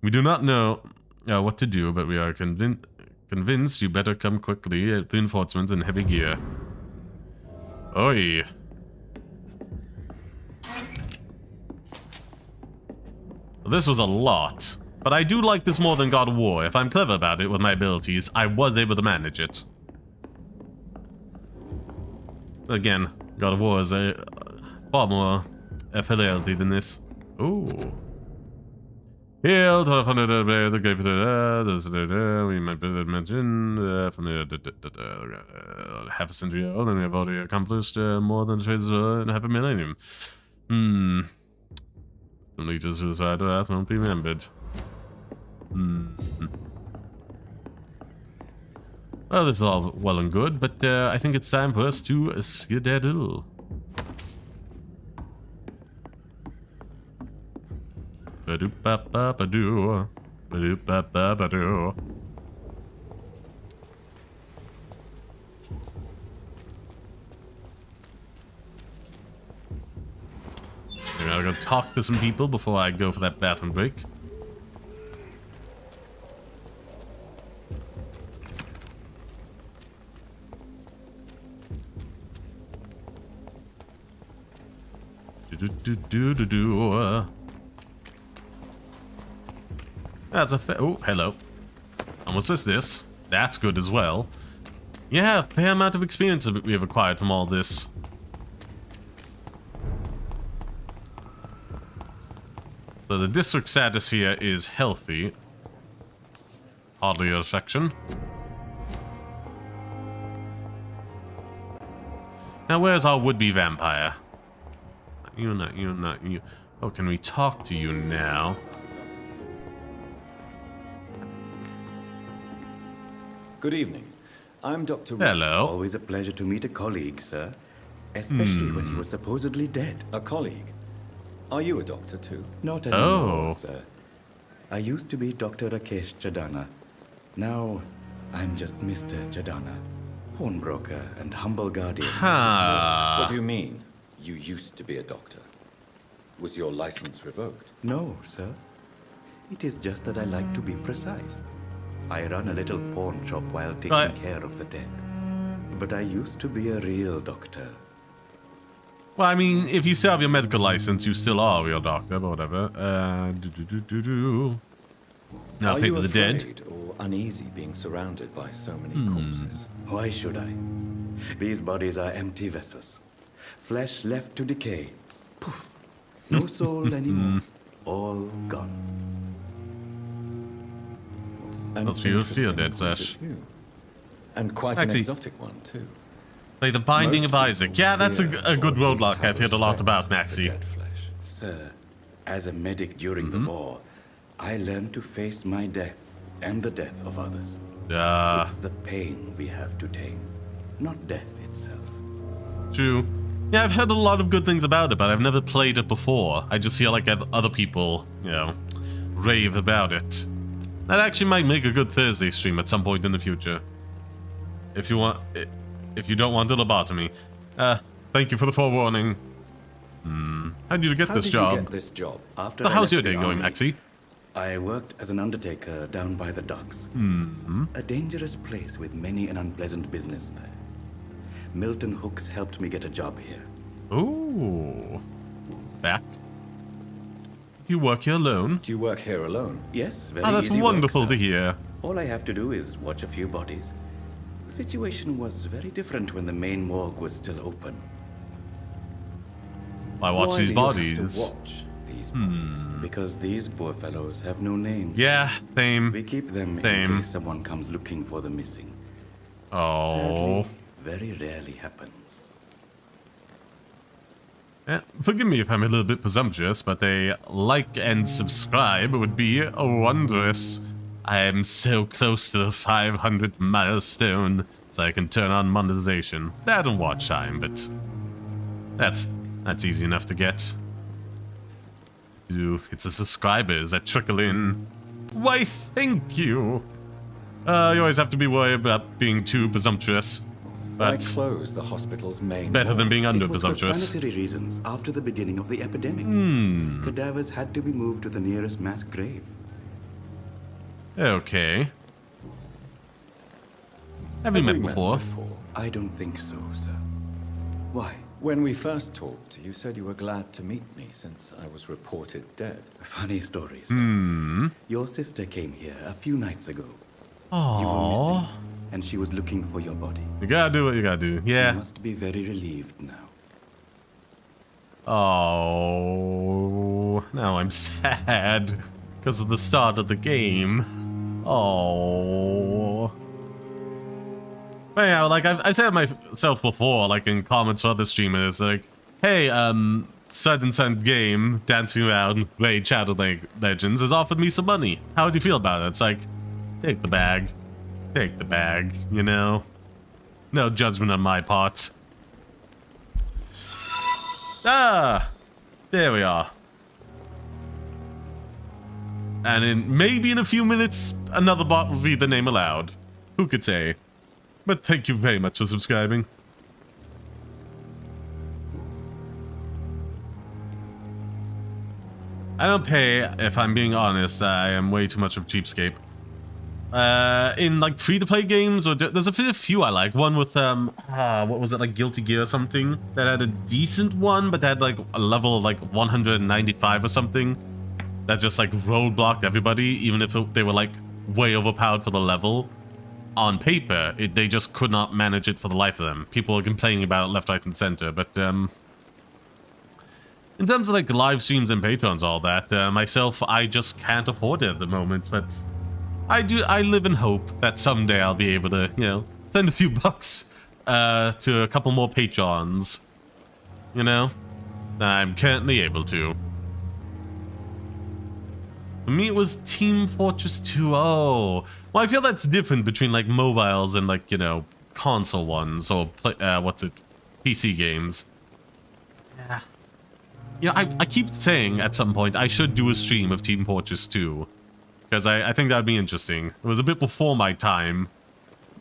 We do not know what to do, but we are convinced you better come quickly. Reinforcements in heavy gear. Oi. This was a lot, but I do like this more than God of War. If I'm clever about it with my abilities, I was able to manage it. Again, God of War is a far more fidelity than this. Ooh. Heal 1200 the great we might mention from the half a century old, and we have already accomplished more than trades in half a millennium. The leaders who decide to ask won't be remembered. Well, this is all well and good, but I think it's time for us to skedaddle. Ba-doop-ba-ba-ba-doo. Ba-doop-ba-ba-ba-doo. I'm gonna go talk to some people before I go for that bathroom break. That's a oh, hello. And what's this? That's good as well. Yeah, a fair amount of experience we have acquired from all this. So the district status here is healthy. Hardly a section. Now where's our would-be vampire? You're not you. Oh, can we talk to you now? Good evening. I'm Dr. Hello. Always a pleasure to meet a colleague, sir. Especially when he was supposedly dead. A colleague? Are you a doctor too? Not anymore, sir. I used to be Dr. Rakesh Chadana. Now, I'm just Mr. Chadana, pawnbroker and humble guardian. What do you mean, you used to be a doctor? Was your license revoked? No, sir. It is just that I like to be precise. I run a little pawn shop while taking care of the dead. But I used to be a real doctor. Well, I mean, if you still have your medical license, you still are a real doctor, but whatever. Now, fate of the dead. Are you afraid or uneasy being surrounded by so many corpses? Why should I? These bodies are empty vessels. Flesh left to decay. Poof. No soul anymore. All gone. Those feel dead flesh. And quite an exotic one, too. Play the Binding of Isaac. Yeah, that's a good roadblock I've heard a lot about, Maxi. Sir, As a medic during the war, I learned to face my death and the death of others. It's the pain we have to tame, not death itself. True. Yeah, I've heard a lot of good things about it, but I've never played it before. I just hear like other people, you know, rave about it. That actually might make a good Thursday stream at some point in the future. If you want, if you don't want a lobotomy. Thank you for the forewarning. How did you get this job? How did you get this job? After How's your day going, Maxie? I worked as an undertaker down by the docks. A dangerous place with many an unpleasant business there. Milton Hooks helped me get a job here. Ooh. Back. You work here alone? Do you work here alone? Yes, very that's easy wonderful work, to hear. All I have to do is watch a few bodies. The situation was very different when the main morgue was still open. I watch these bodies. Have to watch these bodies? Because these poor fellows have no names. Yeah, same. We keep them in case someone comes looking for the missing. Sadly, very rarely happens. Yeah, forgive me if I'm a little bit presumptuous, but a like and subscribe would be wondrous. I am so close to the 500 milestone, so I can turn on monetization. That and watch time, but that's easy enough to get. It's the subscribers that trickle in. Why, thank you. You always have to be worried about being too presumptuous. But I closed the hospital's main better than being under It was presumptuous. for sanitary reasons after the beginning of the epidemic. Cadavers had to be moved to the nearest mass grave. Okay. Have we met before? I don't think so, sir. Why? When we first talked, you said you were glad to meet me since I was reported dead. A funny story, sir. Your sister came here a few nights ago. You were missing, and she was looking for your body. You gotta do what you gotta do. Yeah. She must be very relieved now. Oh, now I'm sad because of the start of the game. Oh. But yeah, like I've said myself before, like in comments for other streamers, like, hey, certain game, dancing around, Raid Shadow Legends has offered me some money. How would you feel about it? It's like, take the bag. Take the bag, you know? No judgment on my part. Ah! There we are. And maybe in a few minutes, another bot will read the name aloud. Who could say? But thank you very much for subscribing. I don't pay, if I'm being honest. I am way too much of a cheapskate. In like free-to-play games, or there's a few I like. One with what was it, like Guilty Gear or something, that had a decent one, but had like a level of like 195 or something, that just like roadblocked everybody, even if they were like way overpowered for the level. On paper, they just could not manage it for the life of them. People are complaining about it left, right, and center, but in terms of like live streams and patrons, all that, myself, I just can't afford it at the moment, but I live in hope that someday I'll be able to, you know, send a few bucks to a couple more patrons, you know, that I'm currently able to. For me, it was Team Fortress 2. Oh, well, I feel that's different between like mobiles and like, you know, console ones or PC games. Yeah. Yeah, I keep saying at some point I should do a stream of Team Fortress 2. Because I think that'd be interesting. It was a bit before my time.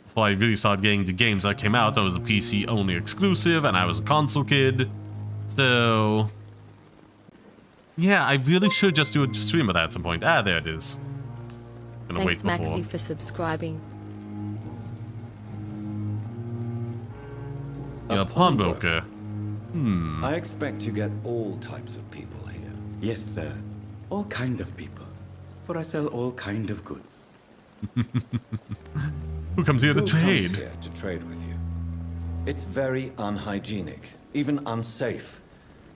Before I really started getting the games that came out. I was a PC only exclusive and I was a console kid. So yeah, I really should just do a stream of that at some point. Ah, there it is. Gonna Thanks, wait before. Maxie, for subscribing. You're a pawnbroker. I expect you get all types of people here. Yes, sir. All kind of people. For I sell all kind of goods. Who comes here to trade? Comes here to trade with you? It's very unhygienic, even unsafe.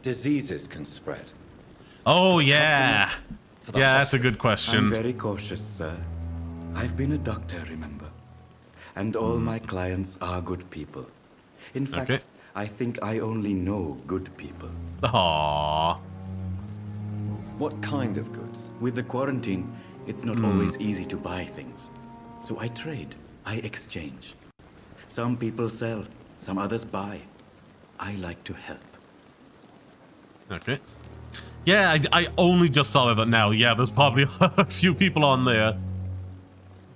Diseases can spread. Oh, yeah. Yeah, that's a good question. I'm very cautious, sir. I've been a doctor, remember? And all my clients are good people. In fact, I think I only know good people. Aww. What kind of goods? With the quarantine, it's not always easy to buy things. So I trade, I exchange. Some people sell, some others buy. I like to help. Okay. Yeah, I only just saw that now. Yeah, there's probably a few people on there.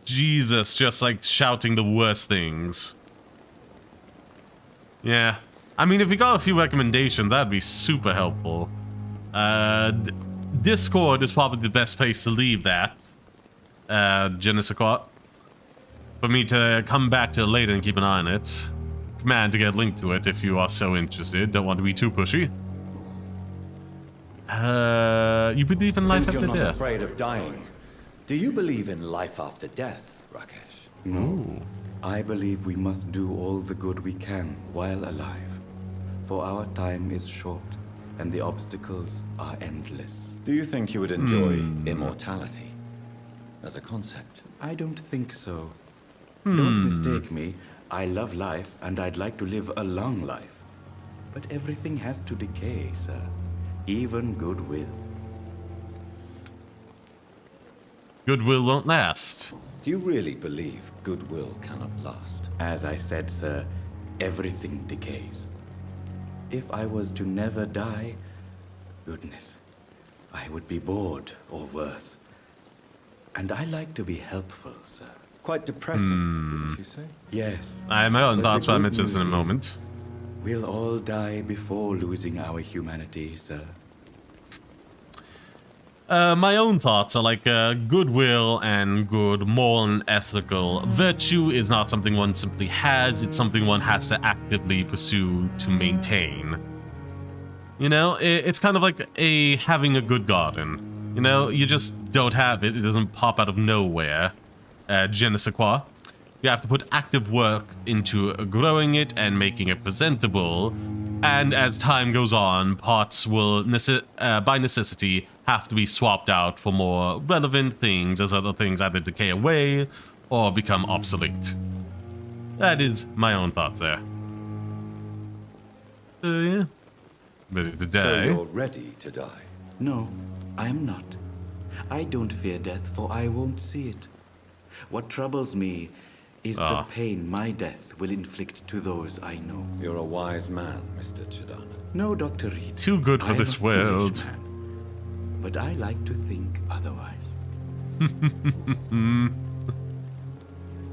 Jesus, just like shouting the worst things. Yeah. I mean, if we got a few recommendations, that'd be super helpful. Discord is probably the best place to leave that. Genesis for me to come back to it later and keep an eye on it. Command to get linked to it if you are so interested. Don't want to be too pushy. You believe in life Since after you're not death? afraid of dying, do you believe in life after death, Rakesh? No. I believe we must do all the good we can while alive. For our time is short, and the obstacles are endless. Do you think you would enjoy immortality as a concept? I don't think so. Don't mistake me. I love life, and I'd like to live a long life. But everything has to decay, sir. Even goodwill. Goodwill won't last. Do you really believe goodwill cannot last? As I said, sir, everything decays. If I was to never die, goodness, I would be bored or worse. And I like to be helpful, sir. Quite depressing, wouldn't you say? Yes. I have my own But thoughts the about good Mitches in a news is, moment. We'll all die before losing our humanity, sir. My own thoughts are like goodwill and good moral and ethical virtue is not something one simply has, it's something one has to actively pursue to maintain. You know, it's kind of like having a good garden. You know, you just don't have it, it doesn't pop out of nowhere. Je ne sais quoi. You have to put active work into growing it and making it presentable. And as time goes on, parts will, by necessity, have to be swapped out for more relevant things as other things either decay away or become obsolete. That is my own thoughts there. So, yeah. Ready to die. So you're ready to die? No, I'm not. I don't fear death, for I won't see it. What troubles me is the pain my death will inflict to those I know. You're a wise man, Mr. Chidana. No, Dr. Reed. Too good for this world. Man, but I like to think otherwise.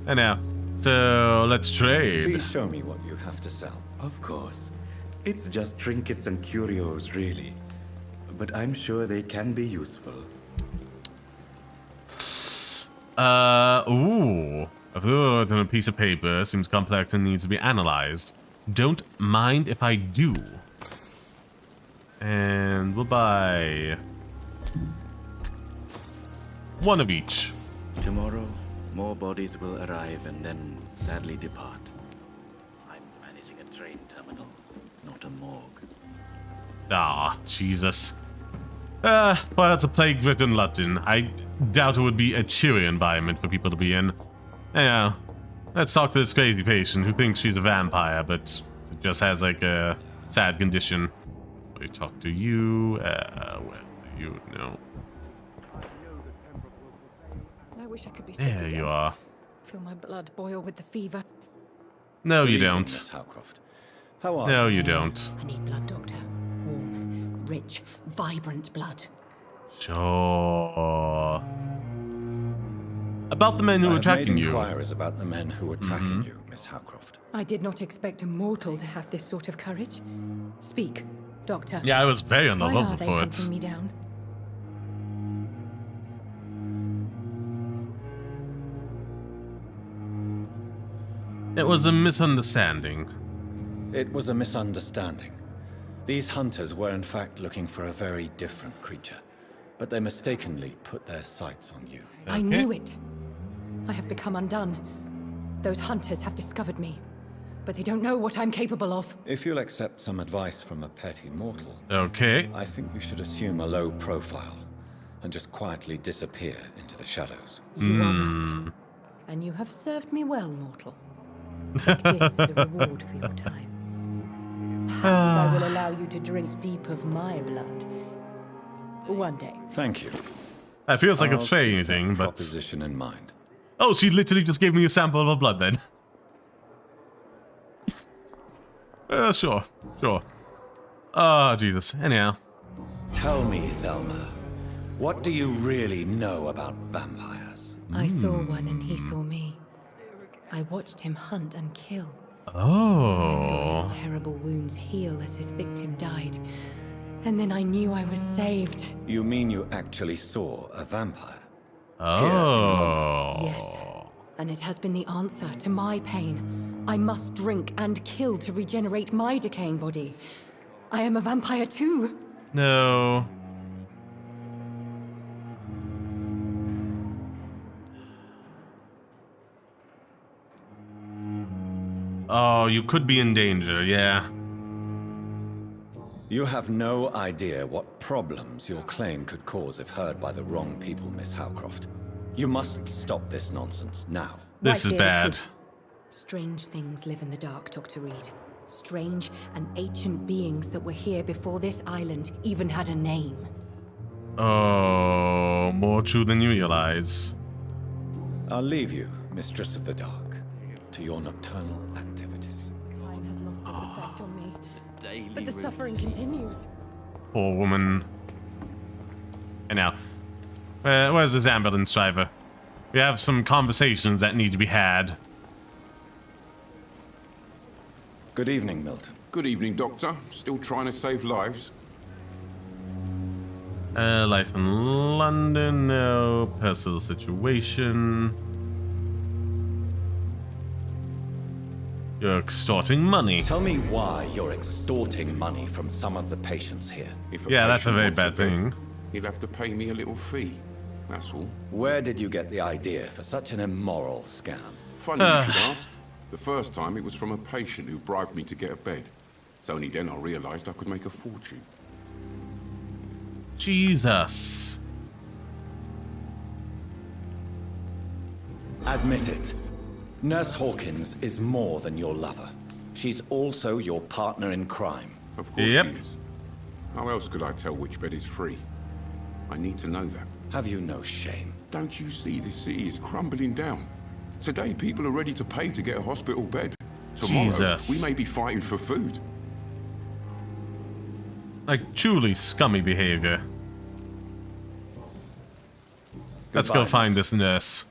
I know. So, let's trade. Please show me what you have to sell. Of course. It's just trinkets and curios, really. But I'm sure they can be useful. Ooh. A word on a piece of paper seems complex and needs to be analyzed. Don't mind if I do. And we'll buy one of each. Tomorrow, more bodies will arrive and then sadly depart. I'm managing a train terminal, not a morgue. Ah, Jesus. Well, it's a plague-ridden London. I doubt it would be a cheery environment for people to be in. Anyhow, let's talk to this crazy patient who thinks she's a vampire, but just has like a sad condition. We talk to you. Where do you know? I wish I could be sick There again. you are. Feel my blood boil with the fever. No, you Good evening, don't. Miss Howcroft. How are No, you? you don't. I need blood, Doctor. Warm, rich, vibrant blood. Sure. About the men who I were have tracking made you. inquiries about the men who were tracking you, Miss Howcroft. I did not expect a mortal to have this sort of courage. Speak, Doctor. Yeah, I was very on the Why level are they for hunting it. me down? It was a misunderstanding. It was a misunderstanding. These hunters were in fact looking for a very different creature, but they mistakenly put their sights on you. I knew it. I have become undone. Those hunters have discovered me, but they don't know what I'm capable of. If you'll accept some advice from a petty mortal, okay, I think you should assume a low profile and just quietly disappear into the shadows. You are right. And you have served me well, mortal. Take this as a reward for your time. Perhaps I will allow you to drink deep of my blood. One day. Thank you. That feels like I'll it's phasing, keep that but... proposition in mind. Oh, she literally just gave me a sample of her blood then. Sure. Oh, Jesus. Anyhow. Tell me, Thelma, what do you really know about vampires? I saw one and he saw me. I watched him hunt and kill. Oh. I saw his terrible wounds heal as his victim died. And then I knew I was saved. You mean you actually saw a vampire? Oh. Yes. And it has been the answer to my pain. I must drink and kill to regenerate my decaying body. I am a vampire too. No. Oh, you could be in danger, yeah. You have no idea what problems your claim could cause if heard by the wrong people, Miss Howcroft. You must stop this nonsense now. This is bad. Strange things live in the dark, Dr. Reed. Strange and ancient beings that were here before this island even had a name. Oh, more true than you realize. I'll leave you, Mistress of the Dark, to your nocturnal activities. Time has lost its effect on me. But the suffering continues. Poor woman. And now, where's this ambulance driver? We have some conversations that need to be had. Good evening, Milton. Good evening, Doctor. Still trying to save lives? Life in London, no. Personal situation. You're extorting money. Tell me why you're extorting money from some of the patients here. Yeah, that's a very bad thing. He'll have to pay me a little fee. That's all. Where did you get the idea for such an immoral scam? Funny you should ask. The first time it was from a patient who bribed me to get a bed. It's only then I realized I could make a fortune. Jesus. Admit it. Nurse Hawkins is more than your lover. She's also your partner in crime. Of course she is. How else could I tell which bed is free? I need to know that. Have you no shame? Don't you see this city is crumbling down? Today people are ready to pay to get a hospital bed. Tomorrow Jesus. we may be fighting for food. Like truly scummy behavior. Let's go find this nurse.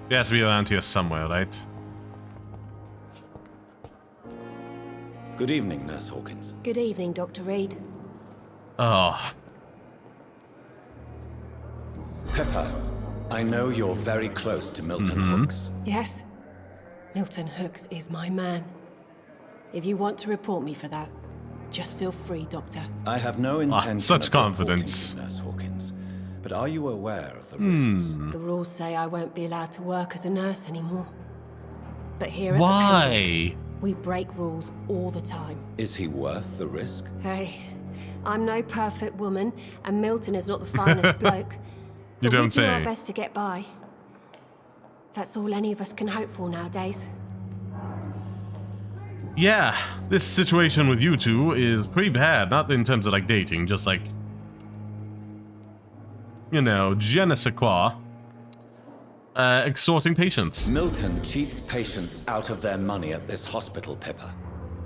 He has to be around here somewhere, right? Good evening, Nurse Hawkins. Good evening, Dr. Reed. Oh. Pepper, I know you're very close to Milton Hooks. Yes? Milton Hooks is my man. If you want to report me for that, just feel free, Doctor. I have no intention such of confidence. reporting you, Nurse Hawkins. But are you aware of the risks? The rules say I won't be allowed to work as a nurse anymore. But here at Why? the Pembroke, we break rules all the time. Is he worth the risk? Hey, I'm no perfect woman, and Milton is not the finest bloke. You But don't we do our say. best to get by. That's all any of us can hope for nowadays. Yeah, this situation with you two is pretty bad. Not in terms of like dating, just like, you know, je ne sais quoi. Extorting patients. Milton cheats patients out of their money at this hospital, Pippa.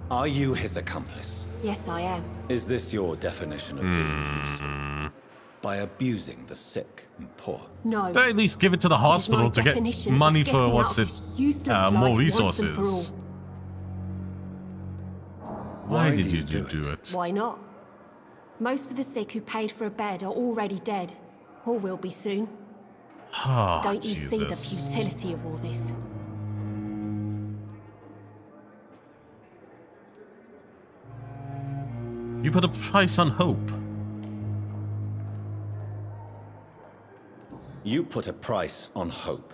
Are you his accomplice? Yes, I am. Is this your definition of being useful? By abusing the sick and poor? No. Or at least give it to the hospital to get definition of money for getting what's out it, of useless more life once and for resources. Why did you do it? Why not? Most of the sick who paid for a bed are already dead, or will be soon. Oh, Don't you see the Jesus. futility of all this? You put a price on hope. You put a price on hope.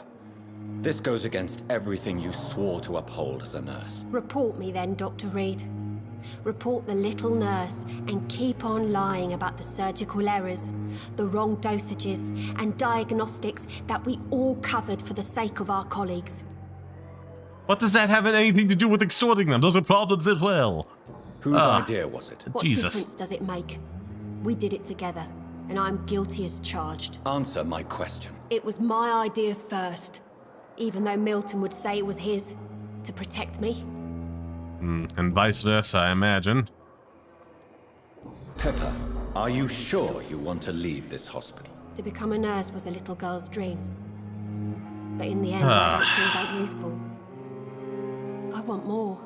This goes against everything you swore to uphold as a nurse. Report me then, Dr. Reed. Report the little nurse and keep on lying about the surgical errors, the wrong dosages and diagnostics that we all covered for the sake of our colleagues. What does that have anything to do with extorting them? Those are problems as well. Whose idea was it? What difference does it make? We did it together, and I'm guilty as charged. Answer my question. It was my idea first, even though Milton would say it was his, to protect me. And vice versa, I imagine. Pepper, are you sure you want to leave this hospital? To become a nurse was a little girl's dream. But in the end, I don't feel that useful. I want more.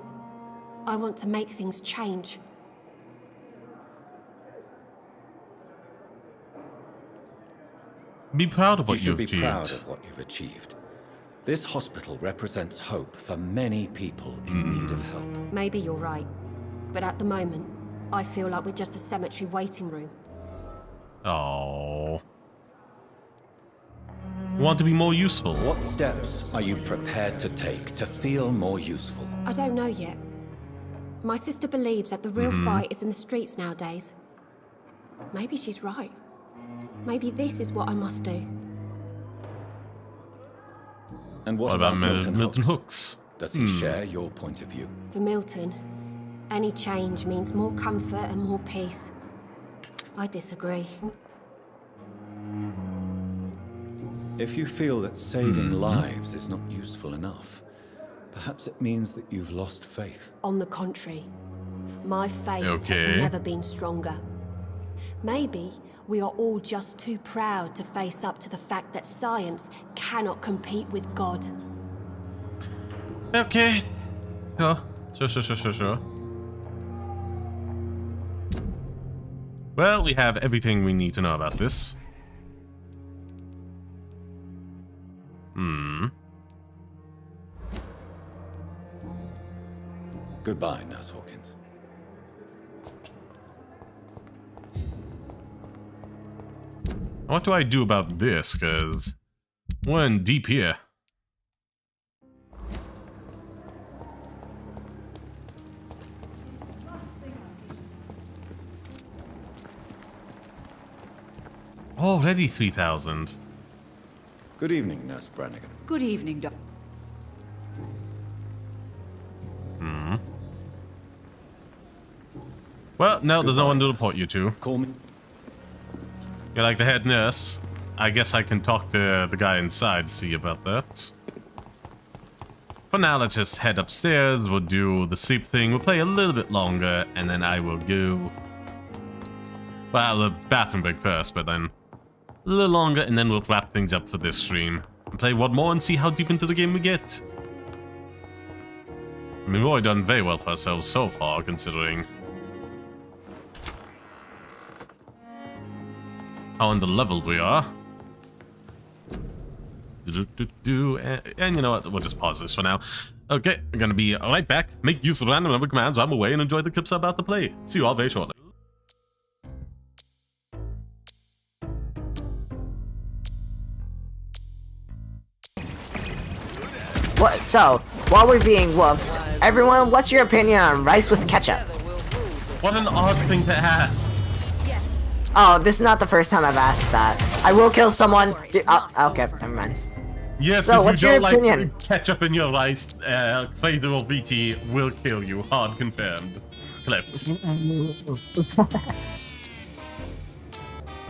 I want to make things change. Be proud of what you've achieved. You should be achieved. proud of what you've achieved. This hospital represents hope for many people in need of help. Maybe you're right. But at the moment, I feel like we're just a cemetery waiting room. Oh. Want to be more useful. What steps are you prepared to take to feel more useful? I don't know yet. My sister believes that the real fight is in the streets nowadays. Maybe she's right. Maybe this is what I must do. And what about Milton Hooks? Does he share your point of view? For Milton, any change means more comfort and more peace. I disagree. If you feel that saving lives is not useful enough, perhaps it means that you've lost faith. On the contrary, my faith has never been stronger. Maybe we are all just too proud to face up to the fact that science cannot compete with God. Okay. Sure. Well, we have everything we need to know about this. Goodbye, Nurse Hawkins. What do I do about this? Because we're in deep here. Already 3,000. Good evening, Nurse Brannigan. Good evening, Doc. Well, no, there's no one to report you to. Call me. You're like the head nurse. I guess I can talk to the guy inside to see about that. For now, let's just head upstairs. We'll do the sleep thing. We'll play a little bit longer, and then I will go... Well, the bathroom break first, but then a little longer, and then we'll wrap things up for this stream. And play one more and see how deep into the game we get. I mean, we've already done very well for ourselves so far, considering how underleveled we are. And you know what? We'll just pause this for now. Okay, I'm gonna be right back. Make use of random number commands while I'm away and enjoy the clips I'm about to play. See you all very shortly. What? So, while we're being whooped, everyone, what's your opinion on rice with ketchup? What an odd thing to ask. Oh, this is not the first time I've asked that. I will kill someone. Okay, never mind. Yes, so, if what's you your don't opinion? like ketchup in your rice, Playthrough VT will kill you. Hard confirmed. Clipped.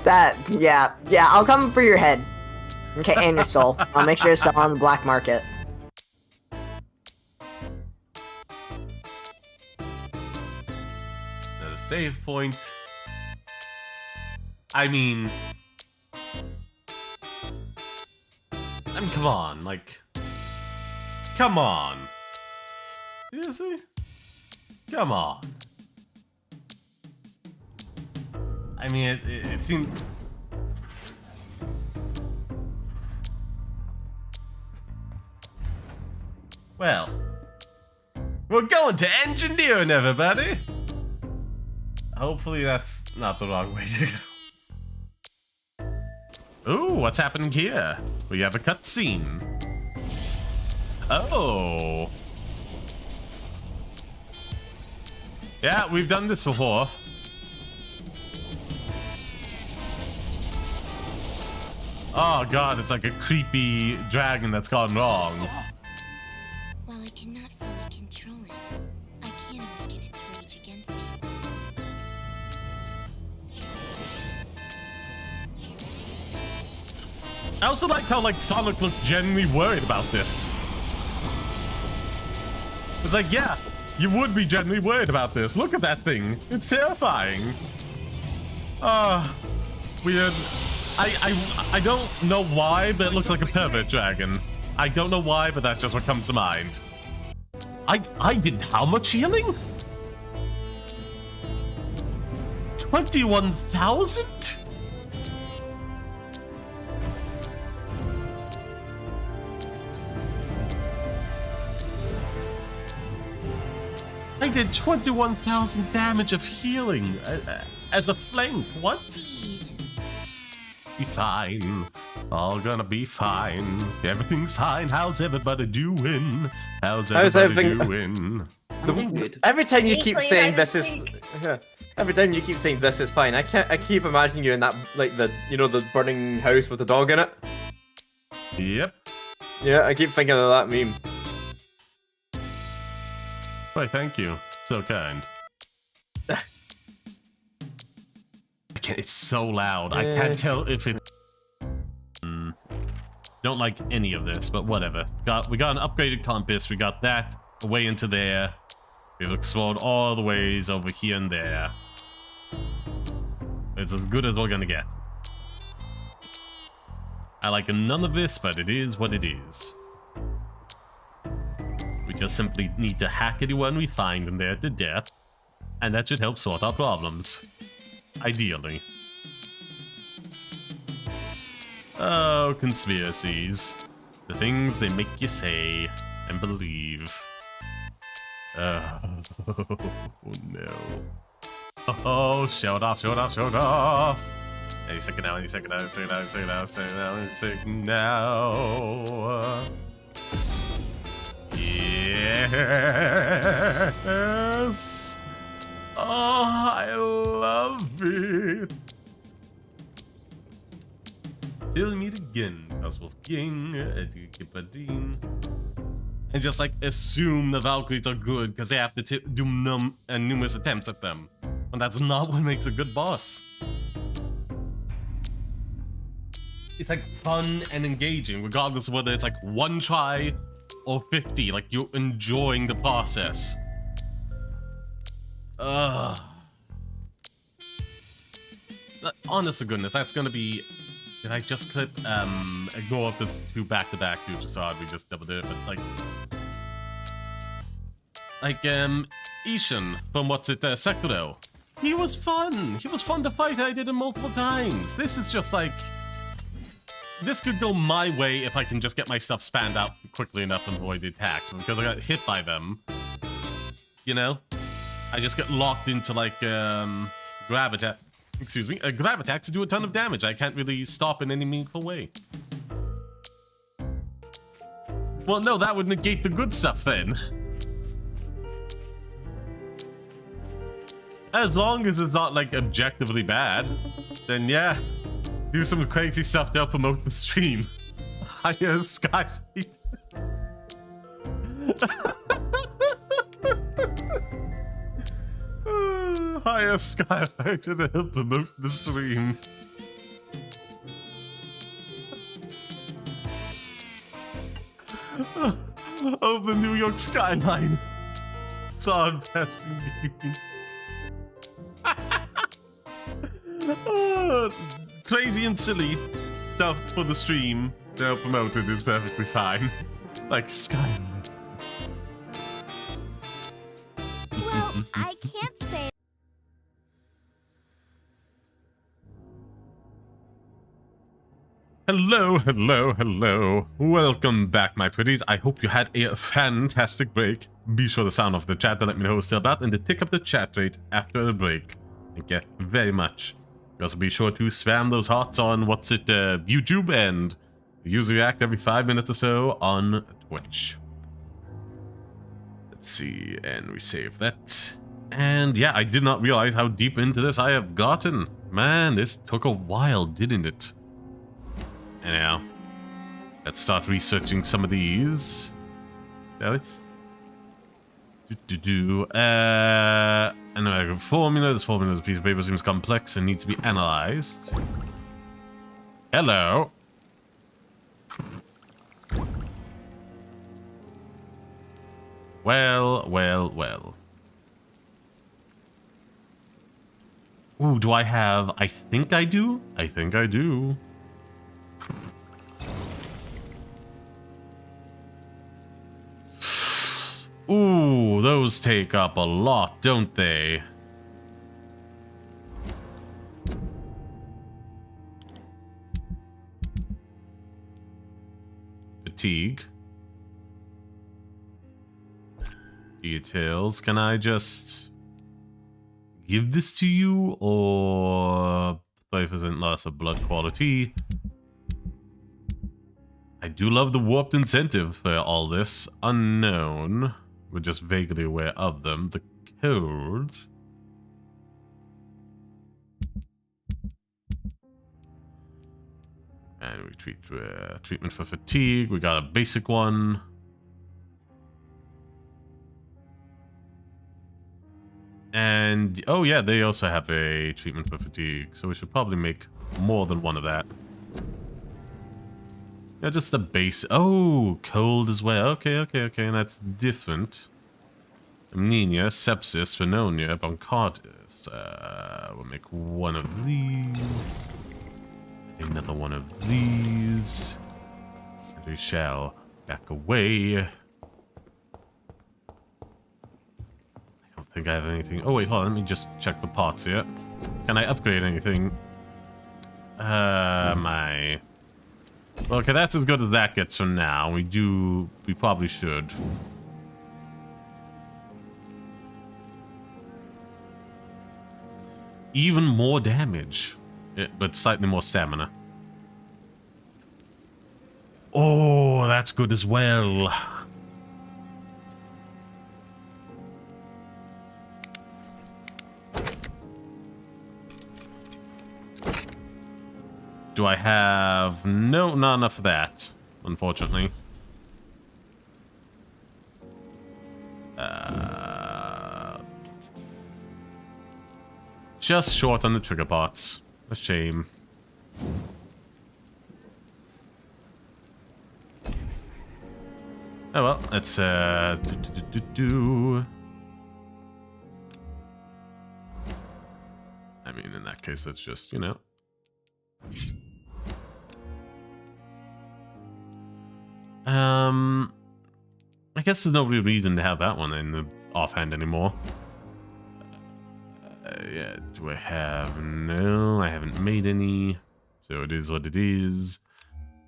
Yeah, I'll come for your head. Okay, and your soul. I'll make sure to sell on the black market. The save point. I mean, come on, like, come on. Seriously? Come on. I mean, it seems... Well, we're going to engineering, everybody. Hopefully that's not the wrong way to go. Ooh, what's happening here? We have a cutscene. Oh. Yeah, we've done this before. Oh god, it's like a creepy dragon that's gone wrong. While I cannot fully control it, I can awaken its rage against you. I also like how like Sonic looked genuinely worried about this. It's like, yeah, you would be genuinely worried about this. Look at that thing. It's terrifying. Weird. I don't know why, but it looks like a pervert dragon. I don't know why, but that's just what comes to mind. I did how much healing? 21,000? I did 21,000 damage of healing as a flank. What? Jeez. Be fine. All gonna be fine. Everything's fine. How's everybody doing? How's everybody doing? Every time you keep saying this is, every time you keep saying this is fine, I keep imagining you in that like the the burning house with the dog in it. Yep. Yeah, I keep thinking of that meme. Why, thank you. So kind. It's so loud. I can't tell if it's... Don't like any of this, but whatever. We got an upgraded compass. We got that way into there. We've explored all the ways over here and there. It's as good as we're gonna get. I like none of this, but it is what it is. We just simply need to hack anyone we find in there to death, and that should help sort our problems. Ideally. Oh, conspiracies. The things they make you say and believe. Oh, no. Oh, show it off, show it off, show it off! Any second now, any second now, any second now, any second now, any second now, any second now. Yes! Oh, I love it! Till we meet again, Coswolf King, Kipadine. And just like assume the Valkyries are good because they have to do numerous attempts at them. And that's not what makes a good boss. It's like fun and engaging, regardless of whether it's like one try or 50. Like you're enjoying the process. Honest to goodness, that's gonna be. Did I just clip ignore up the two back-to-back dudes? So odd we just double did it, but like Ishan from Sekiro. He was fun. He was fun to fight. I did it multiple times. This is just like this could go my way if I can just get my stuff spammed out quickly enough and avoid the attacks. Because I got hit by them, you know, I just get locked into like grab attack. Excuse me, a grab attack to do a ton of damage. I can't really stop in any meaningful way. Well, no, that would negate the good stuff then. As long as it's not like objectively bad, then yeah, do some crazy stuff to help promote the stream. Higher Skylight. Higher Skylight to help promote the stream. Of the New York skyline. Sod crazy and silly stuff for the stream to help promote it is perfectly fine. Like Skylight. Well, I can't say. Hello, hello, hello. Welcome back, my pretties. I hope you had a fantastic break. Be sure to sound off the chat to let me know who's still about and to tick up the chat rate after the break. Thank you very much. Also be sure to spam those hearts on YouTube, and usually react every 5 minutes or so on Twitch. Let's see, and we save that. And yeah, I did not realize how deep into this I have gotten. Man, this took a while, didn't it? Anyhow, let's start researching some of these. An formula. This formula is a piece of paper, seems complex and needs to be analyzed. Hello. Well, well, well. Ooh, do I have... I think I do? I think I do. Ooh, those take up a lot, don't they? Fatigue. Details. Can I just give this to you, or 5% loss of blood quality? I do love the warped incentive for all this. Unknown. We're just vaguely aware of them. The code. And we treat treatment for fatigue. We got a basic one. And, oh yeah, they also have a treatment for fatigue, so we should probably make more than one of that. Yeah, just the base. Oh, cold as well. Okay, that's different. Anemia, sepsis, pneumonia, bronchitis. We'll make one of these. Another one of these. And we shall back away. I think I have anything. Oh wait, hold on, let me just check the parts here. Can I upgrade anything? Okay, that's as good as that gets for now. We probably should. Even more damage, but slightly more stamina. Oh, that's good as well. Do I have... No, not enough of that, unfortunately. Just short on the trigger parts. A shame. Oh well, let's I mean, in that case, let's just, you know. I guess there's no real reason to have that one in the offhand anymore. Yeah, do I have... No, I haven't made any. So it is what it is.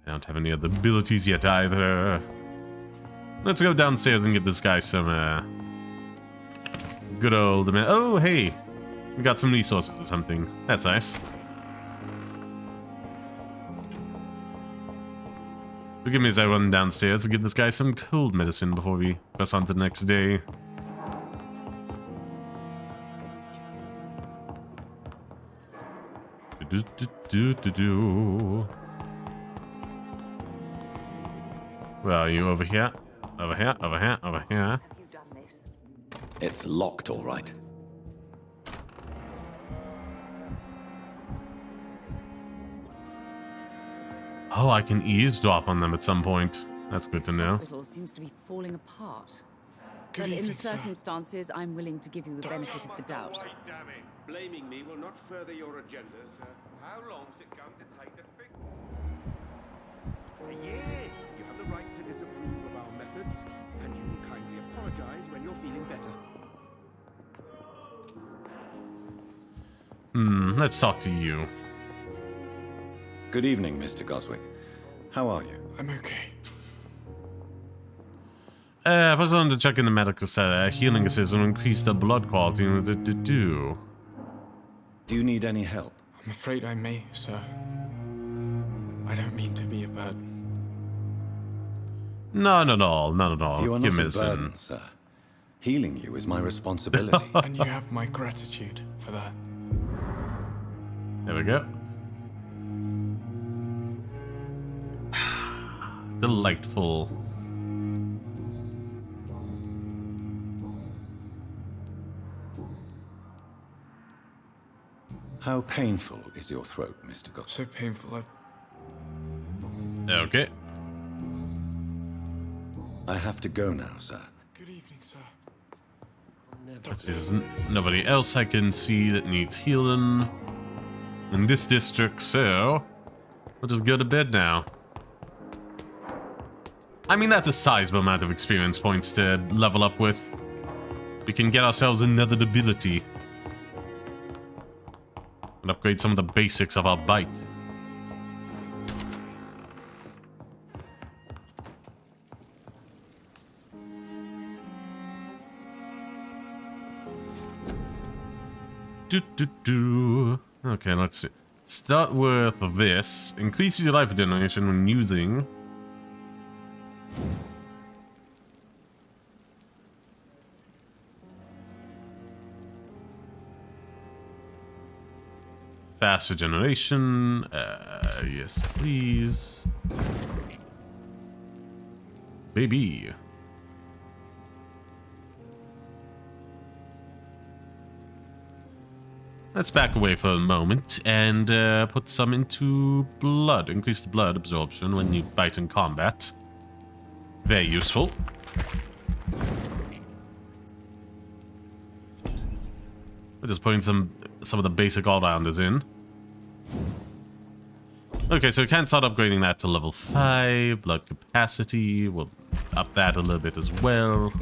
I don't have any other abilities yet either. Let's go downstairs and give this guy some, good old... Oh, hey! We got some resources or something. That's nice. Forgive me as I run downstairs to give this guy some cold medicine before we press on to the next day. Where are you? Over here? Over here? Over here? Over here? It's locked, all right. Oh, I can eavesdrop on them at some point. That's good to know. The hospital seems to be falling apart. But in the circumstances, I'm willing to give you the benefit of the doubt. Damn it. Blaming me will not further your agenda, sir. How long's it going to take to fix? For a year. You have the right to disapprove of our methods, and you will kindly apologize when you're feeling better. Let's talk to you. Good evening, Mr. Goswick. How are you? I'm okay. I was on to check in the medical healing system to increase the blood quality. Do you need any help? I'm afraid I may, sir. I don't mean to be a burden. None at all. None at all. You are Give not me a burden, sir. Healing you is my responsibility. And you have my gratitude for that. There we go. Delightful. How painful is your throat, Mr. Gott? So painful. Okay. I have to go now, sir. Good evening, sir. There's nobody else I can see that needs healing in this district, so we'll just go to bed now. I mean, that's a sizable amount of experience points to level up with. We can get ourselves another ability and upgrade some of the basics of our bite. Okay, let's see. Start with this. Increases your life regeneration when using. Fast regeneration. Yes, please. Baby. Let's back away for a moment and put some into blood. Increase the blood absorption when you bite in combat. Very useful. We're just putting some of the basic all-rounders in. Okay, so we can't start upgrading that to level 5. Blood capacity, we'll up that a little bit as well.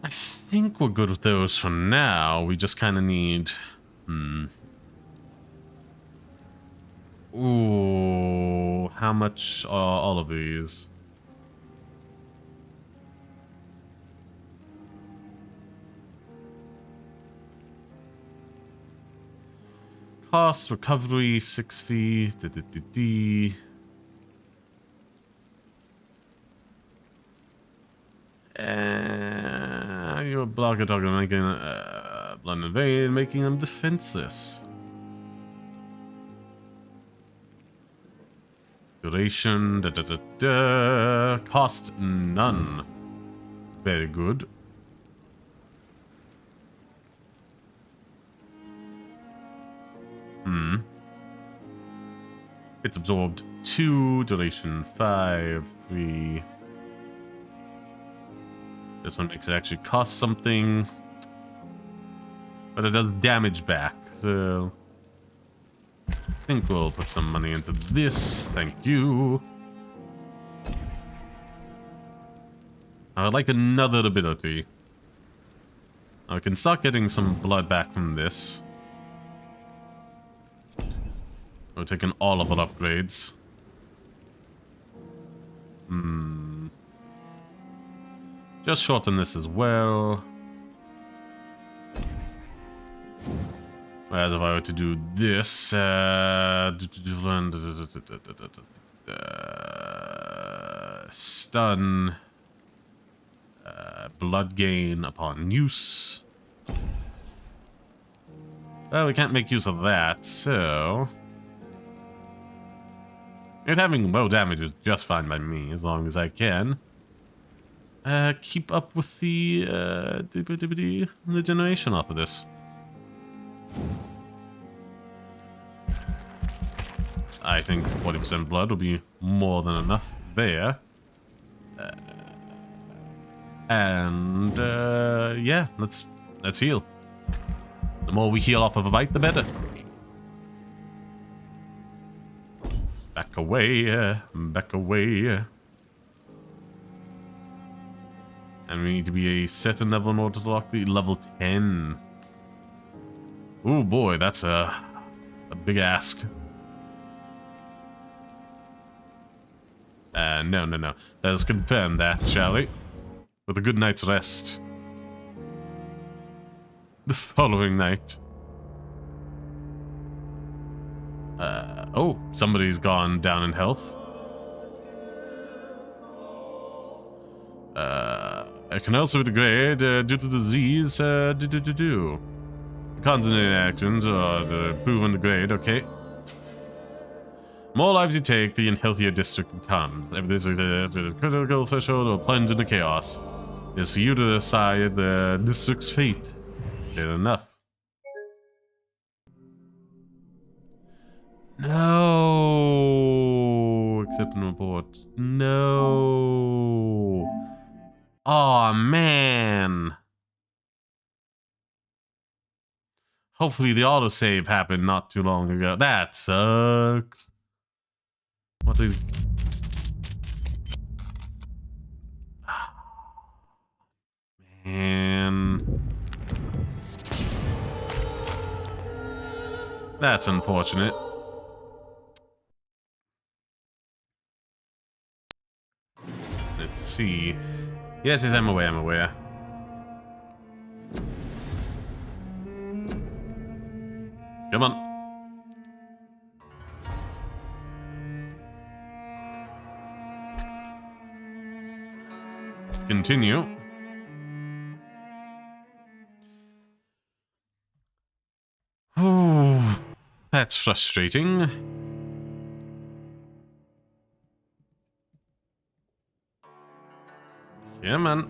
I think we're good with those for now. We just kind of need... Ooh, how much are all of these? Cost, recovery, 60. Your blocker dog making blood and vein, making them defenseless. Duration, cost none. Very good. It's absorbed 2, duration 5, 3. This one makes it actually cost something. But it does damage back, so... I think we'll put some money into this. Thank you. I would like another ability. I can start getting some blood back from this. We're taking all of our upgrades. Just shorten this as well. Whereas if I were to do this, stun, blood gain upon use. Well, we can't make use of that, so... It having low damage is just fine by me, as long as I can. Keep up with the regeneration off of this. I think 40% blood will be more than enough there. Yeah, let's heal. The more we heal off of a bite, the better. Back away, back away. And we need to be a certain level in order to lock the level 10. Oh boy, that's a big ask. No. Let us confirm that, shall we? With a good night's rest. The following night. Oh, somebody's gone down in health. It can also degrade due to disease. Continent actions are improve and degrade. Okay. More lives you take, the unhealthier district becomes. If this is a critical threshold or plunge into chaos, it's for you to decide the district's fate. Good enough. No. Accept and report. No. Oh man. Hopefully the autosave happened not too long ago. That sucks. What is... Man. That's unfortunate. Let's see. Yes, I'm aware. Come on. Continue. Oh, that's frustrating. Yeah, man.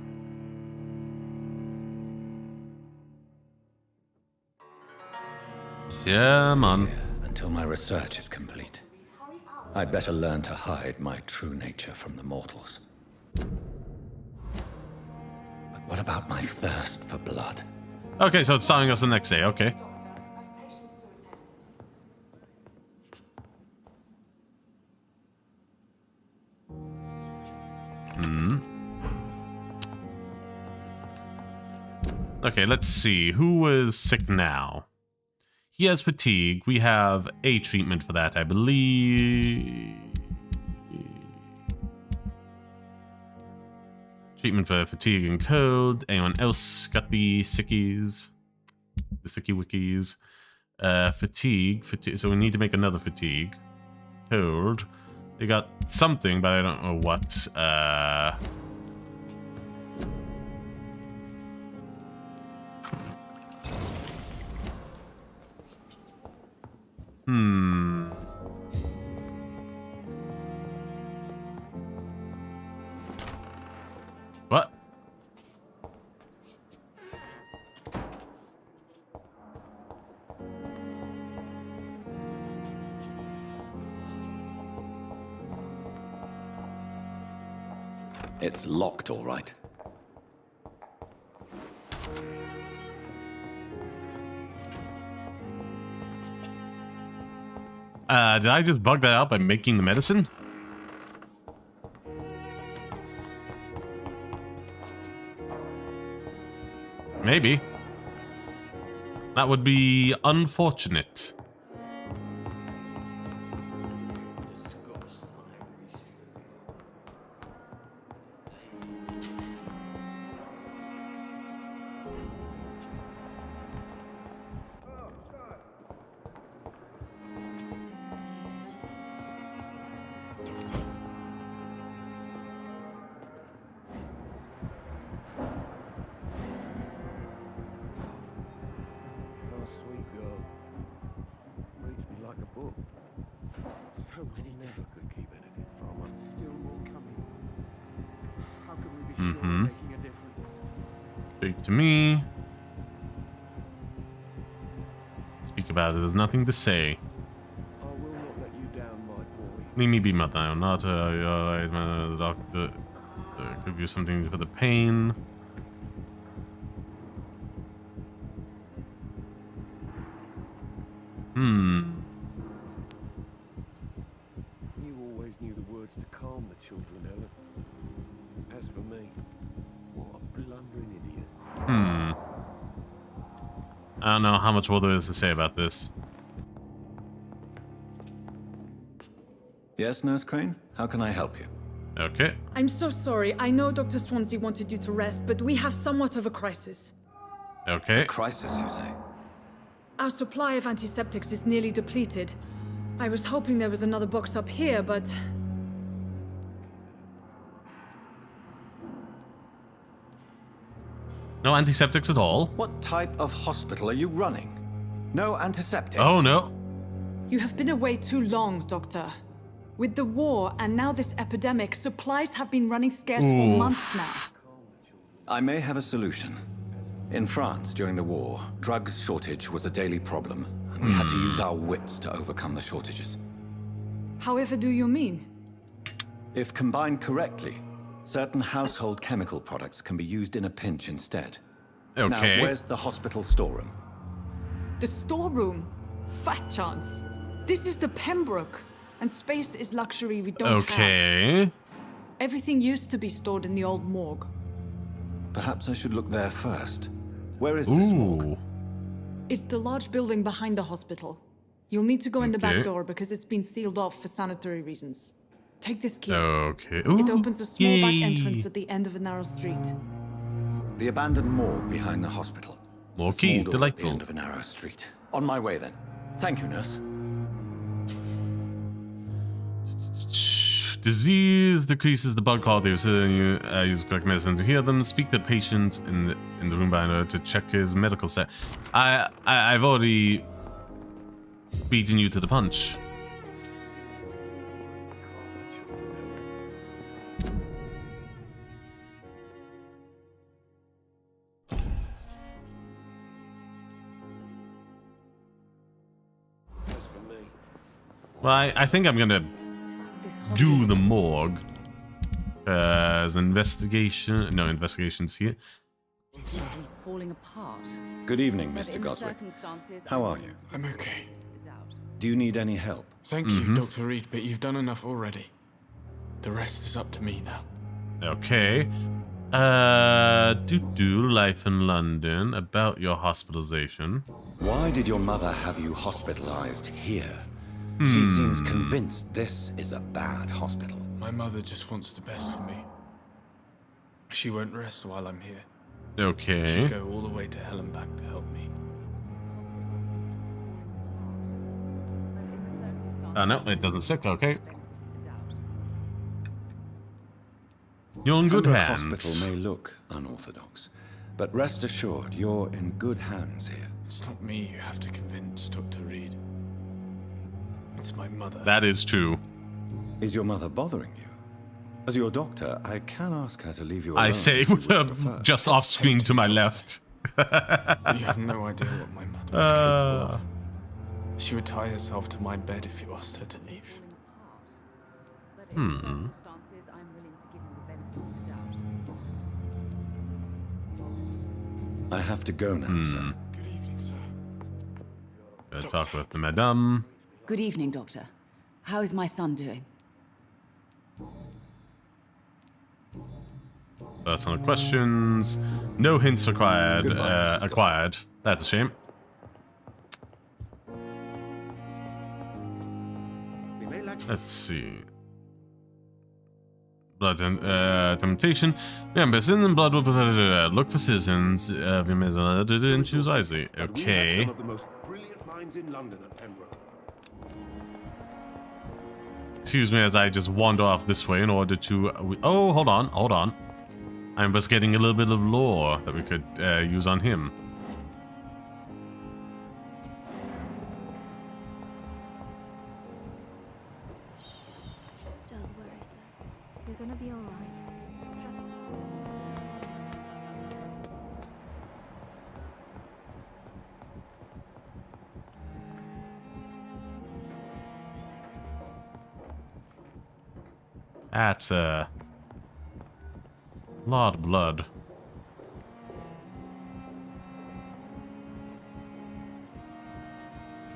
Yeah, man. Until my research is complete. I'd better learn to hide my true nature from the mortals. But what about my thirst for blood? Okay, so it's starting us the next day. Okay. Okay, let's see. Who is sick now? He has fatigue. We have a treatment for that, I believe. Treatment for fatigue and cold. Anyone else got the sickies? The sicky wickies. Fatigue. So we need to make another fatigue. Cold. They got something, but I don't know what. What? It's locked, all right. Did I just bug that out by making the medicine? Maybe. That would be unfortunate. Speak to me. Speak about it. There's nothing to say. I will not let you down, my boy. Leave me be, mother. I'm not the doctor. Give you something for the pain. You always knew the words to calm the children, Ellen. As for me, what a blundering idiot. I don't know how much more there is to say about this. Yes, Nurse Crane? How can I help you? Okay. I'm so sorry. I know Dr. Swansea wanted you to rest, but we have somewhat of a crisis. Okay. A crisis, you say? Our supply of antiseptics is nearly depleted. I was hoping there was another box up here, but... No antiseptics at all. What type of hospital are you running? No antiseptics? Oh, no. You have been away too long, Doctor. With the war and now this epidemic, supplies have been running scarce for months now. I may have a solution. In France, during the war, drugs shortage was a daily problem, and we had to use our wits to overcome the shortages. However do you mean? If combined correctly, certain household chemical products can be used in a pinch instead. Okay. Now, where's the hospital storeroom? The storeroom? Fat chance. This is the Pembroke, and space is luxury we don't have. Okay. Everything used to be stored in the old morgue. Perhaps I should look there first. Where is this morgue? It's the large building behind the hospital. You'll need to go in the back door because it's been sealed off for sanitary reasons. Take this key. Okay. It opens a small back entrance at the end of a narrow street. The abandoned morgue behind the hospital. More A small key. door Delightful. At the end of a narrow street. On my way then. Thank you, nurse. Disease decreases the blood quality, so you use correct medicine to heal them. Speak to the patient in the room behind her to check his medical set. I've already beaten you to the punch. Well, I think I'm gonna do the morgue. As investigations here. It seems to be falling apart. Good evening, But Mr. in the Goswick. circumstances, How are you? I'm okay. Do you need any help? Thank you, Dr. Reed, but you've done enough already. The rest is up to me now. Okay. Life in London. About your hospitalization. Why did your mother have you hospitalized here? She seems convinced this is a bad hospital. My mother just wants the best for me. She won't rest while I'm here. Okay. She'd go all the way to hell and back to help me. No, it doesn't stick. Okay. You're in good Pembroke hands. Hospital may look unorthodox, but rest assured, you're in good hands here. It's not me you have to convince, Dr. Reed. It's my mother. That is true. Is your mother bothering you? As your doctor, I can ask her to leave you alone. I say with her just off screen to my left. But you have no idea what my mother is capable of. She would tie herself to my bed if you asked her to leave. I have to go now, sir. Good evening, sir. Gonna talk with the madame. Good evening, Doctor. How is my son doing? Personal questions. No hints required. Goodbye, Acquired. That's a shame. Let's see. Blood and temptation. Remember, sin and blood will look for citizens. We may as well didn't choose wisely. Okay. Some of the most brilliant minds in London at Pembroke. Excuse me as I just wander off this way in order to... oh, hold on. I'm just getting a little bit of lore that we could use on him. Don't worry, sir. You're gonna be alright. Trust me. That's a lot of blood.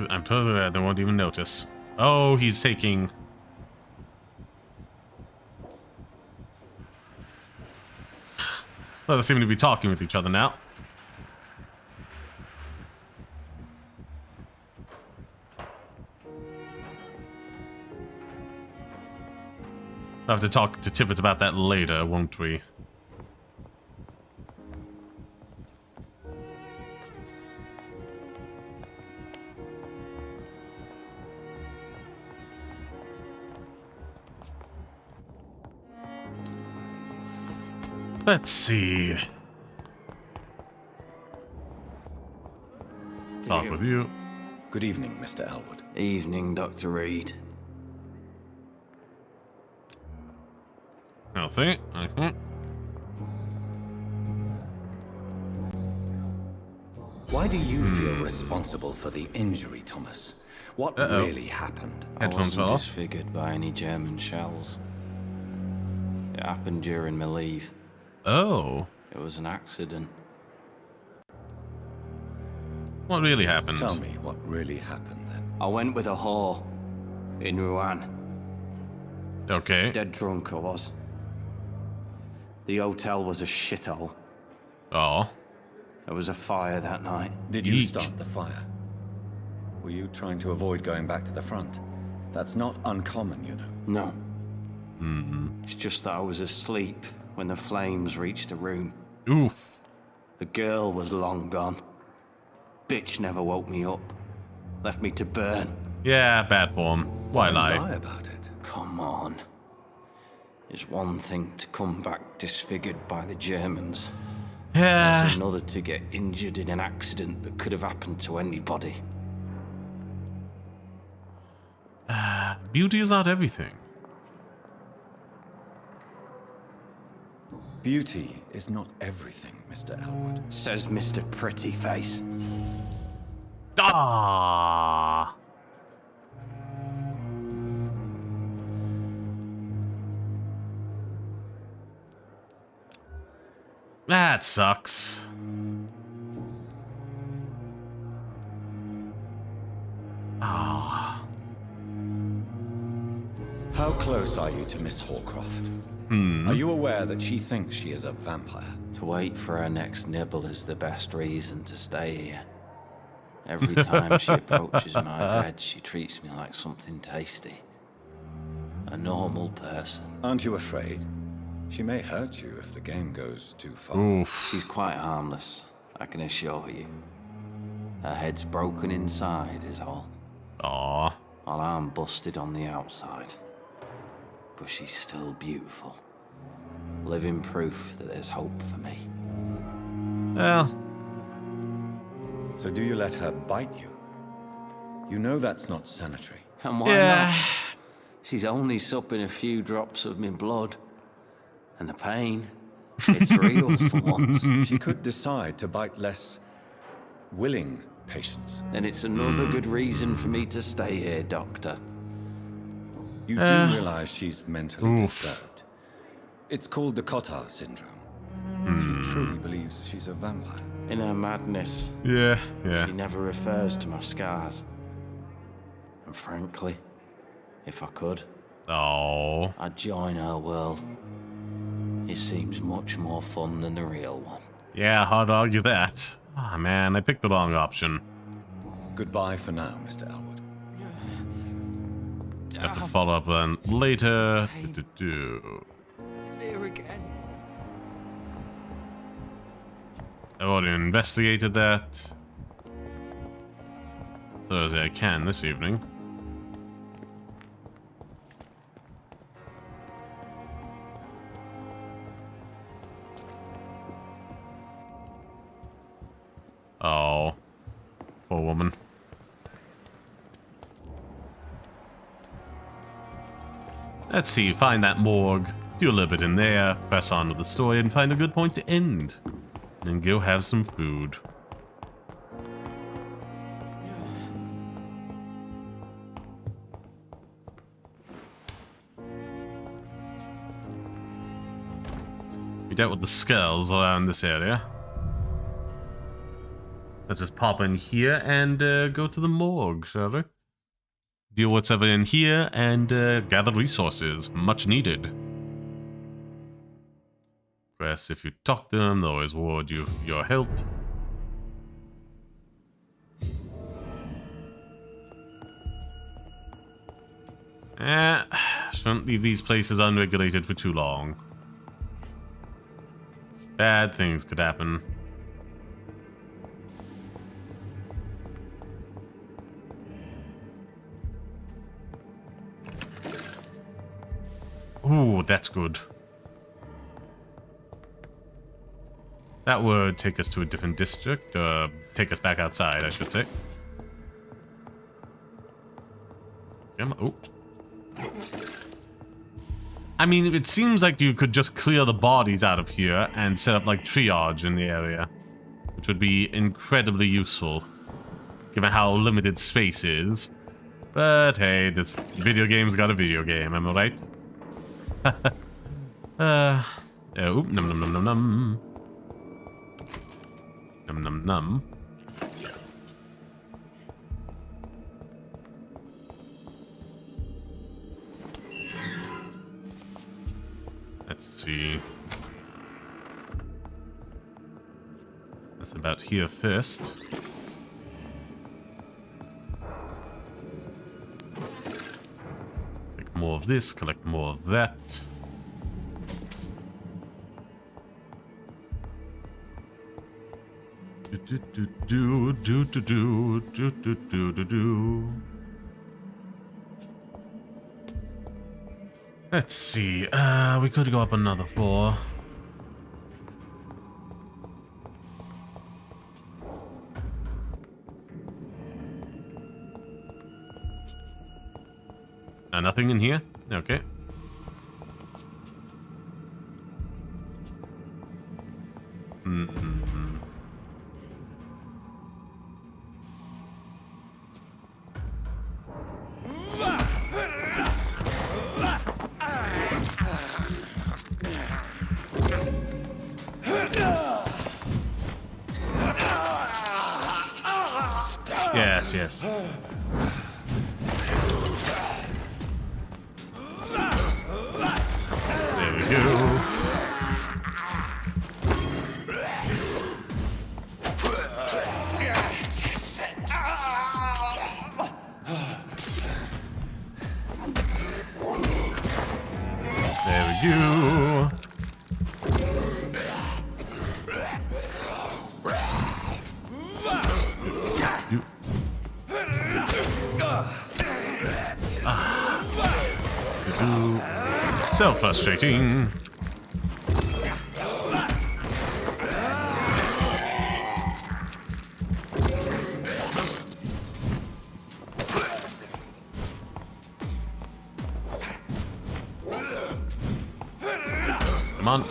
I'm totally there, they won't even notice. Oh, he's taking... well, they seem to be talking with each other now. We'll have to talk to Tibbet about that later, won't we? Let's see. talk with you. Good evening, Mr. Elwood. Evening, Dr. Reed. Healthy. Why do you feel responsible for the injury, Thomas? What really happened? I wasn't disfigured by any German shells. It happened during my leave. Oh. It was an accident. What really happened? Tell me what really happened then. I went with a whore in Rouen. Okay. Dead drunk I was. The hotel was a shithole. Oh. There was a fire that night. Did you start the fire? Were you trying to avoid going back to the front? That's not uncommon, you know. No. It's just that I was asleep when the flames reached the room. Oof. The girl was long gone. Bitch never woke me up. Left me to burn. Yeah, bad form. Why lie? About it. Come on. It's one thing to come back disfigured by the Germans. Yeah. There's another to get injured in an accident that could have happened to anybody. Beauty is not everything. Beauty is not everything, Mr. Elwood. Says Mr. Pretty Face. Ah. That sucks. Ah. How close are you to Miss Horcroft? Are you aware that she thinks she is a vampire? To wait for her next nibble is the best reason to stay here. Every time she approaches my bed, she treats me like something tasty. A normal person. Aren't you afraid? She may hurt you if the game goes too far. Oof. She's quite harmless, I can assure you. Her head's broken inside is all. Aww. While I'm busted on the outside. But she's still beautiful. Living proof that there's hope for me. Well. So do you let her bite you? You know that's not sanitary. And why not? She's only supping a few drops of my blood. And the pain, it's real for once. She could decide to bite less willing patients. Then it's another good reason for me to stay here, Doctor. You do realize she's mentally disturbed. It's called the Cotard syndrome. She truly believes she's a vampire. In her madness, she never refers to my scars. And frankly, if I could, I'd join her world. It seems much more fun than the real one. Yeah, hard to argue that. Ah, man, I picked the wrong option. Goodbye for now, Mr. Elwood. Have to follow up then later. Here again. I've already investigated that. Thursday I can this evening. Oh, poor woman. Let's see, find that morgue, do a little bit in there, press on with the story, and find a good point to end. And go have some food. We dealt with the skulls around this area. Let's just pop in here and go to the morgue, shall we? Deal what's ever in here and gather resources. Much needed. Press if you talk to them, they'll always reward you for your help. Shouldn't leave these places unregulated for too long. Bad things could happen. Ooh, that's good. That would take us to a different district, take us back outside, I should say. Oh. I mean, it seems like you could just clear the bodies out of here and set up like triage in the area, which would be incredibly useful, given how limited space is. But hey, this video game's got a video game, am I right? Oh, num num num num num. Num num num. Let's see. That's about here first. Collect more of this, collect more of that. Let's see. We could go up another floor. Nothing in here? Okay. Yes, yes. There we go. There we go. So frustrating. Come on.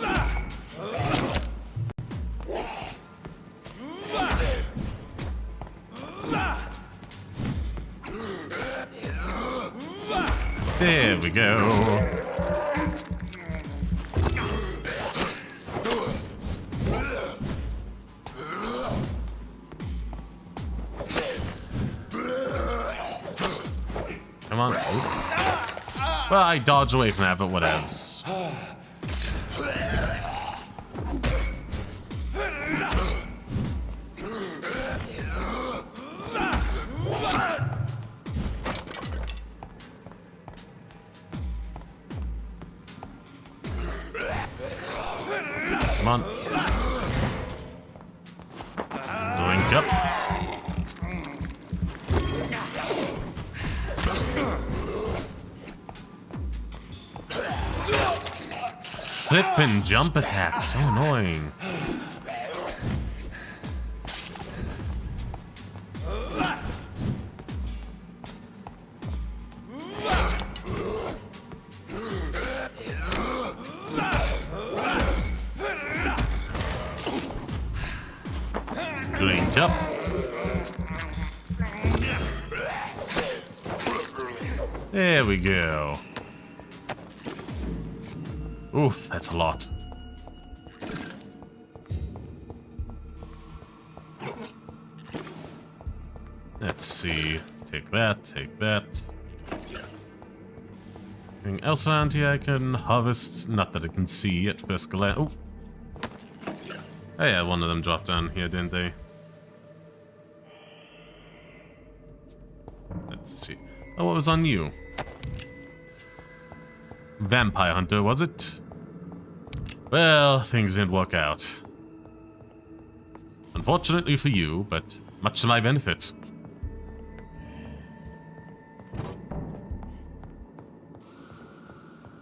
There we go. Come on. Well, I dodged away from that, but whatevs. Come on. Link up. Flip and jump attack, so annoying. Linked up. There we go. Oof, that's a lot. Let's see. Take that, take that. Anything else around here I can harvest? Not that I can see at first glance. Oh. Oh yeah, one of them dropped down here, didn't they? Let's see. Oh, what was on you? Vampire hunter, was it? Well, things didn't work out. Unfortunately for you, but much to my benefit.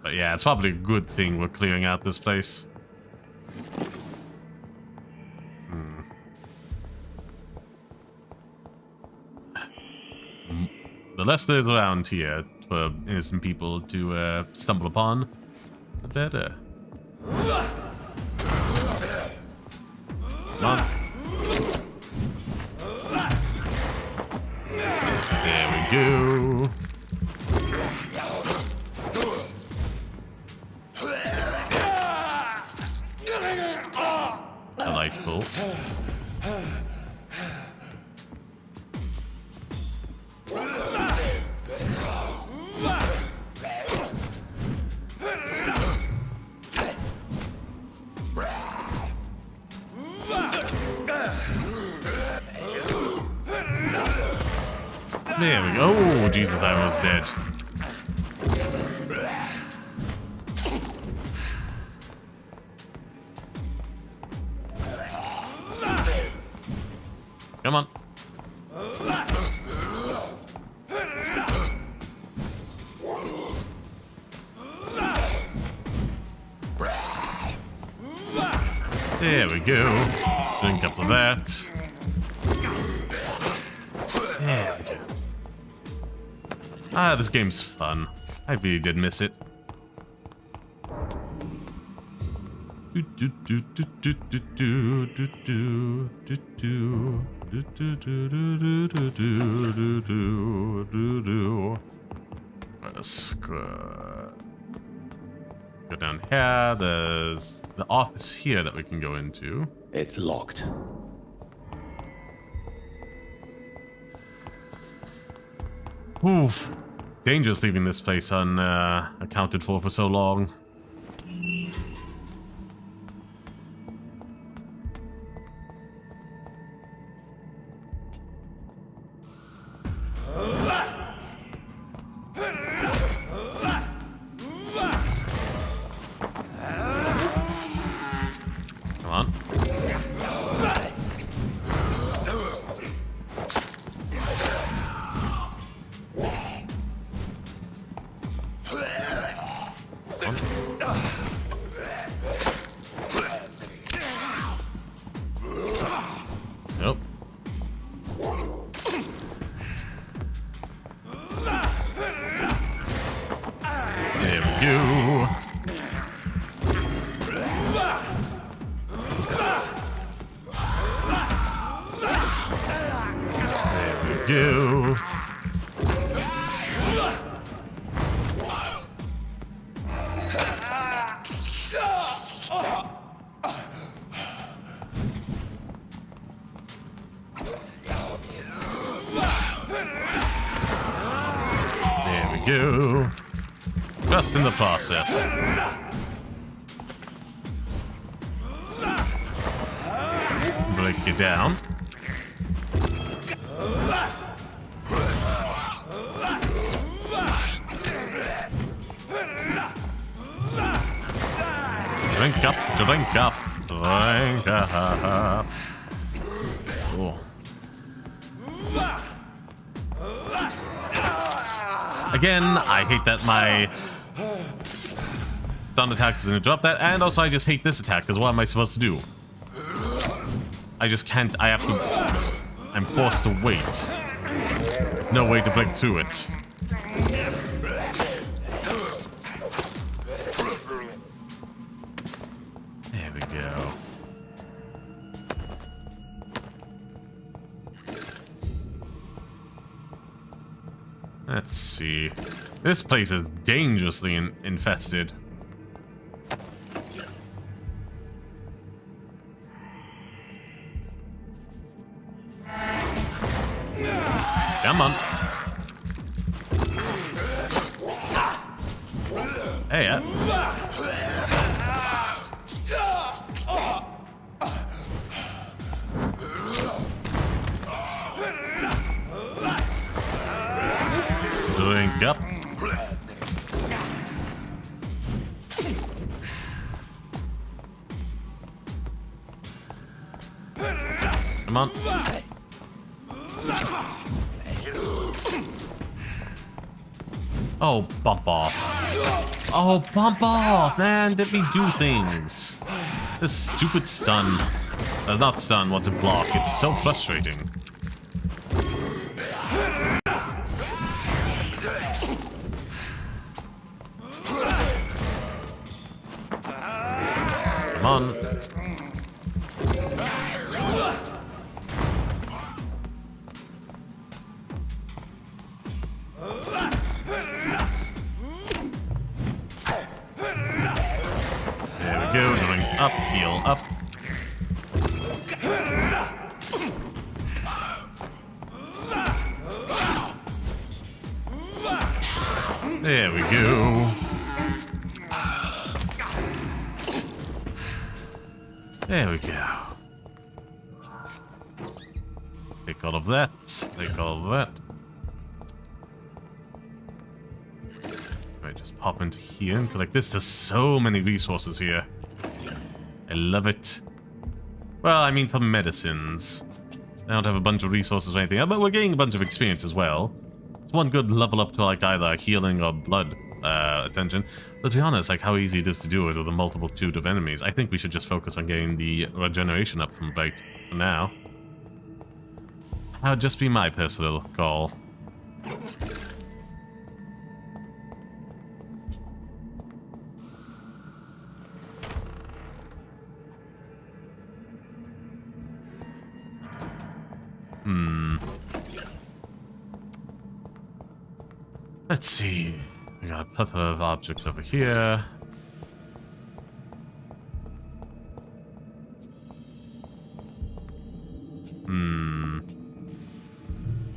But yeah, it's probably a good thing we're clearing out this place. The less there's around here for innocent people to stumble upon, the better. Come on. There we go. Delightful. There we go. Oh, Jesus, I was dead. Come on. There we go. Drink up to that. There we go. Ah, this game's fun. I really did miss it. Let's go down here. There's the office here that we can go into. It's locked. Oof. Dangerous leaving this place unaccounted for so long. Come on. Nope. There we go. There we go. Go. Just in the process. Break you down. Drink up, drink up, drink up. Oh. Again, I hate that my stun attack doesn't interrupt that, and also I just hate this attack, because what am I supposed to do? I just can't, I have to, I'm forced to wait. No way to break through it. There we go. Let's see. This place is dangerously infested. Come on. Hey, Drink up. Come on. Oh, bump off. Oh, bump off, man. Let me do things. This stupid stun. Not stun, what's it, block? It's so frustrating. Come on. There we go, going up, heal up. There we go. There we go. Take all of that. Take all of that. Right, just pop into here and collect this. There's so many resources here. I love it. Well, I mean, for medicines. I don't have a bunch of resources or anything, but we're getting a bunch of experience as well. It's one good level up to like either healing or blood attention. But to be honest, like how easy it is to do it with a multitude of enemies, I think we should just focus on getting the regeneration up from Bite for now. That would just be my personal call. Let's see. We got a plethora of objects over here.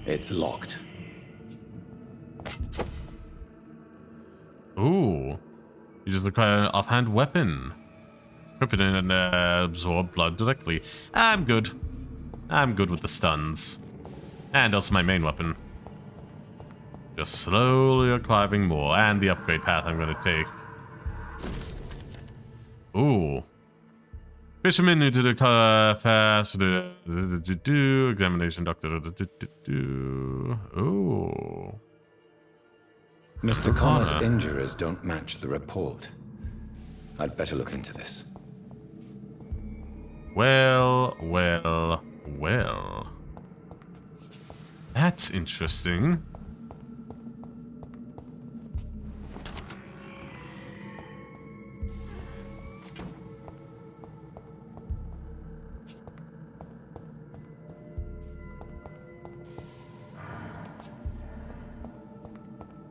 It's locked. Ooh. You just acquire an offhand weapon. Equip it and absorb blood directly. I'm good. I'm good with the stuns. And also my main weapon. Just slowly acquiring more. And the upgrade path I'm going to take. Ooh. Fisherman new to the fast. Examination doctor. Ooh. Mr. Connor's injuries don't match the report. I'd better look into this. Well. That's interesting.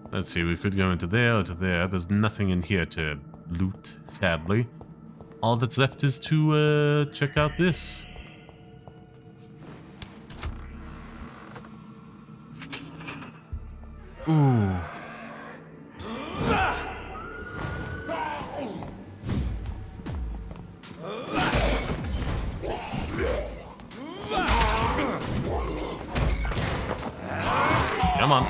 Let's see, we could go into there or to there. There's nothing in here to loot, sadly. All that's left is to check out this. Ooh. Come on.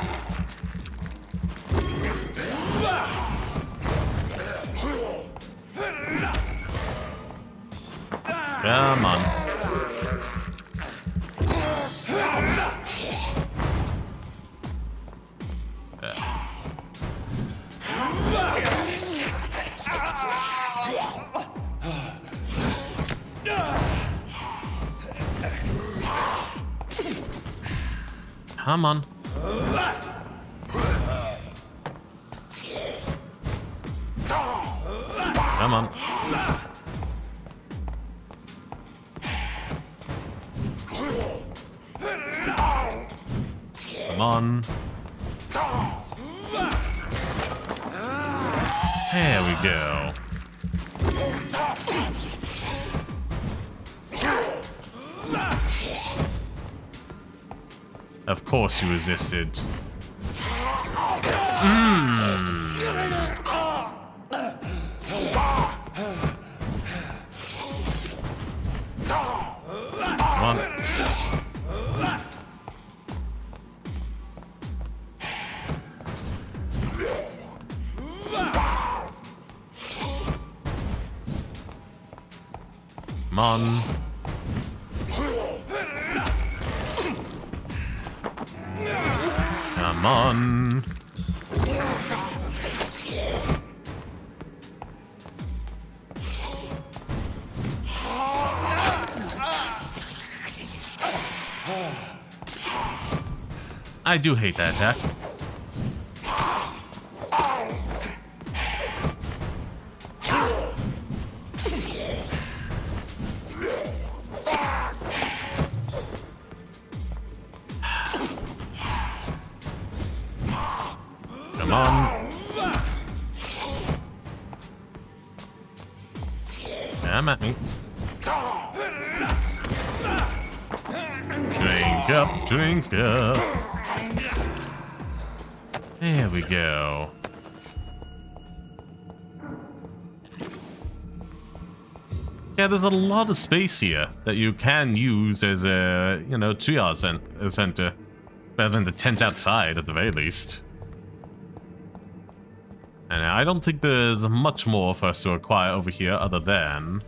Come on. Come on. Come on. Come on. There we go. Of course you resisted. Come on. Come on. Come on. I do hate that attack. Come at me. Drink up, drink up. There we go. Yeah, there's a lot of space here that you can use as a, you know, triage center. Better than the tent outside, at the very least. And I don't think there's much more for us to acquire over here other than...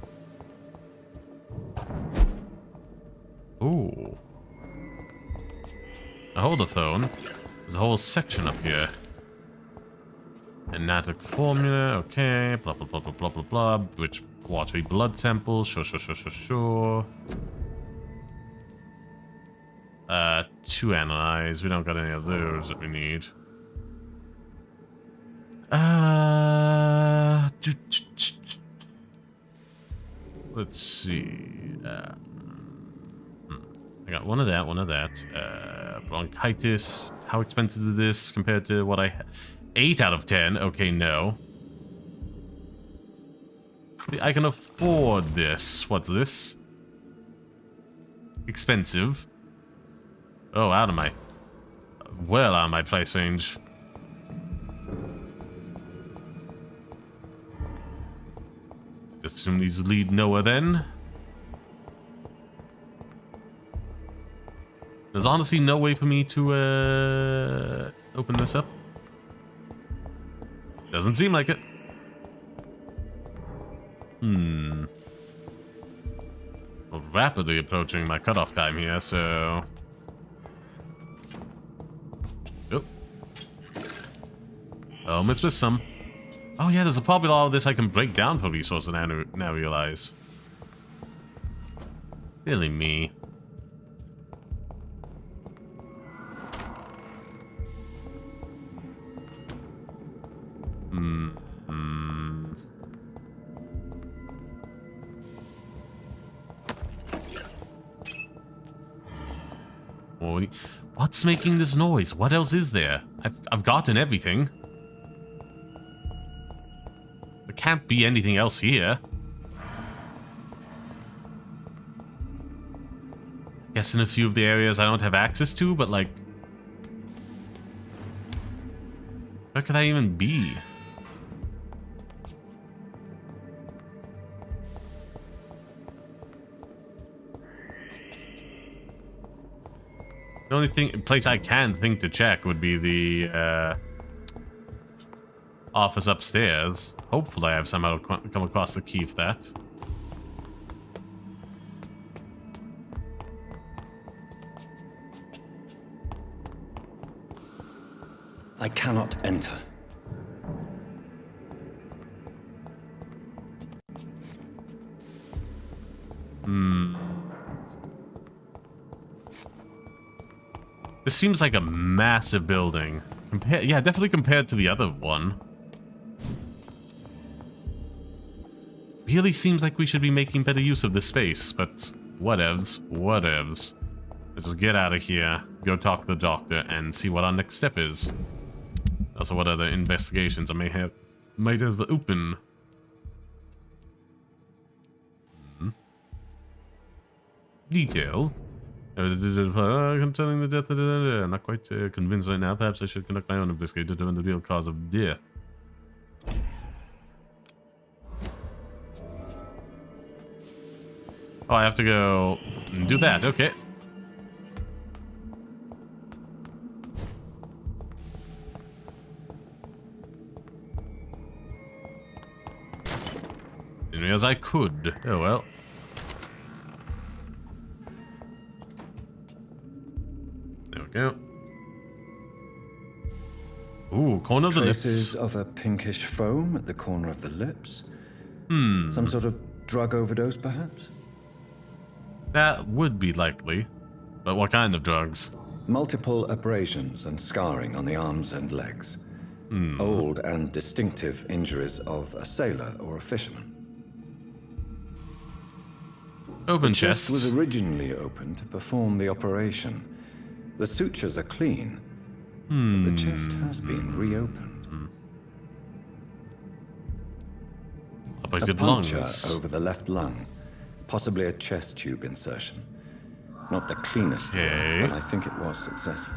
Ooh. Hold the phone. There's a whole section up here. Anatomic formula, okay. Blah, blah, blah, blah, blah, blah, blah. Which watery blood samples, sure. 2 analyze. We don't got any of those that we need. Let's see. I got one of that. Bronchitis. How expensive is this compared to what I... 8 out of 10. Okay, no. I can afford this. What's this? Expensive. Oh, out of my... Well out of my price range. Just assume these lead nowhere then. There's honestly no way for me to open this up. Doesn't seem like it. Well, rapidly approaching my cutoff time here, so... Oh. Oh, missed some. Oh yeah, there's probably all of this I can break down for resources now realize. Silly me. What's making this noise? What else is there? I've gotten everything. There can't be anything else here. Guess in a few of the areas I don't have access to, but like... Where could I even be? The only place I can think to check would be the office upstairs. Hopefully I have somehow come across the key for that. I cannot enter. This seems like a massive building. Yeah, definitely compared to the other one. Really seems like we should be making better use of this space, but whatevs. Let's just get out of here, go talk to the doctor, and see what our next step is. Also, what other investigations I might have opened. Details. Concerning the death of I'm not quite convinced right now. Perhaps I should conduct my own investigation to determine the real cause of death. Oh, I have to go and do that. Okay. Didn't realize I could. Oh well. There we go. Ooh, corner of the lips. Traces of a pinkish foam at the corner of the lips. Some sort of drug overdose, perhaps? That would be likely. But what kind of drugs? Multiple abrasions and scarring on the arms and legs. Old and distinctive injuries of a sailor or a fisherman. Open the chest chest. was originally opened to perform the operation. The sutures are clean. But the chest has been reopened. A A puncture over the left lung. Possibly a chest tube insertion. Not the cleanest, but I think it was successful.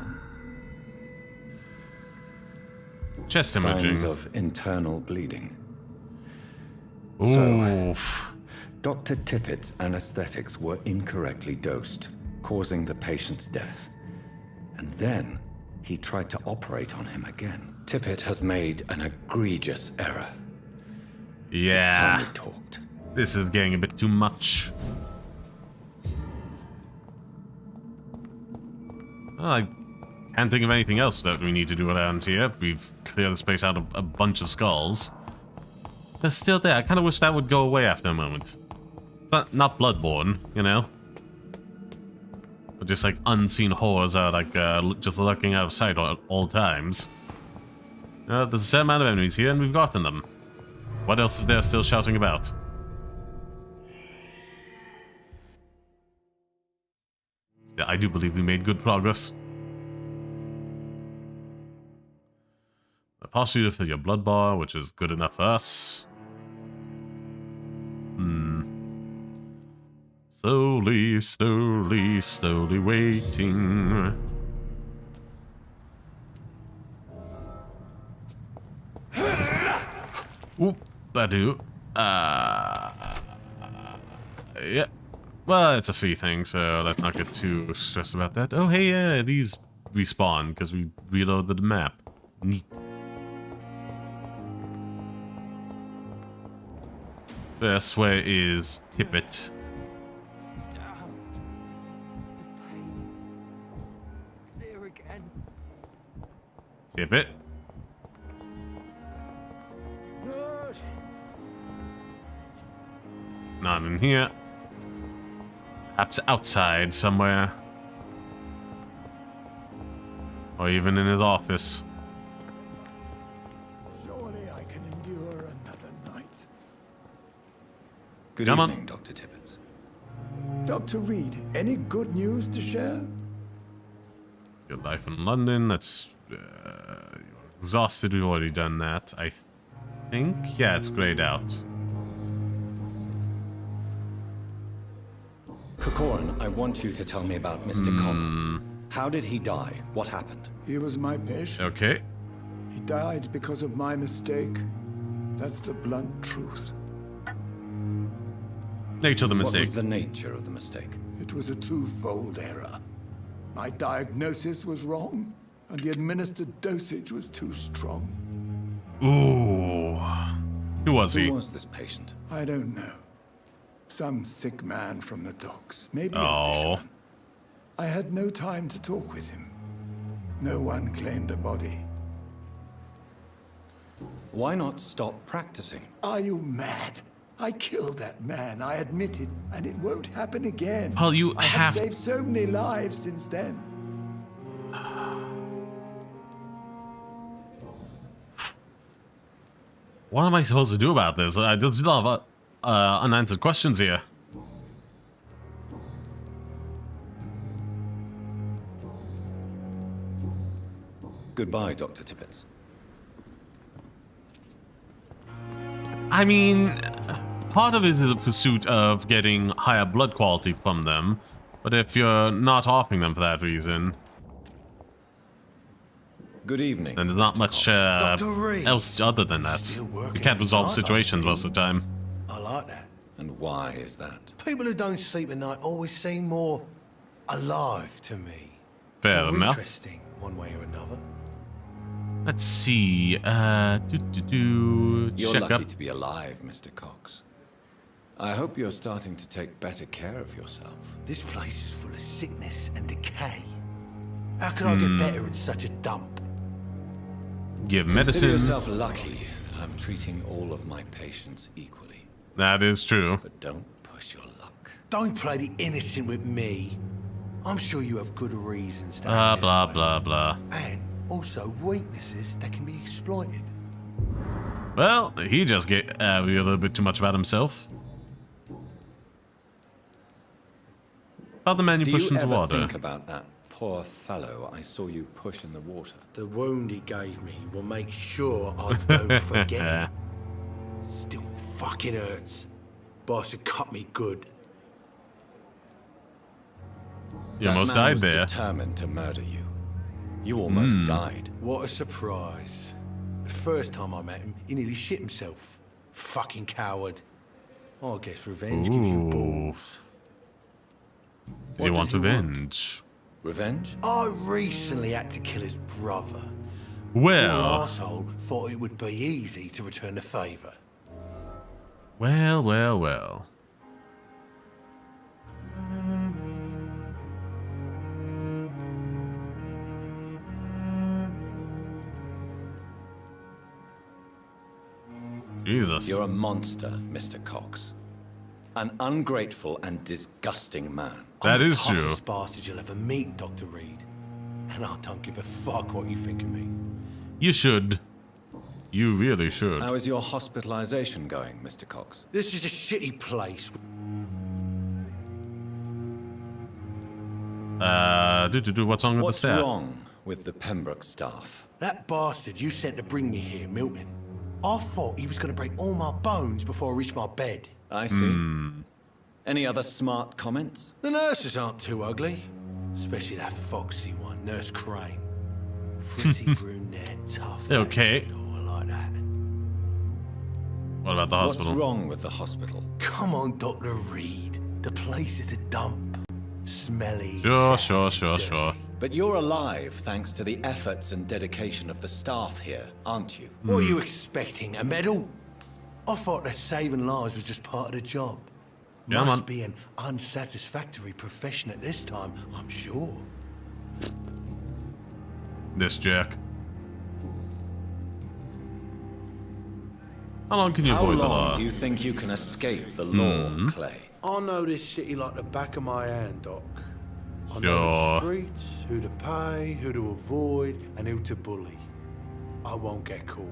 Chest imaging. Signs of internal bleeding. Oof. So, Dr. Tippett's anesthetics were incorrectly dosed, causing the patient's death. And then he tried to operate on him again. Tippett has made an egregious error. Yeah. It's time we talked. This is getting a bit too much. Well, I can't think of anything else that we need to do around here. We've cleared the space out of a bunch of skulls. They're still there. I kind of wish that would go away after a moment. It's not bloodborne, you know? But just like unseen horrors are like just lurking out of sight at all times. There's a set amount of enemies here and we've gotten them. What else is there still shouting about? Yeah, I do believe we made good progress. A partially to fill your blood bar, which is good enough for us. Slowly, slowly, slowly waiting. Oop, I do. Yeah. Well, it's a fee thing, so let's not get too stressed about that. Oh, hey, yeah, these respawn because we reloaded the map. Neat. This way is Tippett. There again. Tippett. Not in here. Perhaps outside somewhere. Or even in his office. Surely I can endure another night. Good Come evening, on. Dr. Tippett. Dr. Reed, any good news to share? Your life in London, that's... you're exhausted, we've already done that. I think, yeah, it's grayed out. Corcoran, I want you to tell me about Mr. Connell. How did he die? What happened? He was my patient. Okay. He died because of my mistake. That's the blunt truth. Nature of the mistake. What was the nature of the mistake? It was a twofold error. My diagnosis was wrong, and the administered dosage was too strong. Ooh. Who was he? Who was this patient? I don't know. Some sick man from the docks, maybe a Oh. fisherman. I had no time to talk with him. No one claimed a body. Why not stop practicing? Are you mad? I killed that man, I admit it, and it won't happen again. Paul, you I have saved so many lives since then. What am I supposed to do about this? There's a lot of unanswered questions here. Goodbye, Dr. Tippett. I mean, part of it is the pursuit of getting higher blood quality from them, but if you're not offering them for that reason, good evening. Then there's not much else other than that. You can't resolve situations most of the time. I like that. And why is that? People who don't sleep at night always seem more alive to me. Fair More enough. interesting, one way or another. Let's see. You're Check lucky up. to be alive, Mr. Cox. I hope you're starting to take better care of yourself. This place is full of sickness and decay. How can I get better in such a dump? Give Consider medicine. yourself lucky that I'm treating all of my patients equally. That is true. But don't push your luck. Don't play the innocent with me. I'm sure you have good reasons to Blah, act this blah, way. blah, blah. And also weaknesses that can be exploited. Well, he just gave a little bit too much about himself. About the man you pushed into Do you ever water. think about that poor fellow I saw you push in the water? The wound he gave me will make sure I don't forget it. Still fucking hurts. Bastard cut me good. You almost died there. Determined to murder you. You almost died. What a surprise. The first time I met him, he nearly shit himself. Fucking coward. I guess revenge gives you balls. Do you want revenge? Revenge? I recently had to kill his brother. Well. The arsehole thought it would be easy to return the favour. Well, well, well. Jesus. You're a monster, Mr. Cox. An ungrateful and disgusting man. That I'm is the true. toughest bastard you'll ever meet, Dr. Reed. And I don't give a fuck what you think of me. You should. You really should. How is your hospitalization going, Mr. Cox? This is a shitty place. What's wrong with the staff? What's wrong with the Pembroke staff? That bastard you sent to bring me here, Milton. I thought he was going to break all my bones before I reached my bed. I see. Any other smart comments? The nurses aren't too ugly. Especially that foxy one, Nurse Crane. Pretty brunette, tough. Okay. I like that. What about the hospital? What's wrong with the hospital? Come on, Dr. Reed. The place is a dump. Smelly. Sure. But you're alive thanks to the efforts and dedication of the staff here, aren't you? What are you expecting, a medal? I thought that saving lives was just part of the job. Yeah, Must man. be an unsatisfactory profession at this time, I'm sure. This jerk. How long can you avoid the law? How long do you think you can escape the law, Clay? I know this city like the back of my hand, Doc. I know Sure. the streets, who to pay, who to avoid, and who to bully. I won't get caught.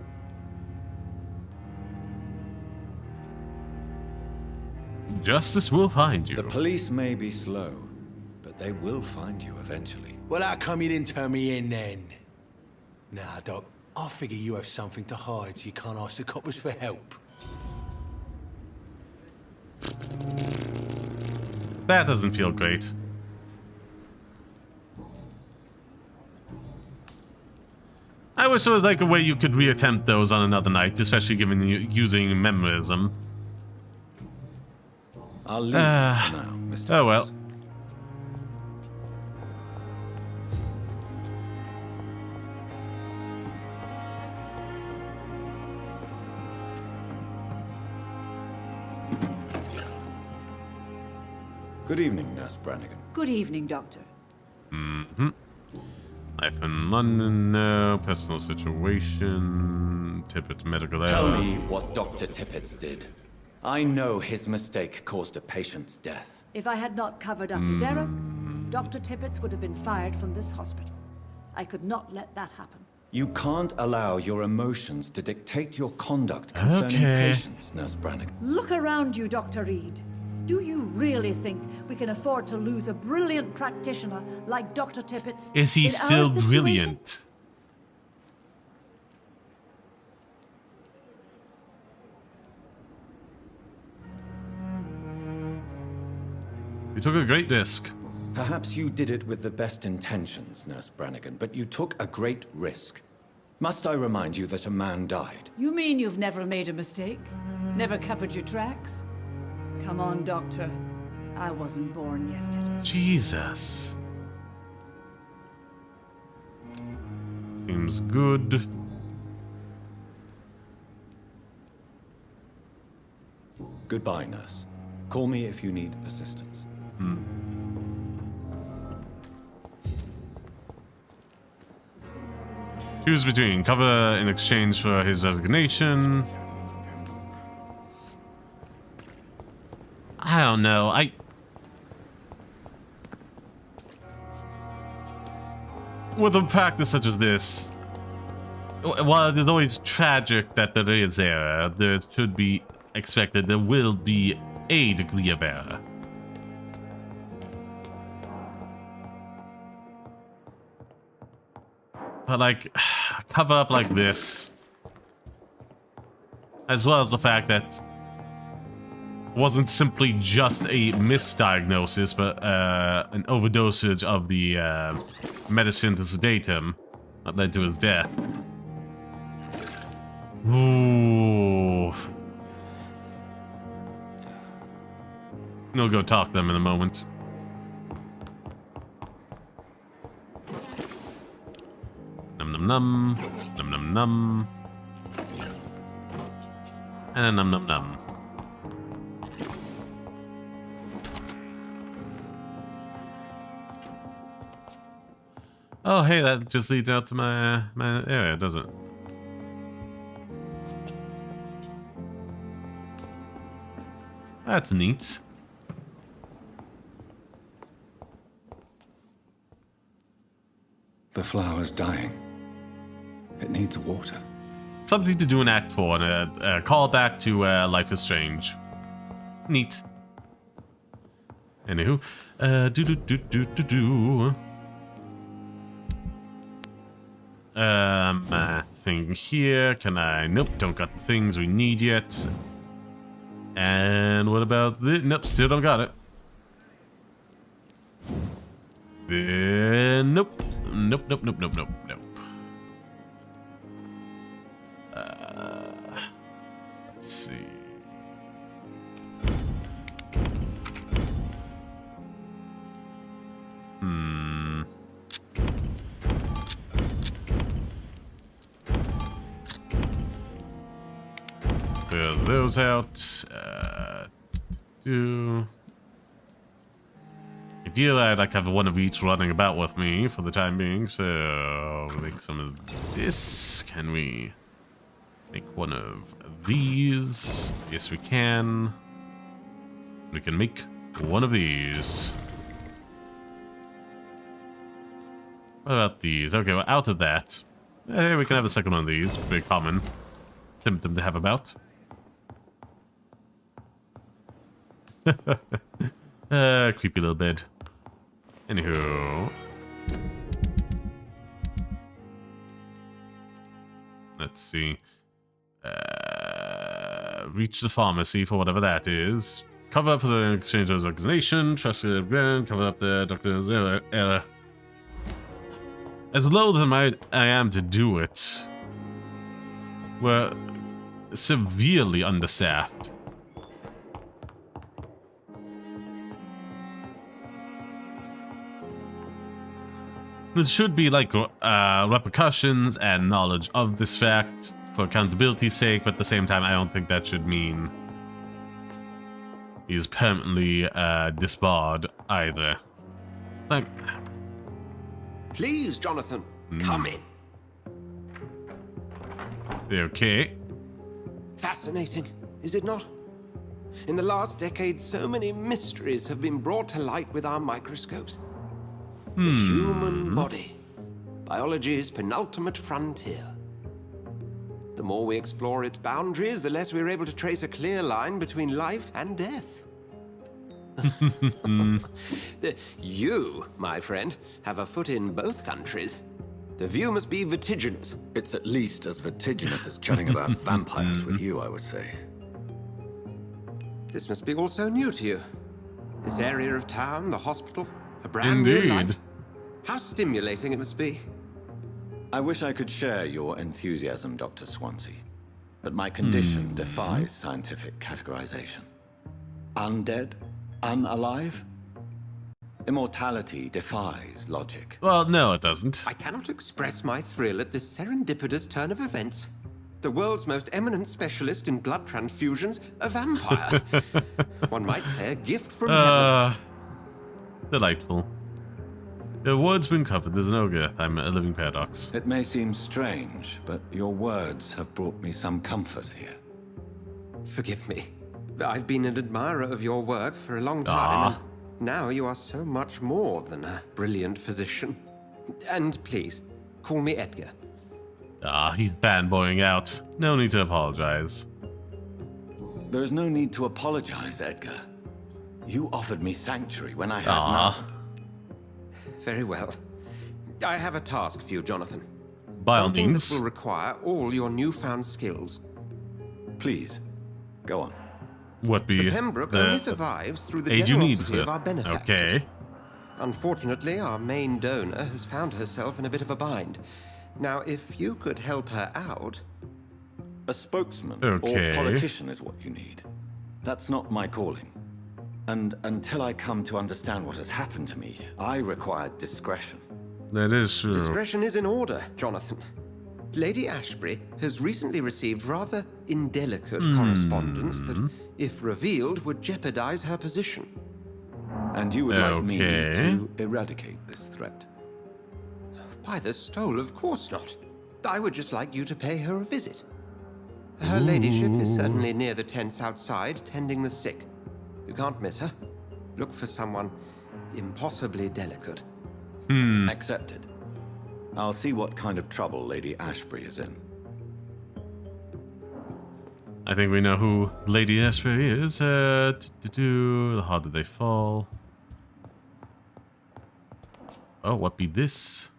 Justice will find you. The police may be slow, but they will find you eventually. Well, how come you didn't turn me in then? Nah, Doc. I figure you have something to hide so you can't ask the coppers for help. That doesn't feel great. I wish there was like a way you could reattempt those on another night, especially given you using memorism. I'll leave you for now, Mr. Oh well. Good evening, Nurse Brannigan. Good evening, Doctor. Life in London, no. Personal situation. Tippett medical error. Tell me what Dr. Tippett's did. I know his mistake caused a patient's death. If I had not covered up his error, Dr. Tippett's would have been fired from this hospital. I could not let that happen. You can't allow your emotions to dictate your conduct concerning patients, Nurse Brannigan. Look around you, Dr. Reed. Do you really think we can afford to lose a brilliant practitioner like Dr. Tippett's? Is he in still our situation? brilliant? You took a great risk. Perhaps you did it with the best intentions, Nurse Brannigan, but you took a great risk. Must I remind you that a man died? You mean you've never made a mistake? Never covered your tracks? Come on, Doctor. I wasn't born yesterday. Jesus. Seems good. Goodbye, Nurse. Call me if you need assistance. Choose between cover in exchange for his resignation. I don't know. With a practice such as this, while it is always tragic that there is error, there should be expected there will be a degree of error. But like, cover up like this, as well as the fact that wasn't simply just a misdiagnosis, but an overdosage of the medicine to sedate him that led to his death. Ooh. We'll go talk to them in a moment. Num num num. Num num num. And a num num num. Oh, hey, that just leads out to my area, doesn't it? That's neat. The flower's dying. It needs water. Something to do in Act 4 and a callback to Life is Strange. Neat. Anywho, thing here. Can I? Nope, don't got the things we need yet. And what about this? Nope, still don't got it. Nope. Nope, nope, nope, nope, nope, nope. Let's see. Clear those out. Ideally, I'd like to have one of each running about with me for the time being, so I'll make some of this. Can we make one of these? Yes, we can. We can make one of these. What about these? Okay, well, out of that. Hey, we can have a second one of these. Very common symptom to have about. Creepy little bed. Anywho. Let's see. Reach the pharmacy for whatever that is. Cover up for the exchange of vaccination. Trust the brand. Cover up the doctor's error. As low as I am to do it, we're severely understaffed. There should be like repercussions and knowledge of this fact for accountability's sake, but at the same time, I don't think that should mean he's permanently disbarred either. Like, please, Jonathan, come in. Okay. Fascinating, is it not? In the last decade, so many mysteries have been brought to light with our microscopes. The human body, biology's penultimate frontier. The more we explore its boundaries, the less we're able to trace a clear line between life and death. You, my friend, have a foot in both countries. The view must be vertiginous. It's at least as vertiginous as chatting about vampires with you, I would say. This must be all so new to you. This area of town, the hospital, a brand new life. How stimulating it must be. I wish I could share your enthusiasm, Dr. Swansea, but my condition defies scientific categorization. Undead? Unalive? Immortality defies logic. Well, no, it doesn't. I cannot express my thrill at this serendipitous turn of events. The world's most eminent specialist in blood transfusions, a vampire. One might say a gift from heaven. Delightful. Your word's been covered, there's no girth. I'm a living paradox. It may seem strange, but your words have brought me some comfort here. Forgive me. I've been an admirer of your work for a long time, and now you are so much more than a brilliant physician. And please, call me Edgar. He's fanboying out. No need to apologize. There is no need to apologize, Edgar. You offered me sanctuary when I had none. Very well. I have a task for you, Jonathan. By all Something means. that will require all your newfound skills. Please, go on. What be the Pembroke only survives through the aid you need generosity of our benefactors. Okay. Unfortunately, our main donor has found herself in a bit of a bind. Now, if you could help her out... A spokesman or politician is what you need. That's not my calling. And until I come to understand what has happened to me, I require discretion. That is true. Discretion is in order, Jonathan. Lady Ashbury has recently received rather indelicate correspondence that, if revealed, would jeopardize her position. And you would like me to eradicate this threat? By the stole, of course not. I would just like you to pay her a visit. Her ladyship is certainly near the tents outside, tending the sick. You can't miss her. Look for someone impossibly delicate. Accepted. I'll see what kind of trouble Lady Ashbury is in. I think we know who Lady Ashbury is. The harder they fall. Oh, what be this?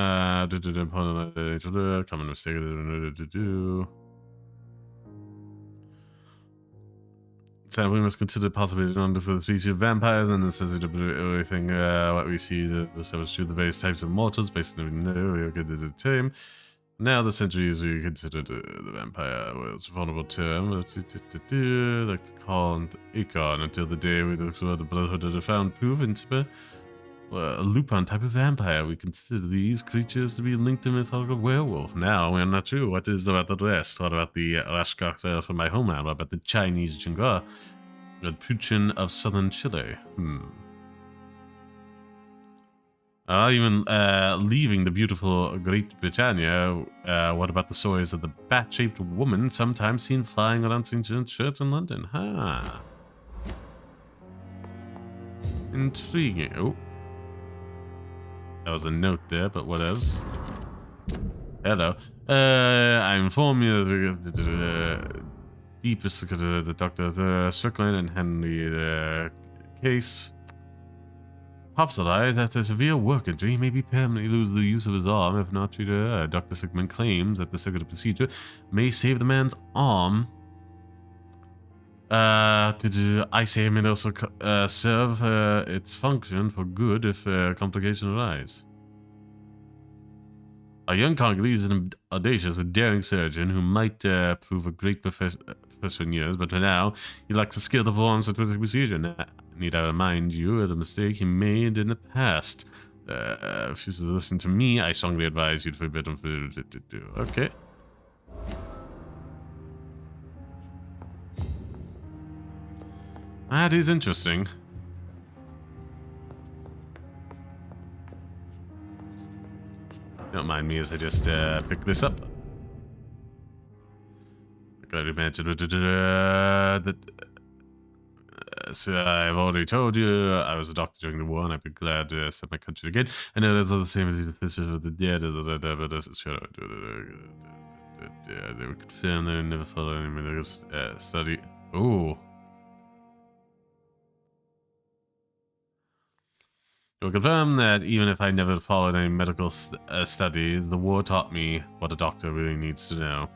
Common mistake. So we must consider possibly non the species of vampires and necessity to everything what we see the substitute the various types of mortals based on we are good at the term. Now the centuries we consider the vampire was a vulnerable term, like to call and Icon until the day we look at the bloodhood of the found proven to be a Lupin type of vampire. We consider these creatures to be linked to mythological werewolf. Now we are not sure what is about the rest. What about the Rashkar from my homeland? What about the Chinese Jingua? The Puchin of southern Chile? Even leaving the beautiful Great Britannia, what about the stories of the bat-shaped woman sometimes seen flying around ancient shirts in London? Intriguing. Oh. That was a note there, but what else? Hello. I inform you that the deepest the Dr. Strickland and Henry case. Hospitalized after a severe work injury, he may be permanently lose the use of his arm if not treated. Dr. Strickland claims that the surgical procedure may save the man's arm. I say it may also serve its function for good if complications arise. A young Congolese is an audacious and daring surgeon who might prove a great professor in years, but for now, he lacks the skill to perform such a procedure. Need I remind you of the mistake he made in the past? If you listen to me, I strongly advise you to forbid him to do. Okay. That is interesting. Don't mind me as I just pick this up. I gotta imagine that. So I've already told you I was a doctor during the war, and I'd be glad to serve my country again. I know that's all the same as the officers of the dead, but they were confirmed they never followed any medical study. Oh. It will confirm that even if I never followed any medical studies, the war taught me what a doctor really needs to know.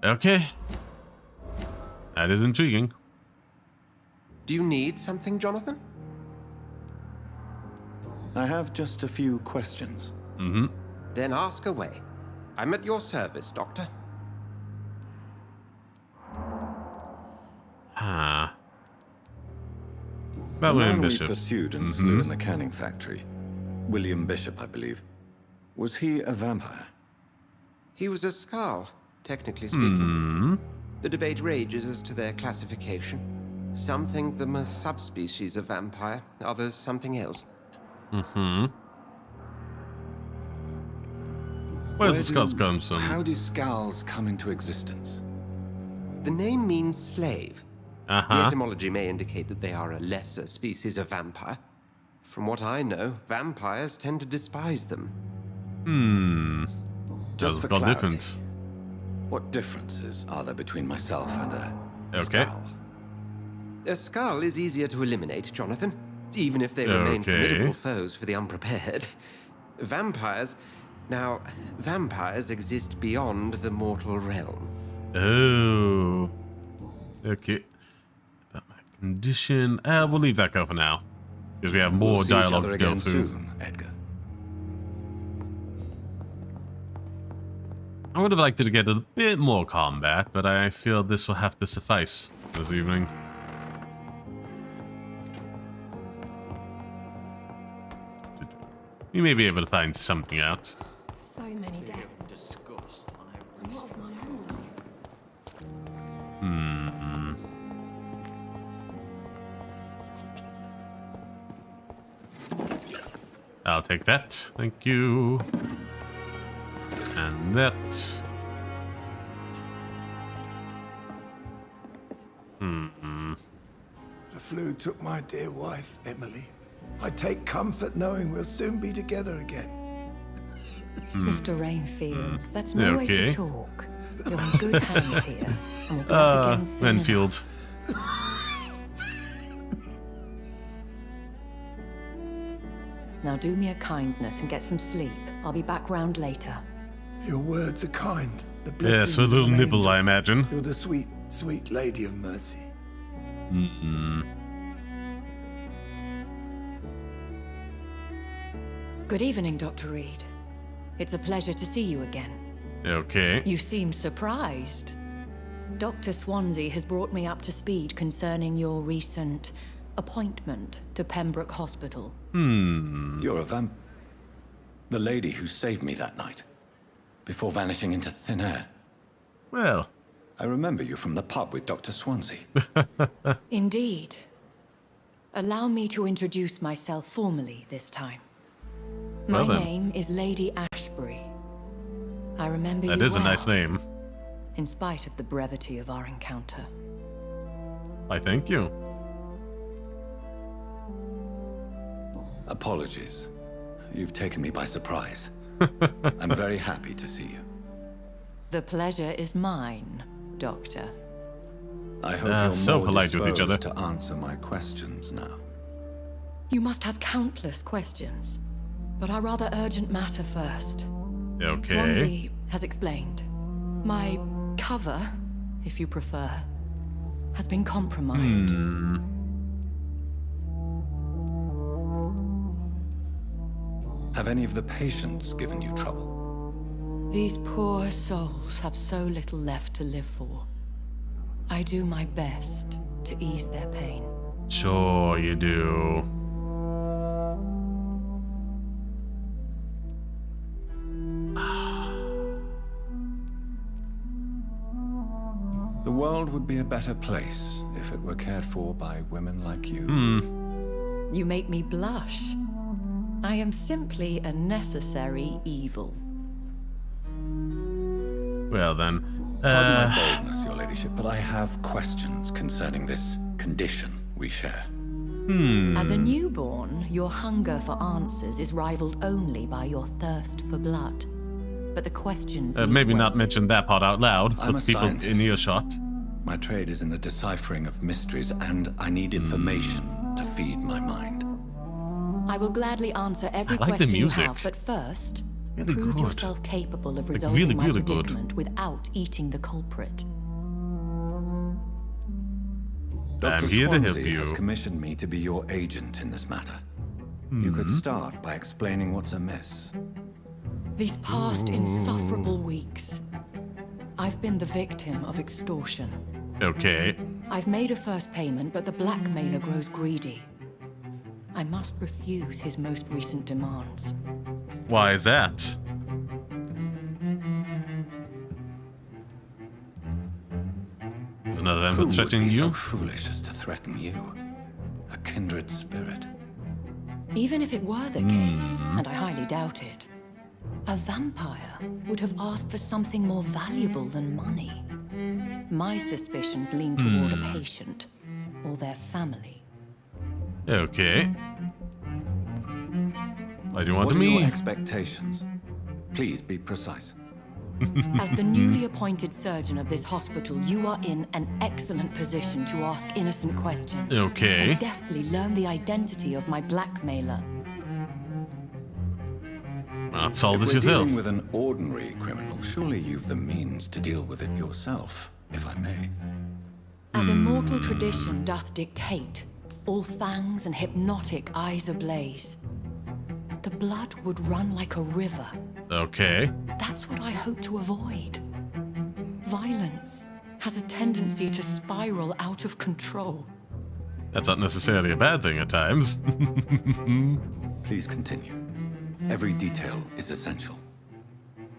Okay. That is intriguing. Do you need something, Jonathan? I have just a few questions. Then ask away. I'm at your service, Doctor. The man we pursued and slew in the canning factory, William Bishop, I believe. Was he a vampire? He was a Skull, technically speaking. The debate rages as to their classification. Some think them a subspecies of vampire, others something else. Where's the skulls come from? How do skulls come into existence? The name means slave. The etymology may indicate that they are a lesser species of vampire. From what I know, vampires tend to despise them. Just for clarity, what differences are there between myself and a skull? A skull is easier to eliminate, Jonathan, even if they remain formidable foes for the unprepared. Vampires, Now, vampires exist beyond the mortal realm. Oh. Okay. About my condition. We'll leave that go for now. Because we have more dialogue to go through. Soon, Edgar. I would have liked to get a bit more combat, but I feel this will have to suffice this evening. We may be able to find something out. So many deaths. And what of my own life? I'll take that. Thank you. And that. The flu took my dear wife, Emily. I take comfort knowing we'll soon be together again. Mr. Rainfield, that's no way to talk. You're in good hands here, and we'll be up again soon. Renfield. Now do me a kindness and get some sleep. I'll be back round later. Your words are kind. The Yes, with a little nibble, I imagine. You're the sweet, sweet lady of mercy. Good evening, Dr. Reed. It's a pleasure to see you again. Okay. You seem surprised. Dr. Swansea has brought me up to speed concerning your recent appointment to Pembroke Hospital. You're a the lady who saved me that night, before vanishing into thin air. Well, I remember you from the pub with Dr. Swansea. Indeed. Allow me to introduce myself formally this time. My name is Lady Ashbury. I remember you well. That is a nice name. In spite of the brevity of our encounter. I thank you. Apologies. You've taken me by surprise. I'm very happy to see you. The pleasure is mine, Doctor. I hope you're so more polite with each other. to answer my questions now. You must have countless questions, but our rather urgent matter first. Okay. Swansea has explained. My cover, if you prefer, has been compromised. Have any of the patients given you trouble? These poor souls have so little left to live for. I do my best to ease their pain. Sure you do. The world would be a better place if it were cared for by women like you. You make me blush. I am simply a necessary evil. Well then, pardon my boldness, your ladyship, but I have questions concerning this condition we share. As a newborn, your hunger for answers is rivaled only by your thirst for blood. But the questions maybe not mention that part out loud, I'm but a people scientist. in earshot. My trade is in the deciphering of mysteries, and I need information to feed my mind. I will gladly answer every I like the question you music. have, but first, Really prove good. yourself capable of Like, resolving really, my really good. predicament without eating the culprit. Dr. I'm here to help Swansea you. has commissioned me to be your agent in this matter. You could start by explaining what's amiss. These past insufferable weeks, I've been the victim of extortion. Okay. I've made a first payment, but the blackmailer grows greedy. I must refuse his most recent demands. Why is that? Is another Who vampire would threatening be you? so foolish as to threaten you? A kindred spirit. Even if it were the case, and I highly doubt it, a vampire would have asked for something more valuable than money. My suspicions lean toward a patient or their family. Okay. Why do you want What to are your mean? expectations? Please be precise. As the newly appointed surgeon of this hospital, you are in an excellent position to ask innocent questions. Okay. And deftly learn the identity of my blackmailer. Not solve this If we're yourself. dealing with an ordinary criminal, surely you've the means to deal with it yourself, if I may. As immortal tradition doth dictate, all fangs and hypnotic eyes ablaze, the blood would run like a river. Okay. That's what I hope to avoid. Violence has a tendency to spiral out of control. That's not necessarily a bad thing at times. Please continue. Every detail is essential.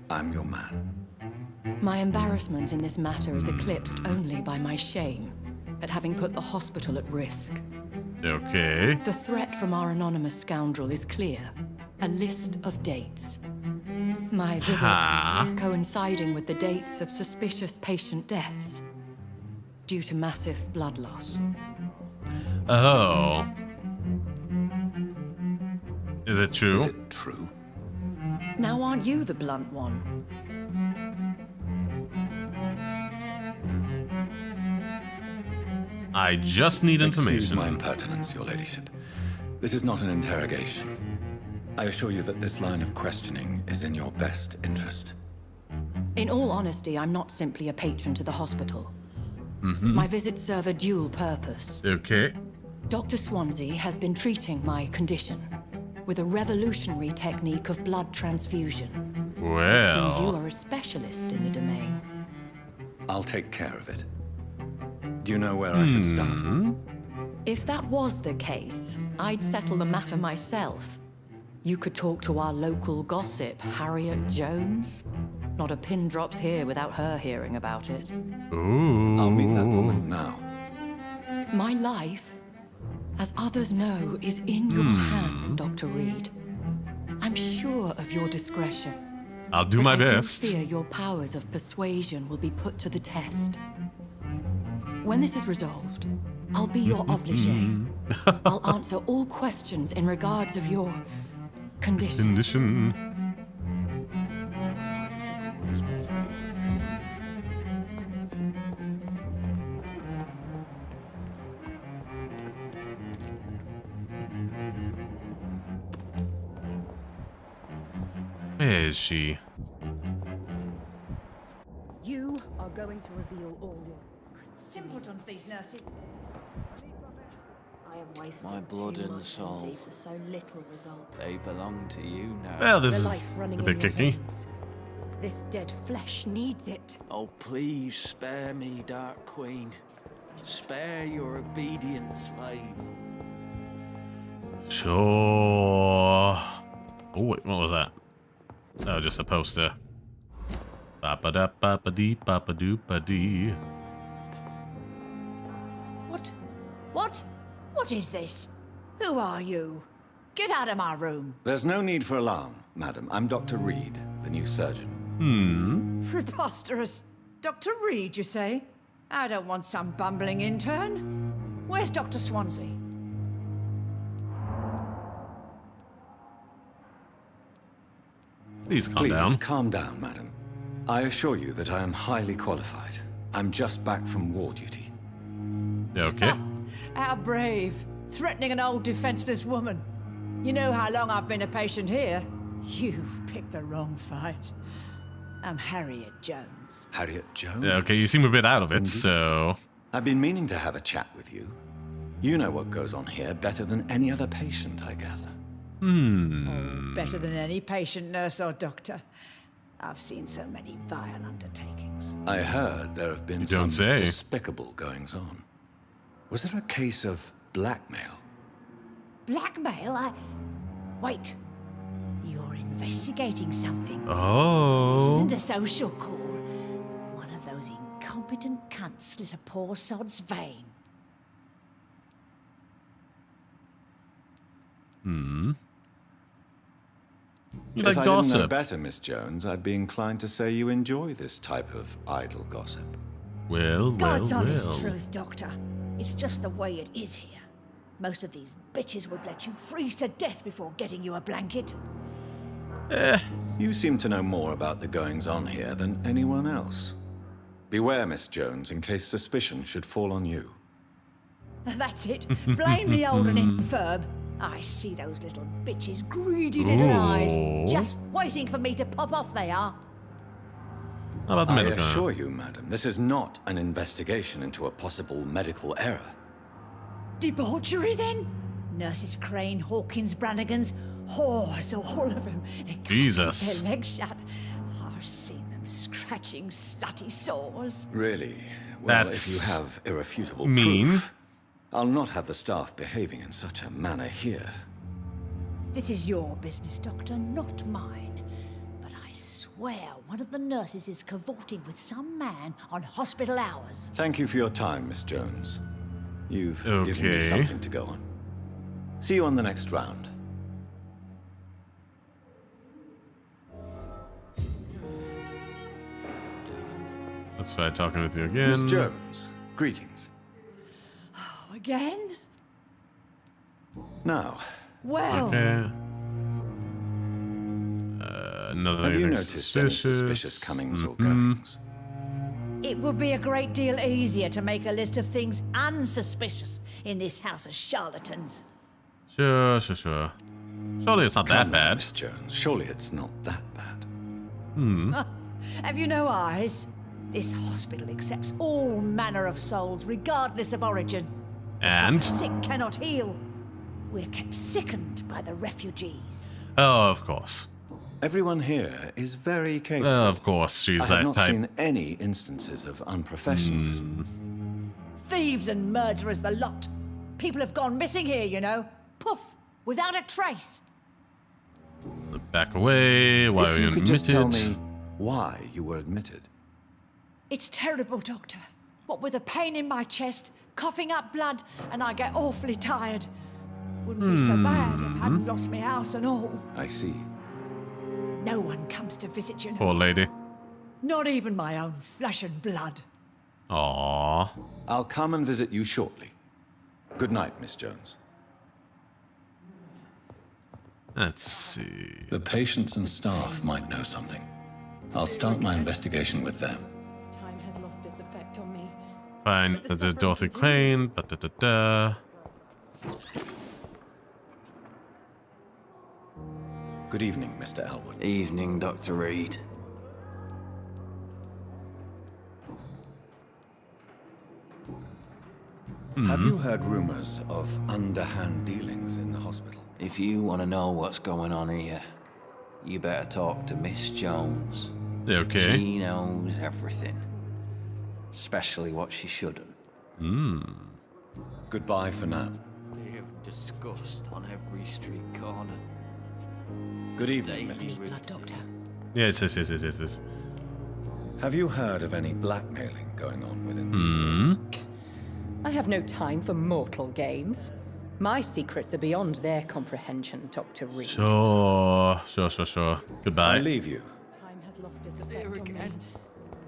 I'm your man. My embarrassment in this matter is eclipsed only by my shame at having put the hospital at risk. Okay. The threat from our anonymous scoundrel is clear. A list of dates. My visits coinciding with the dates of suspicious patient deaths due to massive blood loss. Oh. Is it true? Is it true? Now aren't you the blunt one? I just need information. Excuse my impertinence, your ladyship. This is not an interrogation. I assure you that this line of questioning is in your best interest. In all honesty, I'm not simply a patron to the hospital. My visits serve a dual purpose. Okay. Dr. Swansea has been treating my condition with a revolutionary technique of blood transfusion. It seems you are a specialist in the domain. I'll take care of it. Do you know where I should start? If that was the case, I'd settle the matter myself. You could talk to our local gossip, Harriet Jones. Not a pin drops here without her hearing about it. Ooh. I'll meet that woman now. My life, as others know, is in your hands, Dr. Reed. I'm sure of your discretion. I'll do my best. I do fear your powers of persuasion will be put to the test. When this is resolved, I'll be your obligé. I'll answer all questions in regards of your condition. Where is she? You are going to reveal all your simpletons, these nurses. I am wasting My blood too and much soul. energy for so little result. They belong to you now. Well, this The is life running a bit in your kicky. veins. This dead flesh needs it. Oh, please spare me, Dark Queen. Spare your obedient slave. Sure. Oh, wait, what was that? Oh, just a poster. Ba-ba-da-ba-ba-dee, ba-ba-doo-ba-dee. What? What is this? Who are you? Get out of my room. There's no need for alarm, madam. I'm Dr. Reed, the new surgeon. Preposterous. Dr. Reed, you say? I don't want some bumbling intern. Where's Dr. Swansea? Please calm down. Calm down, madam. I assure you that I am highly qualified. I'm just back from war duty. Okay. How brave. Threatening an old defenseless woman. You know how long I've been a patient here? You've picked the wrong fight. I'm Harriet Jones. Harriet Jones? Yeah, okay, you seem a bit out of it, so... I've been meaning to have a chat with you. You know what goes on here better than any other patient, I gather. Oh, better than any patient, nurse, or doctor. I've seen so many vile undertakings. I heard there have been some despicable goings-on. Was there a case of blackmail? Blackmail? Wait. You're investigating something. Oh. This isn't a social call. One of those incompetent cunts slit a poor sod's vein. You If like I gossip? didn't know better, Miss Jones, I'd be inclined to say you enjoy this type of idle gossip. Well, God's honest truth, Doctor. It's just the way it is here. Most of these bitches would let you freeze to death before getting you a blanket. You seem to know more about the goings-on here than anyone else. Beware, Miss Jones, in case suspicion should fall on you. That's it. Blame the old and infirm. I see those little bitches' greedy little eyes. Just waiting for me to pop off, they are. How about the I medical? assure you, madam, this is not an investigation into a possible medical error. Debauchery, then? Nurses Crane, Hawkins, Brannigans, whores, all of them. They can't Jesus. keep their legs shut. I've seen them scratching slutty sores. Really? Well, That's if you have irrefutable mean. proof, I'll not have the staff behaving in such a manner here. This is your business, Doctor, not mine. But I swear one of the nurses is cavorting with some man on hospital hours. Thank you for your time, Miss Jones. You've given me Okay. something to go on. See you on the next round. Let's try talking with you again. Miss Jones, greetings. Again? Now, Well, Okay. Another have you anything noticed any suspicious comings or goings? it would be a great deal easier to make a list of things unsuspicious in this house of charlatans. Sure. Surely it's not that Come on, bad. Miss Jones. Surely it's not that bad. Have you no eyes? This hospital accepts all manner of souls, regardless of origin. And? The sick cannot heal. We're kept sickened by the refugees. Oh, of course. Everyone here is very capable. Of course, she's I have that not type. seen any instances of unprofessionalism. Thieves and murderers, the lot. People have gone missing here, you know. Poof, without a trace. Back away. Why If are you you could admitted? just tell me why you were admitted. It's terrible, Doctor. What with a pain in my chest, coughing up blood, and I get awfully tired. Wouldn't be so bad if I hadn't lost my house and all. I see. No one comes to visit, you know. Poor lady. Not even my own flesh and blood. Aww. I'll come and visit you shortly. Good night, Miss Jones. Let's see. The patients and staff might know something. I'll start my investigation with them. Time has lost its effect on me. Fine. But the Dorothy suffering Crane. Da-da-da-da. Good evening, Mr. Elwood. Evening, Dr. Reed. Have you heard rumors of underhand dealings in the hospital? If you want to know what's going on here, you better talk to Miss Jones. Okay. She knows everything. Especially what she shouldn't. Goodbye for now. Ew, disgust on every street corner. Good evening, Daily Mr. Blood Doctor. Yes. Have you heard of any blackmailing going on within these walls? I have no time for mortal games. My secrets are beyond their comprehension, Dr. Reed. Sure. Goodbye. I leave you. Time has lost its effect on me.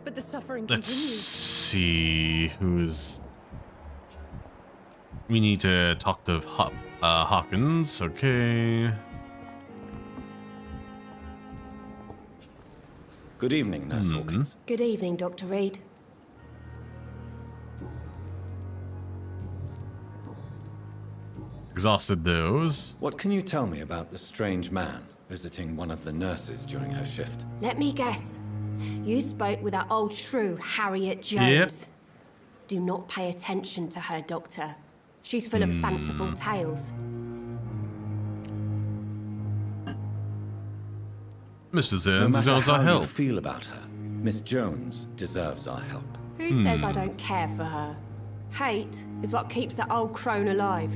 But the suffering Let's continues. see who's. We need to talk to Hawkins. Okay. Good evening, Nurse Hawkins. Good evening, Dr. Reed. Exhausted those. What can you tell me about the strange man visiting one of the nurses during her shift? Let me guess. You spoke with that old shrew, Harriet Jones. Do not pay attention to her, Doctor. She's full of fanciful tales. Mr. No Zones matter deserves our how you help. feel about her, Miss Jones deserves our help. Who says I don't care for her? Hate is what keeps that old crone alive.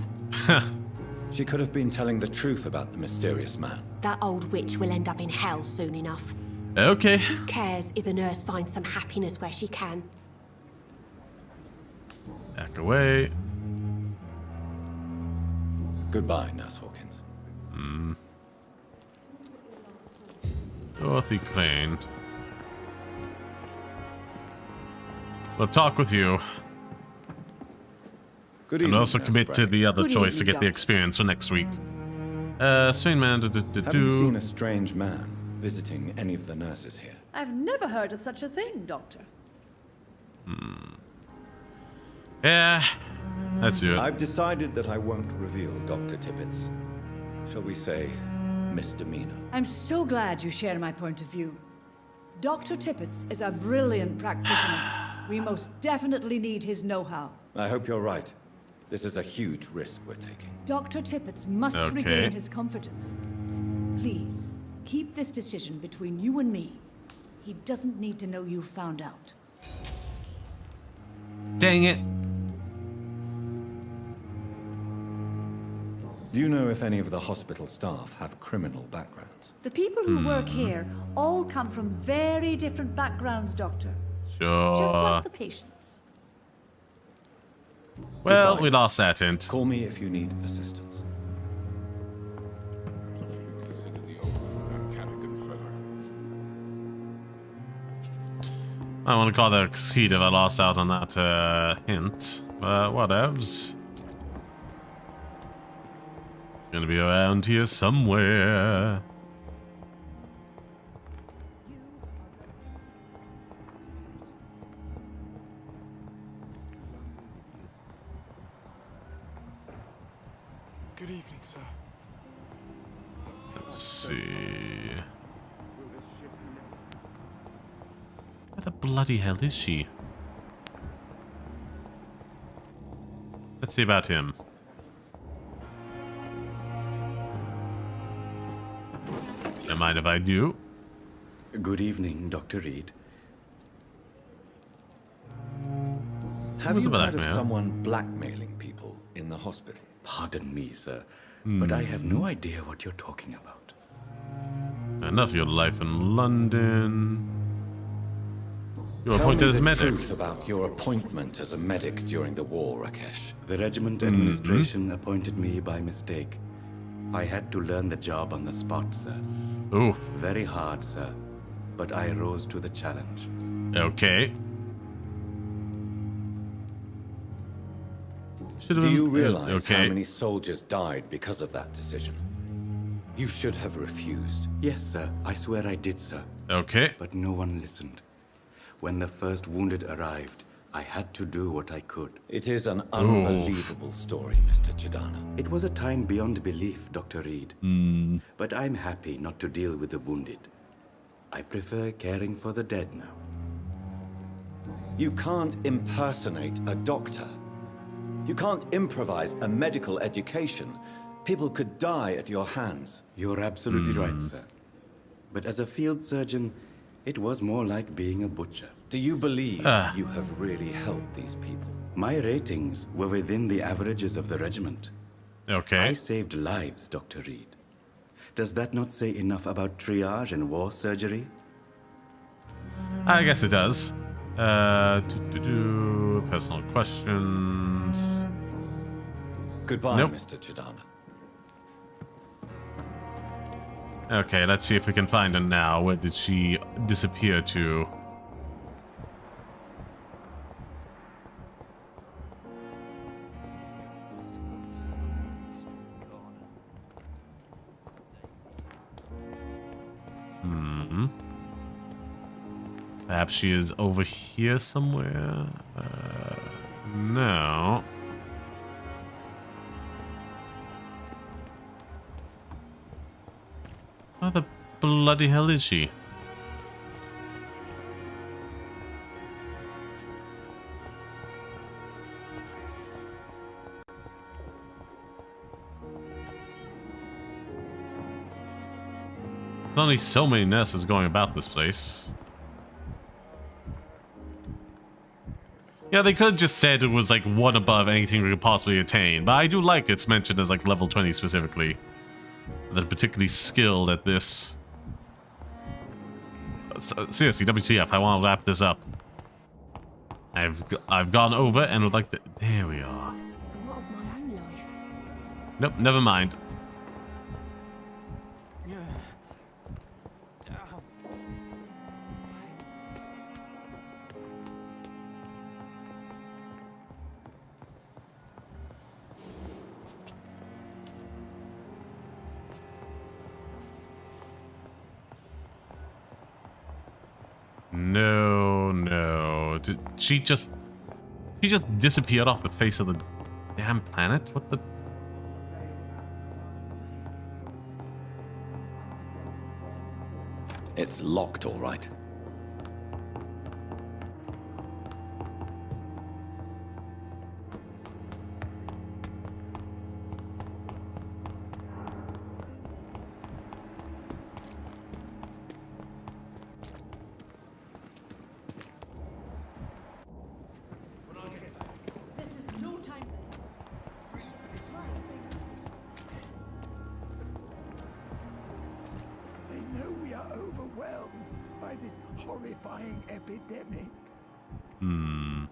She could have been telling the truth about the mysterious man. That old witch will end up in hell soon enough. Okay. Who cares if a nurse finds some happiness where she can? Back away. Goodbye, Nurse Hawkins. Dorothy Crane. We'll talk with you. Good And evening, also Nurse commit to Bradley. the other Good choice to evening, get the Doc. experience for next week. Strange man. Have you seen a strange man visiting any of the nurses here? I've never heard of such a thing, Doctor. Yeah. Let's do it. I've decided that I won't reveal Dr. Tippett's shall we say, misdemeanor. I'm so glad you share my point of view. Dr. Tippett is a brilliant practitioner. We most definitely need his know-how. I hope you're right. This is a huge risk we're taking. Dr. Tippett must regain his confidence. Please, keep this decision between you and me. He doesn't need to know you found out. Dang it. Do you know if any of the hospital staff have criminal backgrounds? The people who work here all come from very different backgrounds, Doctor. Sure. Just like the patients. Well, we lost that hint. Call me if you need assistance. I want to call that conceit if I lost out on that hint. But whatevs. It's gonna be around here somewhere. Good evening, sir. Let's see. Where the bloody hell is she? Let's see about him. Don't mind if I do. Good evening, Dr. Reed. Have you heard of someone blackmailing people in the hospital? Pardon me, sir, but I have no idea what you're talking about. Enough of your life in London. You were Tell appointed me as the medic. truth about your appointment as a medic during the war, Rakesh. The regiment administration appointed me by mistake. I had to learn the job on the spot, sir. Ooh. Very hard, sir, but I rose to the challenge. Okay. Do you realize how many soldiers died because of that decision? You should have refused. Yes, sir. I swear I did, sir. Okay. But no one listened. When the first wounded arrived, I had to do what I could. It is an unbelievable story, Mr. Chidana. It was a time beyond belief, Dr. Reed. But I'm happy not to deal with the wounded. I prefer caring for the dead now. You can't impersonate a doctor. You can't improvise a medical education. People could die at your hands. You're absolutely right, sir. But as a field surgeon, it was more like being a butcher. Do you believe you have really helped these people? My ratings were within the averages of the regiment. Okay. I saved lives, Dr. Reed. Does that not say enough about triage and war surgery? I guess it does. Personal questions. Goodbye, nope. Mr. Chidana. Okay, let's see if we can find her now. Where did she disappear to? Perhaps she is over here somewhere? No. How the bloody hell is she? There's only so many nurses going about this place. Yeah, they could have just said it was like one above anything we could possibly attain, but I do like it's mentioned as like level 20 specifically. They're particularly skilled at this. Seriously, WTF, I want to wrap this up. I've gone over and would like to... There we are. Nope, never mind. No, no. Did she just disappeared off the face of the damn planet? What the... It's locked, all right. Horrifying epidemic. Jesus,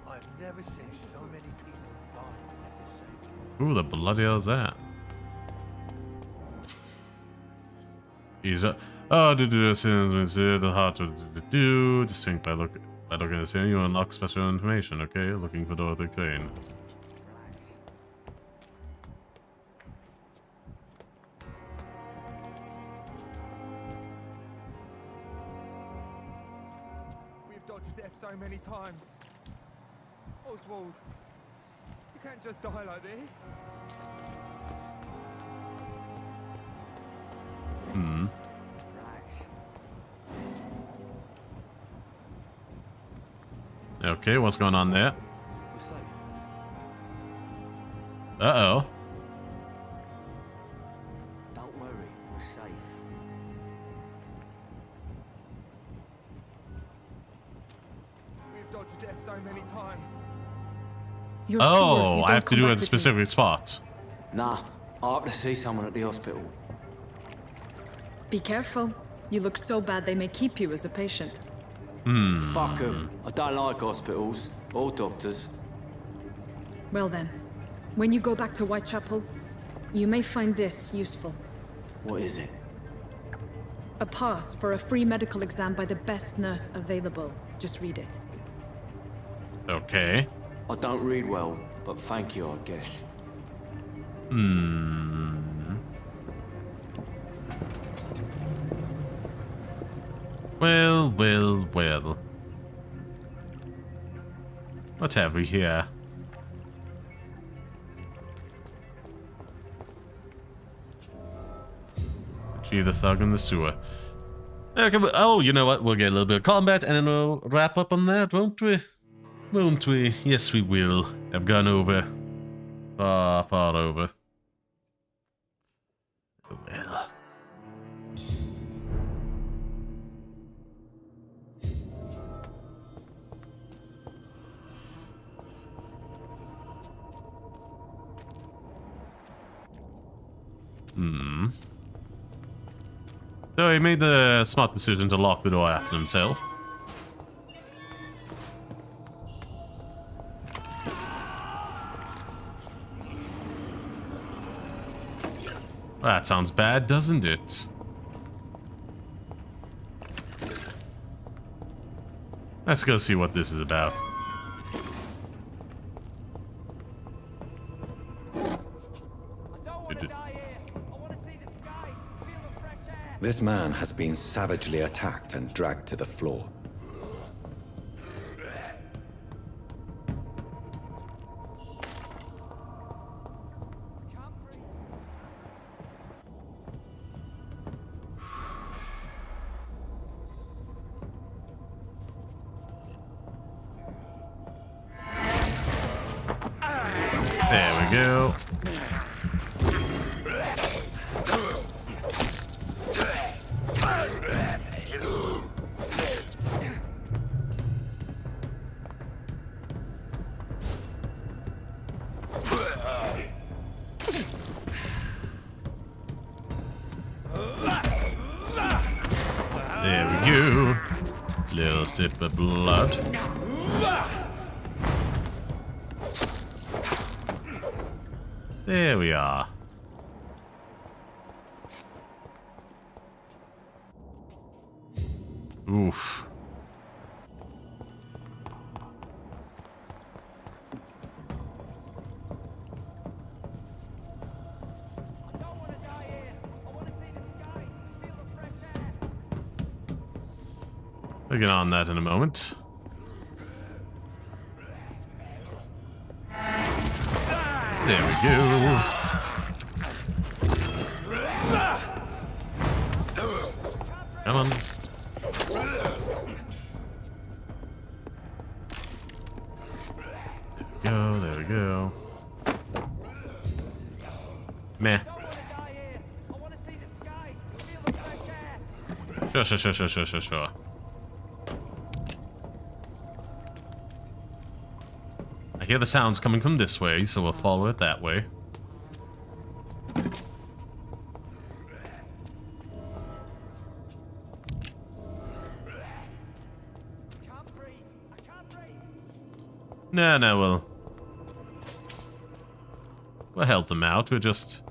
I've never seen so many people dying at the same time. Who the bloody hell is that? He's did you see the hard to do? Distinct by looking at the scene, you unlock special information. Okay, looking for Dorothy Crane. So many times. Oswald, you can't just die like this. Okay, what's going on there? Uh-oh. Don't worry, we're safe. We've dodged death so many times. Oh, I have to do it at a specific spot. Nah, I have to see someone at the hospital. Be careful. You look so bad they may keep you as a patient. Fuck them. I don't like hospitals or doctors. Well then, when you go back to Whitechapel, you may find this useful. What is it? A pass for a free medical exam by the best nurse available. Just read it. Okay. I don't read well, but thank you, I guess. Well. What have we here? Retrieve the thug in the sewer. Okay, oh, you know what? We'll get a little bit of combat and then we'll wrap up on that, won't we? Won't we? Yes, we will. I've gone over. Far over. Oh, well. So he made the smart decision to lock the door after himself. That sounds bad, doesn't it? Let's go see what this is about. This man has been savagely attacked and dragged to the floor. There we go. There we go. Little sip of blood. There we are. Oof. We'll get on that in a moment. There we go. Come on. There we go. Meh. Sure. I hear the sounds coming from this way, so we'll follow it that way. No, we'll help them out. We'll just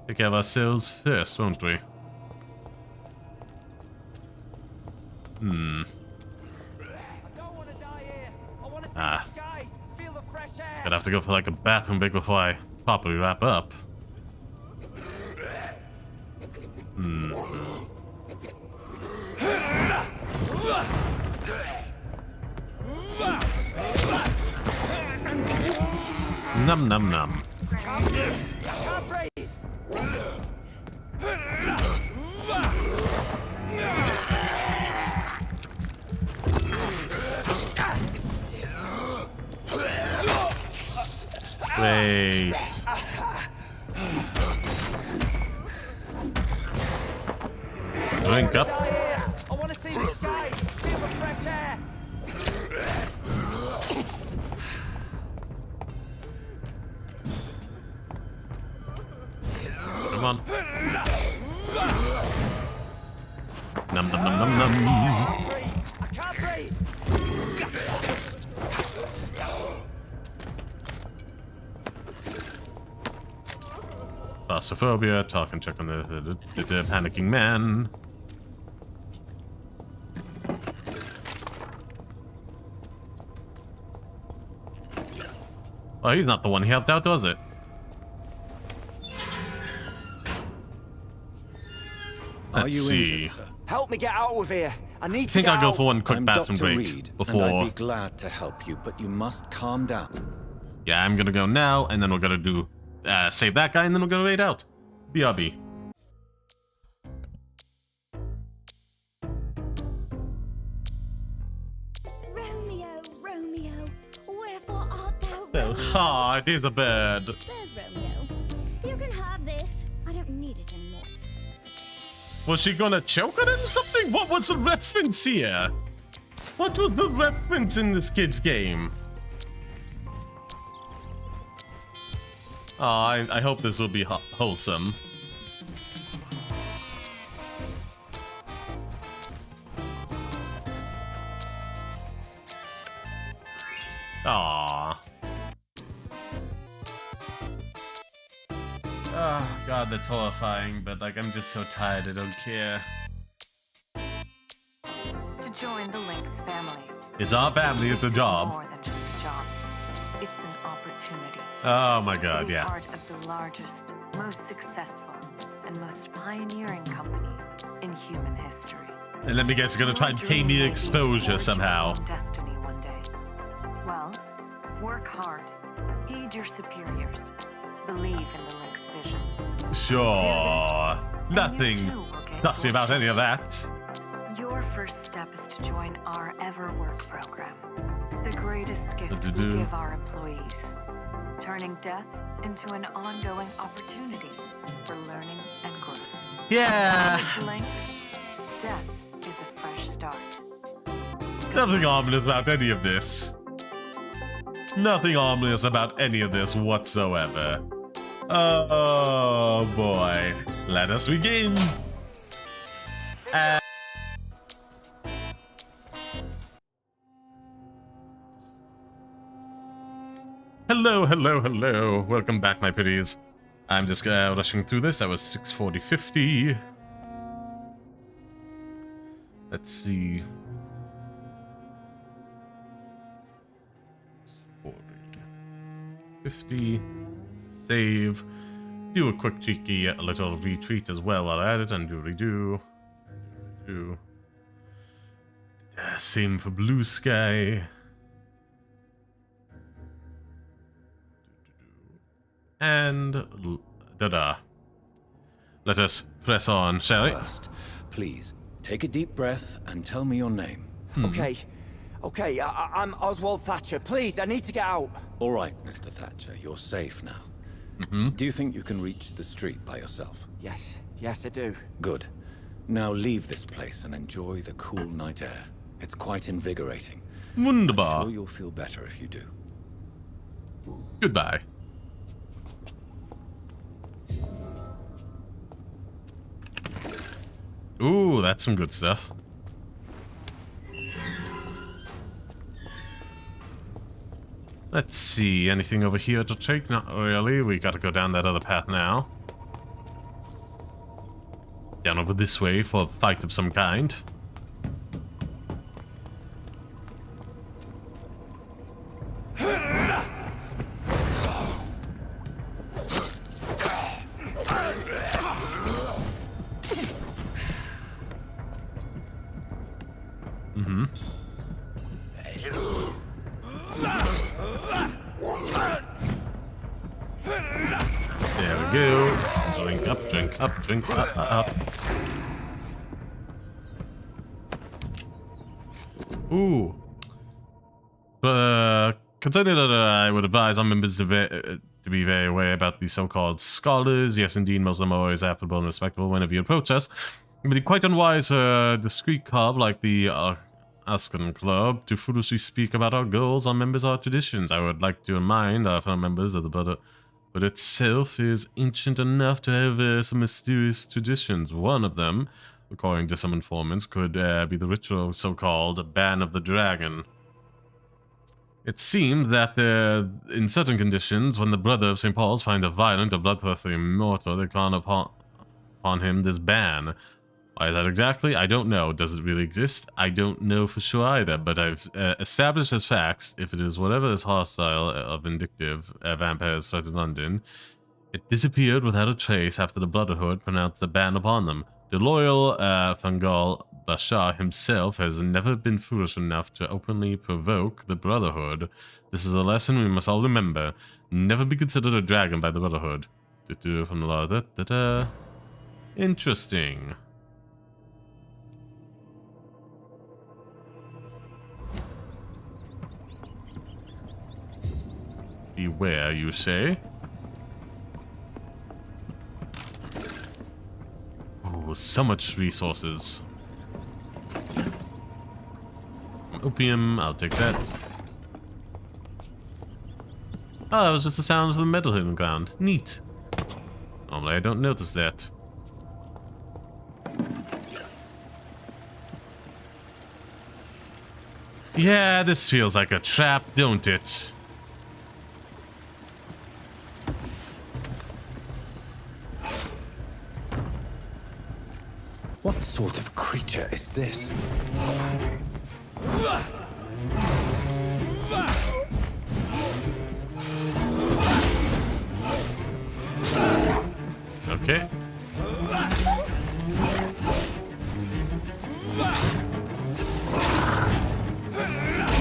take care of ourselves first, won't we? Gonna have to go for like a bathroom break before I properly wrap up. Num. Wait. Drink up. I want to see the sky. Feel the fresh air. Come on. Num. I can't breathe. Claustrophobia, talk and check on the panicking man. Oh, he's not the one he helped out, was it? Let's see. Injured, help me get out of here. I need to think get I'll go out. for one quick I'm bathroom Dr. break Reed, before. and I'd be glad to help you, but you must calm down. Yeah, I'm gonna go now, and then we're gonna do save that guy, and then we're gonna raid out. BRB. Romeo, wherefore art thou? Oh, it is a bird. There's Romeo. You can have this. I don't need it anymore. Was she gonna choke on it or something? What was the reference here? What was the reference in this kid's game? Oh, I hope this will be wholesome. Aww. Oh god, that's horrifying, but like I'm just so tired I don't care. To join the Lynx family. It's our family, it's a job. More than just a job. It's an opportunity. Oh my god, yeah. Part of the largest, most successful, and most pioneering company in human history. And let me guess, you're gonna try and pay me exposure somehow. Destiny one day. Well, work hard. Heed your superiors. Believe in the Lynx vision. Sure. Nothing sussy about any of that. Your first step is to join our Ever Work program. The greatest gift we give our employees. Turning death into an ongoing opportunity for learning and growth. Yeah. With Lynx, death is a fresh start. Nothing ominous about any of this. Nothing ominous about any of this whatsoever. Oh boy. Let us begin. Hello. Welcome back, my pretties. I'm just rushing through this. I was 6:40:50. Let's see. 50. Save. Do a quick cheeky little retweet as well while at it. Undo, redo. Same for blue sky. And da-da. Let us press on, shall we? First, please, take a deep breath and tell me your name. Okay, I'm Oswald Thatcher. Please, I need to get out. All right, Mr. Thatcher, you're safe now. Do you think you can reach the street by yourself? Yes, I do. Good. Now leave this place and enjoy the cool night air. It's quite invigorating. Wunderbar. I'm sure you'll feel better if you do. Goodbye. Ooh, that's some good stuff. Let's see, anything over here to take? Not really. We gotta go down that other path now. Down over this way for a fight of some kind. Drink up. Ooh. Concerning that, I would advise our members to be very aware about these so-called scholars. Yes, indeed, most of them are always affable and respectable whenever you approach us. It would be quite unwise for a discreet club like the Asken Club to foolishly speak about our goals, our members, our traditions. I would like to remind our fellow members of the Brotherhood itself is ancient enough to have some mysterious traditions. One of them, according to some informants, could be the ritual so-called Ban of the Dragon. It seems that in certain conditions, when the Brother of St. Paul's finds a violent or bloodthirsty mortal, they call upon him this ban. Why is that exactly? I don't know. Does it really exist? I don't know for sure either, but I've established as facts, if it is whatever is hostile or vindictive vampires threatened London, it disappeared without a trace after the Brotherhood pronounced the ban upon them. The loyal Fangal Bashar himself has never been foolish enough to openly provoke the Brotherhood. This is a lesson we must all remember. Never be considered a dragon by the Brotherhood. From the law. Interesting. Beware, you say? Oh, so much resources. Opium, I'll take that. Oh, that was just the sound of the metal hitting the ground. Neat. Normally I don't notice that. Yeah, this feels like a trap, don't it? What sort of creature is this? Okay.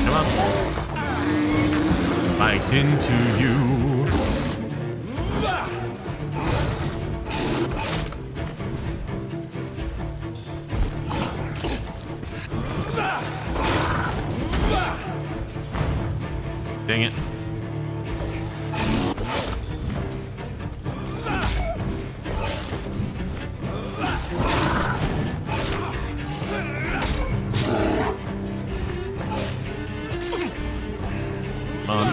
Come on. Fight into you. Dang it. Come on.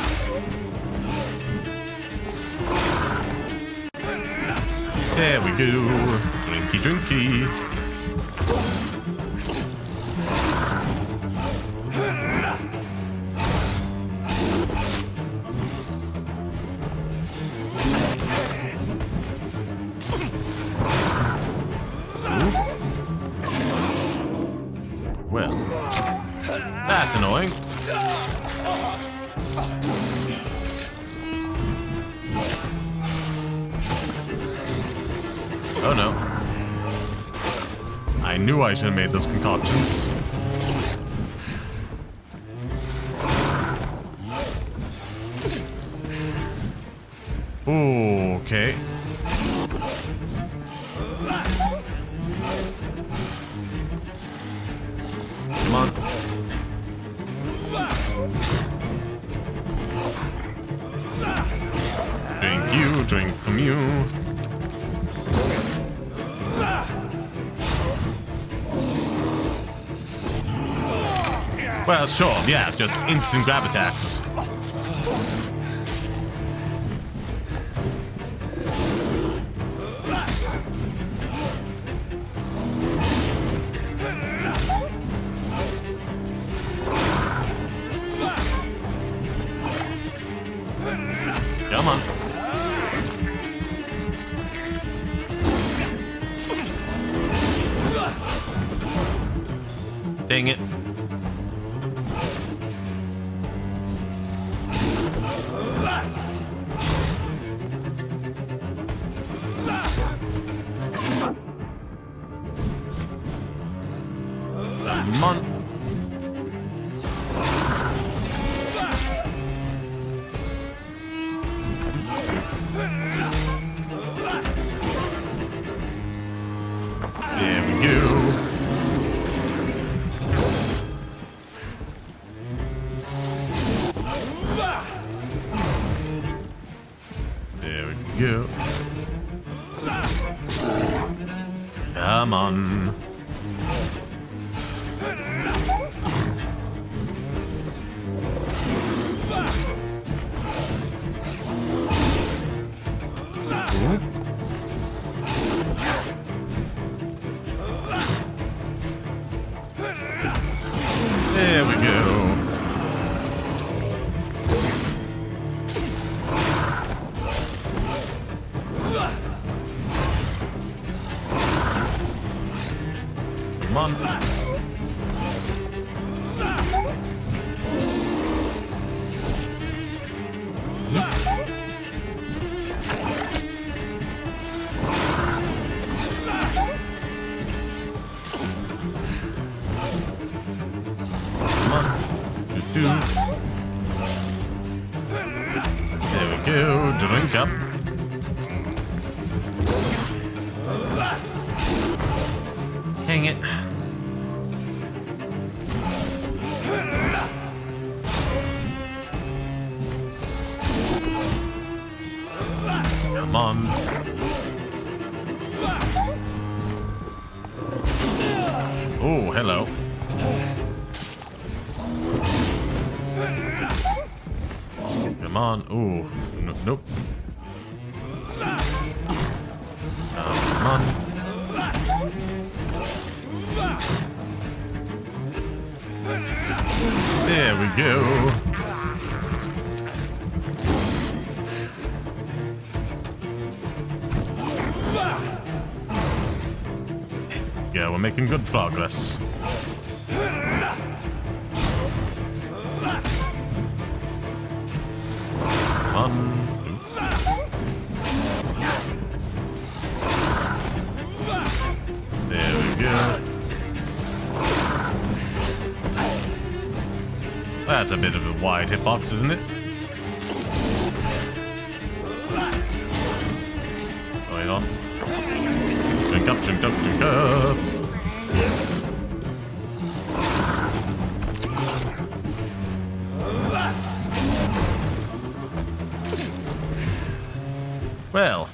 There we go. Drinky, drinky. Well, that's annoying. Oh no. I knew I should have made those concoctions. Okay. Come on. Drink you, drink from you. Well, sure, yeah, just instant grab attacks. Come on. Dang it. Come on. There we go. There we go. Come on. There we go. Come on. There we go, drink up. Hang it. Come on. Oh, hello. Come on. Ooh. Nope. Come on. There we go. Yeah, we're making good progress. There we go. That's a bit of a wide hitbox, isn't it? Wait on. Drink up, drink up, drink up. Well,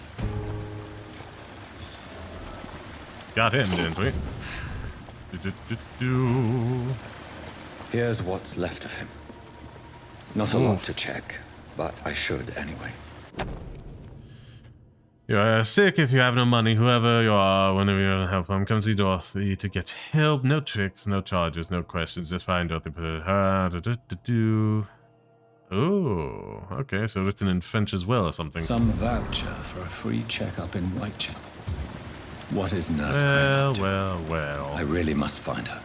got him, didn't we? Here's what's left of him. Not a lot to check, but I should anyway. You're sick if you have no money. Whoever you are, whenever you don't have fun, come see Dorothy to get help. No tricks, no charges, no questions. Just find Dorothy. Put it her. Oh, okay. So written in French as well or something. Some voucher for a free checkup in Whitechapel. What is Nurse Well, Crane up to? well, well. I really must find her.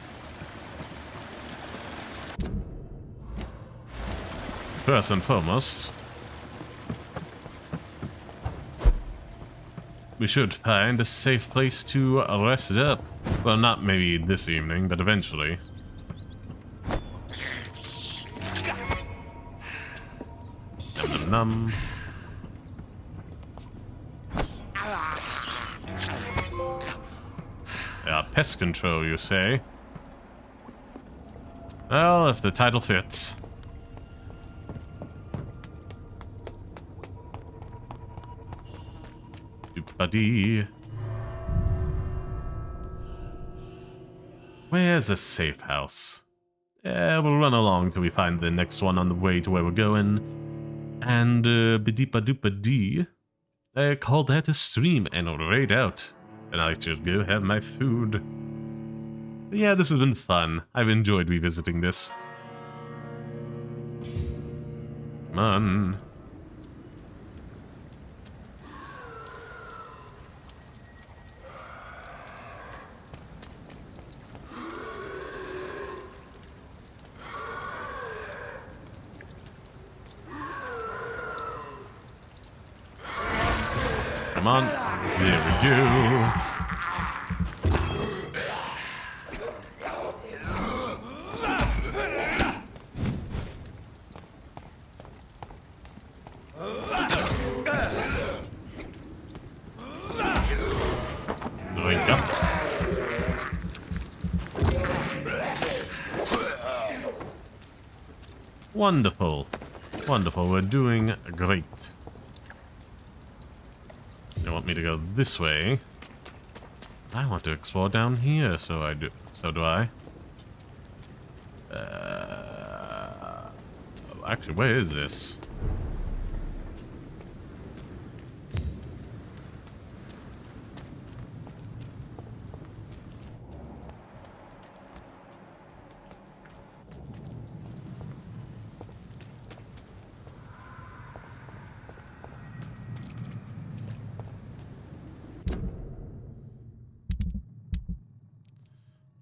First and foremost, we should find a safe place to rest it up. Well, not maybe this evening, but eventually. Num num num. Yeah, pest control, you say? Well, if the title fits. Buddy. Where's a safe house? Yeah, we'll run along till we find the next one on the way to where we're going. And, bidee-ba-doop-a-dee. Call that a stream and I'll raid out. And I should go have my food. But yeah, this has been fun. I've enjoyed revisiting this. Come on. Come on. There we go. Drink up. Wonderful. Wonderful. We're doing great. You want me to go this way? I want to explore down here, so I do. So do I. Actually, where is this?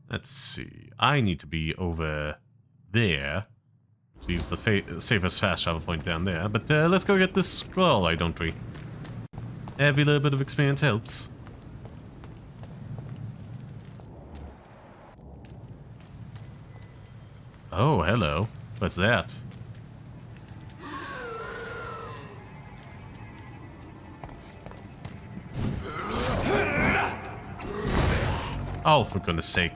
Let's see. I need to be over there. So use the safest fast travel point down there. But let's go get this scroll, why don't we? Every little bit of experience helps. Oh, hello. What's that? Oh, for goodness sake.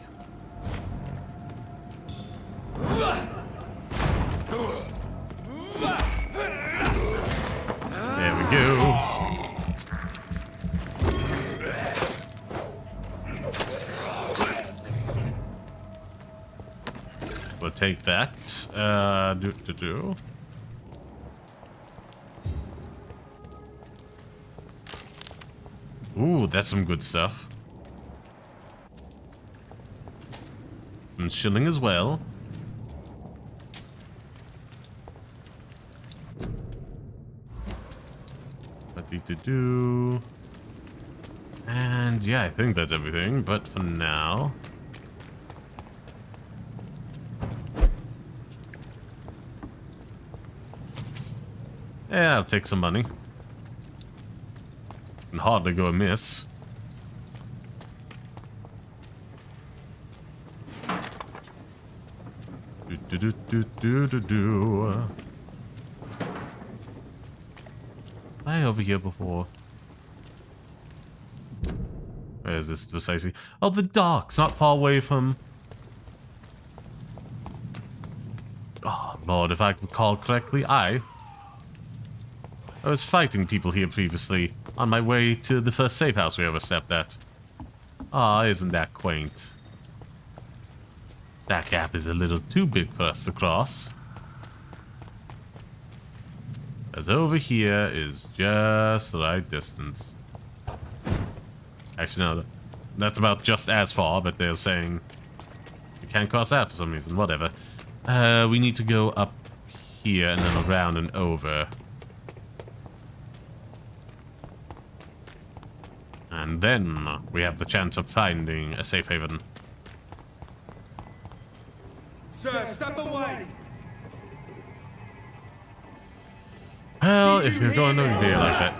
There we go. We'll take that. Ooh, that's some good stuff. Some shilling as well. And yeah, I think that's everything, but for now. Yeah, I'll take some money. Can hardly go amiss. I over here before. Where is this precisely? Oh, the docks, not far away from. Oh Lord, if I recall correctly, I was fighting people here previously on my way to the first safe house we ever stepped at. Ah, isn't that quaint? That gap is a little too big for us to cross. As over here is just the right distance. Actually, no, that's about just as far, but they're saying you can't cross that for some reason. Whatever. We need to go up here and then around and over. And then we have the chance of finding a safe haven. Sir, step away! Well, if you're going over here like that.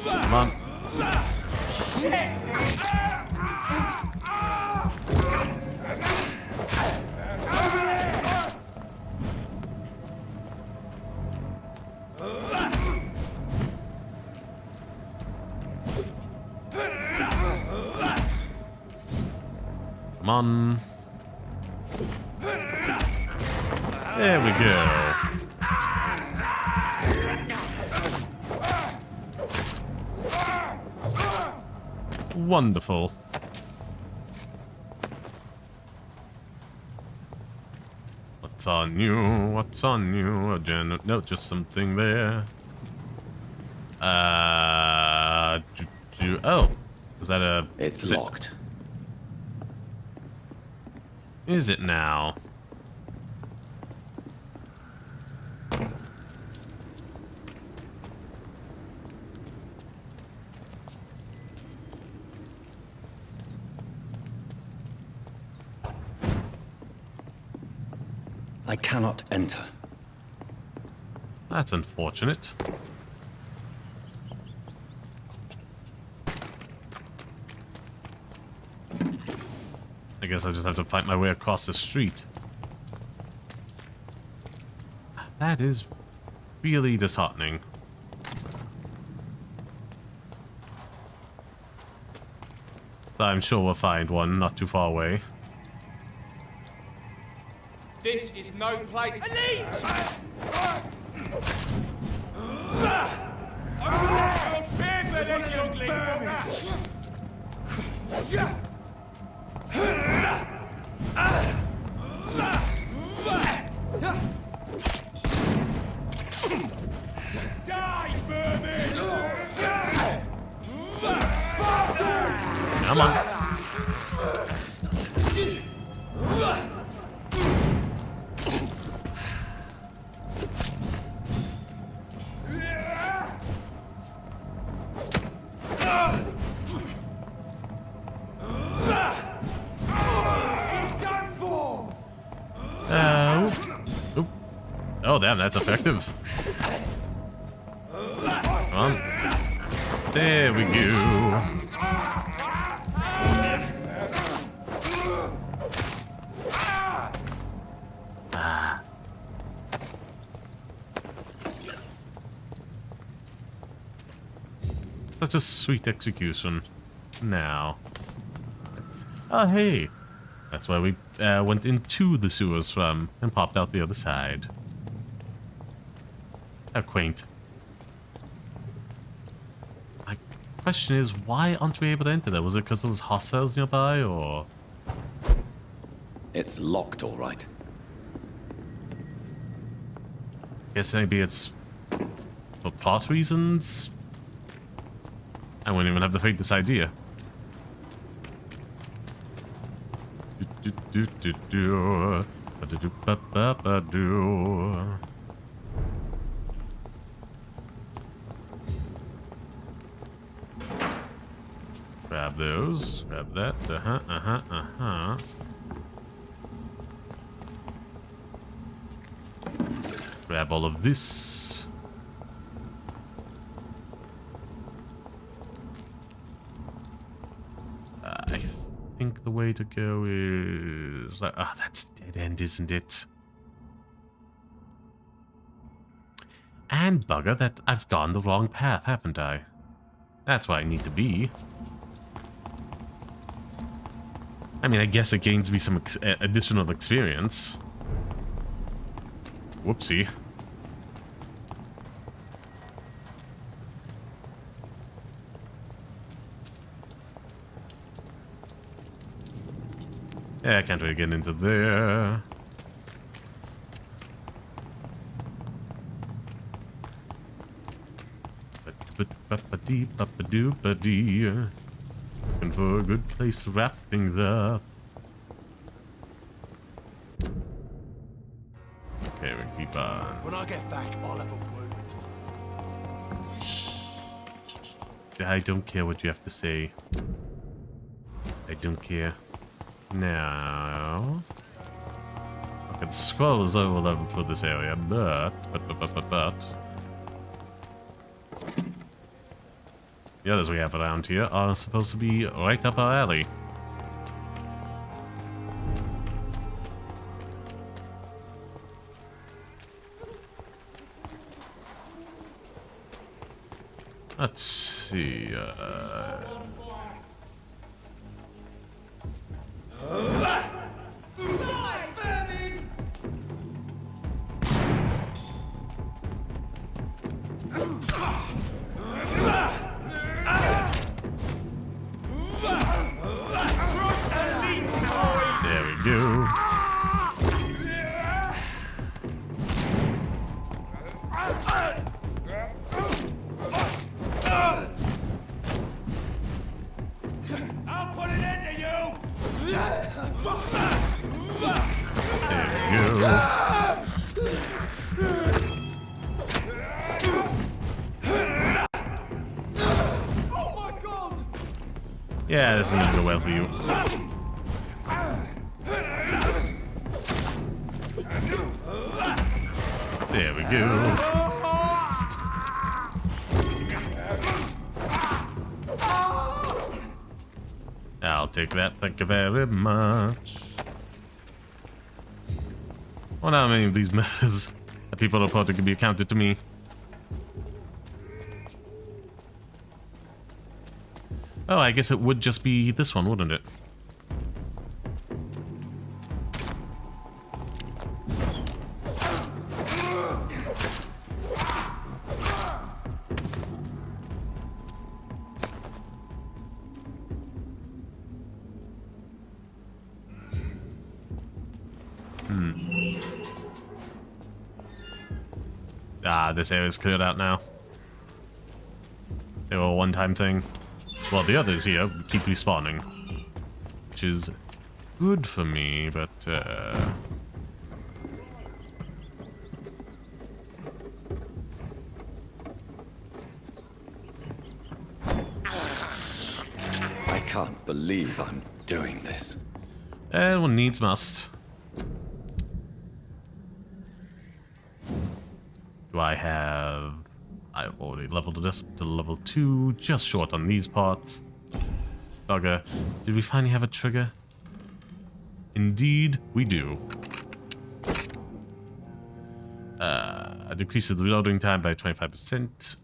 Come on. Come on. There we go. Wonderful. What's on you? What's on you? No, just something there. Oh, is that a? It's locked. Is it now? I cannot enter. That's unfortunate. I guess I just have to fight my way across the street. That is really disheartening. So I'm sure we'll find one not too far away. This is no place. Elite! Die, vermin! Come on. Oh, damn, that's effective. Come on. There we go. Ah. Such a sweet execution. Now. Oh, hey. That's where we went into the sewers from and popped out the other side. How quaint. My question is, why aren't we able to enter there? Was it because there was hostiles nearby, or...? It's locked, all right. Guess maybe it's for plot reasons? I wouldn't even have the faintest idea. Grab those. Grab that. Grab all of this. I think the way to go is... that's dead end, isn't it? And bugger, that I've gone the wrong path, haven't I? That's where I need to be. I mean, I guess it gains me some additional experience. Whoopsie. Yeah, I can't really get into there. Ba-ba-dee. Looking for a good place to wrap things up. Okay, we keep on. When I get back, I'll have a word with you. I don't care what you have to say. I don't care. Now, okay, the scroll is over level for this area, but the others we have around here are supposed to be right up our alley. Let's see. go. I'll put an end to you! There you go. Oh my god! Yeah, this isn't gonna go well for you. There we go. I'll take that, thank you very much. I wonder how many of these murders that people reported can be accounted to me. Oh, I guess it would just be this one, wouldn't it? Ah, this area's cleared out now. They were a one-time thing. Well, the others here keep respawning, which is good for me, but I can't believe I'm doing this. One needs must. Do I have... I've already leveled this to level 2, just short on these parts. Bugger. Did we finally have a trigger? Indeed, we do. Decreases the reloading time by 25%.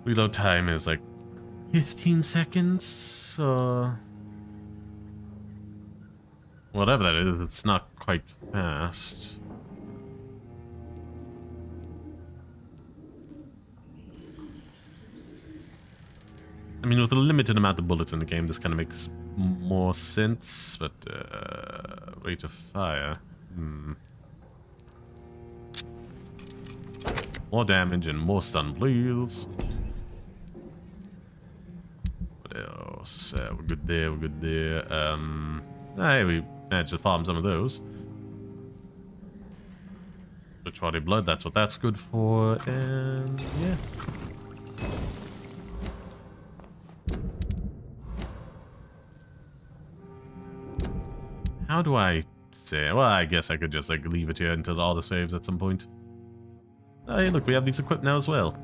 Reload time is like 15 seconds, whatever that is, it's not quite fast. I mean, with a limited amount of bullets in the game, this kind of makes more sense, but rate of fire. More damage and more stun, please. What else? We're good there, we're good there. Hey, we managed to farm some of those. Patrolly blood, that's what that's good for, and yeah. How do I say? Well, I guess I could just like leave it here until all the saves at some point. Oh, hey, look, we have these equipped now as well.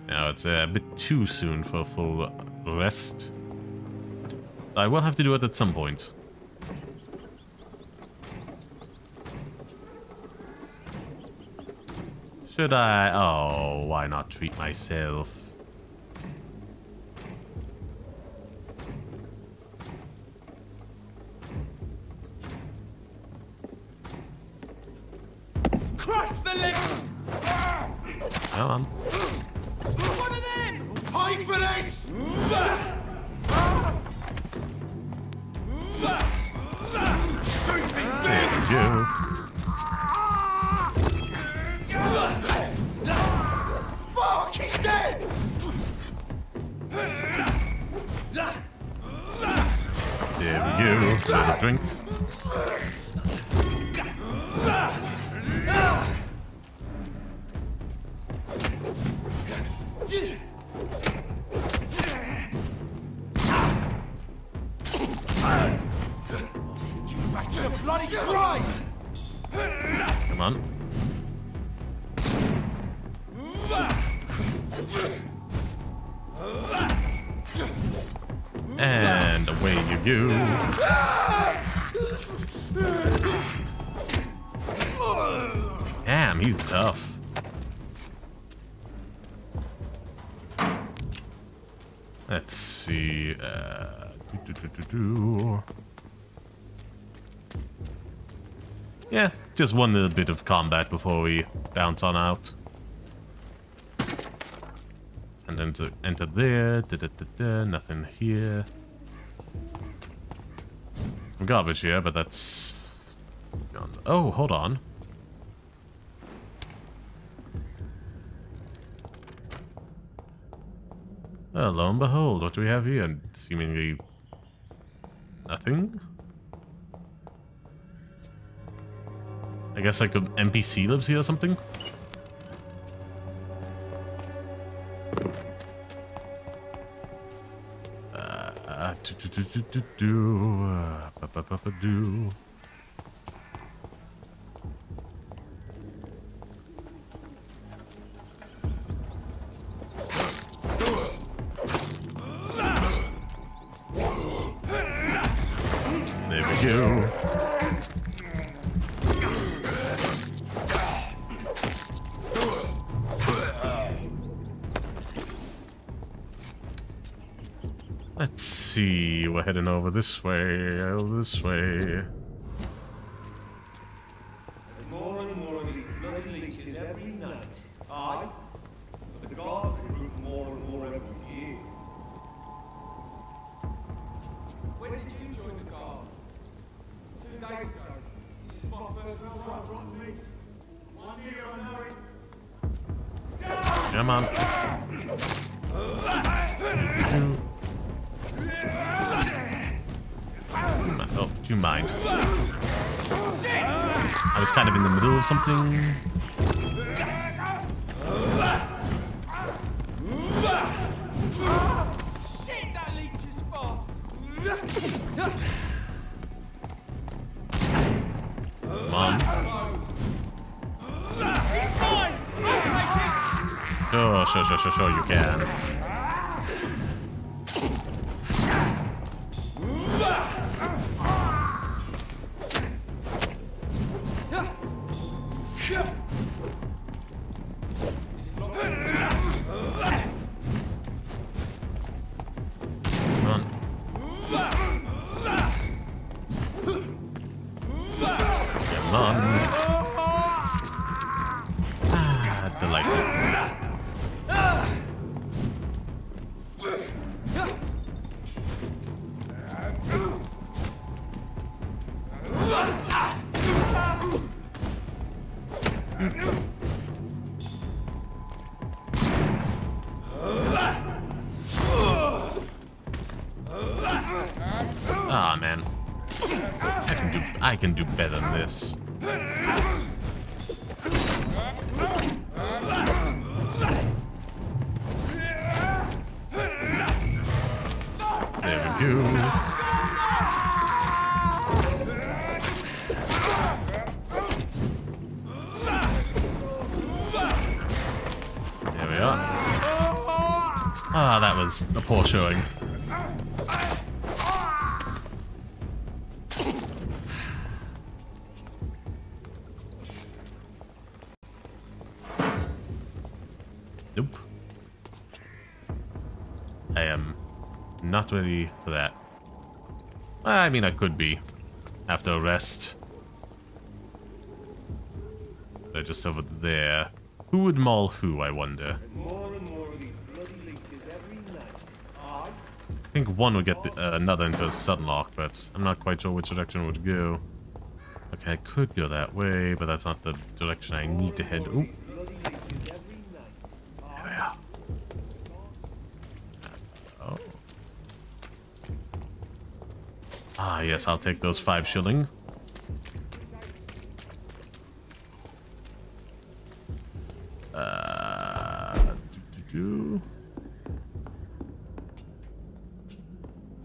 Now it's a bit too soon for a full rest. I will have to do it at some point. Should I? Oh, why not treat myself? Crush the leg! Come on. One of them! Pay for this! There we go. Fuck, he's dead! There we go. Have a drink. Back to the bloody grave! Come on. And away you go. Damn, he's tough. Let's see. Yeah, just one little bit of combat before we bounce on out. And then to enter there. Nothing here. Some garbage here, but that's... Oh, hold on. Oh, lo and behold, what do we have here? Seemingly... nothing? I guess like an NPC lives here or something? There we go. Let's see, we're heading over this way, this way. More and more of these bloody leeches every night. Aye, but the guards recruit more and more every year. When did you join the guard? 2 days ago. This is my first try at rotten meat. 1 year I'm married. Come on. Oh, do you mind? I was kind of in the middle of something. Shit, that leech is fast. Come on. He's mine. I'll take it. Sure, you can. Ah, man. I can do better than this. There we go. There we are. Ah, that was a poor showing. Nope. I am not ready for that. I mean, I could be after a rest. They're just over there. Who would maul who, I wonder? More and more of these bloody leeches every night. Aye. I think one would get another into a sudden lock, but I'm not quite sure which direction it would go. Okay, I could go that way, but that's not the direction I need to head. Ooh. There we are. Oh. Ah, yes, I'll take those 5 shilling.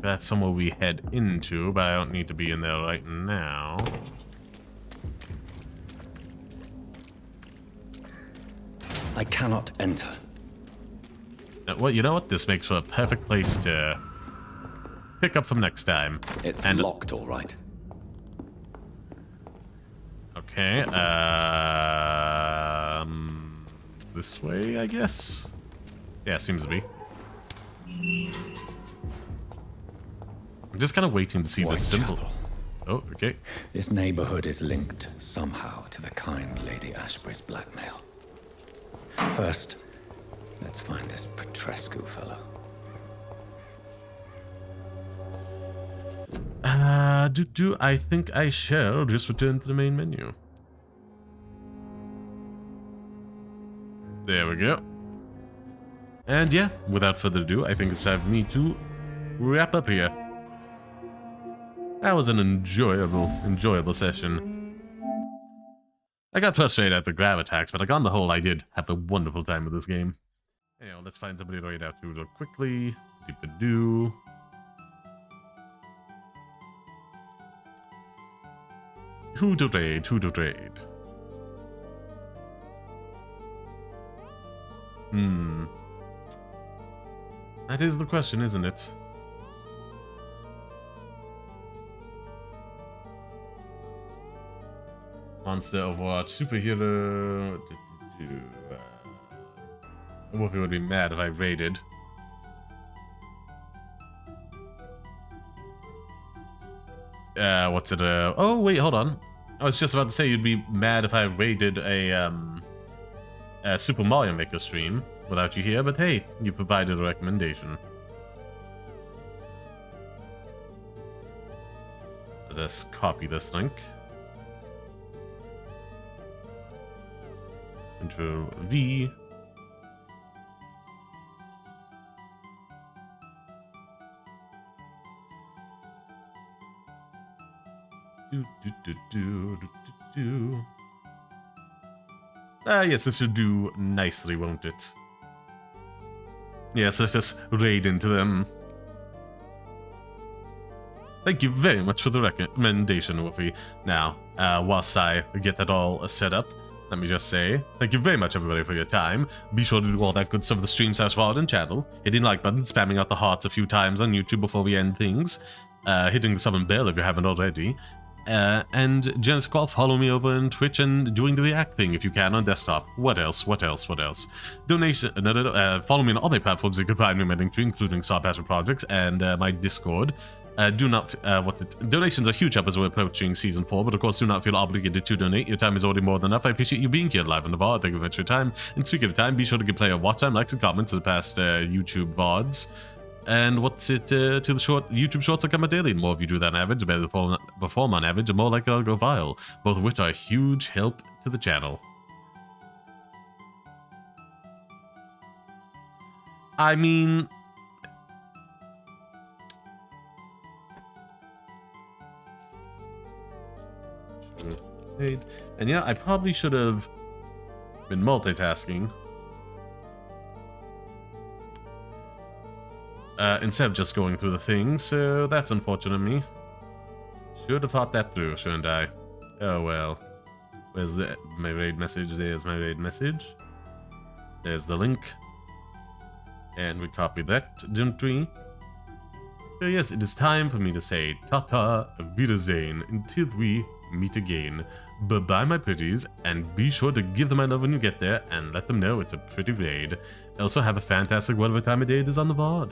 That's somewhere we head into, but I don't need to be in there right now. I cannot enter. Well, you know what? This makes for a perfect place to pick up from next time. It's locked, all right. Okay, this way, I guess? Yeah, seems to be. I'm just kind of waiting to see the symbol. Oh, okay. This neighborhood is linked somehow to the kind Lady Ashbury's blackmail. First, let's find this Petrescu fellow. I think I shall just return to the main menu. There we go. And yeah, without further ado, I think it's time for me to wrap up here. That was an enjoyable session. I got frustrated at the grab attacks, but like on the whole, I did have a wonderful time with this game. Anyway, let's find somebody to raid out to real quickly. Deep-a-doo. Who to raid? Who to raid? That is the question, isn't it? Monster, Overwatch, superhero. Wolfie would be mad if I raided. What's it? Oh wait, hold on. I was just about to say you'd be mad if I raided a Super Mario Maker stream without you here, but hey, you provided a recommendation. Let us copy this link. Control V. Yes, this should do nicely, won't it? Yes, let's just raid into them. Thank you very much for the recommendation, Wolfie. Now, whilst I get that all set up, let me just say, thank you very much, everybody, for your time. Be sure to do all that good stuff with the stream /Vault channel. Hitting the like button, spamming out the hearts a few times on YouTube before we end things. Hitting the summon bell if you haven't already. And Genesis Call, follow me over on Twitch and doing the React thing if you can on desktop. What else? What else? What else? Donation. Follow me on all my platforms you can find me, including Saw Passion Projects and my Discord. Donations are huge up as we're approaching Season 4, but of course do not feel obligated to donate. Your time is already more than enough. I appreciate you being here live on the VOD. Thank you very much for your time. And speaking of time, be sure to give player watch time, likes, and comments to the past YouTube VODs. And what's it to the short YouTube shorts that come out daily? The more of you do that on average, the better perform on average, and more likely I'll go viral. Both of which are a huge help to the channel. I mean... And yeah, I probably should have been multitasking. Instead of just going through the thing, so that's unfortunate of me. Should have thought that through, shouldn't I? Oh well. Where's my raid message? There's my raid message. There's the link. And we copy that, didn't we? So yes, it is time for me to say ta-ta, Wiedersehen, until we meet again. Bye-bye, my pretties, and be sure to give them my love when you get there, and let them know it's a pretty raid. Also, have a fantastic whatever time of day it is on the VOD.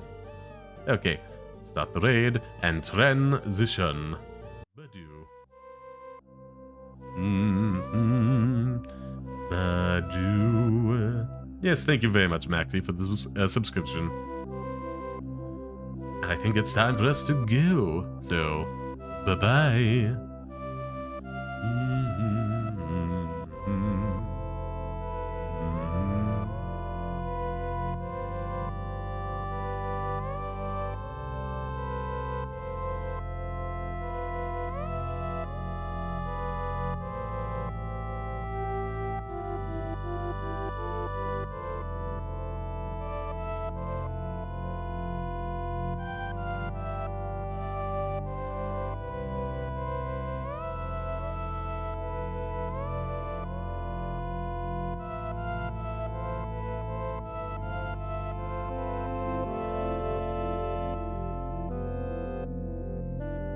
Okay, start the raid, and transition. Badu. Badu. Yes, thank you very much, Maxi, for the subscription. And I think it's time for us to go. So, bye-bye.